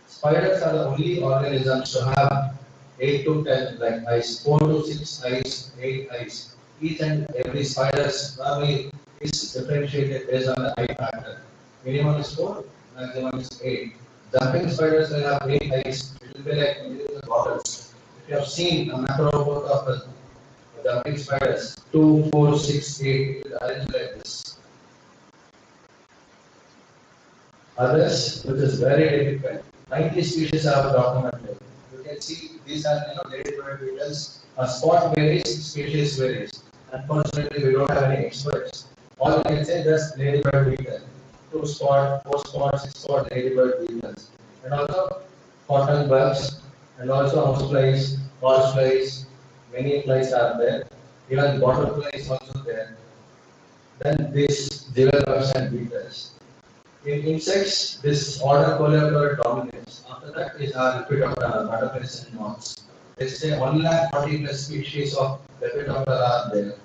Spiders are the only organisms to have 8 to 10 like eyes, 4 to 6 eyes, 8 eyes. Each and every spider's family is differentiated based on the eye pattern. Minimum is 4, maximum is 8. Jumping spiders will have 8 eyes. It will be like individual goggles. If you have seen a macro photo of a jumping spiders, 2, 4, 6, 8, arranged like this. Others, which is very difficult, 90 species are documented. You can see these are ladybird beetles. Spot varies, species varies. Unfortunately, we don't have any experts. All we can say just ladybird beetle. 2 spot, 4 spot, 6 spot ladybird beetles. And also cotton bugs, and also house flies, horse flies, many flies are there. Even butterfly is also there. Then these jewel bugs and beetles. In insects, this order Coleoptera dominates. After that is our Lepidoptera, butterflies and moths. They say 140 plus species of Lepidoptera are there.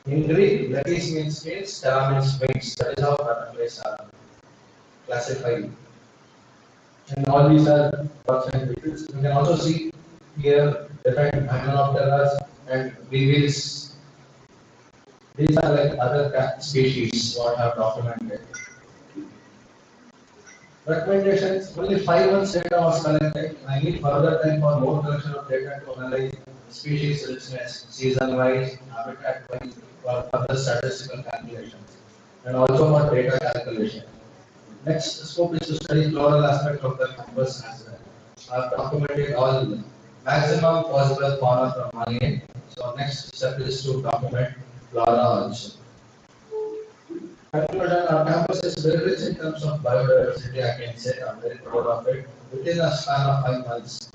In Greek, Lepis means scales, Terra means wings. That is how butterflies are classified. And all these are bugs and beetles. You can also see here different Hymenopteras and weevils. These are like other species what are documented. Recommendations, only 5 months data was collected. I need further time for more collection of data to analyze species richness, season wise, habitat wise, for further statistical calculations, and also for data calculation. Next scope is to study floral aspect of the campus as well. I've documented all maximum possible fauna from marine. So next step is to document flora also. Conclusion, our campus is very rich in terms of biodiversity, I can say. I'm very proud of it. Within a span of 5 months.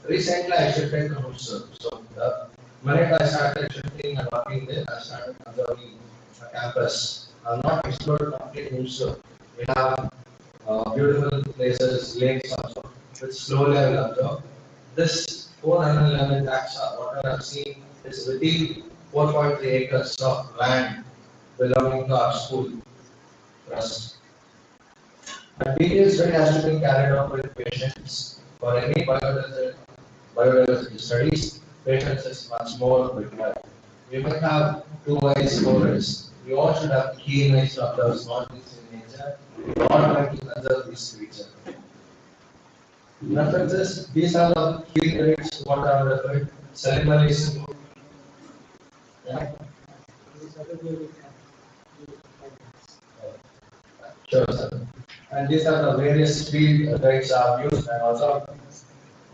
Recently, I shifted to Husserl. So, the minute I started shifting and working there, I started observing the campus. I'm not explored complete Husserl. We have beautiful places, lakes also, which slowly I will observe. This 411 taxa, what I have seen, is within 4.3 acres of land belonging to our school trust. A detailed study has to be carried out with patients. For any biodiversity studies, patience is much more required. We might have 2 eyes, 4 eyes. We all should have keen eyes to observe small things in nature. We all try to conserve this creature. References, these are the key traits what are referred. Celibacy. Yeah. Sure, sir. And these are the various field guides I have used, and also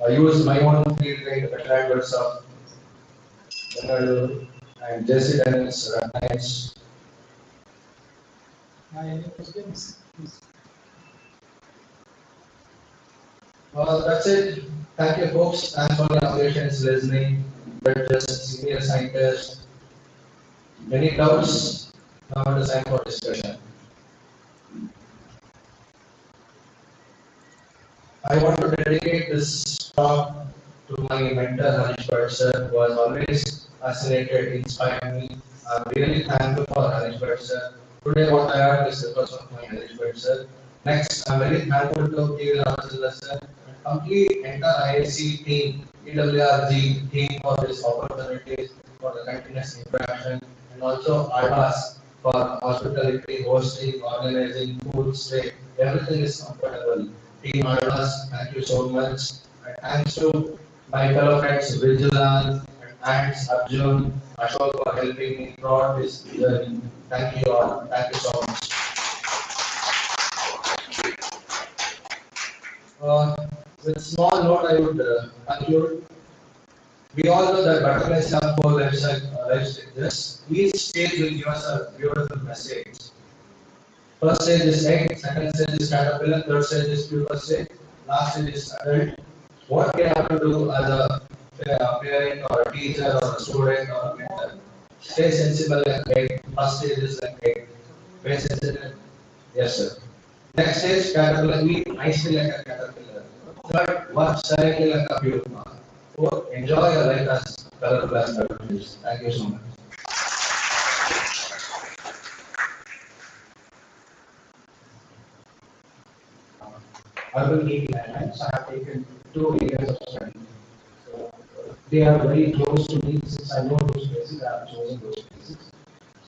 I use my own field guide, the adverts of and Jesse Daniels, Ranks. Any questions? That's it. Thank you, folks. Thanks for your patience listening. Judges, senior scientists. Any doubts? Now it is time for discussion. I want to dedicate this talk to my mentor, Harish Bhatt sir, who has always fascinated, inspired me. I'm really thankful for Harish Bhatt sir. Today, what I earned is because of my Harish Bhatt sir. Next, I'm very thankful to TVRAMACHANDra sir and complete entire IISC team, TWRG team for this opportunity, for the continuous interaction, and also IISC for hospitality, hosting, organizing, food, stay. Everything is comfortable. Team IISC, thank you so much. And thanks to my fellow friends Vigilan and thanks Arjun, Ashok for helping me throughout this journey. Thank you all. Thank you so much. With small note, I would conclude. We all know that butterflies have 4 life stages. Each stage will give us a beautiful message. First stage is egg, second stage is caterpillar, third stage is pupa stage, last stage is adult. What we have to do as a parent or a teacher or a student or a mentor? Stay sensible like egg. First stage is like egg. Very sensitive. Yes, sir. Next stage, caterpillar, eat nicely like a caterpillar. Third, work silently like a pupa. Fourth, enjoy your life as colorful as butterflies. Thank you so much. Urban media lands, I have taken 2 areas of study. So they are very close to me since I know those places, I have chosen those places.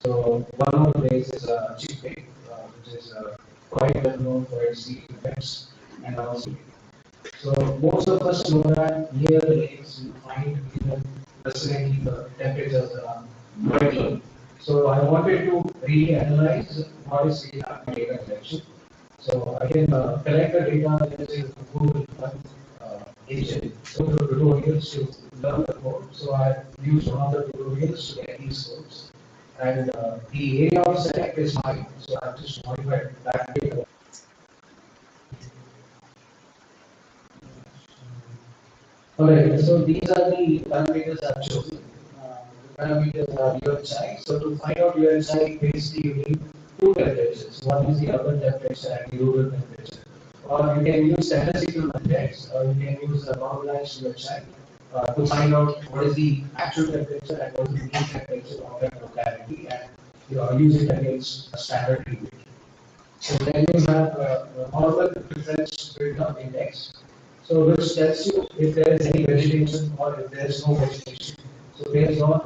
So one of the places is Chick, which is quite well known for its sea effects and also. So most of us know that near the lakes you find either presently the temperatures are quite low. So I wanted to really analyze what is really happening in data collection. So I can collect the data using Google engine. So the tutorials to learn the code. So I use one of the tutorials to get these codes. And the area of select is mine. So I've just modified that data. Alright, so these are the parameters I've chosen. The parameters are UNSI. So to find out UNSI, basically you need two temperatures. One is the urban temperature and the rural temperature. Or you can use statistical methods, or you can use a normalized UNSI to find out what is the actual temperature and what is the mean temperature of that locality, and use it against a standard deviation. So then you have a normal difference built-up index. So which tells you if there is any vegetation or if there is no vegetation. So based on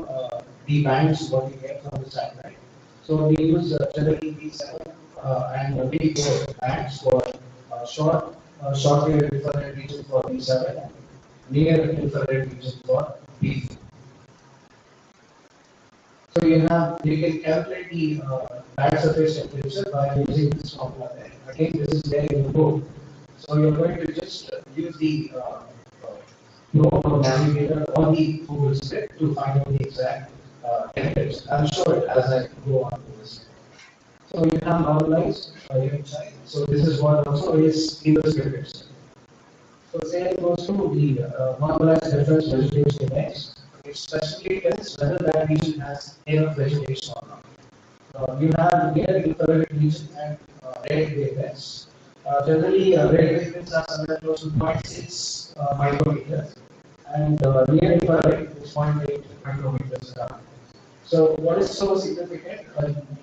the bands what you get from the satellite. So we use generally P7 and P4 bands for short wave infrared region for P7 and near infrared region for P4. So you can calculate the band surface temperature by using this formula there. Again, this is there in the code. So you're going to just use the probe or navigator on the Google script to find out the exact temperature. I'll show it as I go on to this. So you have normalized UNSI. So this is what also is in the script itself. So same goes to the normalized reference vegetation index. It specifically tells whether that region has enough vegetation or not. You have near infrared region and red wavelengths. Generally, red wavelengths are somewhere close to 0.6 micrometers, and near infrared is 0.8 micrometers around. So, what is so significant?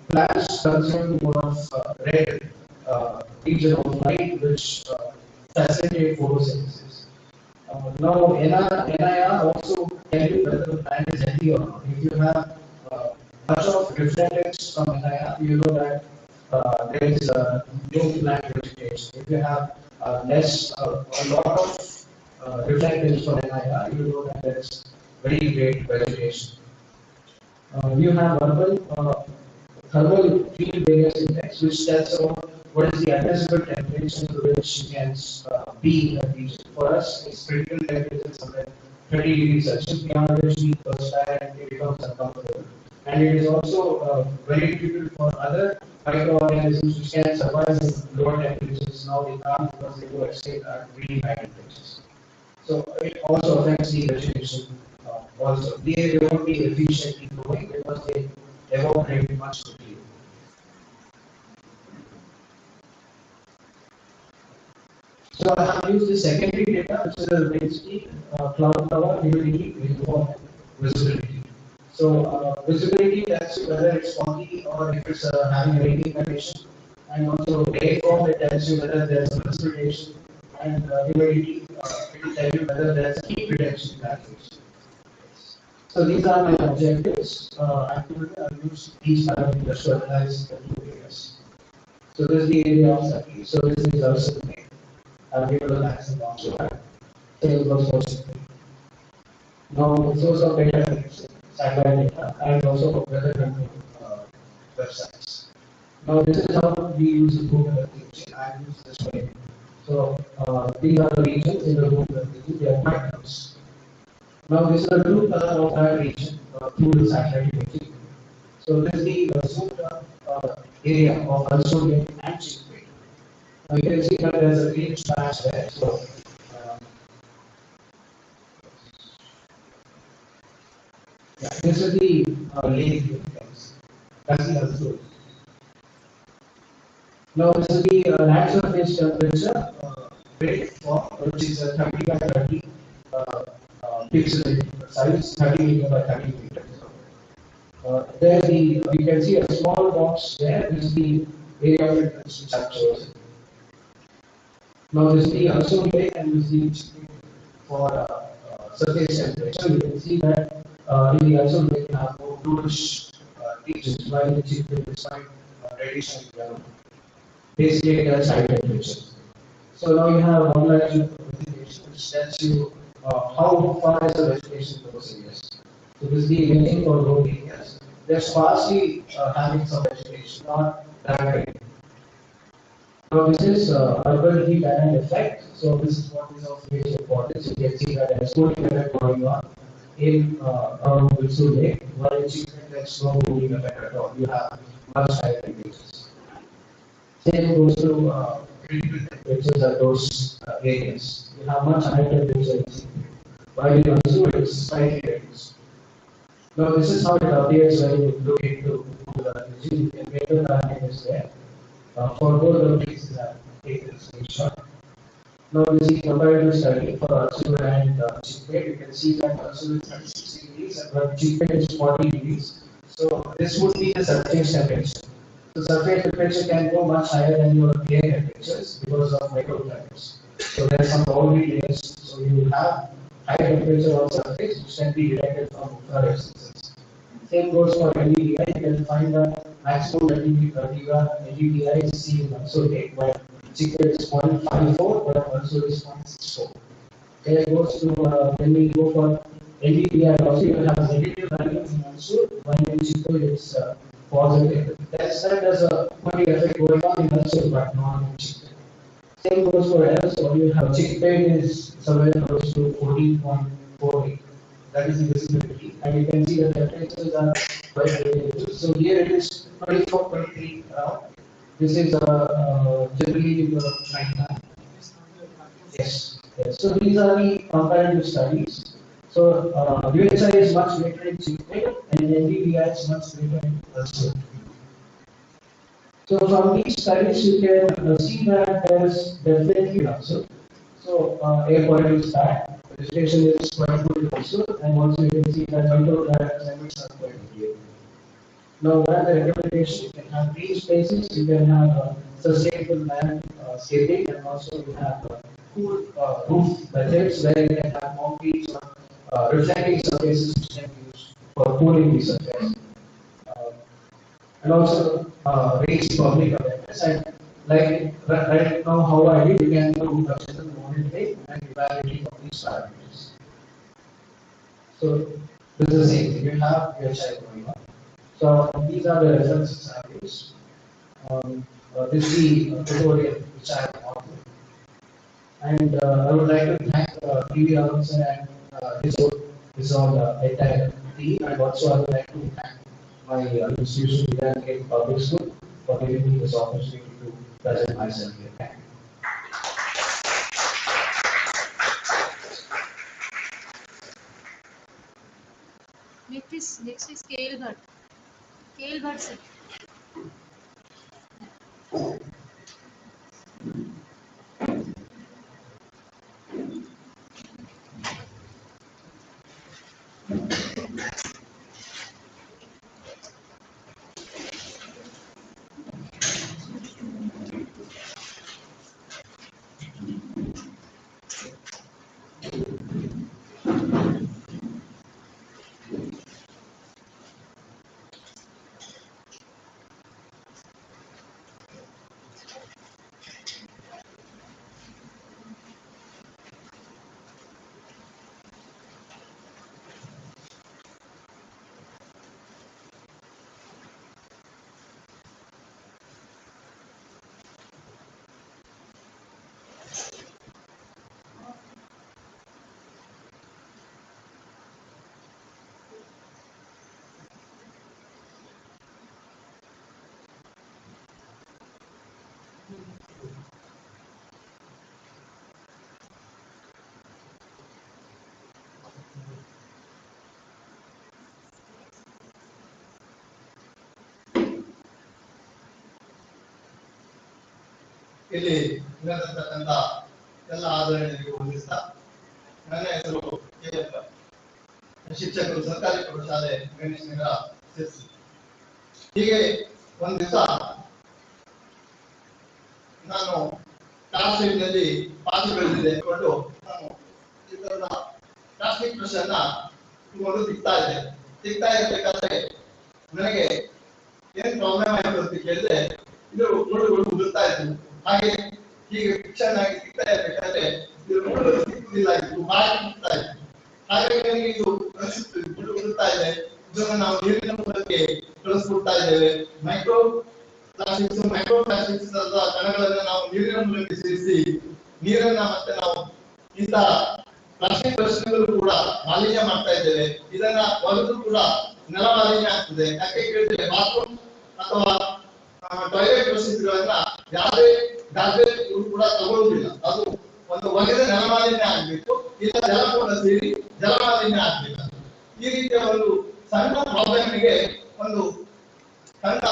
Plants consume more of red region of light, which facilitate photosynthesis. Now, NIR also tell you whether the plant is healthy or not. If you have much of reflectance from NIR, you know that there is no plant vegetation. If you have a lot of reflectance from NIR, you know that there is very great vegetation. You have thermal field variance index, which tells about what is the admissible temperature to which you can be in a region. For us, its critical temperature is somewhere 30 degrees Celsius, beyond which we perspire and it becomes uncomfortable. And it is also very difficult for other microorganisms which can survive in lower temperatures. Now they can't because they go extinct at really high temperatures. So it also affects the vegetation. Also, they won't be efficiently growing because they evaporate much quickly. So I have used the secondary data, which is basically cloud cover, humidity, rainfall, and visibility. So visibility tells you whether it's foggy or if it's having a rainy condition, and also rainfall it tells you whether there's precipitation, and humidity it will tell you whether there's heat reduction in that region. So these are my objectives. Actually, I use these parameters to analyze the two areas. So this is the area of circuit. So this is also the main. I've given the maximum also that. Sales was also. Now, source of data collection, satellite data, and also weather control websites. Now, this is how we use the Google Earth engine. I use this way. So these are the regions in the Google Earth engine. They are quite close. Now, this is the blue color of that region through the satellite imaging. So this is the zoomed area of Alsonian and Chickpea. Now you can see that there is a green patch there. So yeah, this is the lake. That's the Alsonian. Now this is the land surface temperature rate for which is 30 by 30 pixel size, 30 meter by 30 meter. There we can see a small box there. This is the area of interest which I've chosen. Now this is the Alsonian and this is the for surface temperature. You can see that in the Alsonian we have more bluish regions, while in the Chickpea is quite reddish and yellow. Basically, it has high temperature. So now you have normalized vegetation, which tells you how far is the vegetation in those areas. So this is the imaging for rural areas. They're sparsely having some vegetation, not rampant. Now this is urban heat island effect. So this is what is of major importance. You can see that there is cooling effect going on in around Wilson Lake, while in Chicken there's no cooling effect at all. You have much higher temperatures. Same goes to critical temperatures at those areas. You have much higher temperature in Chicken, while in Wilson it's slightly reduced. Now this is how it appears when you look into the energy. You can get the target is there. For both the cases, take this screenshot. Now this is comparative study for Artsur and chickpea. You can see that Artsur is 36 degrees and chickpea is 40 degrees. So this would be the surface temperature. The surface temperature can go much higher than your air temperatures because of microclimates. So there are some boundary layers. So you have high temperature on surface which can be detected from infrared sensors. Same goes for LEDI. You can find the maximum LEDI is seen in Artsur Lake, where chickpea is 0.54, but also is 0.64. There goes to when we go for LEDI, also you have negative value in Artsur, while in chickpea it's positive. That's there's a cooling effect going on in Artsur, but not in chickpea. Same goes for else, so you have chickpea is somewhere close to 14.48. That is the visibility, and you can see the temperatures are quite variable. So here it is 24.3 around. This is generally night time. Yes. Yes. So these are the comparative studies. So UHI is much greater in chickpea and NDVI is much greater in Artsur. So from these studies you can see that there is definitely Artsur. So air quality is bad. Vegetation is quite good also, and also you can see that control limits are quite clear. Now, what are the recommendations? You can have green spaces, you can have sustainable landscaping, and also you have cool roof methods where you can have concrete or reflecting surfaces which can be used for cooling the surface. And also raise public awareness. And like right now, how I did, you can do consider monitoring and evaluating of these parameters. So this is the same thing. You have your child going on. So these are the references I use. This is the tutorial which I have authored. And I would like to thank TVRAMACHANDRA and his entire team, and also I would like to thank my institution, Vidyanagar Public School, for giving me this opportunity to present myself here. Thank you. Next is scale bhat. Scale bhat sir. ಇಲ್ಲಿ ಇರತಕ್ಕಂಥ ಎಲ್ಲ ಆಧರಣೆಗಳಿಗೆ ಹೊಂದಿಸ್ತಾ ನನ್ನ ಹೆಸರು KF ಶಿಕ್ಷಕರು ಸರ್ಕಾರಿ ಪ್ರೌಢಶಾಲೆ ಗಣೇಶ್ ನಗರ ಸೇರಿಸಿ. ಹೀಗೆ ಒಂದು ದಿವಸ ನಾನು ಕ್ಲಾಸ್ ರೂಮ್ನಲ್ಲಿ ಪಾತ್ರೆ ಬೆಳೆದಿದೆ ಅಂದ್ಕೊಂಡು ನಾನು ಇದನ್ನ ಪ್ಲಾಸ್ಟಿಕ್ ಬ್ರಷ್ ಅನ್ನ ಇಟ್ಕೊಂಡು ತಿಕ್ತಾ ಇರಬೇಕಾದ್ರೆ ನನಗೆ ಏನ್ ಪ್ರಾಬ್ಲಮ್ ಆಯ್ತು ಅಂತ ಕೇಳಿದ್ರೆ ಇದು ನೋಡುಗಳು ಉದುರ್ತಾ ಇತ್ತು. ಹಾಗೆ ಹೀಗೆ ಶಿಕ್ಷಣ ಆಗಿ ತಿಕ್ತಾ ಇರಬೇಕಾದ್ರೆ ಇದು ನೋಡುಗಳು ಸಿಕ್ಕುದಿಲ್ಲ, ಇದು ಬಾಯಿ ಮುಟ್ತಾ ಇತ್ತು. ಹಾಗಾಗಿ ನನಗೆ ಇದು ಬಿಡುತ್ತಾ ಇದೆ. ಇದನ್ನು ನಾವು ನೀರಿನ ಮೂಲಕ್ಕೆ ಕಳಿಸ್ಬಿಡ್ತಾ ಇದ್ದೇವೆ. ಮೈಕ್ರೋ ಪ್ಲಾಸ್ಟಿಕ್ಸ್ ಅಥವಾ ಕಣಗಳನ್ನು ನಾವು ನೀರಿನ ಮೂಲಕ್ಕೆ ಸೇರಿಸಿ ನೀರನ್ನ ಮತ್ತೆ ನಾವು ಇಂತಹ ಪ್ಲಾಸ್ಟಿಕ್ ವಸ್ತುಗಳು ಕೂಡ ಮಾಲಿನ್ಯ ಮಾಡ್ತಾ ಇದ್ದೇವೆ. ಇದನ್ನ ಹೊರತು ಕೂಡ ನೆಲ ಮಾಲಿನ್ಯ ಆಗ್ತದೆ. ಯಾಕೆ ಕೇಳಿದ್ರೆ ಬಾತ್ರೂಮ್ ಅಥವಾ ಟಾಯ್ಲೆಟ್ ವಸ್ತುಗಳನ್ನ ಯಾವುದೇ ಗಾರ್ಬೇಜ್ ಕೂಡ ತಗೊಳ್ಳುವುದಿಲ್ಲ. ಅದು ಒಂದು ಒಗೆದ ನೆಲ ಮಾಲಿನ್ಯ ಆಗ್ಬೇಕು, ಇಲ್ಲ ಜಲ ಕೂಡ ಸೇರಿ ಜಲ ಮಾಲಿನ್ಯ ಆಗ್ಬೇಕು. ಈ ರೀತಿಯ ಒಂದು ಸಣ್ಣ ಪ್ರಾಬ್ಲಮ್ಗೆ ಒಂದು ಸಣ್ಣ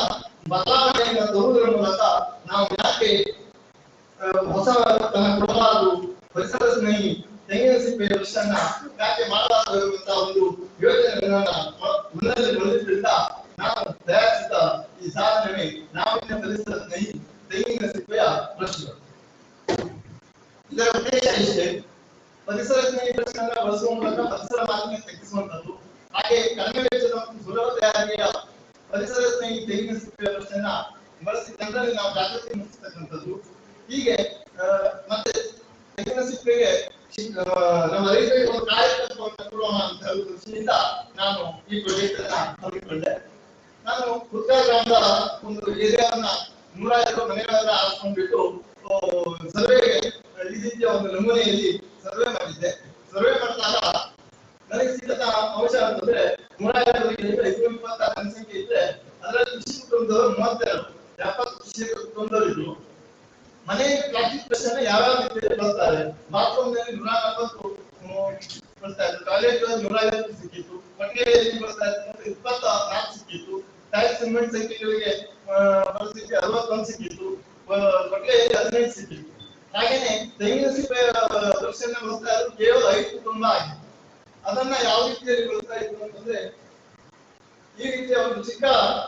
ಬದಲಾವಣೆಯನ್ನು ತರುವುದರ ಮೂಲಕ ನಾವು ಯಾಕೆ ಹೊಸ ಕೊಡಬಾರದು, ಪರಿಸರ ಸ್ನೇಹಿ ತೆಂಗಿನ ಸಿಪ್ಪೆಯ ವೃಕ್ಷನ್ನ ಯಾಕೆ ಮಾಡಬಾರದು ಎನ್ನುವಂತ ಒಂದು ಯೋಜನೆಗಳನ್ನ ಮುನ್ನೆಲೆ ಬೆಳೆದಿದ್ದರಿಂದ ನಾವು ತಯಾರಿಸಿದ ಈ ಸಾಧನವೇ ನಾವಿನ ಪರಿಸರ ಸ್ನೇಹಿ ತೆಂಗಿನ ಸಿಪ್ಪೆಯ ವೃಕ್ಷಗಳು. ಇದರ ಉದ್ದೇಶ ಇಷ್ಟೇ, ಪರಿಸರ ಸ್ನೇಹಿ ವೃಕ್ಷನ್ನ ಬಳಸುವ ಮೂಲಕ ಪರಿಸರ ಮಾಲಿನ್ಯ ತಗ್ಗಿಸುವಂತದ್ದು, ಹಾಗೆ ಕಡಿಮೆ ವೆಚ್ಚದ ಮತ್ತು ಸುಲಭ ತಯಾರಿಕೆಯ ಪರಿಸರ ಸ್ನೇಹಿ ತೆಂಗಿನ ಸಿಪ್ಪೆಯ ವೃಕ್ಷನ್ನ ಬಳಸಿ ಜನರಲ್ಲಿ ನಾವು ಜಾಗೃತಿ ಮೂಡಿಸತಕ್ಕಂಥದ್ದು. ಹೀಗೆ ಮತ್ತೆ ತೆಂಗಿನ ಸಿಪ್ಪೆಗೆ ನಮ್ಮ ರೈತರಿಗೆ ಒಂದು ಕಾರ್ಯತಂತ್ರವನ್ನು ಕೊಡೋಣ ಅಂತ ಹೇಳುವ ದೃಷ್ಟಿಯಿಂದ ನಾನು ಈ ಪ್ರಾಜೆಕ್ಟ್ ಅನ್ನ ಹಮ್ಮಿಕೊಂಡೆ. ನಾನು ಹುತ್ತಾ ಗ್ರಾಮದ ಒಂದು ಏರಿಯಾವನ್ನ 102 ಮನೆಗಳನ್ನ ಆರಿಸ್ಕೊಂಡ್ಬಿಟ್ಟು ಸರ್ವೆಗೆ ಈ ರೀತಿಯ ಒಂದು ನಮೂನೆಯಲ್ಲಿ ಸರ್ವೆ ಮಾಡಿದ್ದೆ. ಸರ್ವೆ ಮಾಡಿದಾಗ ನನಗೆ ಸಿಕ್ಕ ಅಂಶ ಅಂತಂದ್ರೆ 102 ಜನಸಂಖ್ಯೆ ಇದ್ರೆ ಅದರಲ್ಲಿ ಕೃಷಿ ಕುಟುಂಬದವರು 32, 70 ಕೃಷಿ ಕುಟುಂಬದವರು ಇದ್ರು. ಮನೆ ಪ್ಲಾಸ್ಟಿಕ್ ಪ್ರಶ್ನೆ ಯಾವ್ಯಾವ ರೀತಿಯಲ್ಲಿ ಬಳಸ್ತಾರೆ, ಬಾತ್ರೂಮ್ ನಲ್ಲಿ 140 ಬಳಸ್ತಾ ಇದ್ರು, ಟಾಯ್ಲೆಟ್ 150 ಸಿಕ್ಕಿತ್ತು, ಮಟ್ಟಿಗೆಯಲ್ಲಿ ಬಳಸ್ತಾ ಇದ್ರು 24 ಸಿಕ್ಕಿತ್ತು, ಟೈಲ್ ಸಿಮೆಂಟ್ ಸಂಖ್ಯೆಗಳಿಗೆ ಬಳಸಲಿಕ್ಕೆ 61 ಸಿಕ್ಕಿತ್ತು, ಮಟ್ಟಿಗೆಯಲ್ಲಿ 15 ಸಿಕ್ಕಿತ್ತು. ಹಾಗೇನೆ ತೆಂಗಿನ ಸಿಪ್ಪೆಯ ವೃಕ್ಷನ ಬಳಸ್ತಾ ಇದ್ರು ಕೇವಲ 5 ಕುಟುಂಬ ಆಗಿದೆ. ಅದನ್ನ ಯಾವ ರೀತಿಯಲ್ಲಿ ಬಳಸ್ತಾ ಇದ್ರು ಅಂತಂದ್ರೆ ಈ ರೀತಿಯ ಒಂದು ಚಿಕ್ಕ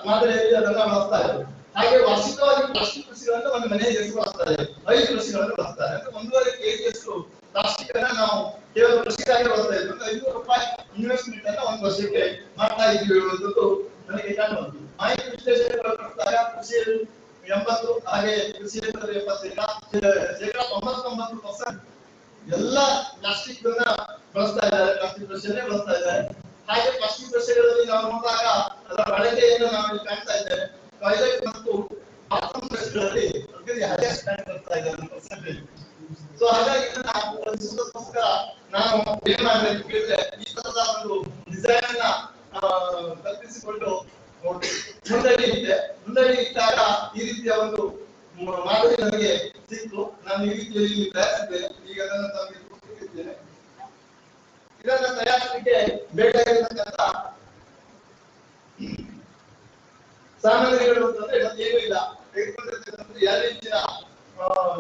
ಮಾದರಿಯಲ್ಲಿ ಅದನ್ನ ಬಳಸ್ತಾ ಇದ್ರು. ಹಾಗೆ ವಾರ್ಷಿಕವಾಗಿ ಪ್ಲಾಸ್ಟಿಕ್ ಕೃಷಿಗಳನ್ನು ಒಂದು ಮನೆಗೆ ಬಳಸ್ತಾರೆ, 5 ಕೃಷಿಗಳನ್ನು ಬಳಸ್ತಾರೆ. ಅಂದ್ರೆ 1.5 kg ಪ್ಲಾಸ್ಟಿಕ್ ಅನ್ನ ನಾವು ಕೇವಲ ಕೃಷಿಗಾಗಿ ಬಳಸ್ತಾ ಇದ್ವಿ. ₹500 ಇನ್ವೆಸ್ಟ್ಮೆಂಟ್ ಅನ್ನ ಒಂದು ವರ್ಷಕ್ಕೆ ಮಾಡ್ತಾ ಇದ್ವಿ ಹೇಳುವಂಥದ್ದು ನನಗೆ ಕಂಡು ಬಂತು. ಮಾಹಿತಿ ವಿಶ್ಲೇಷಣೆಗಳ ಪ್ರಕಾರ ಕೃಷಿಯಲ್ಲಿ 80, ಹಾಗೆ ಕೃಷಿಯಲ್ಲಿ 70, ಶೇಕಡ 99% ಎಲ್ಲ ಪ್ಲಾಸ್ಟಿಕ್ ಅನ್ನ ಬಳಸ್ತಾ ಇದ್ದಾರೆ, ಪ್ಲಾಸ್ಟಿಕ್ ಕೃಷಿಯನ್ನೇ ಬಳಸ್ತಾ ಇದ್ದಾರೆ. ಹಾಗೆ ಪ್ಲಾಸ್ಟಿಕ್ ಕೃಷಿಗಳಲ್ಲಿ ನಾವು ನೋಡಿದಾಗ ಅದರ ಬಳಕೆಯನ್ನು ನಾವು ಇಲ್ಲಿ ಕಾಣ್ತಾ ಇದ್ದೇವೆ. ಟಾಯ್ಲೆಟ್ ಮತ್ತು ಬಾತ್ರೂಮ್ ಬ್ರಷ್ಗಳಲ್ಲಿ ಹೈಯೆಸ್ಟ್ ಕಾಣ್ತಾ ಇದ್ದಾರೆ ಪರ್ಸೆಂಟೇಜ್. ಸೊ ಹಾಗಾಗಿ ಅದಕ್ಕೋಸ್ಕರ ನಾವು ಏನ್ ಮಾಡಬೇಕು ಕೇಳಿದ್ರೆ ಈ ತರದ ಒಂದು ಡಿಸೈನ್ ಅನ್ನ ಕಲ್ಪಿಸಿಕೊಂಡು ಮುಂದೆ ಇಟ್ಟಾಗ ಈ ರೀತಿಯ ಒಂದು ಮಾದರಿ ನನಗೆ ಸಿಕ್ತು. ನಾನು ಈ ರೀತಿಯಲ್ಲಿ ತಯಾರಿಸಿದ್ದೇನೆ. ಈಗ ಅದನ್ನು ತಮಗೆ ತೋರಿಸುತ್ತಿದ್ದೇನೆ. ಇದನ್ನ ತಯಾರಿಸಲಿಕ್ಕೆ ಬೇಕಾಗಿರತಕ್ಕಂತ ಸಾಮಗ್ರಿಗಳು ಅಂತಂದ್ರೆ ಏನೂ ಇಲ್ಲ. ತೆಗೆದುಕೊಂಡಿರ್ತಕ್ಕಂಥ 2 ಇಂಚಿನ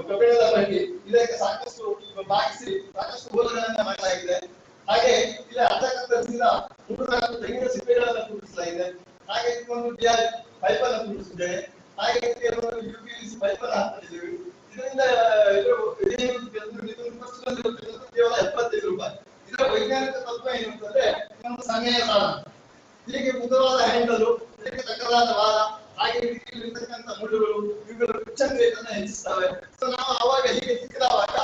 ಕಬ್ಬಿಣದ ಪಟ್ಟಿ, ಇದಕ್ಕೆ ಸಾಕಷ್ಟು ಬಾಗಿಸಿ ಸಾಕಷ್ಟು ಹೋಲುಗಳನ್ನ ಮಾಡಲಾಗಿದೆ. ಹಾಗೆ ಇಲ್ಲಿ ಅರ್ಧಕತ್ತರಿಸಿದ 3-4 ತೆಂಗಿನ ಸಿಪ್ಪೆಗಳನ್ನ ಕೂಡಿಸಲಾಗಿದೆ. ಹಾಗೆ ಒಂದು ಪೈಪ್ ಅನ್ನು ಕೂಡಿಸಿದ್ದೇವೆ. ಹಾಗೆ UPVC ಪೈಪ್ ಅನ್ನು ಹಾಕಿದ್ದೀವಿ. ಇದರಿಂದ ಕೇವಲ ₹75. ಇದರ ವೈಜ್ಞಾನಿಕ ತತ್ವ ಏನು ಅಂತಂದ್ರೆ ಒಂದು ಸಮಯ ಸಾಧನ. ಹೀಗೆ ಉದ್ದವಾದ ಹ್ಯಾಂಡಲು, ಇದಕ್ಕೆ ತಕ್ಕದಾದ ವಾರ, ಹಾಗೆ ಇರ್ತಕ್ಕಂಥ ಮುಳ್ಳುಗಳು ಇವುಗಳು ಪಿಕ್ಚರ್ ರೇಟನ್ನು ಹೆಚ್ಚಿಸ್ತವೆ. ಸೊ ನಾವು ಅವಾಗ ಹೀಗೆ ಸಿಕ್ಕಿದವಾಗ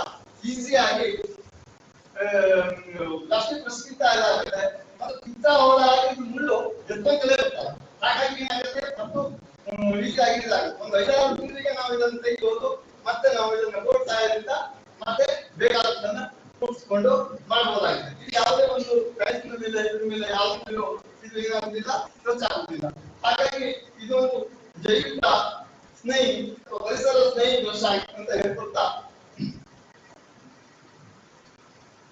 ಈಸಿಯಾಗಿ ಪ್ಲಾಸ್ಟಿಕ್ ಪ್ರಸ್ತಿತ ಆಗುತ್ತೆ ಮತ್ತು ಕಿತ್ತ ಹೋದಾಗ ಮುಳ್ಳು ಎದ್ದೊಂದಲೇ ಇರ್ತವೆ. ಹಾಗಾಗಿ ಏನಾಗುತ್ತೆ ಮತ್ತು ಈಸಿಯಾಗಿ ಇದಾಗುತ್ತೆ. ಒಂದು 5-6 ತಿಂಗಳಿಗೆ ನಾವು ಇದನ್ನು ತೆಗೆದು ಮತ್ತೆ ನಾವು ಇದನ್ನು ಓಡ್ತಾ ಇದ್ರಿಂದ ಮತ್ತೆ ಬೇಕಾದದನ್ನ ಕೂಡಿಸ್ಕೊಂಡು ಮಾಡಬಹುದಾಗಿದೆ. ಇದು ಯಾವುದೇ ಒಂದು ಪ್ರಯತ್ನ ಮೇಲೆ ಇದ್ರ ಮೇಲೆ ಯಾವುದೂ ಇದು ಏನಾಗುದಿಲ್ಲ, ಖರ್ಚಾಗುದಿಲ್ಲ. ಹಾಗಾಗಿ ಇದೊಂದು ಜೈವಿಕ ಸ್ನೇಹಿ ಪರಿಸರ ಸ್ನೇಹಿ ವರ್ಷ ಅಂತ ಹೇಳ್ಕೊಳ್ತಾ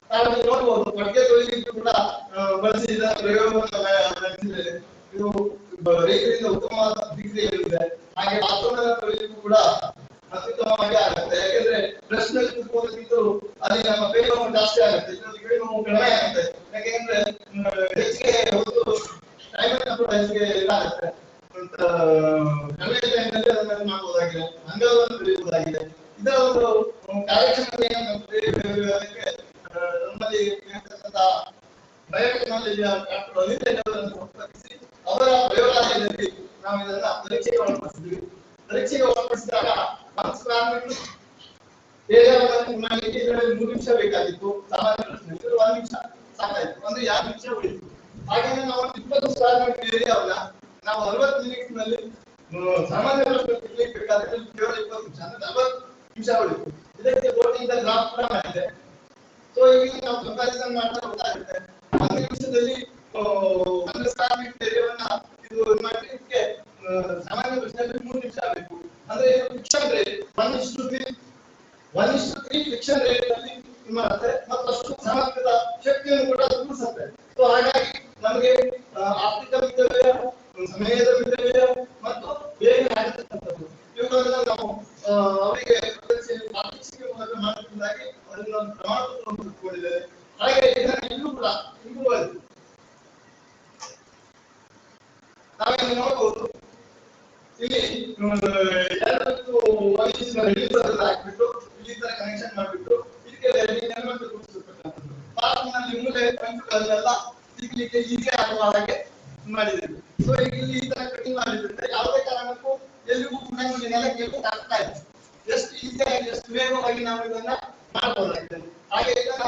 ನಾವು ನೋಡಬಹುದು. ಮಡ್ಕೆ ತೊಳಿಲಿಕ್ಕೂ ಕೂಡ ಬಳಸಿದ ಪ್ರಯೋಗವನ್ನು ನಡೆಸಿದ್ದೇವೆ. ಇದು ರೈತರಿಂದ ಉತ್ತಮವಾದ ಪ್ರತಿಕ್ರಿಯೆಗಳಿದೆ. ಹಾಗೆ ಬಾತ್ರೂಮ್ ತೊಳಿಲಿಕ್ಕೂ ಕೂಡ ಅತ್ಯುತ್ತಮವಾಗಿ ಆಗುತ್ತೆ. ಯಾಕೆಂದ್ರೆ ಬ್ರಷ್ ನಲ್ಲಿ ಕುತ್ಕೊಳ್ಳೋದಕ್ಕಿಂತ ಅಲ್ಲಿ ನಮ್ಮ ಕೈ ನೋವು ಜಾಸ್ತಿ ಆಗುತ್ತೆ, ಇದರಲ್ಲಿ ಕೈ ನೋವು ಕಡಿಮೆ ಆಗುತ್ತೆ. ಯಾಕೆಂದ್ರೆ ಹೆಚ್ಚಿಗೆ ಒಂದು ಟೈಮನ್ನು ಕೂಡ ಹೆಚ್ಚಿಗೆ ಇದಾಗುತ್ತೆ. ಕಡಿಮೆ ಟೈಮ್ನಲ್ಲಿ ಅದನ್ನು ಮಾಡಬಹುದಾಗಿದೆ, ಅಂಗವನ್ನು ಬೆಳೆಯಬಹುದಾಗಿದೆ. ಇದರ ಒಂದು ಕಾರ್ಯಕ್ಷಮತೆಯನ್ನು ನಮ್ಮಲ್ಲಿ ಇರತಕ್ಕಂಥ ಬಯೋಟೆಕ್ನಾಲಜಿಯ ಸಂಪರ್ಕಿಸಿ ಅವರ ಪ್ರಯೋಗಾಲಯದಲ್ಲಿ ನಾವು ಇದನ್ನ ಪರೀಕ್ಷೆಗೆ ಒಳಪಡಿಸಿದ್ವಿ. ಪರೀಕ್ಷೆಗೆ ಒಳಪಡಿಸಿದಾಗ ಮಾಡಲಿಕ್ಕೆ ಇದರಲ್ಲಿ 3 ನಿಮಿಷ ಬೇಕಾಗಿತ್ತು. ಸಾಮಾನ್ಯ ಪ್ರಶ್ನೆ 1 ನಿಮಿಷ ಸಾಕಾಯ್ತು. ಅಂದ್ರೆ ಯಾರು ನಿಮಿಷ ಉಳಿತು. ಹಾಗೆ ನಾವು 20 ಸ್ಕ್ವೇರ್ ಮೀಟರ್ ಏರಿಯಾವನ್ನ ನಾವು 60 ಮಿನಿಟ್ಸ್ ನಲ್ಲಿ ಸಾಮಾನ್ಯ ಪ್ರಶ್ನೆ ಬೇಕಾದ್ರೆ ಕೇವಲ 20 ನಿಮಿಷ ಅಂದ್ರೆ 40 ನಿಮಿಷ ಉಳಿತು. ಇದಕ್ಕೆ ಬೋರ್ಡಿಂದ ಗ್ರಾಫ್ ಕೂಡ ಮಾಡಿದೆ. ಸೊ ಈಗ ನಾವು ಕಂಪ್ಯಾರಿಸನ್ ಮಾಡ್ತಾ ಗೊತ್ತಾಗುತ್ತೆ 1 ನಿಮಿಷದಲ್ಲಿ 1 ಸ್ಕ್ವೇರ್ ಮೀಟರ್ ಏರಿಯಾವನ್ನ ಇದು ಮಾಡಲಿಕ್ಕೆ ಸಾಮಾನ್ಯ ಪ್ರಶ್ನೆಯಲ್ಲಿ 3 ನಿಮಿಷ ಬೇಕು. ಅಂದ್ರೆ ಫಿಕ್ಷನ್ ರೇಟ್ 1:3 ಫಿಕ್ಷನ್ ರೇಟ್ ಅಲ್ಲಿ ಮಾಡುತ್ತೆ ಮತ್ತು ಅಷ್ಟು ಸಾಮರ್ಥ್ಯದ ಶಕ್ತಿಯನ್ನು ಕೂಡ ತೋರಿಸುತ್ತೆ. ಸೊ ಹಾಗಾಗಿ ನಮಗೆ ಆಪ್ಟಿಕಲ್ ಮಿತವ್ಯಯ, ಸಮಯದ ಮಿತವ್ಯಯ ಮತ್ತು ಬೇಗ ಆಗತಕ್ಕಂಥದ್ದು ಇವುಗಳನ್ನ ನಾವು ಅವರಿಗೆ ಮಾಡೋದ್ರಿಂದಾಗಿ ಅದನ್ನ ಒಂದು ಪ್ರಮಾಣವನ್ನು ತೆಗೆದುಕೊಂಡಿದ್ದೇವೆ. ಹಾಗೆ ಇದನ್ನ ಇಲ್ಲೂ ಕೂಡ ಇಂಪ್ರೂವ್ ಆಯಿತು. ನಾವೇನು ನೋಡಬಹುದು ಇಲ್ಲಿ ಎಲ್ಲದಕ್ಕೂ ಹಾಕ್ಬಿಟ್ಟು ಈ ತರ ಕನೆಕ್ಷನ್ ಮಾಡಿಬಿಟ್ಟು ಇದಕ್ಕೆ ಎಲಿಮೆಂಟ್ ಕೂಡಿಸಿರ್ತಕ್ಕಂಥದ್ದು ಪಾರ್ಕ್ನಲ್ಲಿ ಮೂಲೆ ಪಂಚುಗಳೆಲ್ಲ ಸಿಗ್ಲಿಕ್ಕೆ ಈಸಿ ಆಗುವ ಹಾಗೆ ಮಾಡಿದ್ದೇವೆ. ಸೊ ಈಗ ಇಲ್ಲಿ ಈ ತರ ಕಟಿಂಗ್ ಮಾಡಿದ್ರೆ ಯಾವುದೇ ಕಾರಣಕ್ಕೂ ಎಲ್ಲಿಗೂ ಕೂಡ ನೆಲಕ್ಕೆ ಆಗ್ತಾ ಇಲ್ಲ. ಎಷ್ಟು ಈಸಿಯಾಗಿ ಎಷ್ಟು ವೇಗವಾಗಿ ನಾವು ಇದನ್ನ ಮಾಡಬಹುದಾಗಿದೆ. ಹಾಗೆ ಇದನ್ನ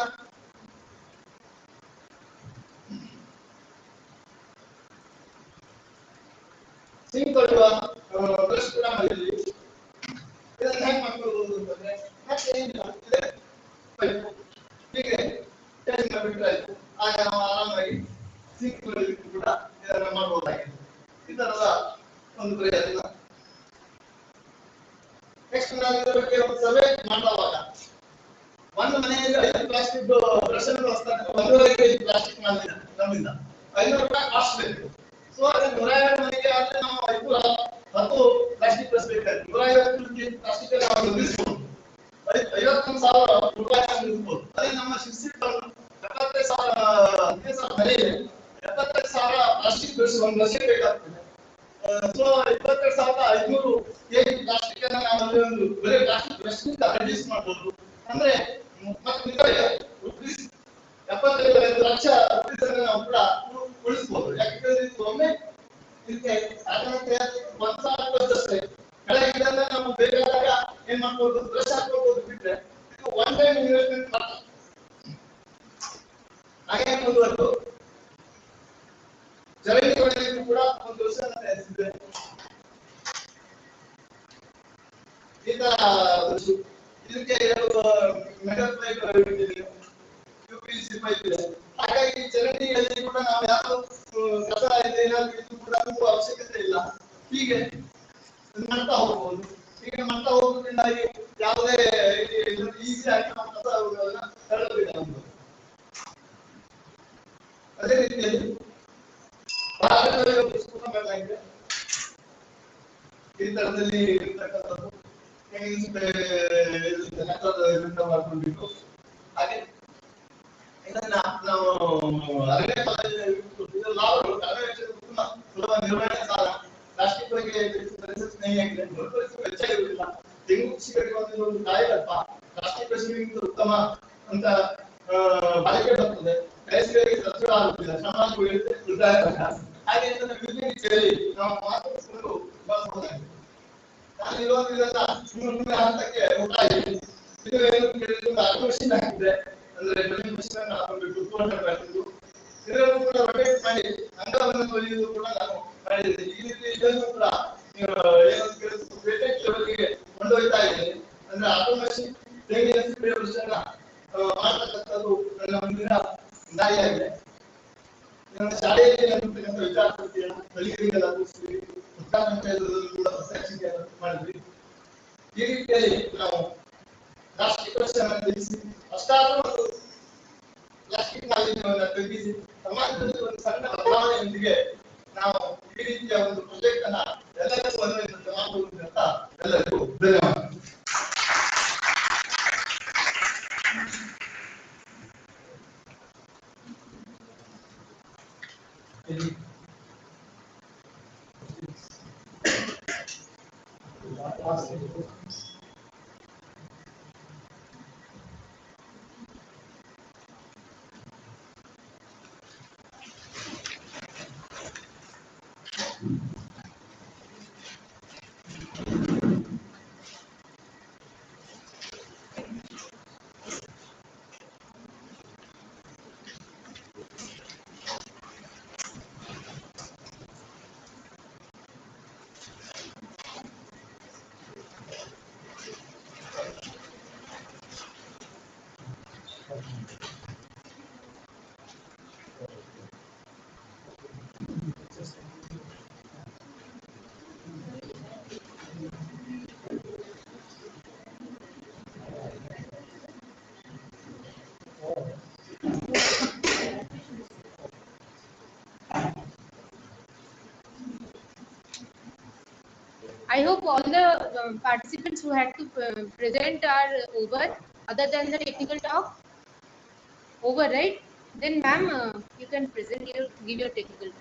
ಸಿಂಪಲ್ ಬ್ರಷ್ ಕೂಡ ಮಾಡಿದ್ವಿ. ಇದನ್ನ ಹೇಗೆ ಮಾಡ್ಕೊಳ್ಳಬಹುದು ಅಂತಂದ್ರೆ ಮತ್ತೆ ಏನಿಲ್ಲ ಇದೆ ಹೀಗೆ ಚೇಂಜ್ ಮಾಡಿಬಿಟ್ರೆ ಆಯ್ತು. ಆಗ ನಾವು ಆರಾಮಾಗಿ ಸಿಂಪಲ್ ಕೂಡ ಇದನ್ನ ಮಾಡಬಹುದಾಗಿದೆ. ಈ ತರದ ಒಂದು ಪ್ರಯತ್ನ. ನೆಕ್ಸ್ಟ್ ನಾವು ಇದರ ಬಗ್ಗೆ ಒಂದು ಸರ್ವೆ ಮಾಡುವಾಗ ಒಂದು ಮನೆಯಲ್ಲಿ 5 ಪ್ಲಾಸ್ಟಿಕ್ ಬ್ರಷ್ ಅನ್ನು ಬಳಸ್ತಾರೆ. 1.5 kg ಪ್ಲಾಸ್ಟಿಕ್ ನಮ್ಮಿಂದ 500 ರೂಪಾಯಿ ಕಾಸ್ಟ್ ಬೇಕು. ಸೊ ಅದನ್ನ 150 ಮನೆಗೆ ಆದ್ರೆ ನಾವು 10 ಪ್ಲಾಸ್ಟಿಕ್ ಬ್ರಷ್ ಬೇಕಾಗುತ್ತೆ. 150 kg ಪ್ಲಾಸ್ಟಿಕ್ ನಾವು ನಿಲ್ಲಿಸಬಹುದು. 51,000 ರೂಪಾಯಿ ನಿಲ್ಲಿಸಬಹುದು. ಅದೇ ನಮ್ಮ 75,000 ಮನೆಯಲ್ಲಿ 75,000 ಪ್ಲಾಸ್ಟಿಕ್ ಬ್ರಷ್ ಒಂದು ವರ್ಷ ಬೇಕಾಗ್ತದೆ. ಸೊ 22,500 kg ಪ್ಲಾಸ್ಟಿಕ್ ಅನ್ನ ನಾವು ಒಂದು ಬರೀ ಪ್ಲಾಸ್ಟಿಕ್ ಬ್ರಷ್ ನಿಂದ ರಿಡ್ಯೂಸ್ ಮಾಡಬಹುದು. ಅಂದ್ರೆ ಮತ್ತೆ 75 ಲಕ್ಷ ರೂಪಾಯಿ ನಾವು ಕೂಡ ಉಳಿಸಬಹುದು. ಯಾಕಂದ್ರೆ ಇದು ಒಮ್ಮೆ ಇದಕ್ಕೆ ಸಾಧಾರಣಕ್ಕೆ 1,000 ಕೆಳಗಿದ್ದನ್ನ ನಾವು ಬೇಕಾದಾಗ ಏನ್ ಮಾಡ್ಬೋದು ಬ್ರಷ್ ಹಾಕೋಬಹುದು ಬಿಟ್ರೆ ಇದು ಒನ್ ಟೈಮ್ ಇನ್ವೆಸ್ಟ್ಮೆಂಟ್ ಮಾತ್ರ. ಹಾಗೆ ಮುಂದುವರೆದು ಚರಂಡಿ ಹೊಡೆಯಲಿಕ್ಕೂ ಕೂಡ ಒಂದು ವರ್ಷ ತಯಾರಿಸಿದೆ. ಈ ತರ ಇದಕ್ಕೆ ಮೆಟಲ್ ಪೈಪ್ ಇದೆ, ಯುಪಿಸಿ ಪೈಪ್ ಇದೆ. ಹಾಗಾಗಿ ಚರಂಡಿಯಲ್ಲಿ ಕೂಡ ನಾವು ಯಾರು ಕಸ ಇದೆ ಏನಾದ್ರು ಇದು ಕೂಡ ಅವಶ್ಯಕತೆ ಇಲ್ಲ. ಹೀಗೆ ಮಾಡ್ತಾ ಹೋಗ್ಬೋದು. ಹೀಗೆ ಮಾಡ್ತಾ ಹೋಗೋದ್ರಿಂದಾಗಿ ಯಾವುದೇ ಈಸಿ ಆಗಿ ನಾವು ಕಸಗಳನ್ನ ತಳ್ಳಬಹುದು. ಅದೇ ರೀತಿಯಲ್ಲಿ ಈ ತರದಲ್ಲಿ ಇರ್ತಕ್ಕಂಥದ್ದು ಮಾಡ್ಕೊಂಡಿದ್ದು. ಹಾಗೆ ಇದನ್ನ ನಾವು ಅರಣ್ಯ ಸುಲಭ ನಿರ್ವಹಣೆ ಸಾಲ ಪ್ಲಾಸ್ಟಿಕ್ ಬಗ್ಗೆ ಸ್ನೇಹಿಯಾಗಿದೆ. ಮರುಕಳಿಸುವ ವೆಚ್ಚ ಇರುವುದಿಲ್ಲ. ತೆಂಗು ಕೃಷಿಕರಿಗೆ ಒಂದು ಕಾಯಕಲ್ಪ ಪ್ಲಾಸ್ಟಿಕ್ ಕೃಷಿಗಿಂತ ಉತ್ತಮ ಅಂತ ಬಾಳಿಕೆ ಬರ್ತದೆ. ಬೇಸಿಗೆಗೆ ಸಸ್ಯ ಆಗುತ್ತಿಲ್ಲ, ಶ್ರಮ ಉಳಿತಾಯ. ಹಾಗೆ ಇದನ್ನು ವಿವಿಧ ರೀತಿಯಲ್ಲಿ ನಾವು ಮಾತನಾಡಿಕೊಂಡು ಬಳಸಬಹುದಾಗಿದೆ. ನಾನು ಇವಾಗ ಇದನ್ನ ಮುಂದಿನ ಹಂತಕ್ಕೆ ಹೋಗ್ತಾಯಿದ್ದೀನಿ. ಇದು ಏನು ಕೇಳಿದ್ರೆ ಆಟೋಮೇಷನ್ ಆಗಿದೆ. ಅಂದ್ರೆ ಡ್ರಿಲ್ಲಿಂಗ್ ಮಿಷನ್ ಅನ್ನು ಹಾಕಬೇಕು, 200 ಬ್ಯಾಟರಿ ಇದನ್ನು ಕೂಡ ರೊಟೇಟ್ ಮಾಡಿ ಅಂಗವನ್ನು ತೊಳೆಯುವುದು ಕೂಡ ನಾನು ಮಾಡಿದ್ದೀನಿ. ಈ ರೀತಿ ಇದನ್ನು ಕೂಡ ಪೇಟೆಂಟ್ ಲೆವೆಲ್ಗೆ ಕೊಂಡೊಯ್ತಾ ಇದ್ದೀನಿ. ಅಂದ್ರೆ ಆಟೋಮೇಷನ್ ತೆಂಗಿನ ಸಿಪ್ಪೆ ವೃಕ್ಷನ ಮಾಡತಕ್ಕಂಥದ್ದು ನನ್ನ ಮುಂದಿನ ದಾರಿಯಾಗಿದೆ. ನನ್ನ ಶಾಲೆಯಲ್ಲಿ ನಡೆಸತಕ್ಕಂಥ ವಿಚಾರಸಂಕಿರಣ ಕಲಿಕೆಗಳ ಕೂಡಿಸ್ತೀವಿ, ಉತ್ಪಾದನೆಗಳನ್ನು ಕೂಡ ಪ್ರಾತ್ಯಕ್ಷಿಕೆಯನ್ನು ಮಾಡಿದ್ವಿ. ಈ ರೀತಿಯಲ್ಲಿ ನಾವು ಪ್ಲಾಸ್ಟಿಕ್ ವಸ್ತುಗಳನ್ನು ತಿಳಿಸಿ ಅಷ್ಟಾದರೂ ಒಂದು ಪ್ಲಾಸ್ಟಿಕ್ ಮಾಲಿನ್ಯವನ್ನು ತಗ್ಗಿಸಿ ಸಮಾಜದಲ್ಲಿ ಒಂದು ಸಣ್ಣ ಬದಲಾವಣೆಯೊಂದಿಗೆ ನಾವು ಈ ರೀತಿಯ ಒಂದು ಪ್ರಾಜೆಕ್ಟ್ ಅನ್ನ ಎಲ್ಲರಿಗೂ ಅನ್ವಯಿಸುವಂತೆ ಮಾಡಬಹುದು ಅಂತ ಎಲ್ಲರಿಗೂ ಧನ್ಯವಾದ. I hope all the participants who had to present are over, other than the technical talk. Over, right? Then, ma'am, you can present your, give your technical talk.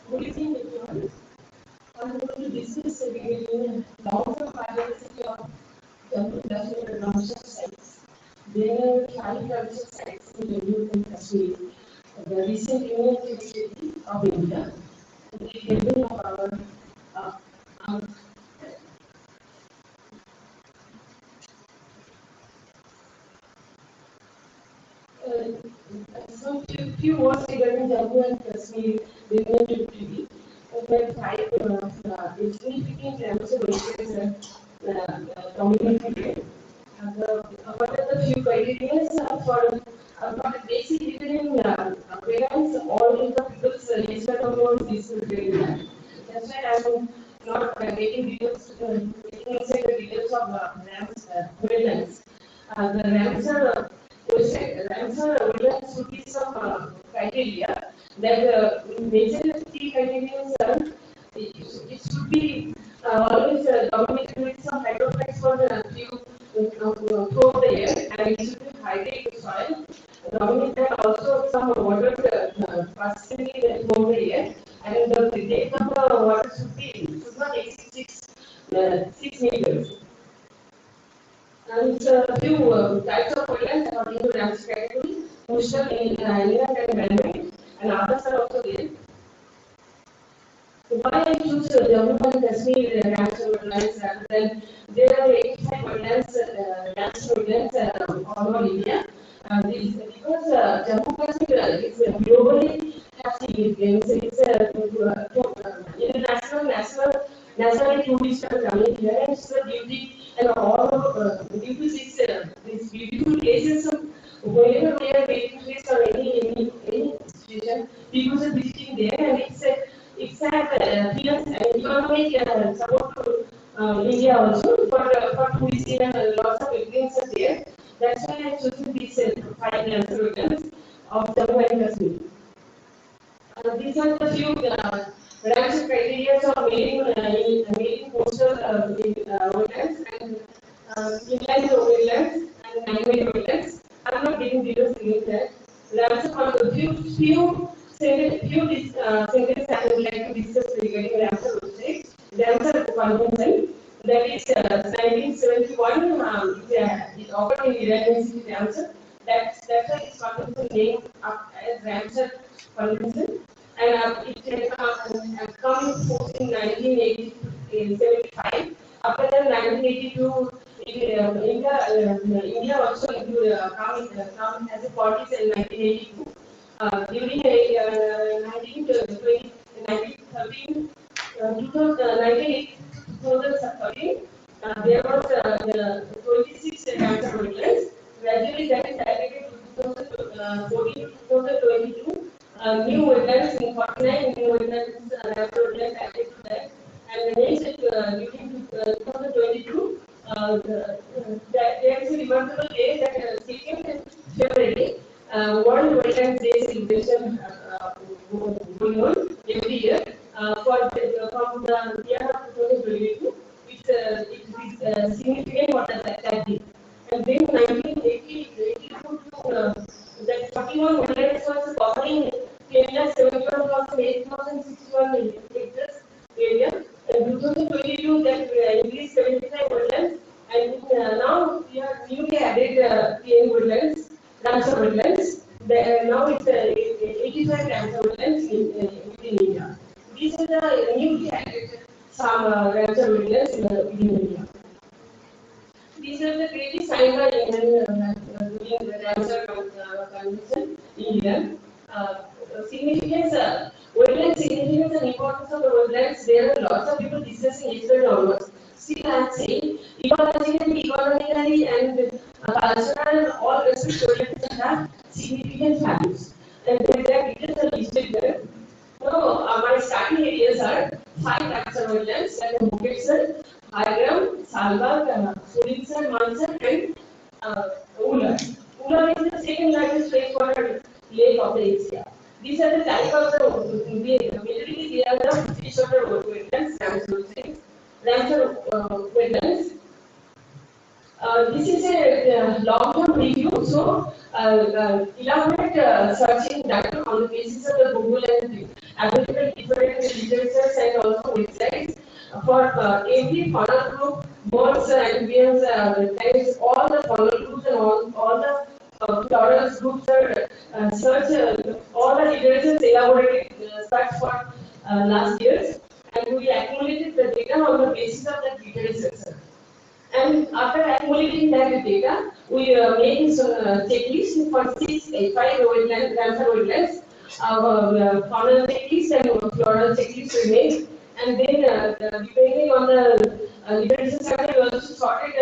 Good evening, everyone. I'm going to discuss regarding long-term biodiversity of jungle industrial and commercial sites. There are 5 commercial sites in Jammu and Kashmir. The recent Union Territory of India, the level of our uh, so few words regarding Jammu and Kashmir Union Territory. There are 5 significant language community. What are the few criteria for the basic living appearance? All in the people's nature towards this criteria. That's why I'm not getting details, getting inside the details of wetlands. The Ramsar wetlands should be some criteria that major key criteria are it should be always dominated with some hydroponics for the few throughout the year, and it should be hydrated soil. Dominated also some water passivity throughout the year, and the depth of the water should not exceed 6 meters. And few types of wetlands according to Ramsar category, coastal, inland, and manmade, and others are also there. Why I choose Jammu and Kashmir national wetlands rather than there are 85 wetlands, national wetlands all over India. Because Jammu and Kashmir is globally have significance. It's national tourists are coming here, and it's the beauty and all due to these beautiful places. Whenever we are waiting place or any situation, people are visiting there, and it's an economic support to India also for tourism, and lots of buildings are there. That's why I chosen these 5 natural wetlands of Jammu and Kashmir. These are the few ranks criteria of making coastal wetlands and inland wetlands and man-made wetlands. I'm not giving details in that. Ranks of few sentences I would like to discuss regarding Ramsar website. Ramsar Convention, that is 1971. It occurred in Iran University, Ramsar. That's why it's convention name as Ramsar Convention, and it come in force in 1975. After that, 1982, India also come as a party in 1982. During 1913, 2013, there was 26 cancer wetlands. Gradually, that is aggregated to 2014 to 2022. New wetlands in 49 new wetlands, natural wetlands added to that. And the next, during 2022, there is a remarkable day that 2nd February, World Wetlands Day celebration going on every year from the year of 2022. It is significant what that day. And then 1982 to that 41 wetlands was covering area 71,861 hectares area. And 2022 that increased 75 wetlands, and now we have newly added 10 wetlands, Ramsar wetlands. Now it's 85 Ramsar wetlands within India. These are the newly added some Ramsar wetlands within India. These are the treaties signed by India during the Ramsar Convention in India. Significance, wetland significance and importance of the wetlands. There are lots of people discussing yesterday onwards. Still, I am saying economically, and cultural and all respects wetlands have significant values. And there are details are listed there. So, my starting areas are 5 types of wetlands like Muketsar, Hiram, Salbag, Surinsan, Mansan, and Ular. Ular is the second largest freshwater lake of the Asia. These are the type of mainly they are the freshwater wetlands, Ramsar wetlands. This is a long-term review, so elaborate searching data on the basis of the Google and available different literatures and also websites for every funnel group, birds, amphibians, reptiles, all the funnel groups and all the floral groups are search all the literatures elaborated search for last years, and we accumulated the data on the basis of the literatures. And after accumulating that data, we made this checklist for 5 Ramsar wetlands. Our faunal checklist and floral checklist we made, and then depending on the literature survey, we also sorted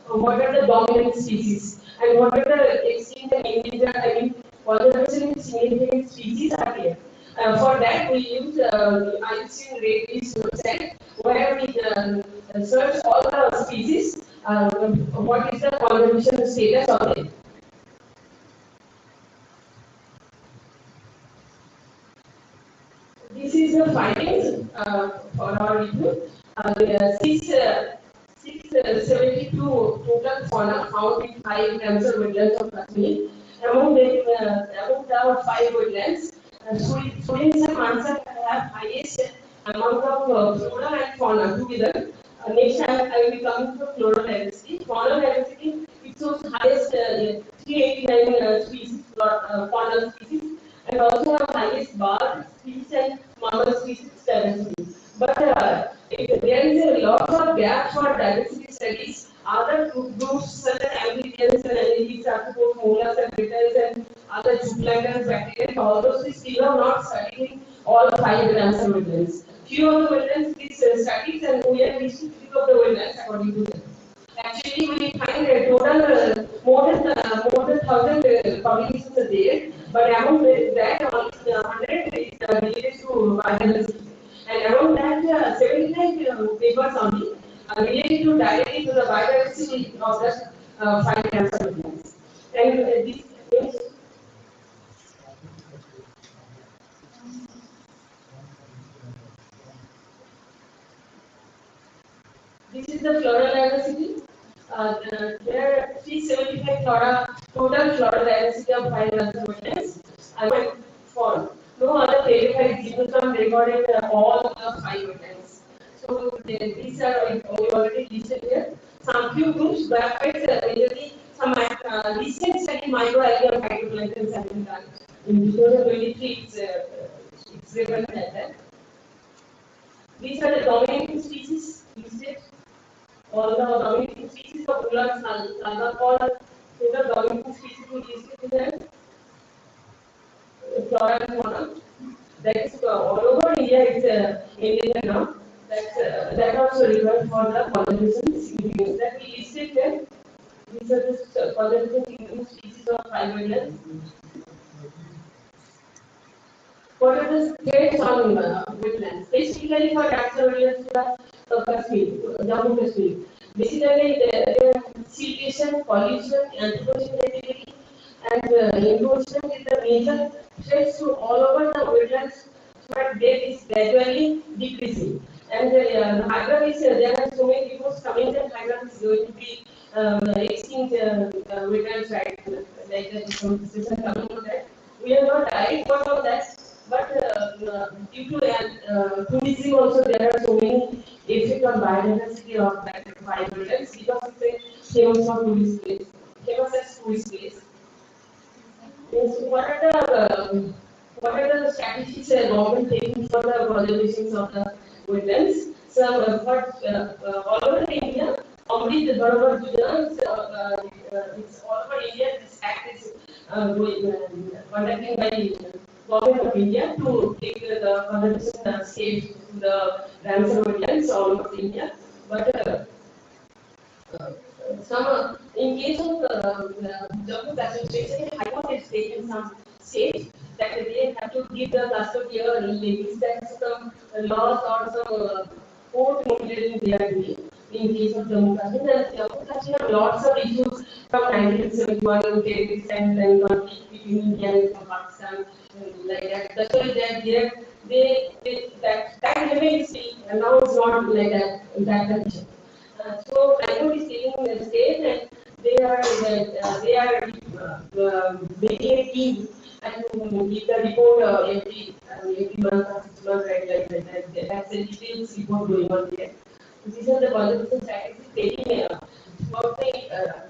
what are the dominant species and what are the extinct and endangered, conservation significant species are here. For that, we use IISC rate list website where we search all the species, what is the conservation status of it. This is the findings for our review. There are 672 total fauna found in 5 Ramsar wetlands of Kashmir. Among the 5 wetlands, Students and Mansa have highest amount of flora and fauna together. Next I will be coming to floral diversity. Faunal diversity, it shows highest 389 species, faunal species, and also have highest bird species and mammal species diversity. But there is a lot of gap for diversity studies. Other groups such as amphibians and animals, arthropods, molars and reptiles and other zooplankton, bacteria, all those we still are not studying all 5 Ramsar wetlands. Few of the wetlands is studied and we are listing few of the wetlands according to them. Actually, we find a total more than 1,000 publications are there, but among that, only 100 is related to biodiversity. And among that, 79 papers only related to directly to the biodiversity of the 5 Ramsar wetlands. And this is the floral diversity. There are 375 total floral diversity of 5 Ramsar wetlands. I went for no other verified genotype recorded all the 5 wetlands. So these are we already listed here. Some few groups, but majorly some recent study microalgae and phytoplankton have been done. In 2023, it's given like that. These are the dominating species listed. All the dominating species of Ular, Salga, all total dominating species we listed in there. Flora and fauna. That is all over India. It's Indian now. That also required for the conservation significance. That we listed there. These are the conservation significant species of 5 wetlands. What are the threats on wetlands? Basically, for Ramsar wetlands, Kashmir, Jammu Kashmir. Basically, there are siltation, pollution, anthropogenic activity, and erosion is the major threats to all over the wetlands, but that is gradually decreasing. And Hyderabad is there are so many reports coming that Hyderabad is going to be extinct wetlands, right? Like there is some discussion coming on that. We are not direct work on that, but due to tourism also there are so many effect on biodiversity of that 5 wetlands because it's a famous for tourist place, famous as tourist place. So what are the strategies government taking for the conservation of the wetlands? So all over India, already the government it's all over India. This act is conducting by government of India to take the conservation stage to the Ramsar wetlands all over India. But some in case of Jammu Kashmir Station, High Court has taken some steps that they have to give the cluster care levels that some lots of port engineering they are doing in case of Jammu Kashmir. And Jammu Kashmir have lots of issues from 1971 terrorist and conflict between India and Pakistan, like that. That's why that remains still, and now it's not like that condition. So Bangalore is taking the stage, and they are making a team and give the report every month or 6 months, right? Like that's a detailed report going on there. These are the conservation strategies taking both the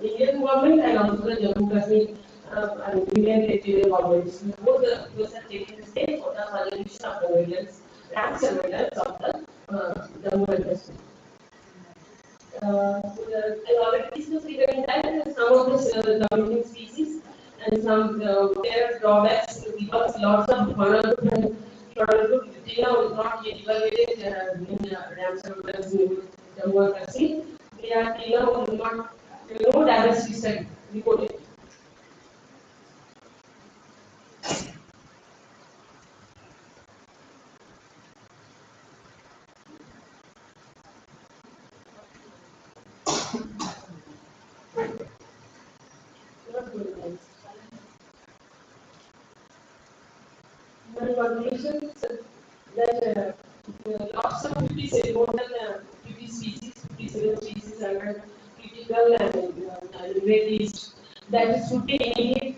Indian government and also the Jammu Kashmir and Union territorial governments. Both those are taking the stage for the conservation of the wetlands, land surveillance of the Jammu and Kashmir. I already discussed regarding that some of the dominating species and some their drawbacks because lots of vulnerable and not yet evaluated in Ramsar wetlands in Jammu and Kashmir. They are not no diversity study reported. My conclusion is that lots of 50 species, 57 species are critical and very least. That should be immediate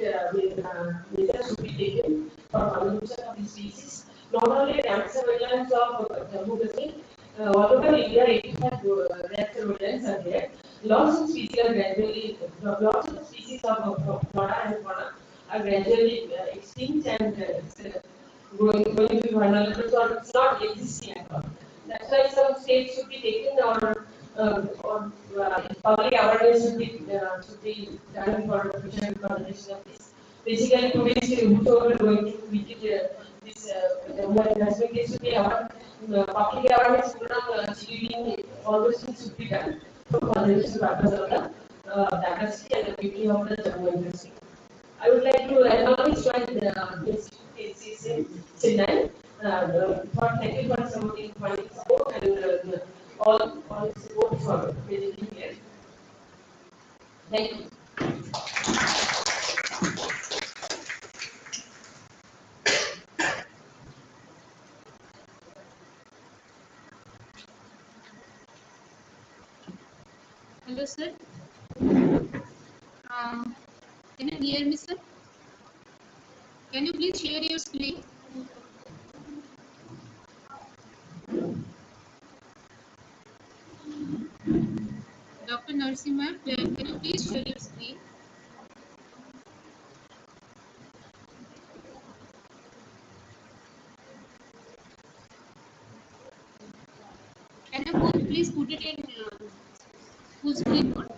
measures should be taken for conservation of these species. Not only Ramsar wetlands of Jammu Kashmir, all over India, 85 Ramsar wetlands are there. Lots of species are gradually, lots of species of flora and fauna are gradually extinct and going to be vulnerable or it's not existing at all. That's why some steps should be taken or public awareness should be done for future conservation of this. Basically, today's whosoever are going to visit this Kashmir case should be aware. Public awareness program, leading all those things should be done for conservation purpose of the diversity and the beauty of the Jammu and Kashmir. I would like to acknowledge this Chennai for thank you for supporting funding support and all support for visiting here. Thank you. Hello, sir. Can you hear me, sir? Can you please share your screen? Dr. Narasimha, can you please share your screen? Can you please put it in full screen mode?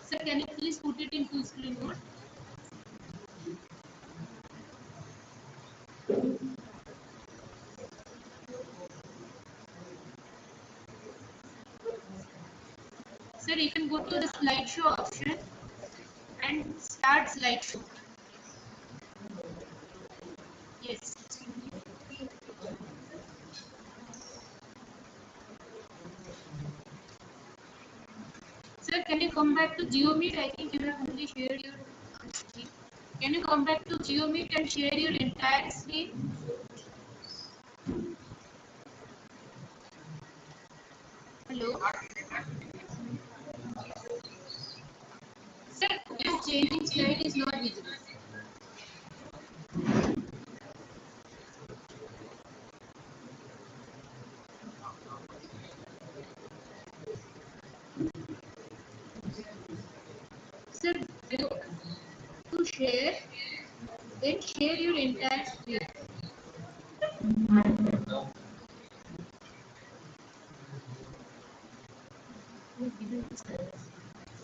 Sir, can you please put it in full screen mode? Sir, you can go to the slideshow option and start slideshow. Yes. Sir, can you come back to GeoMeet? I think you have only shared your screen. Can you come back to GeoMeet and share your entire screen? Hello? Sir, this changing slide is not visible. Sir, to share, then share your entire screen.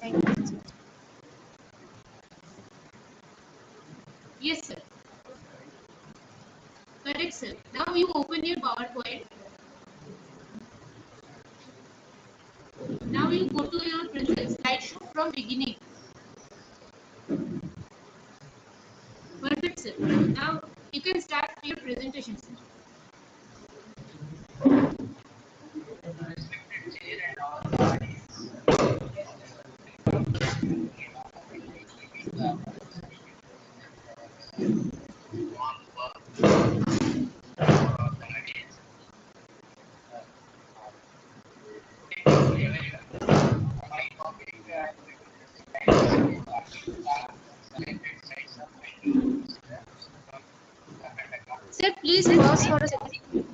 Thank you. Yes, sir. Correct, sir. Now you open your PowerPoint. Now you go to your present slideshow. from beginning. Perfect, sir. Now you can start your presentation, sir. Sir, please pause for a second.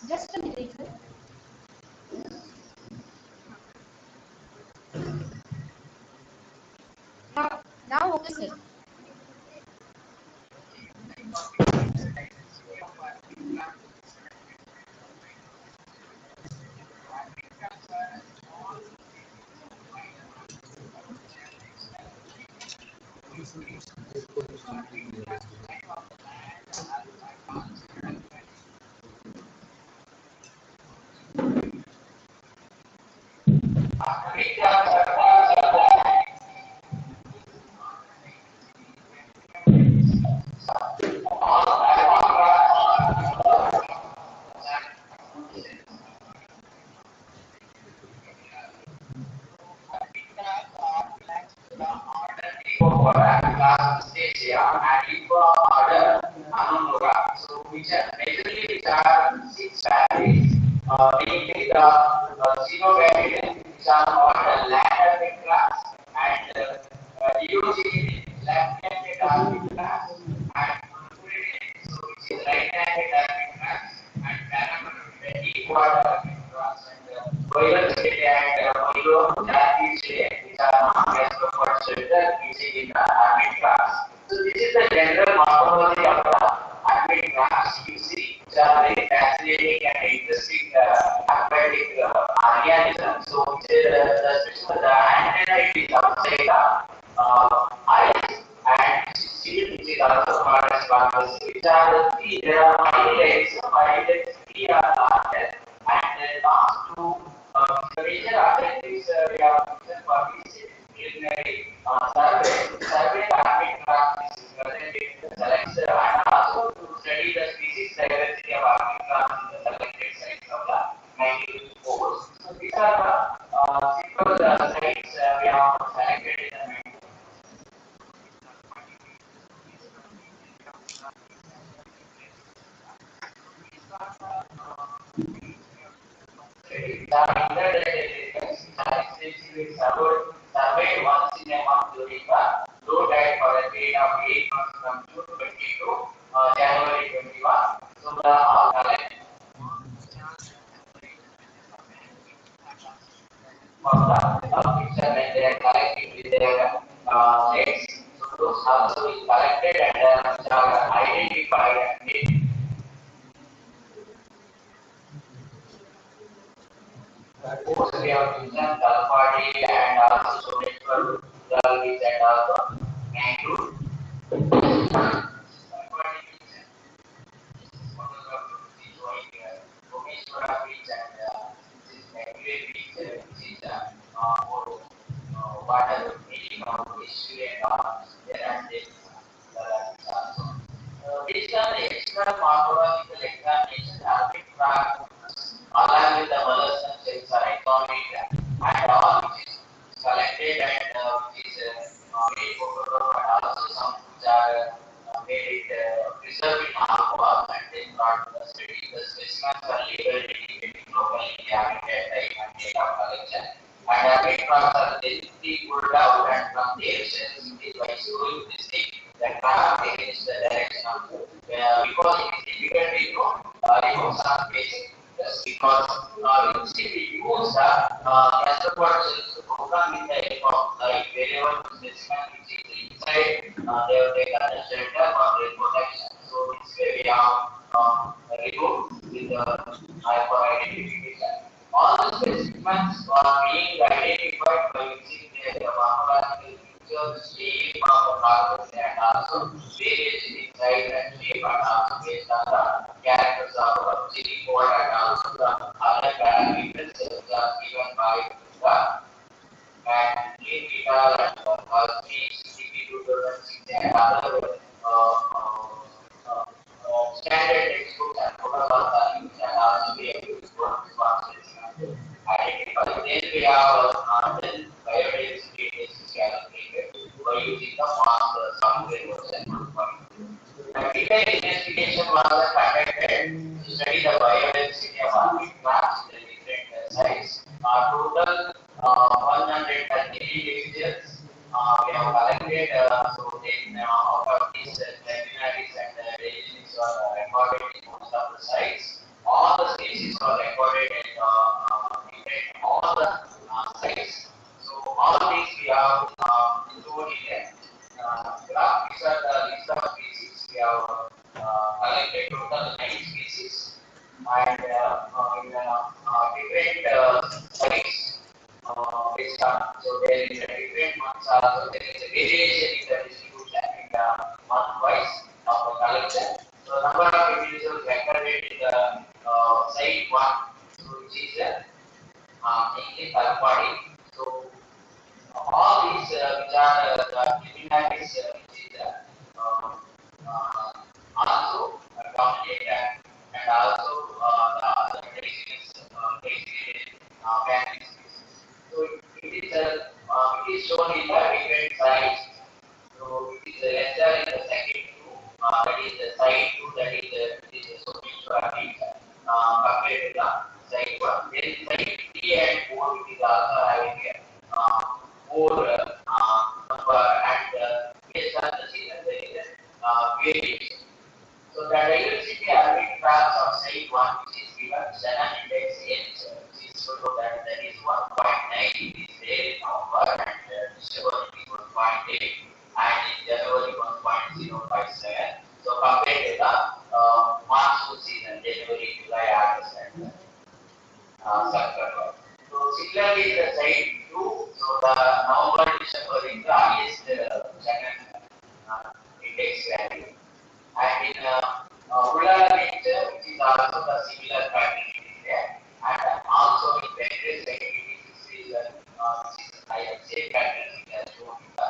Just a minute, sir. Now okay, sir. So which are majorly which are six families, namely the xenobacterium, which are called the lactic class, and eugenic lactic class, and so which is right-handed class, and paramount equator class, and violence and which are known as the first shelter, which is in the army class. So this is the general morphology of the army class. You see, which are very fascinating and interesting aquatic organisms. So the antenna is outside the eyes, and seal, which is also called as barbus, which are there are 5 legs, three are larger, and the last two the major objectives we have chosen for this preliminary survey target class is presented in the select and also to study the species diversity of arctic class in the selected sites of the 94. So these are the simple sites we have selected in the surveyed once in a month during the low tide for a period of 8 months from June 20 to January 21. So the picture when they are collected with their legs. So those also is collected and are identified and named. Course we have chosen Talpadi and also Soneshwar, Dalgis and also Mangalore. Someshwara beach and this Mangalore beach, which is more water meeting of history and all. There are this also. Based on the external morphological examination, Arctic crab along with the molluscan shells are economic and all which is collected and which is made photograph and also some which are made preserved in alcohol and then brought to the study. The specimens are labeled indicating local habitat type and date of collection. And Arctic crabs are densely pulled out and from their shells by showing this thing the crab against the direction of because it is difficult to remove some basic because you see we use the gastropod cells to program in the help of light wherever the specimen which is inside they have taken the shelter for their protection. So this way we have removed with the hyper identification. All the specimens are being identified by using the morphological features, shape of the carcass and also variation in size and shape and also based on the characters of the chili powder and also the other parameters given by the and lead data and CP 2006 and other standard textbooks and protocols are used and also we have used for responsibility identify. Then we have then biodiversity is calculated by using the master software version 1.2. And detailed investigation was conducted to study the biodiversity of market plants in the different sites. Total 130 individuals we have collected. So then out of these terminaries and regions are recorded in most of the sites. All the species are recorded in all the sites. So all these we have shown in a graph. These are the list of species we have collected total 9 species and in different sites. Based on, so there is a different months also, there is a variation in the distribution in the month wise of the collection. So number of individuals recorded in the site 1, so which is mainly third party. So all these which are the luminaries which is also dominate and also the other designated family species. So it is shown in the different size. So it is lesser in the second two, that is the side 2, that is the social compared to the side 1. Then side 3 and 4 which is also having more number and based on the season there is variation. So the diversity average class of site 1 which is given 7 index H which is so that is 1.9 is there in November and December it was 0.8 and in January 1.057. So compared to the monsoon season January, July, August and September. So similarly the site 2, so the November, December is the highest channel index value. And in rural nature, which is also the similar pattern is there, and also in various activities, which is IISC pattern which has shown in the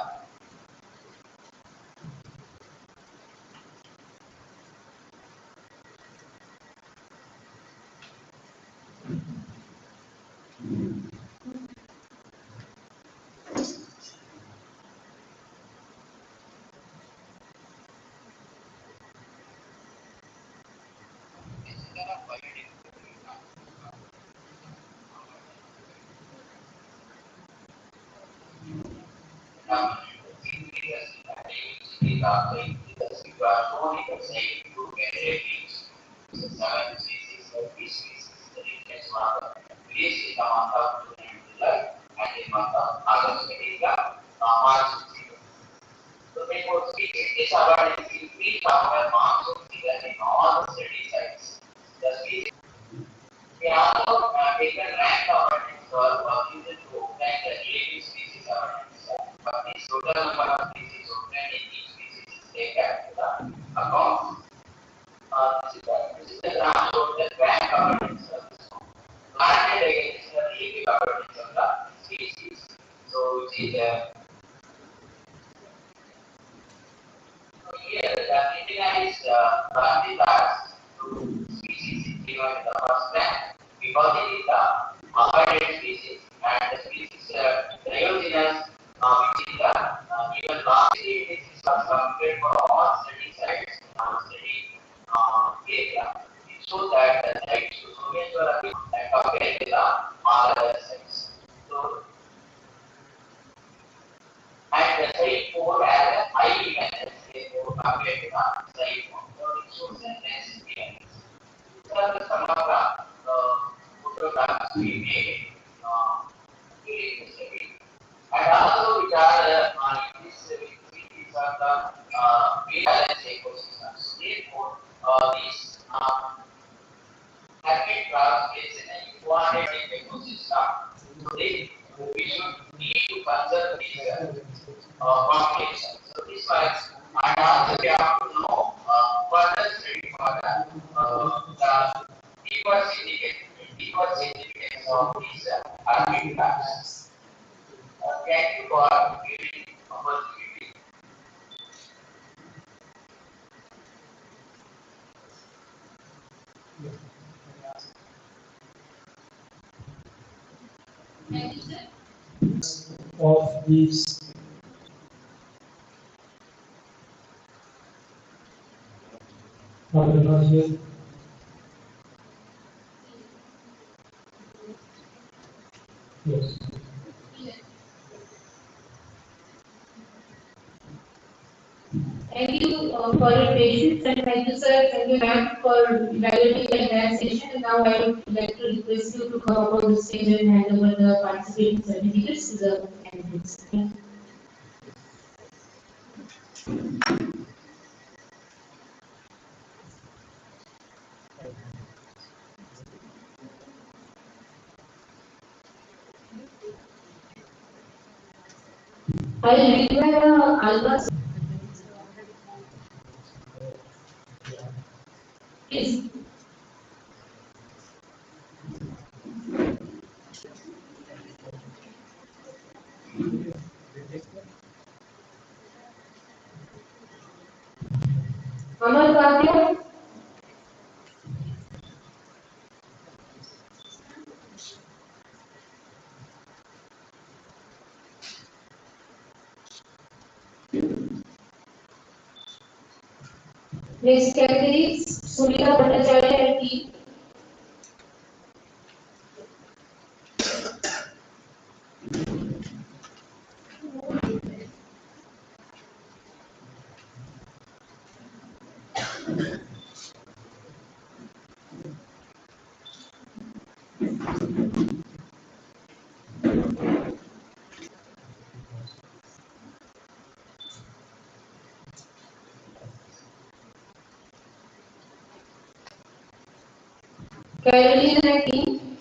so therefore, species abundance increased after monsoon season in all the study sites. The species we also taken rank abundance for season to obtain the native species abundance. But the total number of species obtained in each species is taken to the account. This is the graph shows the rank abundance. Planted against the native abundance of the species. So which is here the India is the last species given in the first rank because it is the abundant species and the species Diogenes which is the given last it is compared for all study sites study area. It shows that the sites to Someshwara compared to the all other sites. So and the site 4 has a high evenness compared to the site 1. So it shows a less evenness. These are the some of the photographs we made during the study. And also which are in this these are the balanced ecosystems. So therefore, these habitat class is an important ecosystem. So we should need to conserve these population. So this was, and also we have to know further study for the default significance of these artifacts. Thank you for giving opportunity. Thank you, sir. Of these here. Yes. Thank you for your patience and thank you sir, thank you ma'am for evaluating the entire session. And now I would like to request you to come up on the stage and hand over the participating certificates to the candidates. Thank you. I will require Alva's. Please. Amal Bhatia. Next category is Sunita Bhattacharya and team. Caroline and team.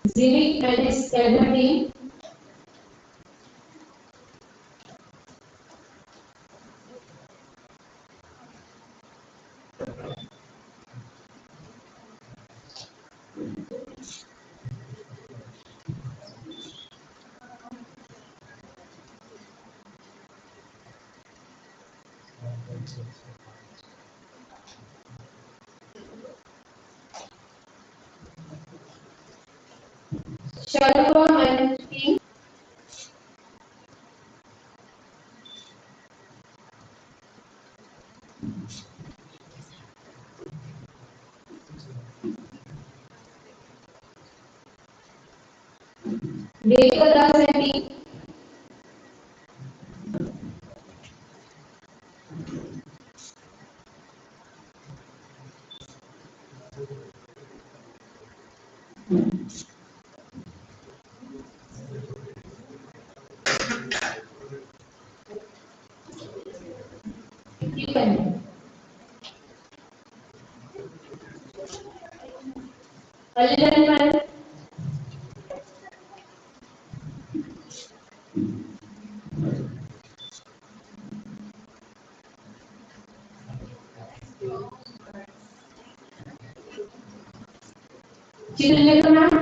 Zivik and his elder team. Shalva and team. Devika Das and team. You can. Alidan. Chidileka ma'am.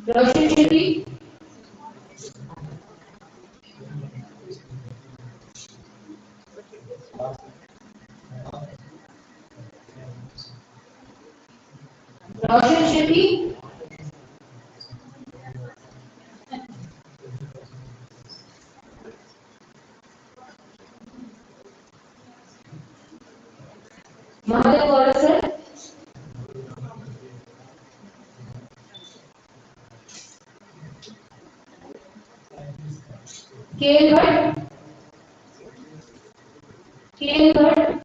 Roshan Shetty. Roshan Shetty. Mahadev Gaura sir. KL Bhatt. KL Bhatt.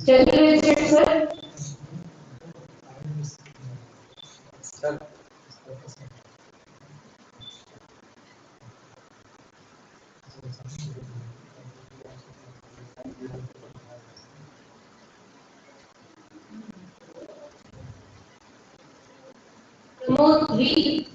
Chandra, sir. Remote 3.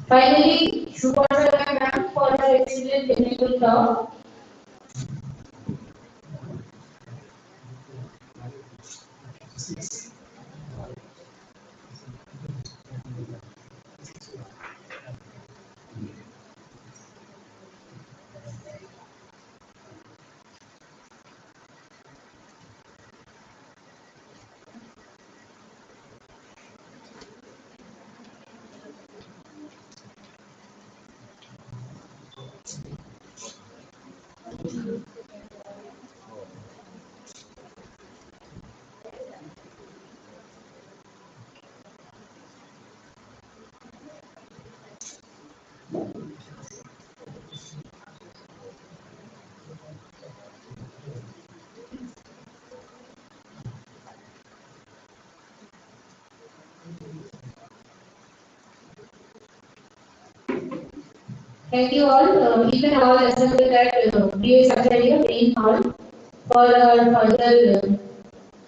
Finally, supported by ma'am for her excellent technical talk. Thank you all. We can all assemble at BA Secretariat main hall for our further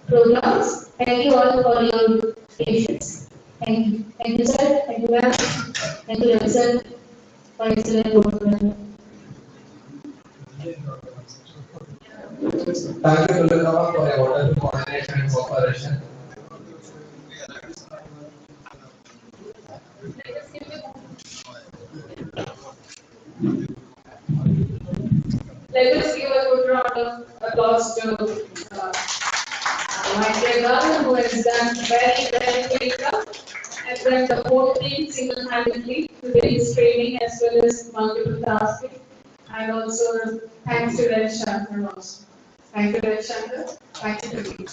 programs. Thank you all for your patience. Thank you. Thank you, sir. Thank you, ma'am. Thank you, sir, for excellent work. Thank you, Tulakama, for your wonderful coordination and cooperation. Let us give a good round of applause to my dear girl who has done very, very well and brought the whole team single-handedly to this training as well as multiple tasking. And also thanks to Red Shankar also. Thank you, Red Shankar. Thank you to you.